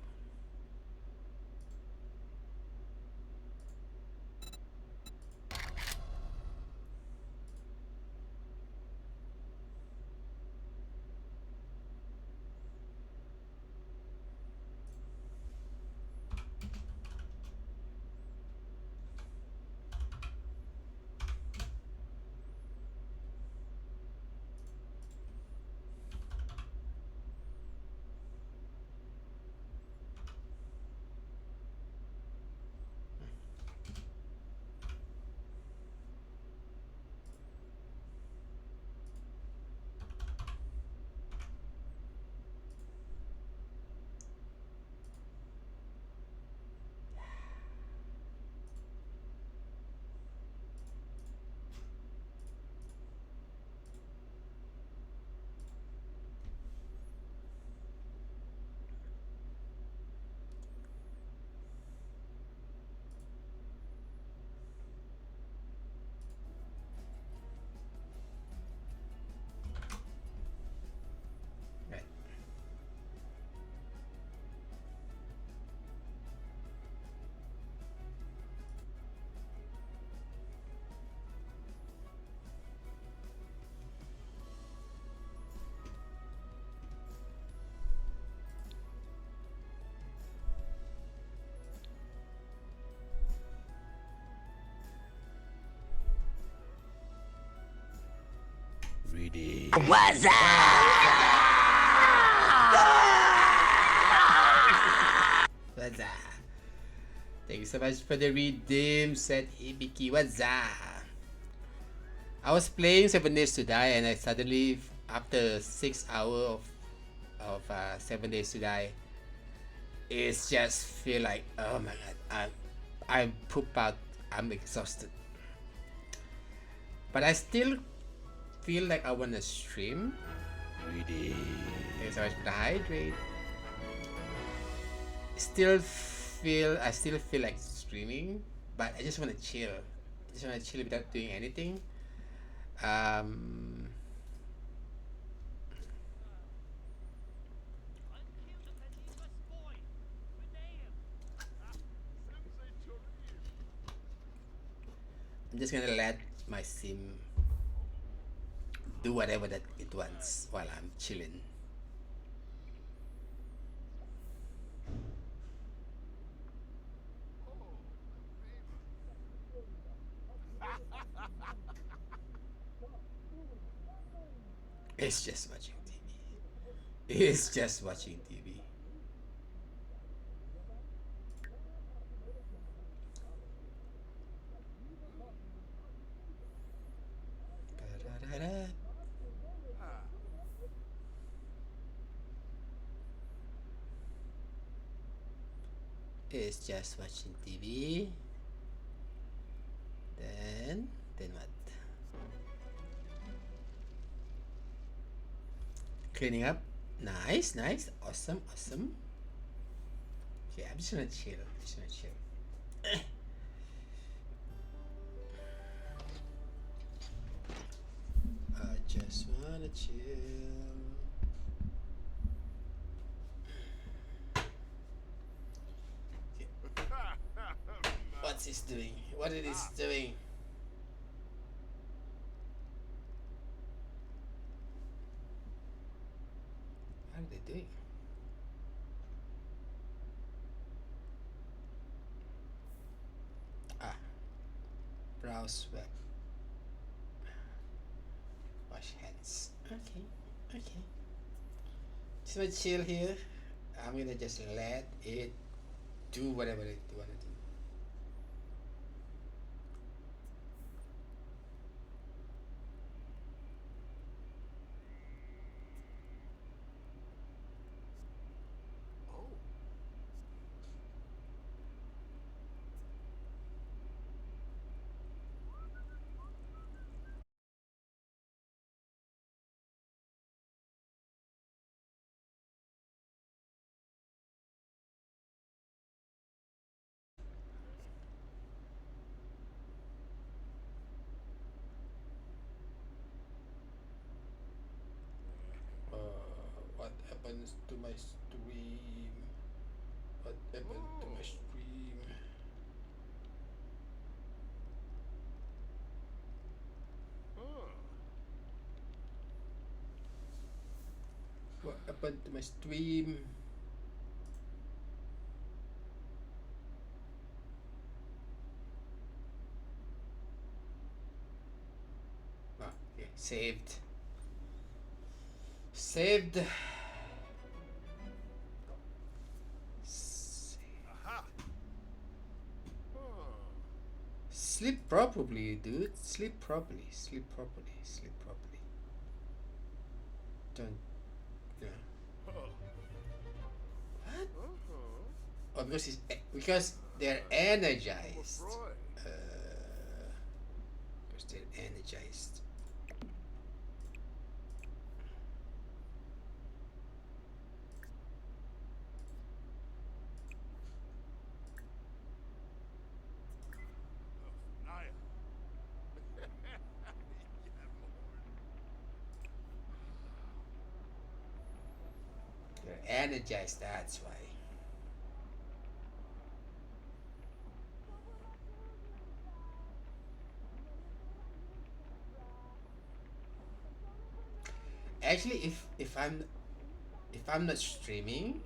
Right. Ready. What's up? Thank you so much for the redeem, said Ibiki. What's up? I was playing 7 Days to Die and I suddenly, after 6 hours of 7 Days to Die, it's just feel like, oh my god, I'm poop out, I'm exhausted. But I still feel like I wanna stream. Ready. Thanks so much for the hydrate. I still feel like streaming, but I just wanna chill. I just wanna chill without doing anything. Um, I'm just gonna let my sim do whatever that it wants while I'm chilling. It's just watching TV. It's just watching TV. Ba-da-da-da. It's just watching TV. Then what? Cleaning up. Nice, nice, awesome, awesome. Okay, I'm just gonna chill. Just gonna chill. I just wanna chill. Okay. What's this doing? What it is doing? What are they doing? Ah, browse web. Wash hands. Okay, okay. Just gonna chill here. I'm gonna just let it do whatever it wanna do. my stream? What happened to my stream? What happened to my stream? Ah, okay, saved. Saved. Sleep properly, dude. Sleep properly. Sleep properly. Sleep properly. Don't. Yeah. What? Oh, because they're energized. Because they're energized. They're energized. That's why. Actually, if I'm not streaming,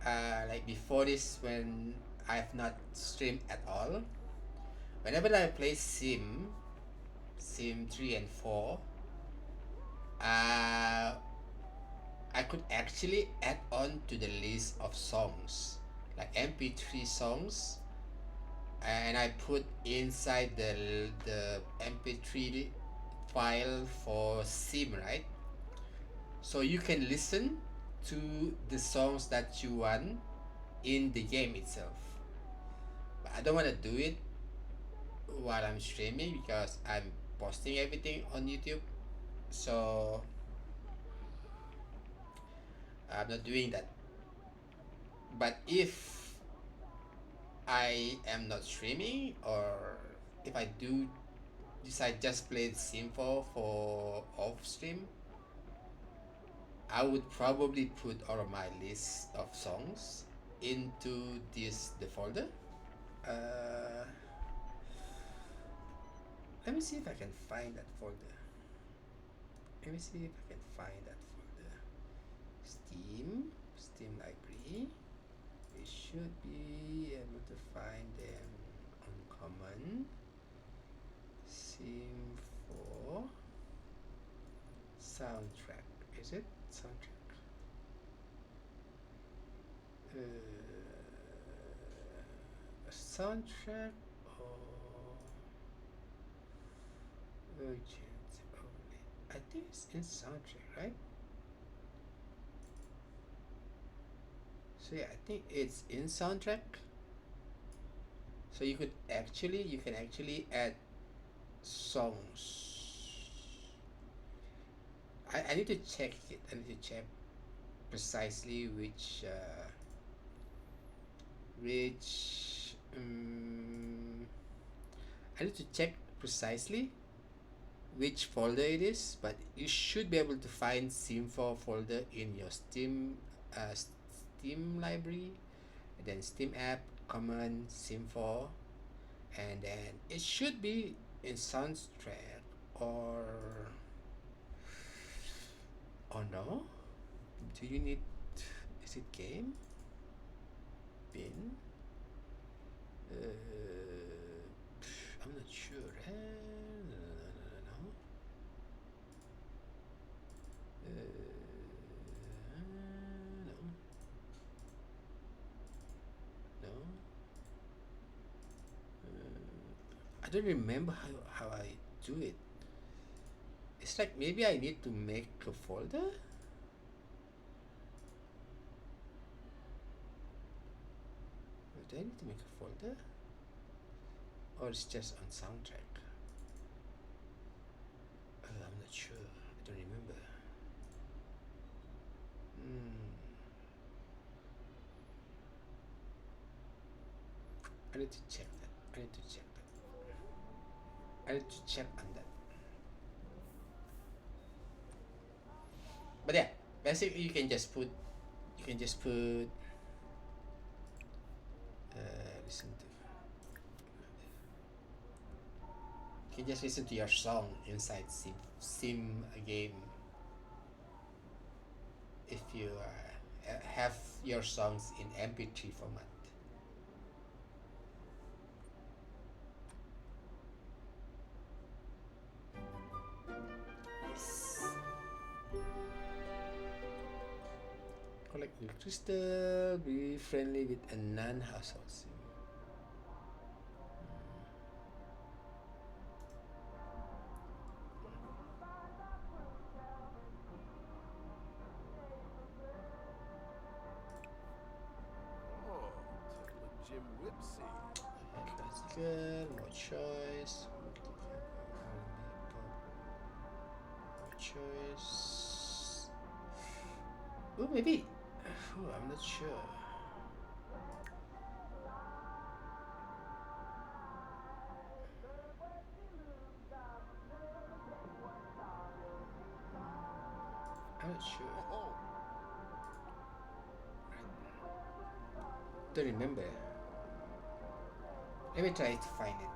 like before this, when I've not streamed at all, whenever I play Sim 3 and 4, uh, I could actually add on to the list of songs, like MP3 songs, and I put inside the MP3 file for Sim, right? So you can listen to the songs that you want in the game itself. But I don't want to do it while I'm streaming because I'm posting everything on YouTube. So I'm not doing that. But if I am not streaming, or if I do decide just play Sim4 for off stream, I would probably put all of my list of songs into the folder. Uh, Let me see if I can find that folder. Let me see if I can find that folder. Steam library. We should be able to find them on common. Sim4 soundtrack. Is it soundtrack? Soundtrack or urgent only? I think it's in soundtrack, right? So yeah, I think it's in soundtrack. So you can actually add songs. I need to check it. I need to check precisely which I need to check precisely which folder it is, but you should be able to find Sim4 folder in your Steam library, and then Steam app, common, Sim4, and then it should be in soundtrack or no. Do you need, is it game bin? I'm not sure. No. No. I don't remember how I do it. It's like maybe I need to make a folder. Do I need to make a folder? Or it's just on soundtrack? I'm not sure. I don't remember. I need to check that. I need to check on that. But yeah, Basically, you can just put listen to. You can just listen to your song inside Sim game if you have your songs in MP3 format. Yes. Collect the crystal. Be friendly with a non-household sim. Oh, Temple of Jim Whipsy. Classical, more choice. More choice. Oh, maybe. Oh, I'm not sure. I'm not sure. Oh, Don't remember. Let me try to find it.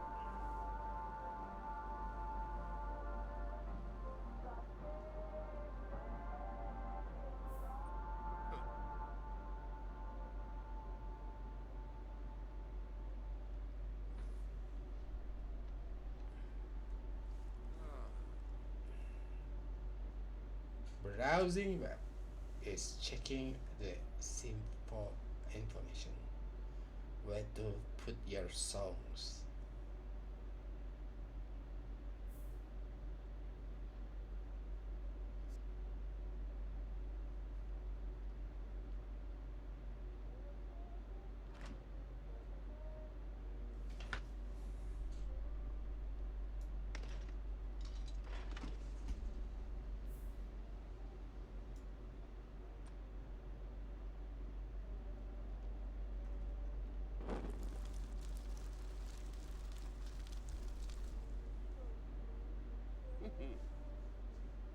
Browsing web is checking the Sim4 information. Where to put your songs.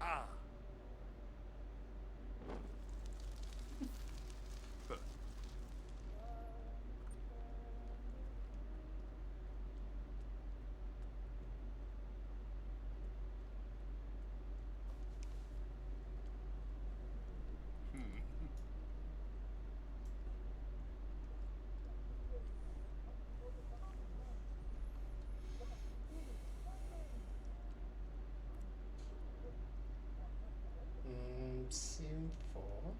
ah. Sim4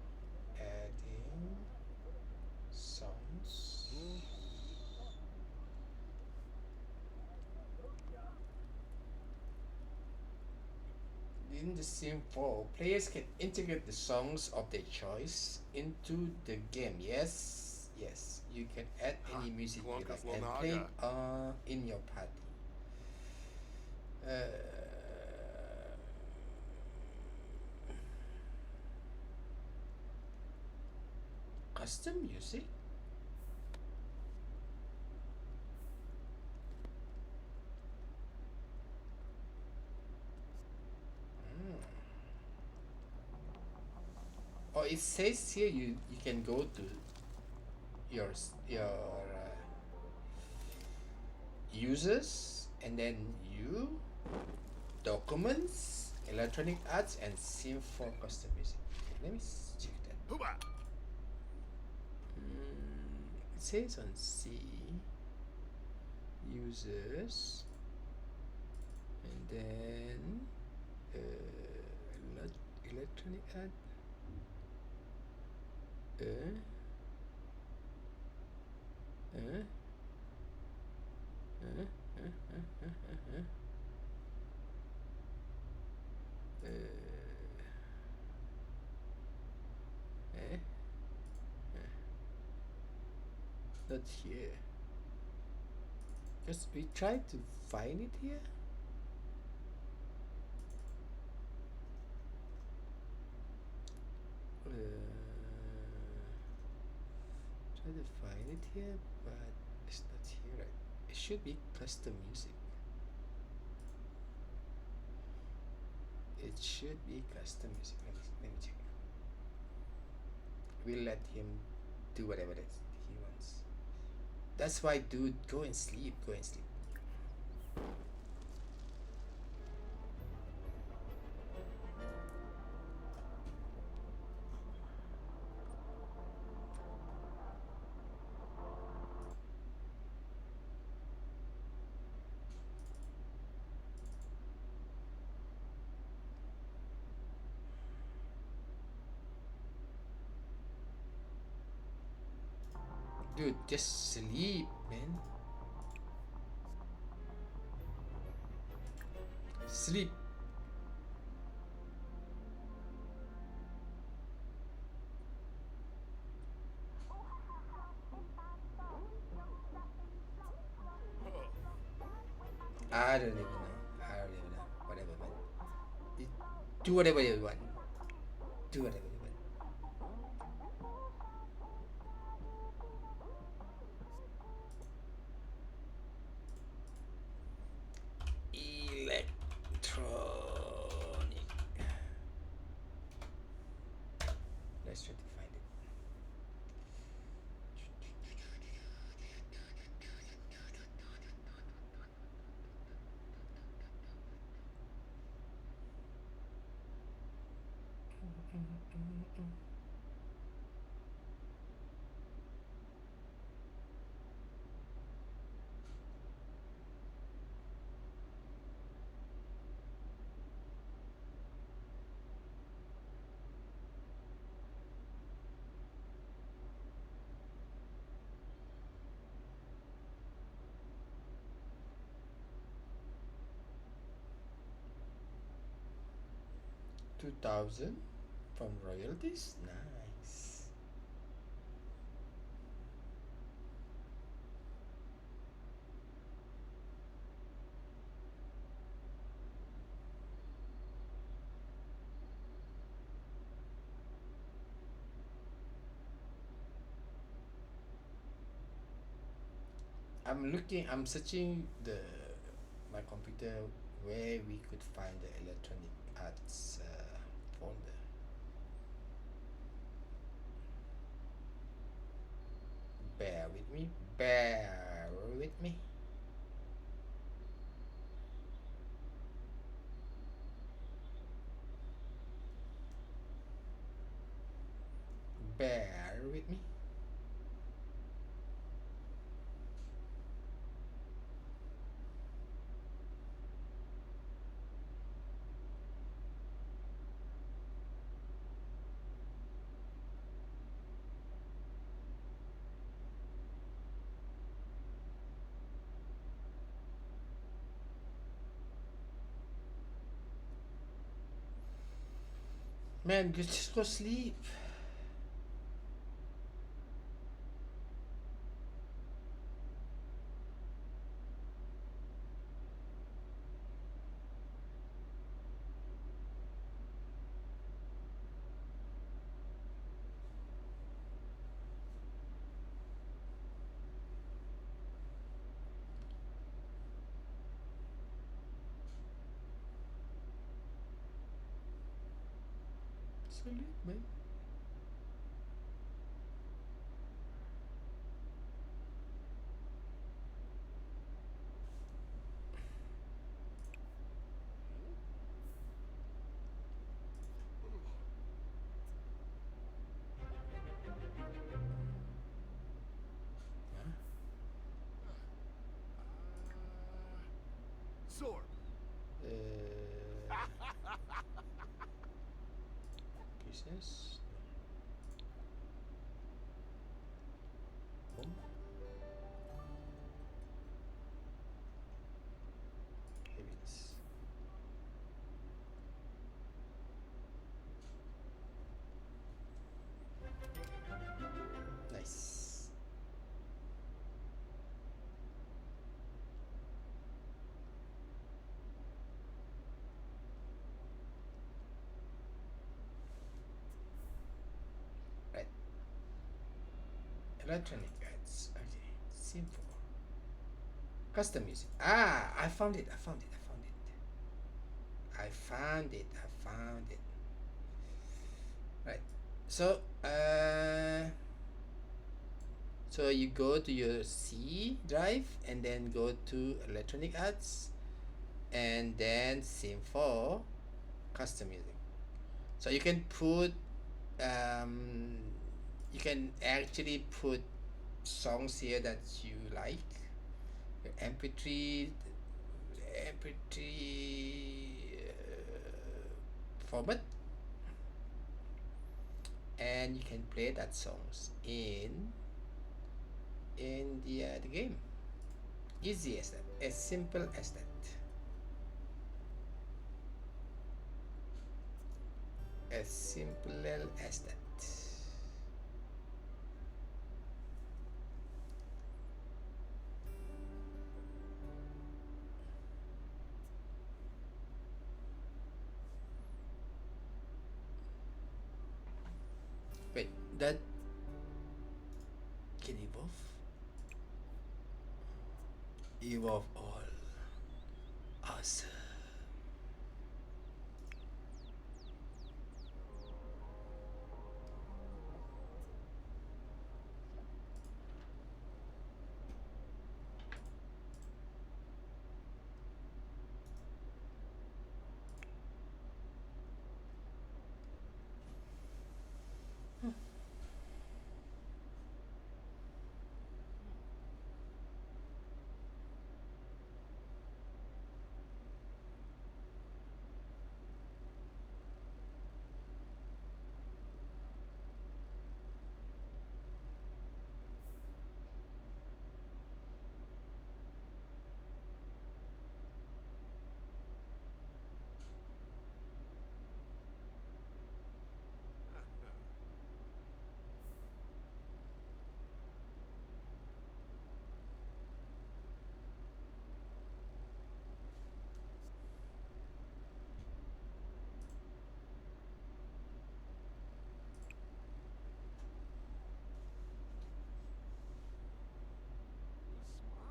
adding songs. In the Sim4, players can integrate the songs of their choice into the game. Yes, yes, you can add any music you like and play in your party. Custom music? Oh, it says here you can go to your users and then you documents, electronic arts, and Sim4 custom music. Okay, let me check that. Hooba. It says on C users and then electronic art. Uh, uh, uh, uh, uh, uh, uh, uh, uh, not here. Just we tried to find it here. Try to find it here, but it's not here. Right? It should be custom music. It should be custom music. Let me check. we'll let him do whatever that he wants. That's why, dude, go and sleep. Go and sleep. Dude, just sleep, man. Sleep. I don't even know. I don't even know. Whatever, man. You do whatever you want. Do whatever you want. Electronic. Let's try to find it. 2,000 from royalties. Nice. I'm searching my computer where we could find the electronic arts folder. Bear with me. Bear with me. Bear with me. Man, just go sleep. Sleep, man. Sword. Business. Boom. Heavens. Nice. Right. Electronic arts. Okay. Sim4. Custom music. Ah, I found it. I found it. I found it. I found it. I found it. Right. So, So you go to your C drive and then go to electronic arts and then Sim4 custom music. So you can put um, you can actually put songs here that you like, your MP3 format, and you can play that songs in the game. Easy as that, as simple as that. As simple as that. Wait, that can evolve? Evolve all. Awesome.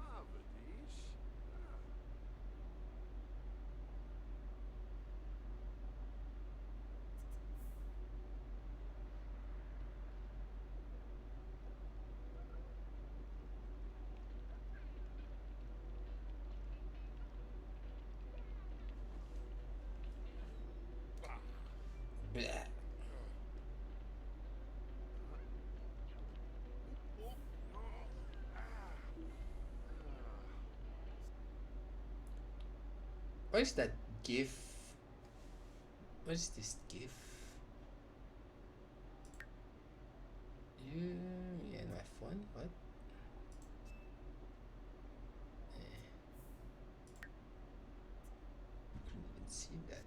Smarvadish. Blah. What is that GIF? What is this GIF? You, me and my phone? What? Couldn't even see that.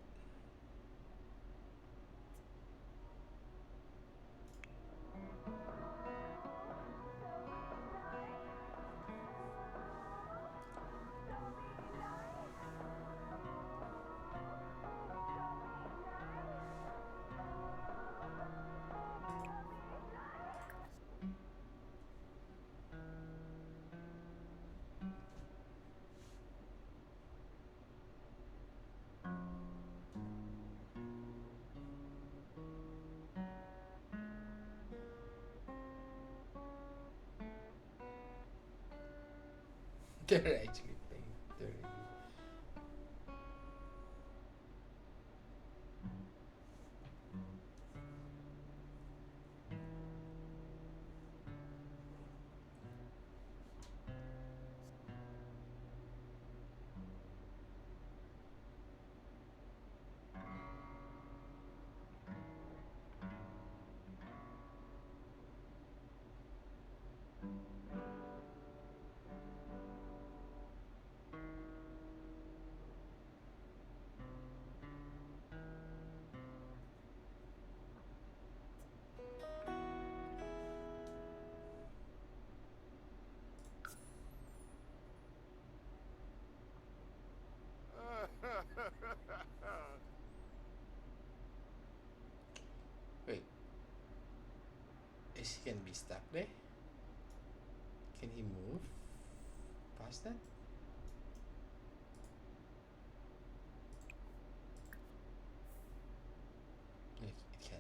They're actually playing. They're Wait, is he can be stuck there? Can he move past that? Yeah, he can.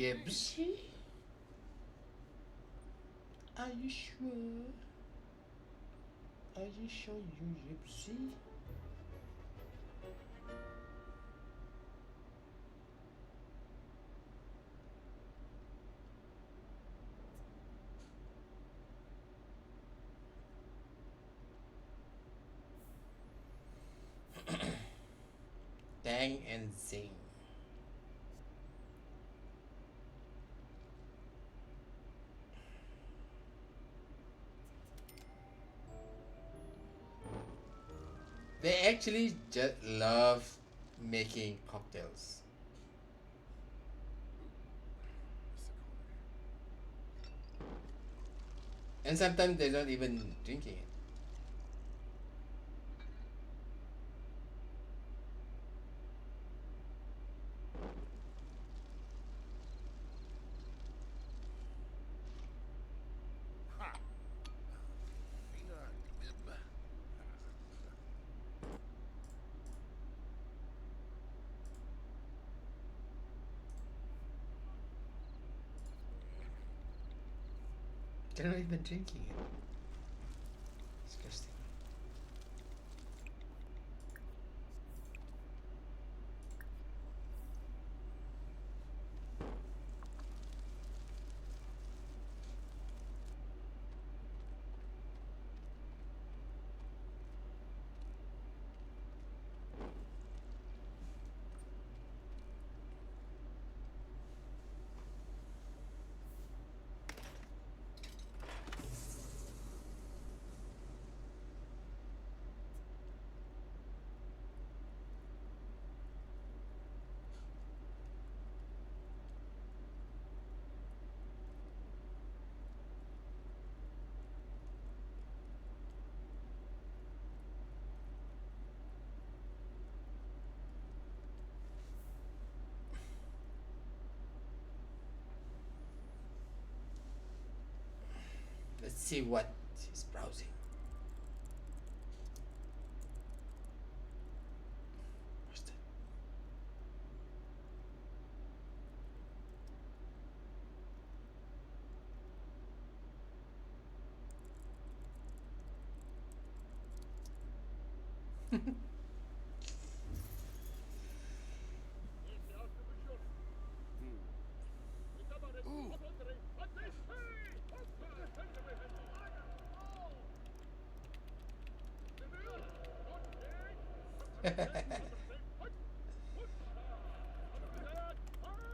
Gypsy? Are you sure? Are you sure you Gypsy? Tang and Zing. They actually just love making cocktails. And sometimes they're not even drinking it. They're not even drinking it. Disgusting. Let's see what he's browsing. What's that?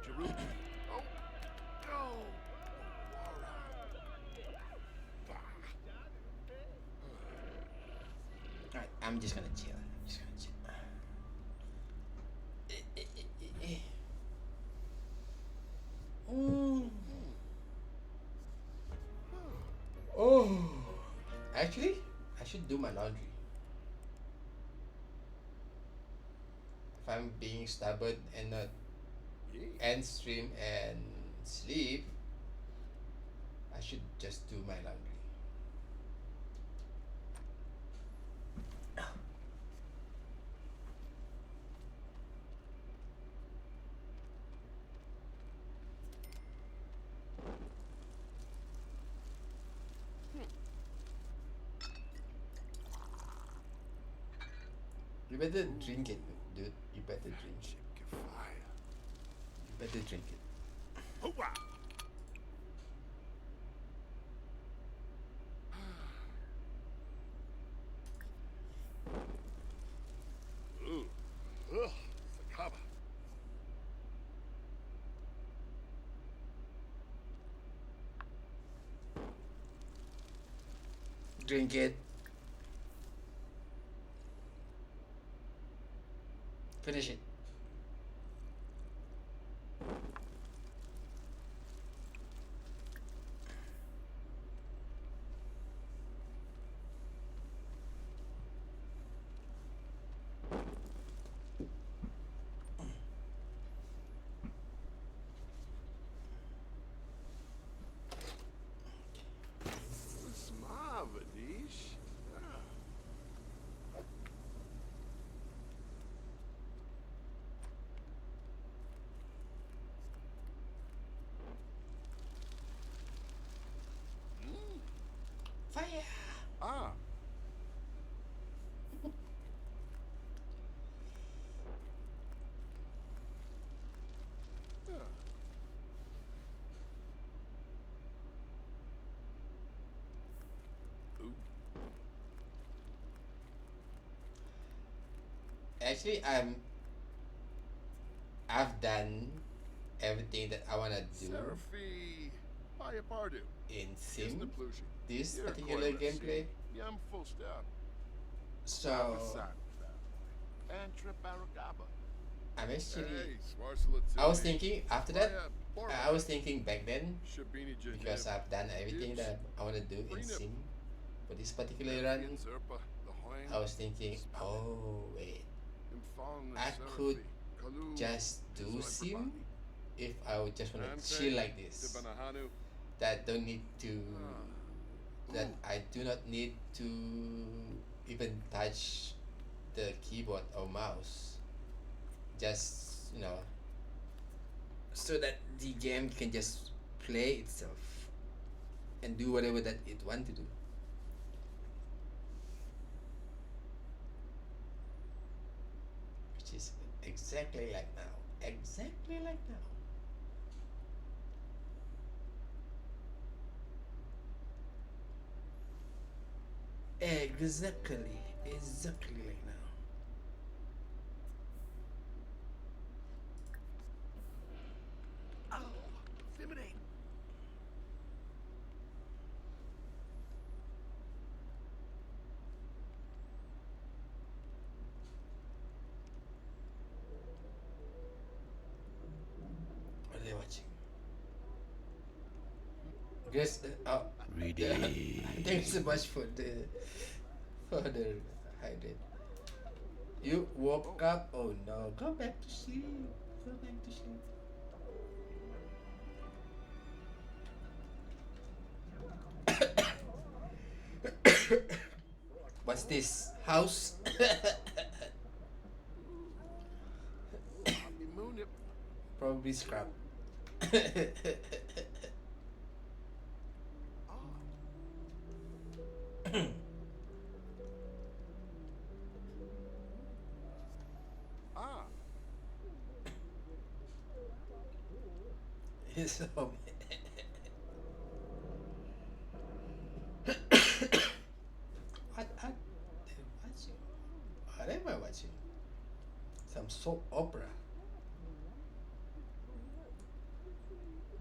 Jerusalem. Oh, no. Alright, I'm just gonna chill. I'm just gonna chill. Mm. Oh, actually, I should do my laundry. If I'm being stubborn and not Yeah. end stream and sleep, I should just do my laundry. You better drink it, dude. You better drink it. Chicken fire. You better drink it. Hoorah! Ooh. Ugh. Sakaba. Drink it. Finish it. Fire! Ah. Yeah. Ooh. Actually, I've done everything that I wanna do Seraphy. Paya Pardu. in Isn't Sim, it Plushi? this You're particular quite gameplay. Yum full stop. So And trip Aragaba. I'm actually Hey, Swarsala I was thinking after that I was thinking back then Shabini because Janib. I've done everything that I want to do in Freenip. Sim. For this particular run, Zerpa. The Hoing. I was thinking, oh wait, Infong I could Seraphy. Kalu. just do Sim if I would just want to Ante. chill like this. Tibanahanu. That don't need to, that Ooh. I do not need to even touch the keyboard or mouse. Just so that the game can just play itself and do whatever that it want to do. Which is exactly like now. Exactly like now. Exactly. Exactly like now. Oh, Feminine. What are they watching? Guess Ready. thanks so much for the hydrate. You woke up. Oh no, go back to sleep. Go back to sleep. What's this? House? Happy Moonip. Probably scrap. Ah. His home. What are they watching? What am I watching? Some soap opera.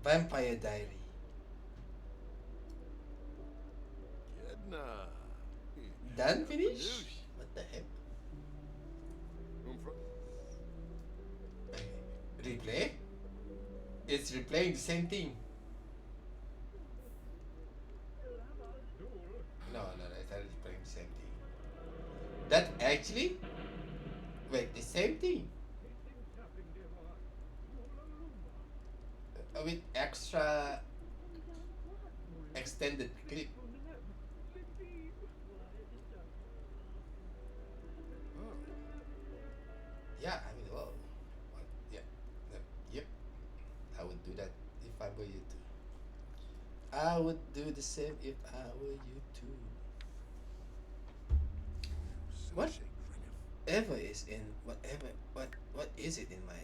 Vampire Diary. Gedna. Done finish? What the heck? Replay? It's replaying the same thing. No, it's not replaying the same thing. That actually, wait, the same thing. With extra extended clip. Yeah, I mean, well, yeah, yep. I would do that if I were you too. I would do the same if I were you too. What? Ever is in whatever what is it in my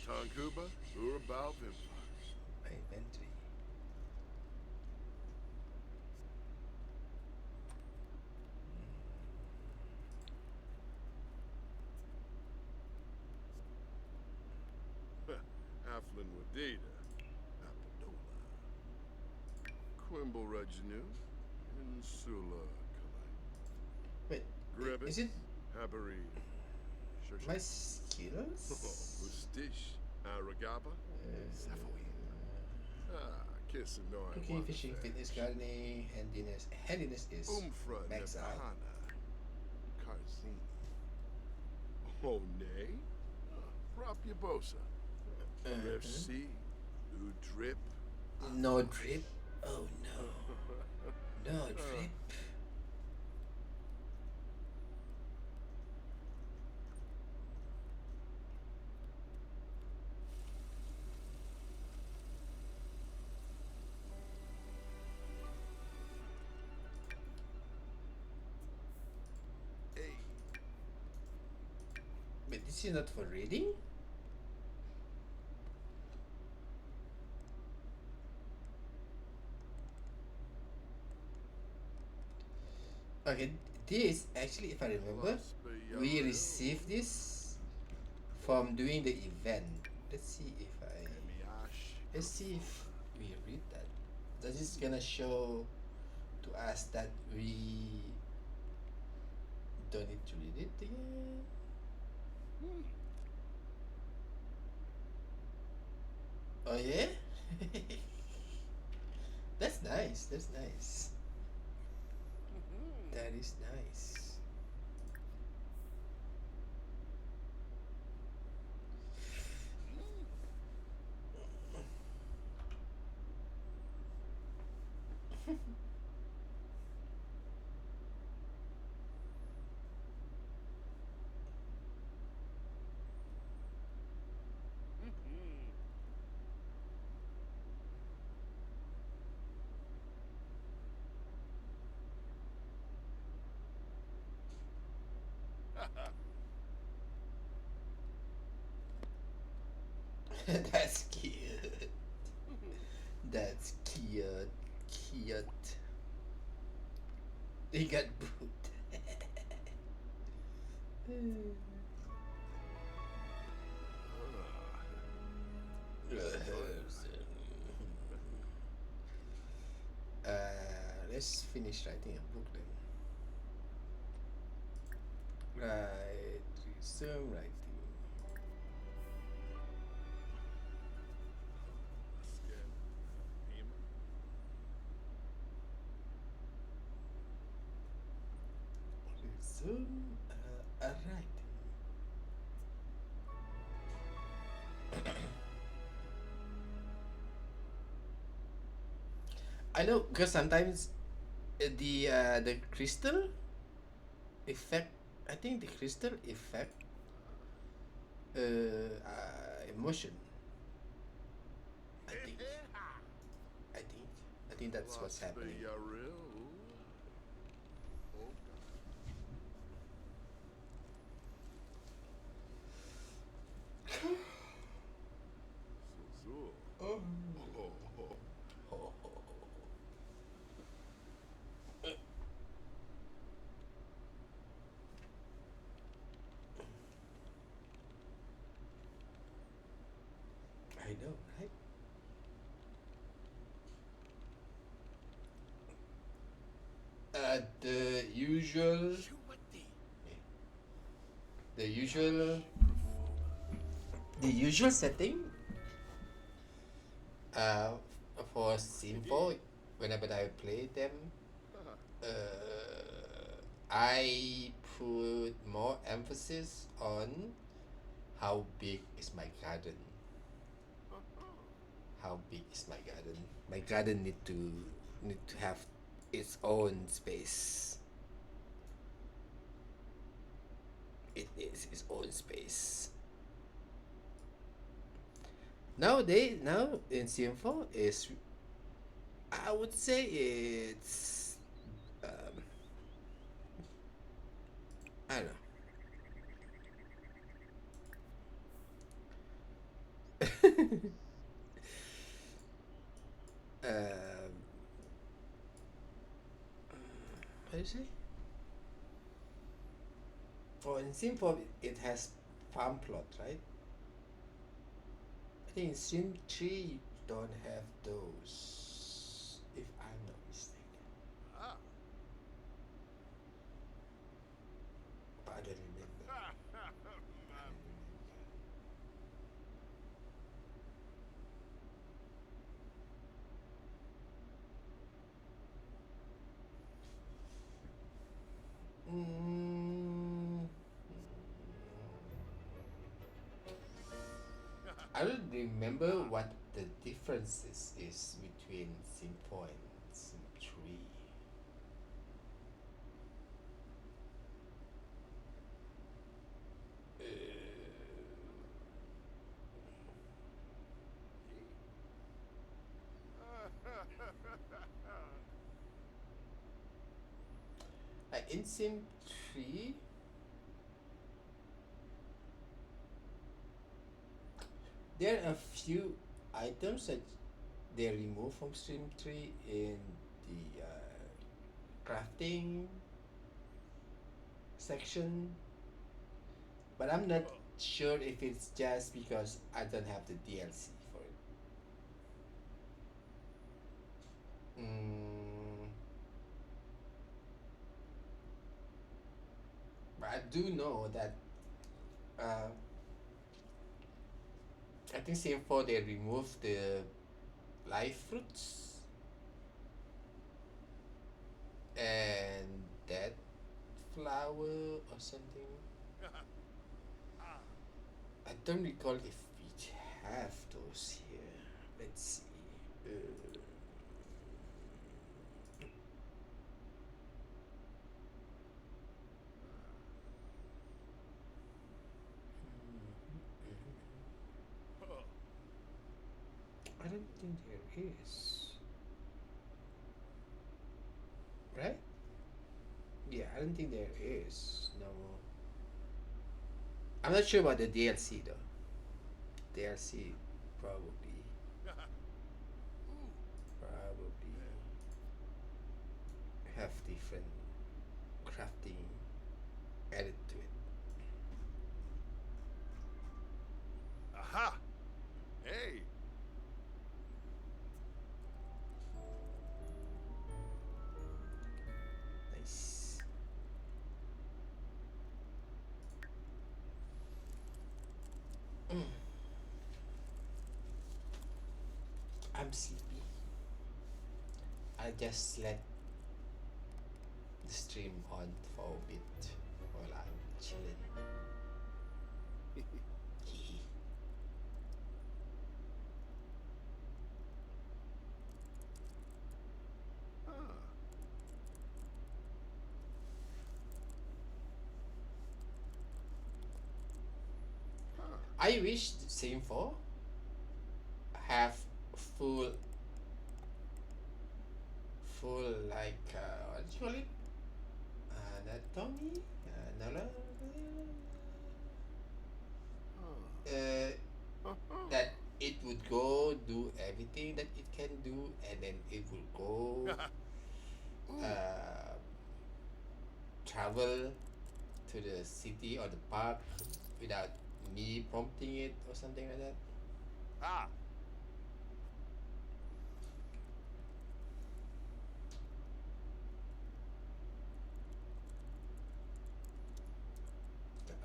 Tonkuba, Urabal Vampires. my inventory? Aflin Wadida. Apadola. Quimble Rajanu. Insula Kalai. Wait, Gribbet. is it Habari. my skills? Mustish. Aragaba. Safoin. Kiss and no I Cooking, want fishing, that. fitness, gardening, handiness is Umfra max out. Nepahana. Karzini. Oh, nay. Rapyabosa. FC. Udrip. No drip. Oh no. No drip. This is not for reading. Okay, this actually, if I remember, we received this from doing the event. Let's see if let's see if we read that. Does this gonna show to us that we don't need to read it again? Oh yeah? That's nice, that's nice. That is nice. That's cute. That's cute. Cute. He got boot. Let's finish writing a book then. Right, resume writing. Resume writing. I know because sometimes the crystal effect. I think the crystal effect emotion. I think. I think. I think that's what's happening. Oh. I know, right? The usual. The usual. The usual setting. Uh, for Sim4, whenever I play them, I put more emphasis on how big is my garden. How big is my garden? My garden need to have its own space. It needs its own space. Nowadays, now in Sim4 is, I would say it's, I don't know. What do you say? For in Sim4 it has farm plot, right? I think in Sim3 you don't have those, if I'm not mistaken. But I don't remember. Mm, I don't remember what the differences is between Sim4 and Sim3. In Sim 3, There are a few items that they remove from Stream 3 in the crafting section, but I'm not sure if it's just because I don't have the DLC for it. Mm, but I do know that uh, I think Sim4 they removed the live fruits and that flower or something. I don't recall if we have those here. Let's see. Uh, I don't think there is. Right? Yeah, I don't think there is. No. I'm not sure about the DLC though. DLC probably probably have different crafting added to it. Aha! Hey! Nice. Mm. I'm sleepy. I just let the stream on for a bit while I'm chilling. Ah, ah. I wish the Sim4 have full full like what do you call it? Anatomy? That it would go do everything that it can do, and then it will go uh, travel to the city or the park without me prompting it or something like that. Ah!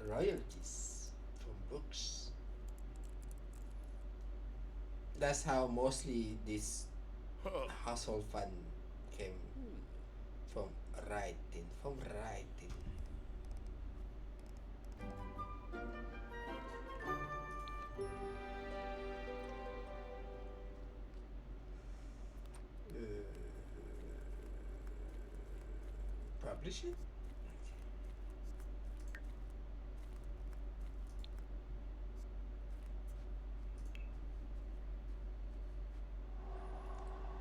Royalties from books. That's how mostly this household fund came from writing. Uh, Publish it.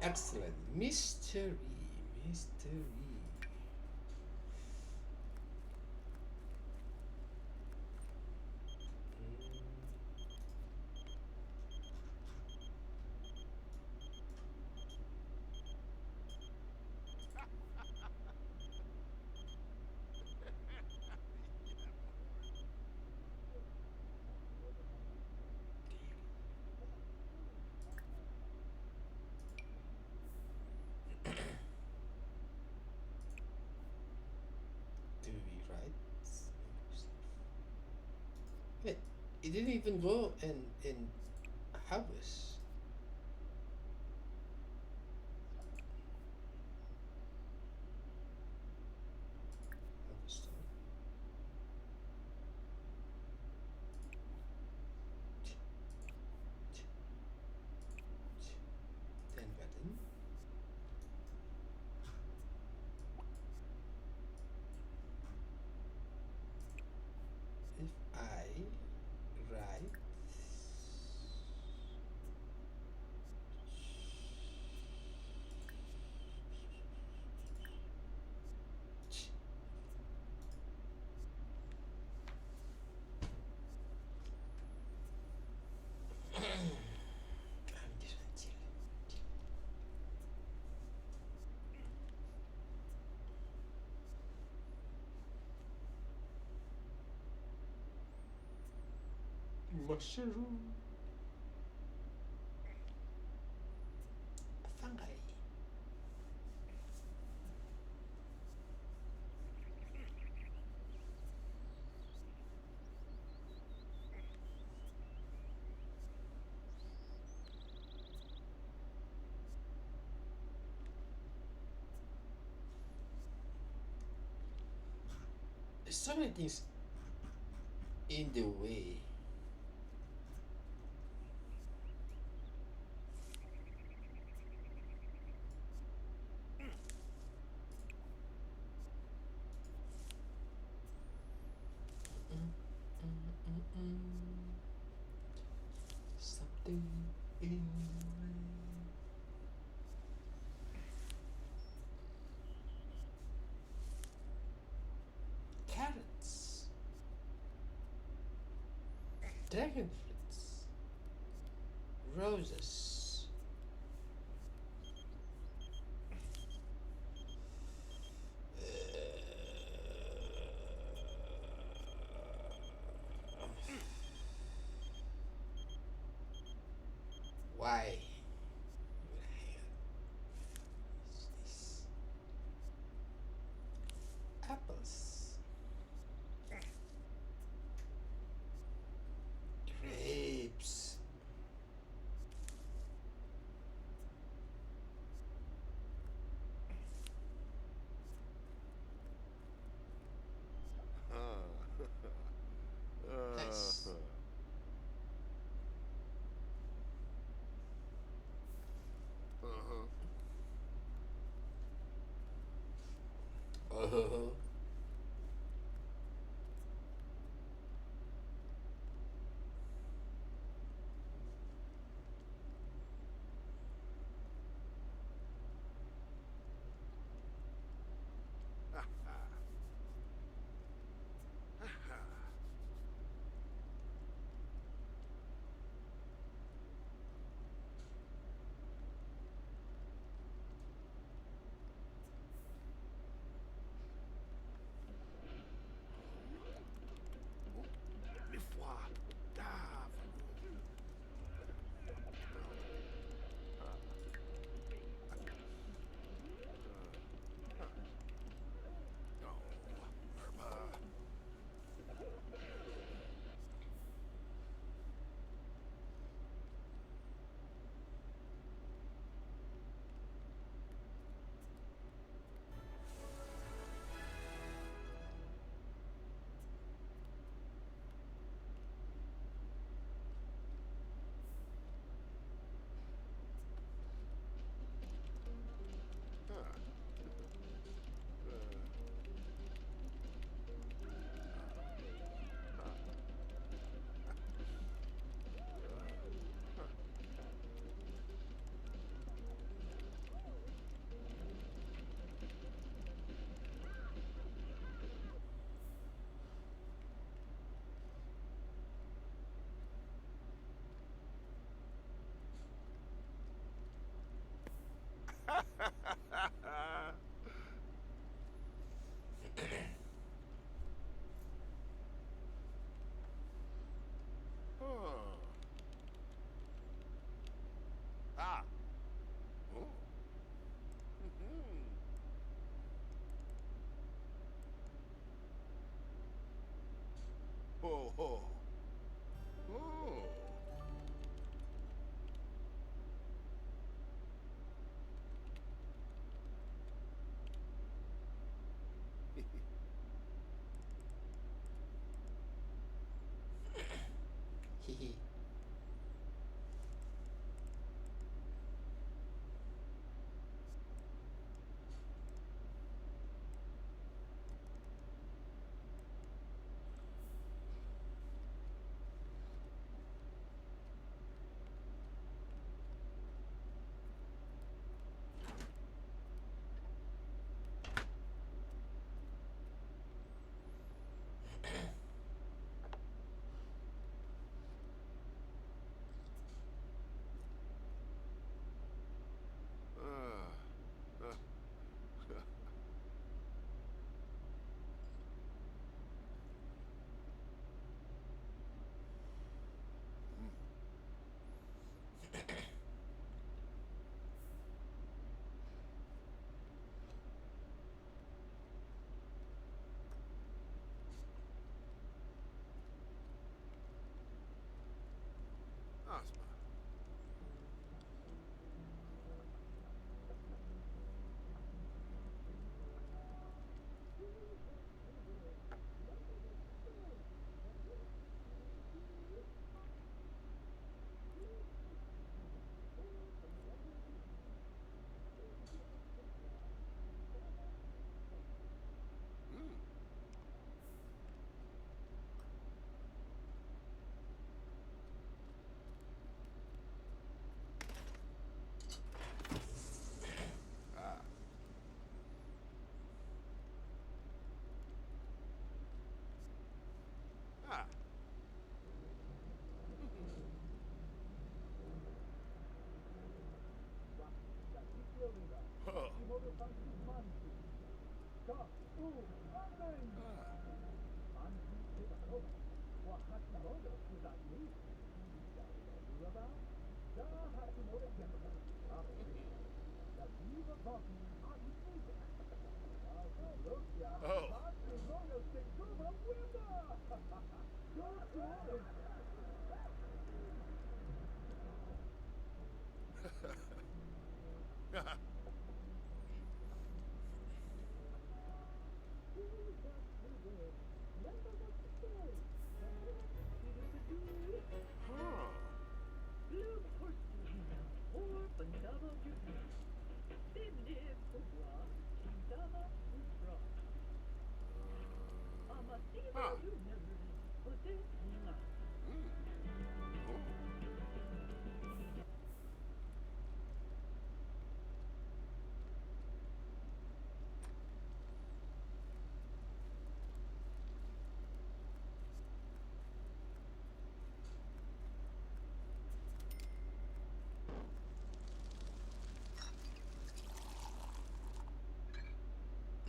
Excellent. Mystery. Mystery. Do we write? Wait, it didn't even go in harvest. Harvest. Then button. If I write mushroom. Fungi. There's so many things in the way. Something in the way. Carrots. Dragon fruits. Roses. Why? What the hell is this? Apples. Grapes. Nice. Oh. Ah. Oh. Mhm. Ho ho. Oh.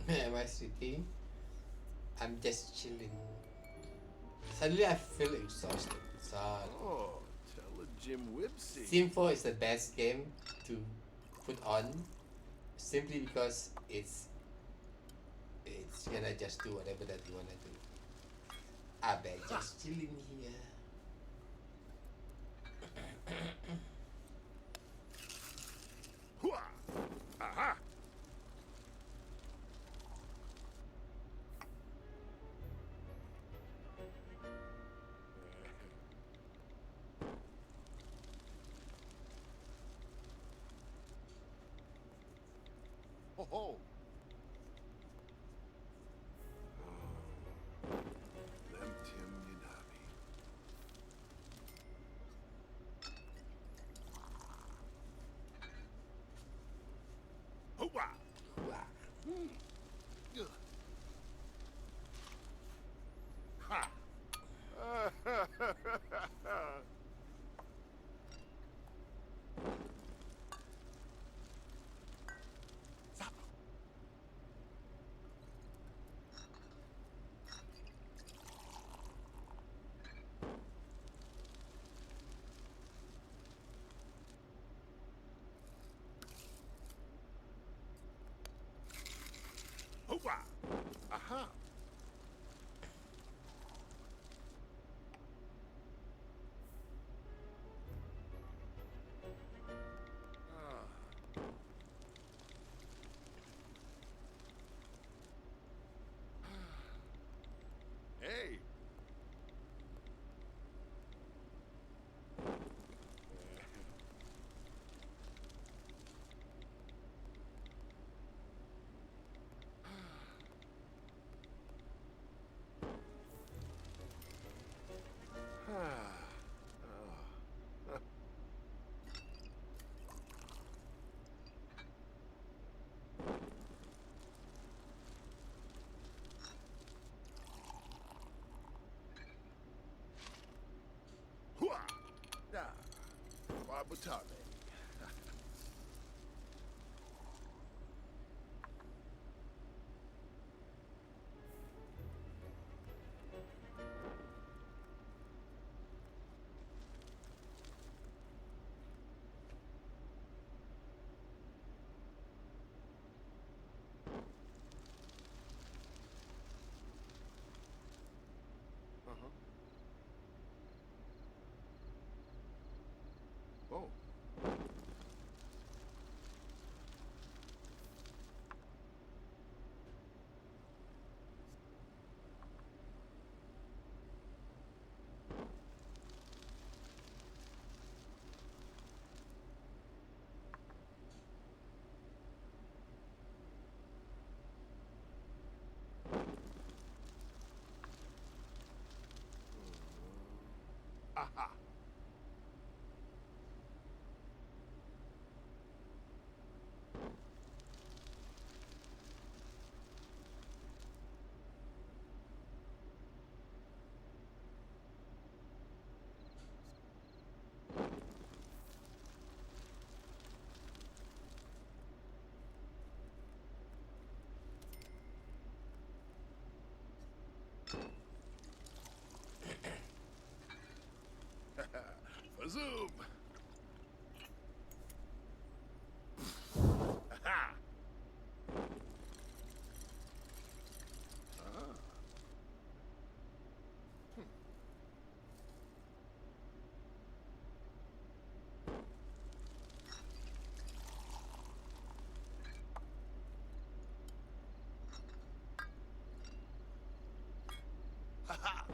Am I sitting? I'm just chilling. Suddenly I feel exhausted. So Oh, tell a Jim Whipsy. Sim4 is the best game to put on simply because it's gonna just do whatever that you wanna do. I bet just chilling here. Hua! Aha! Ho ho! Lem Tim Yinabi. Hoa! Wow. Ugh. Ha! Zap! Hoa! Aha! Ah. Hey! Hua! Ah. Wabutare. Uh-huh. Oh. Aha! Fazoom! Aha! Ah. Ha ha!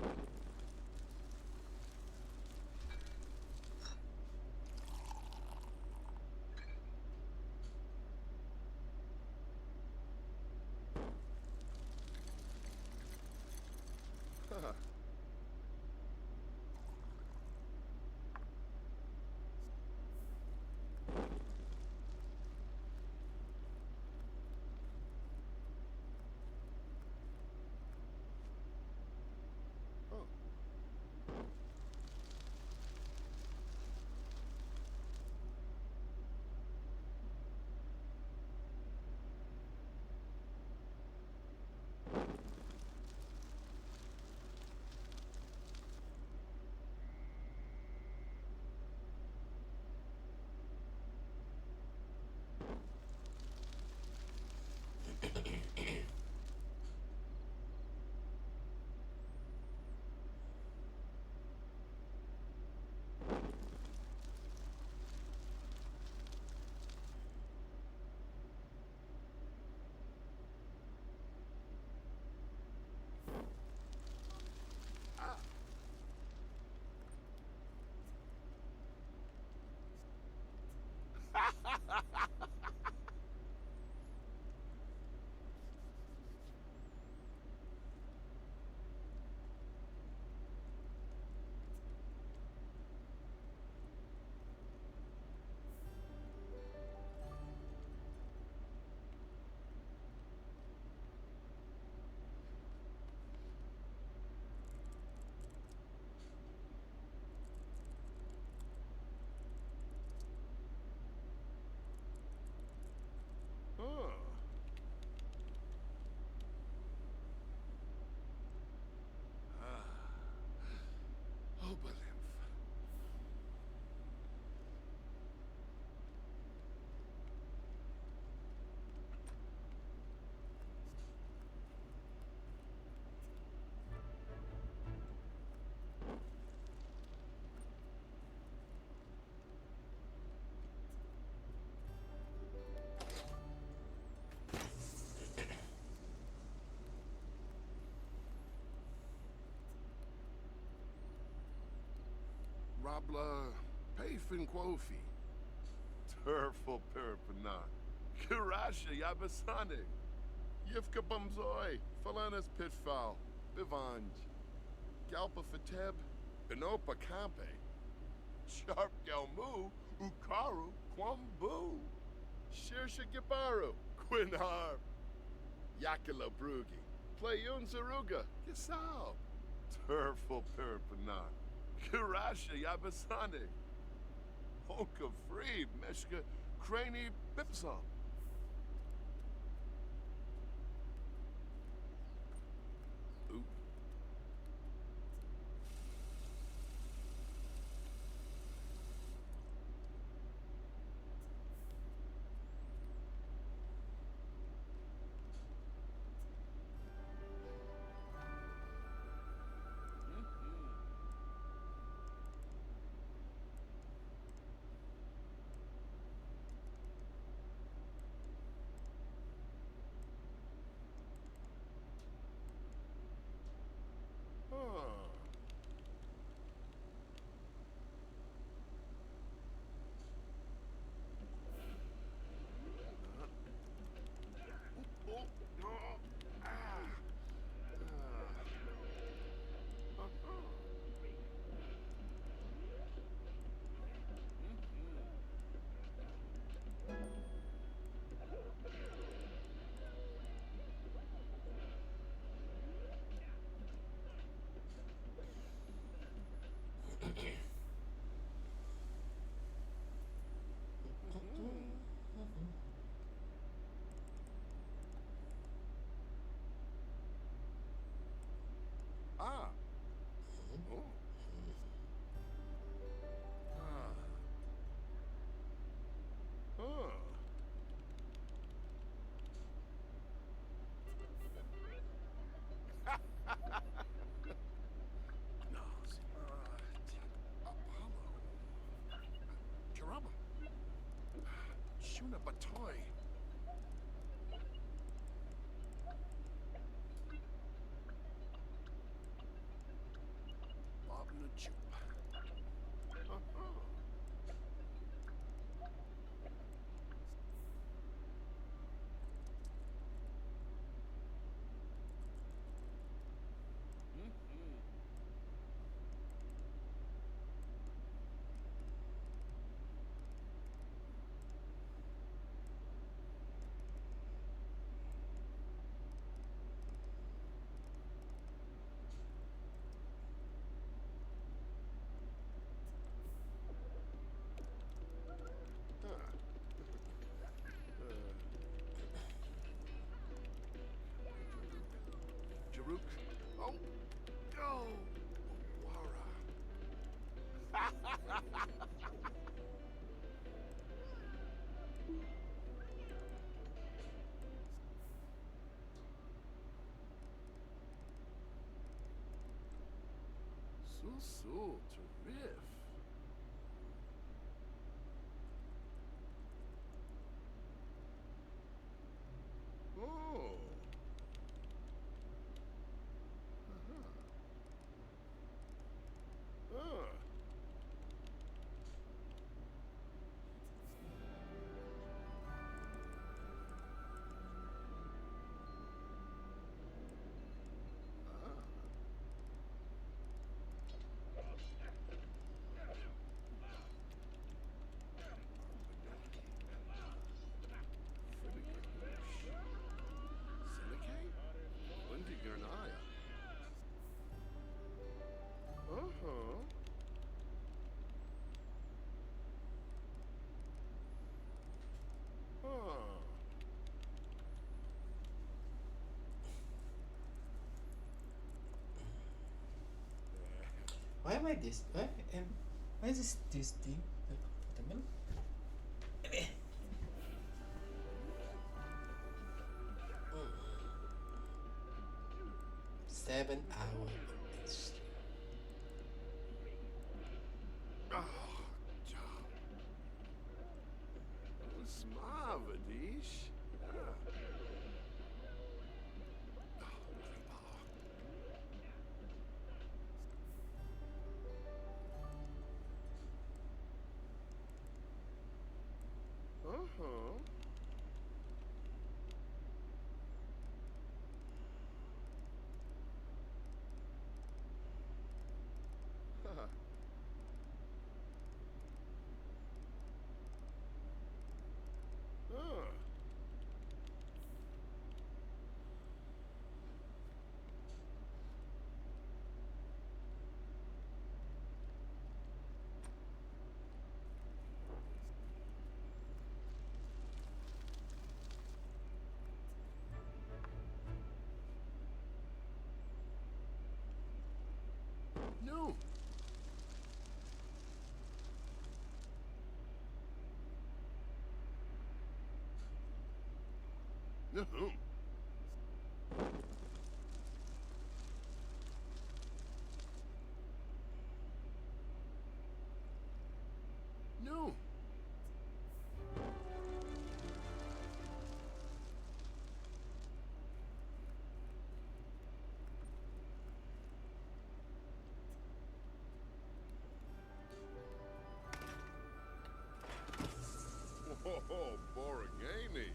Abla Payfin Quofi. Turful Perpana. Kirasha Yabasane. Yifka Bumzoi. Falanas Pitfall. Bivanj. Galpa Fateb. Inopa Campe. Sharp Galmu. Ukaru Kwambu. Shirsha Gibaru. Quinharp. Yakila Brugi. Playun Zaruga. Gisal. Turful Perpana. Kirasha Yabasane. Honka Free. Meshka Craney Bipsum. Ooh. Ah. Oh. Ah. Huh. No. Apollo. Karama. Shuna Batoy. Bob Nuchup. Jaruk. Oh. Oh. Wara. So, terrific. Oh. Uh-huh. Uh-huh. Huh. Why am I this? Why is this thing? Like, what the hell? 7 hours. Oh, job. Smavadish. Mhm. No. Whoa, Borghini.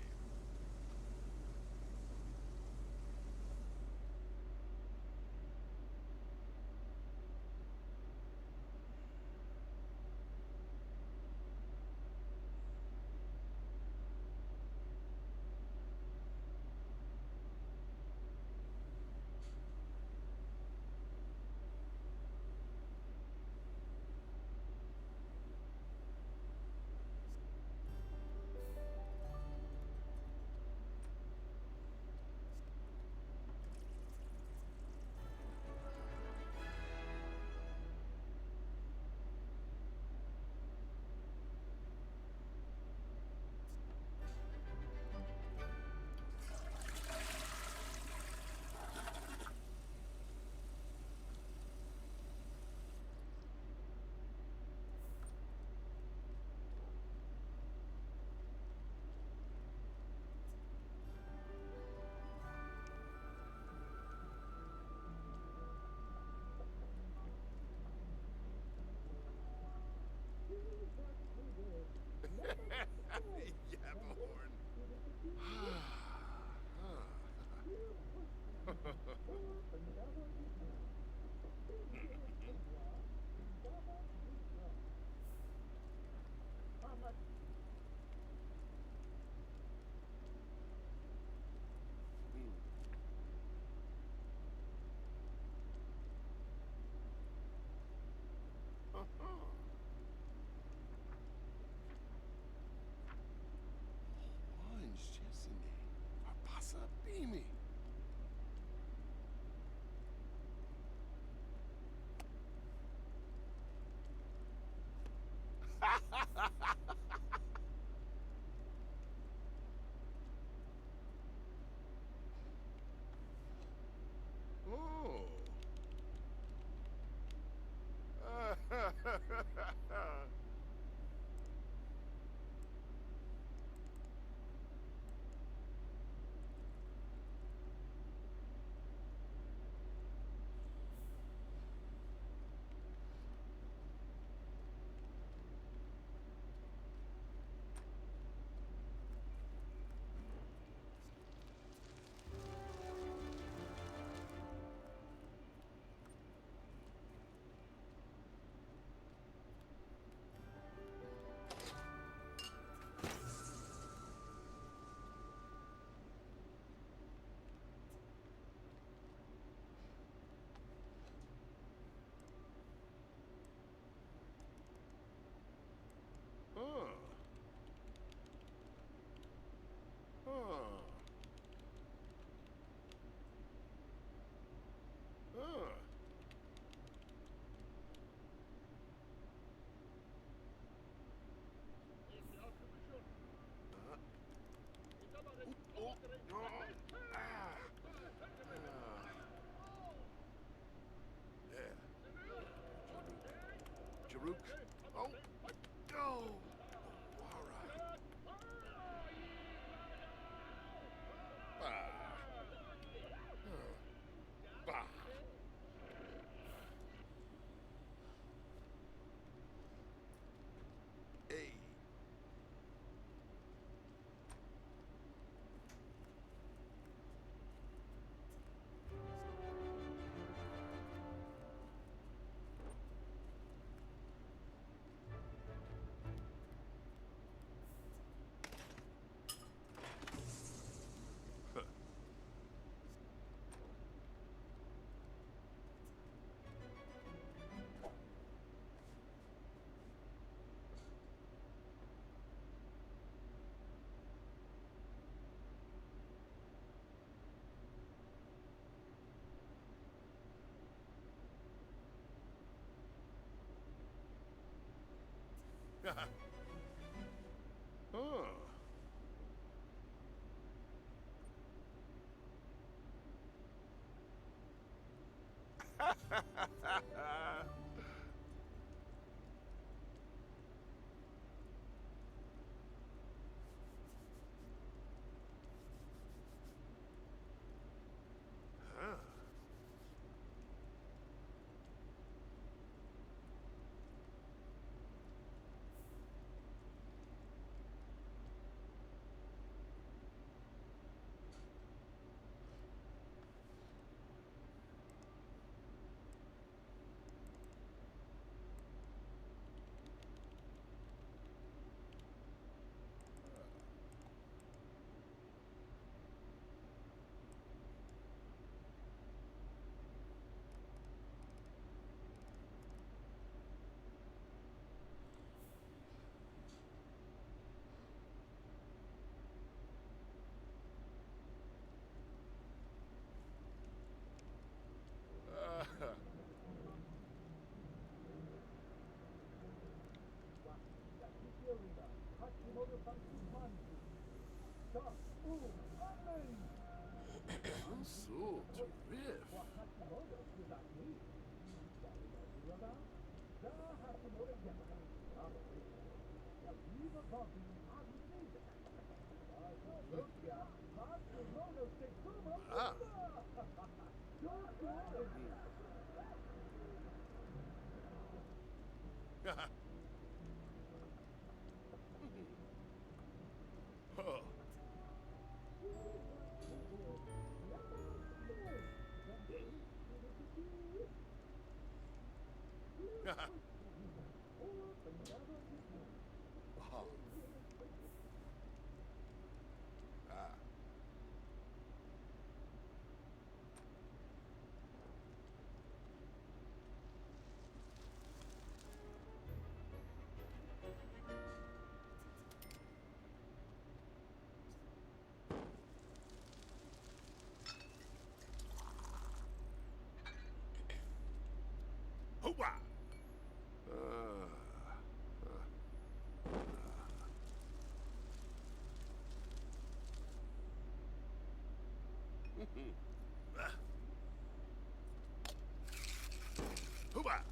Yabberhorn. Orange Jessiny. Pasa Beamy. Oh. Huh. Huh. Huh. Oh. Oh. Ah. Yeah. Jaruk. Oh. Go. All right. Bah. Huh. Bah. Hey. Huh. Huh. So terrific. Ah. Huh. Ah. Ah. Hooah! Hooah!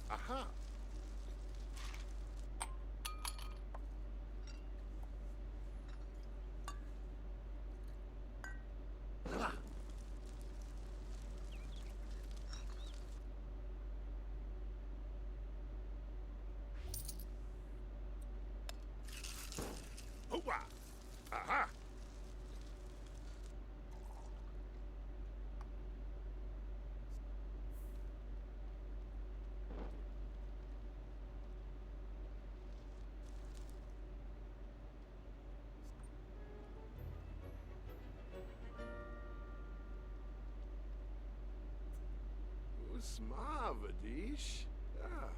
Aha! Hooah! Aha! Smavadish. Ah.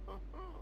Uh-huh.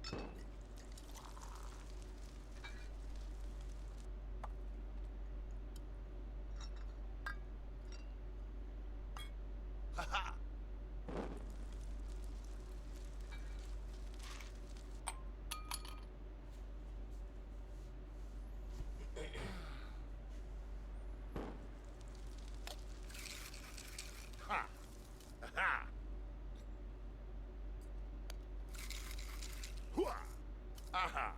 Ha ha. Ha. Aha. Hua. Aha.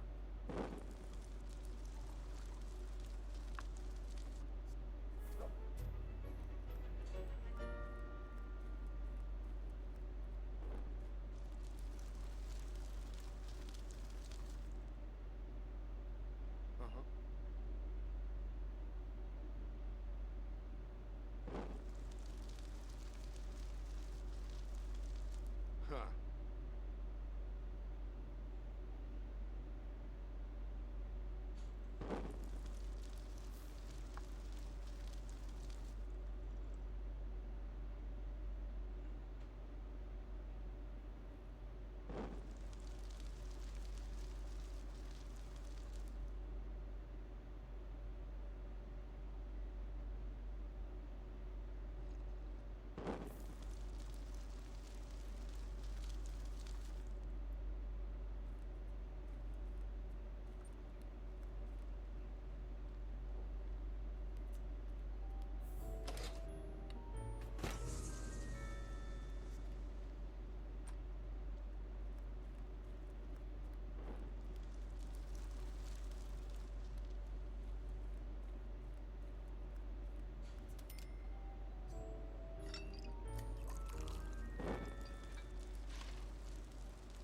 Uh-huh. Huh.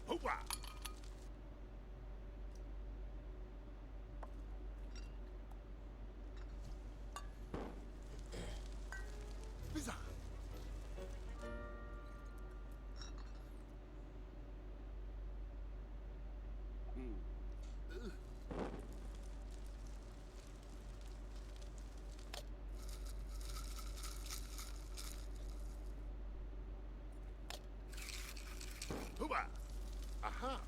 Hoorah! Bizarre. Hmm. Ugh. Hoorah! Aha!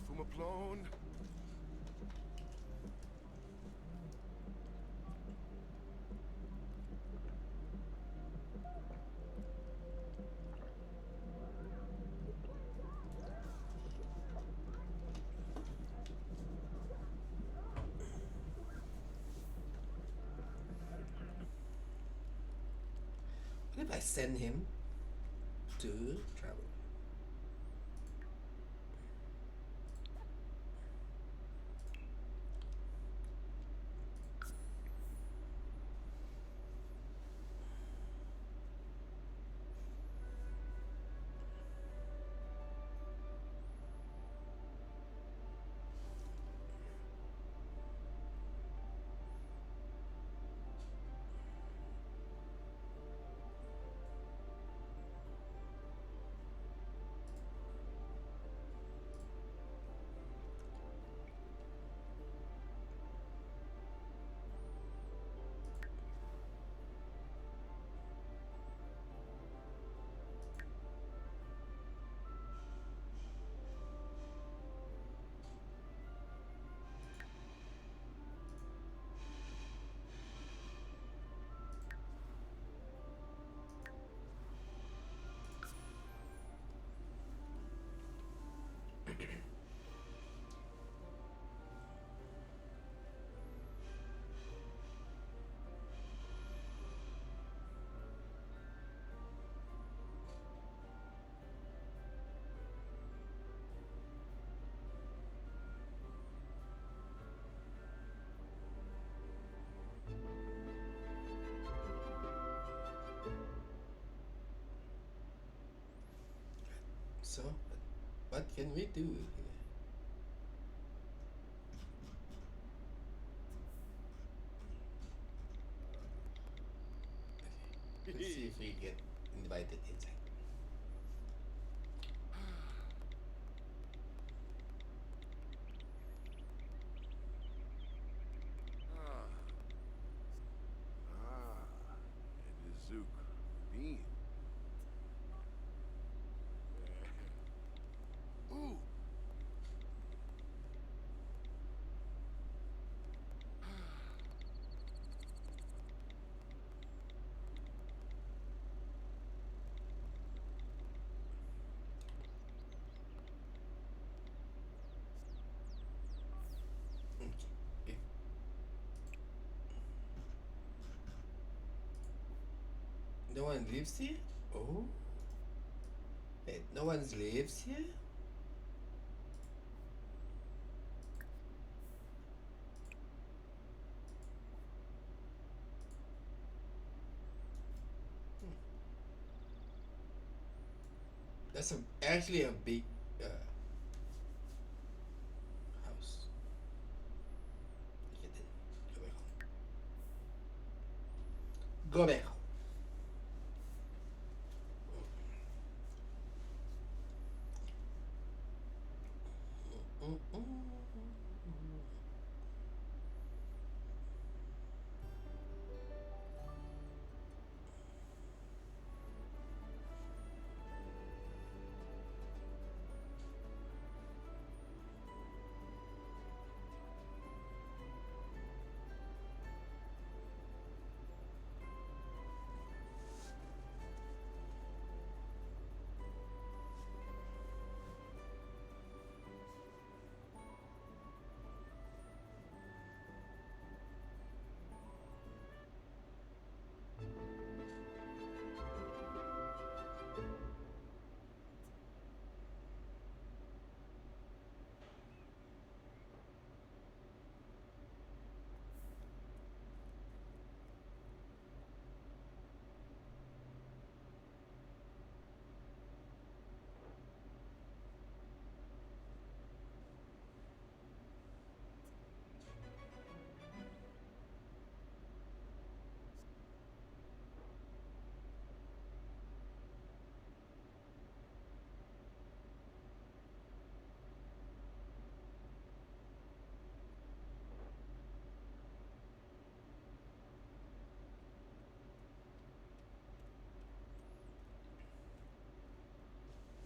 Fumaplone. What if I send him to travel? So, what can we do here? Let's see if we get invited inside. Ah. And the Zook bean. Ooh. Okay. No one lives here? Oh. Wait, no one lives here? That's actually a big house. Okay, then go back home. Go back home. Mm, mm, mm.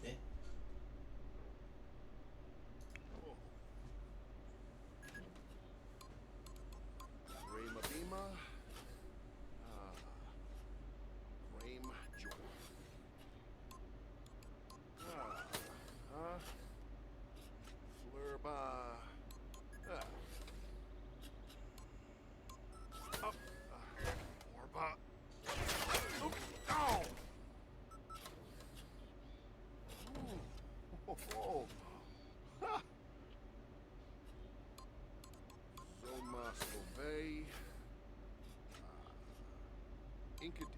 Yeah. Rayma Bima. Rame Joy. Flurba. Up. Orba. Oop. Down. Ooh. Oh. Ha. Zoma Bay. Inkadi.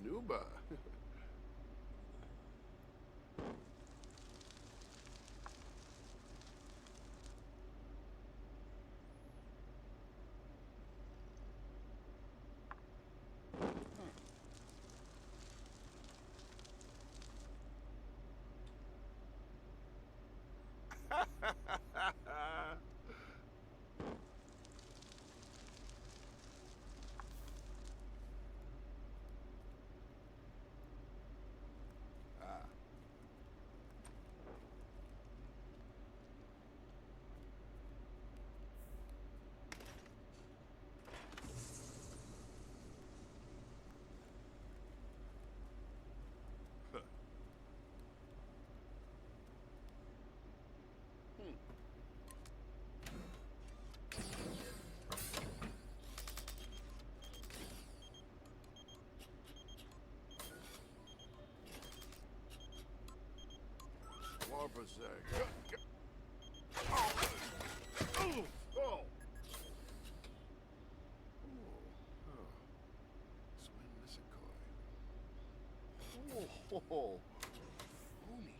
Nuba. Marvazek. Oh! Oh! Swing Misakoi. Oh! Oni.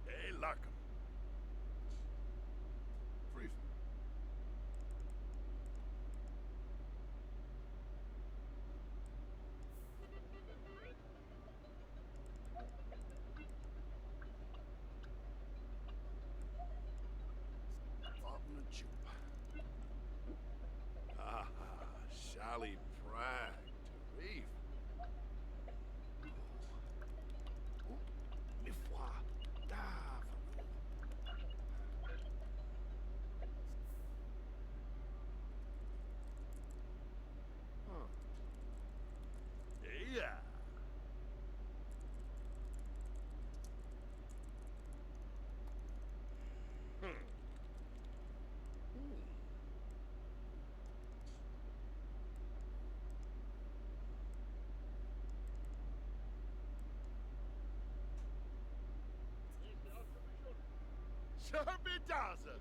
Hey, lock 'em. Freeze 'em. Fountain of Jupe. Ah, Shally Prag to reef. Mi foi, dave. Huh. Yeah. Sharbidaza.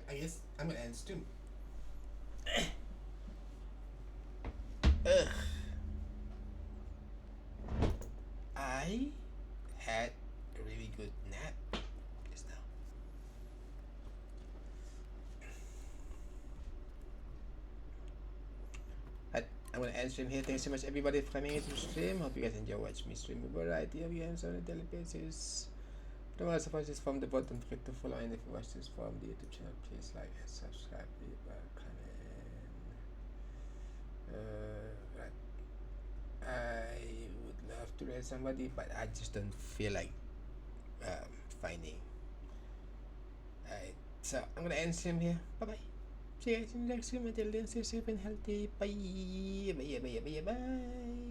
I guess I'm gonna end stream. Ugh. I had a really good nap just now. But I'm gonna end stream here. Thanks so much everybody for coming into the stream. Hope you guys enjoy watching me stream a variety of games on a daily basis. But also watch this from the bottom, don't forget to follow, and if you watch this from the YouTube channel, please like and subscribe, leave a comment. Right. I would love to read somebody, but I just don't feel like finding. Alright, so I'm gonna end stream here. Bye bye. See you guys in the next stream. Until then, stay safe and healthy. Bye. Bye. Bye. Bye. Bye.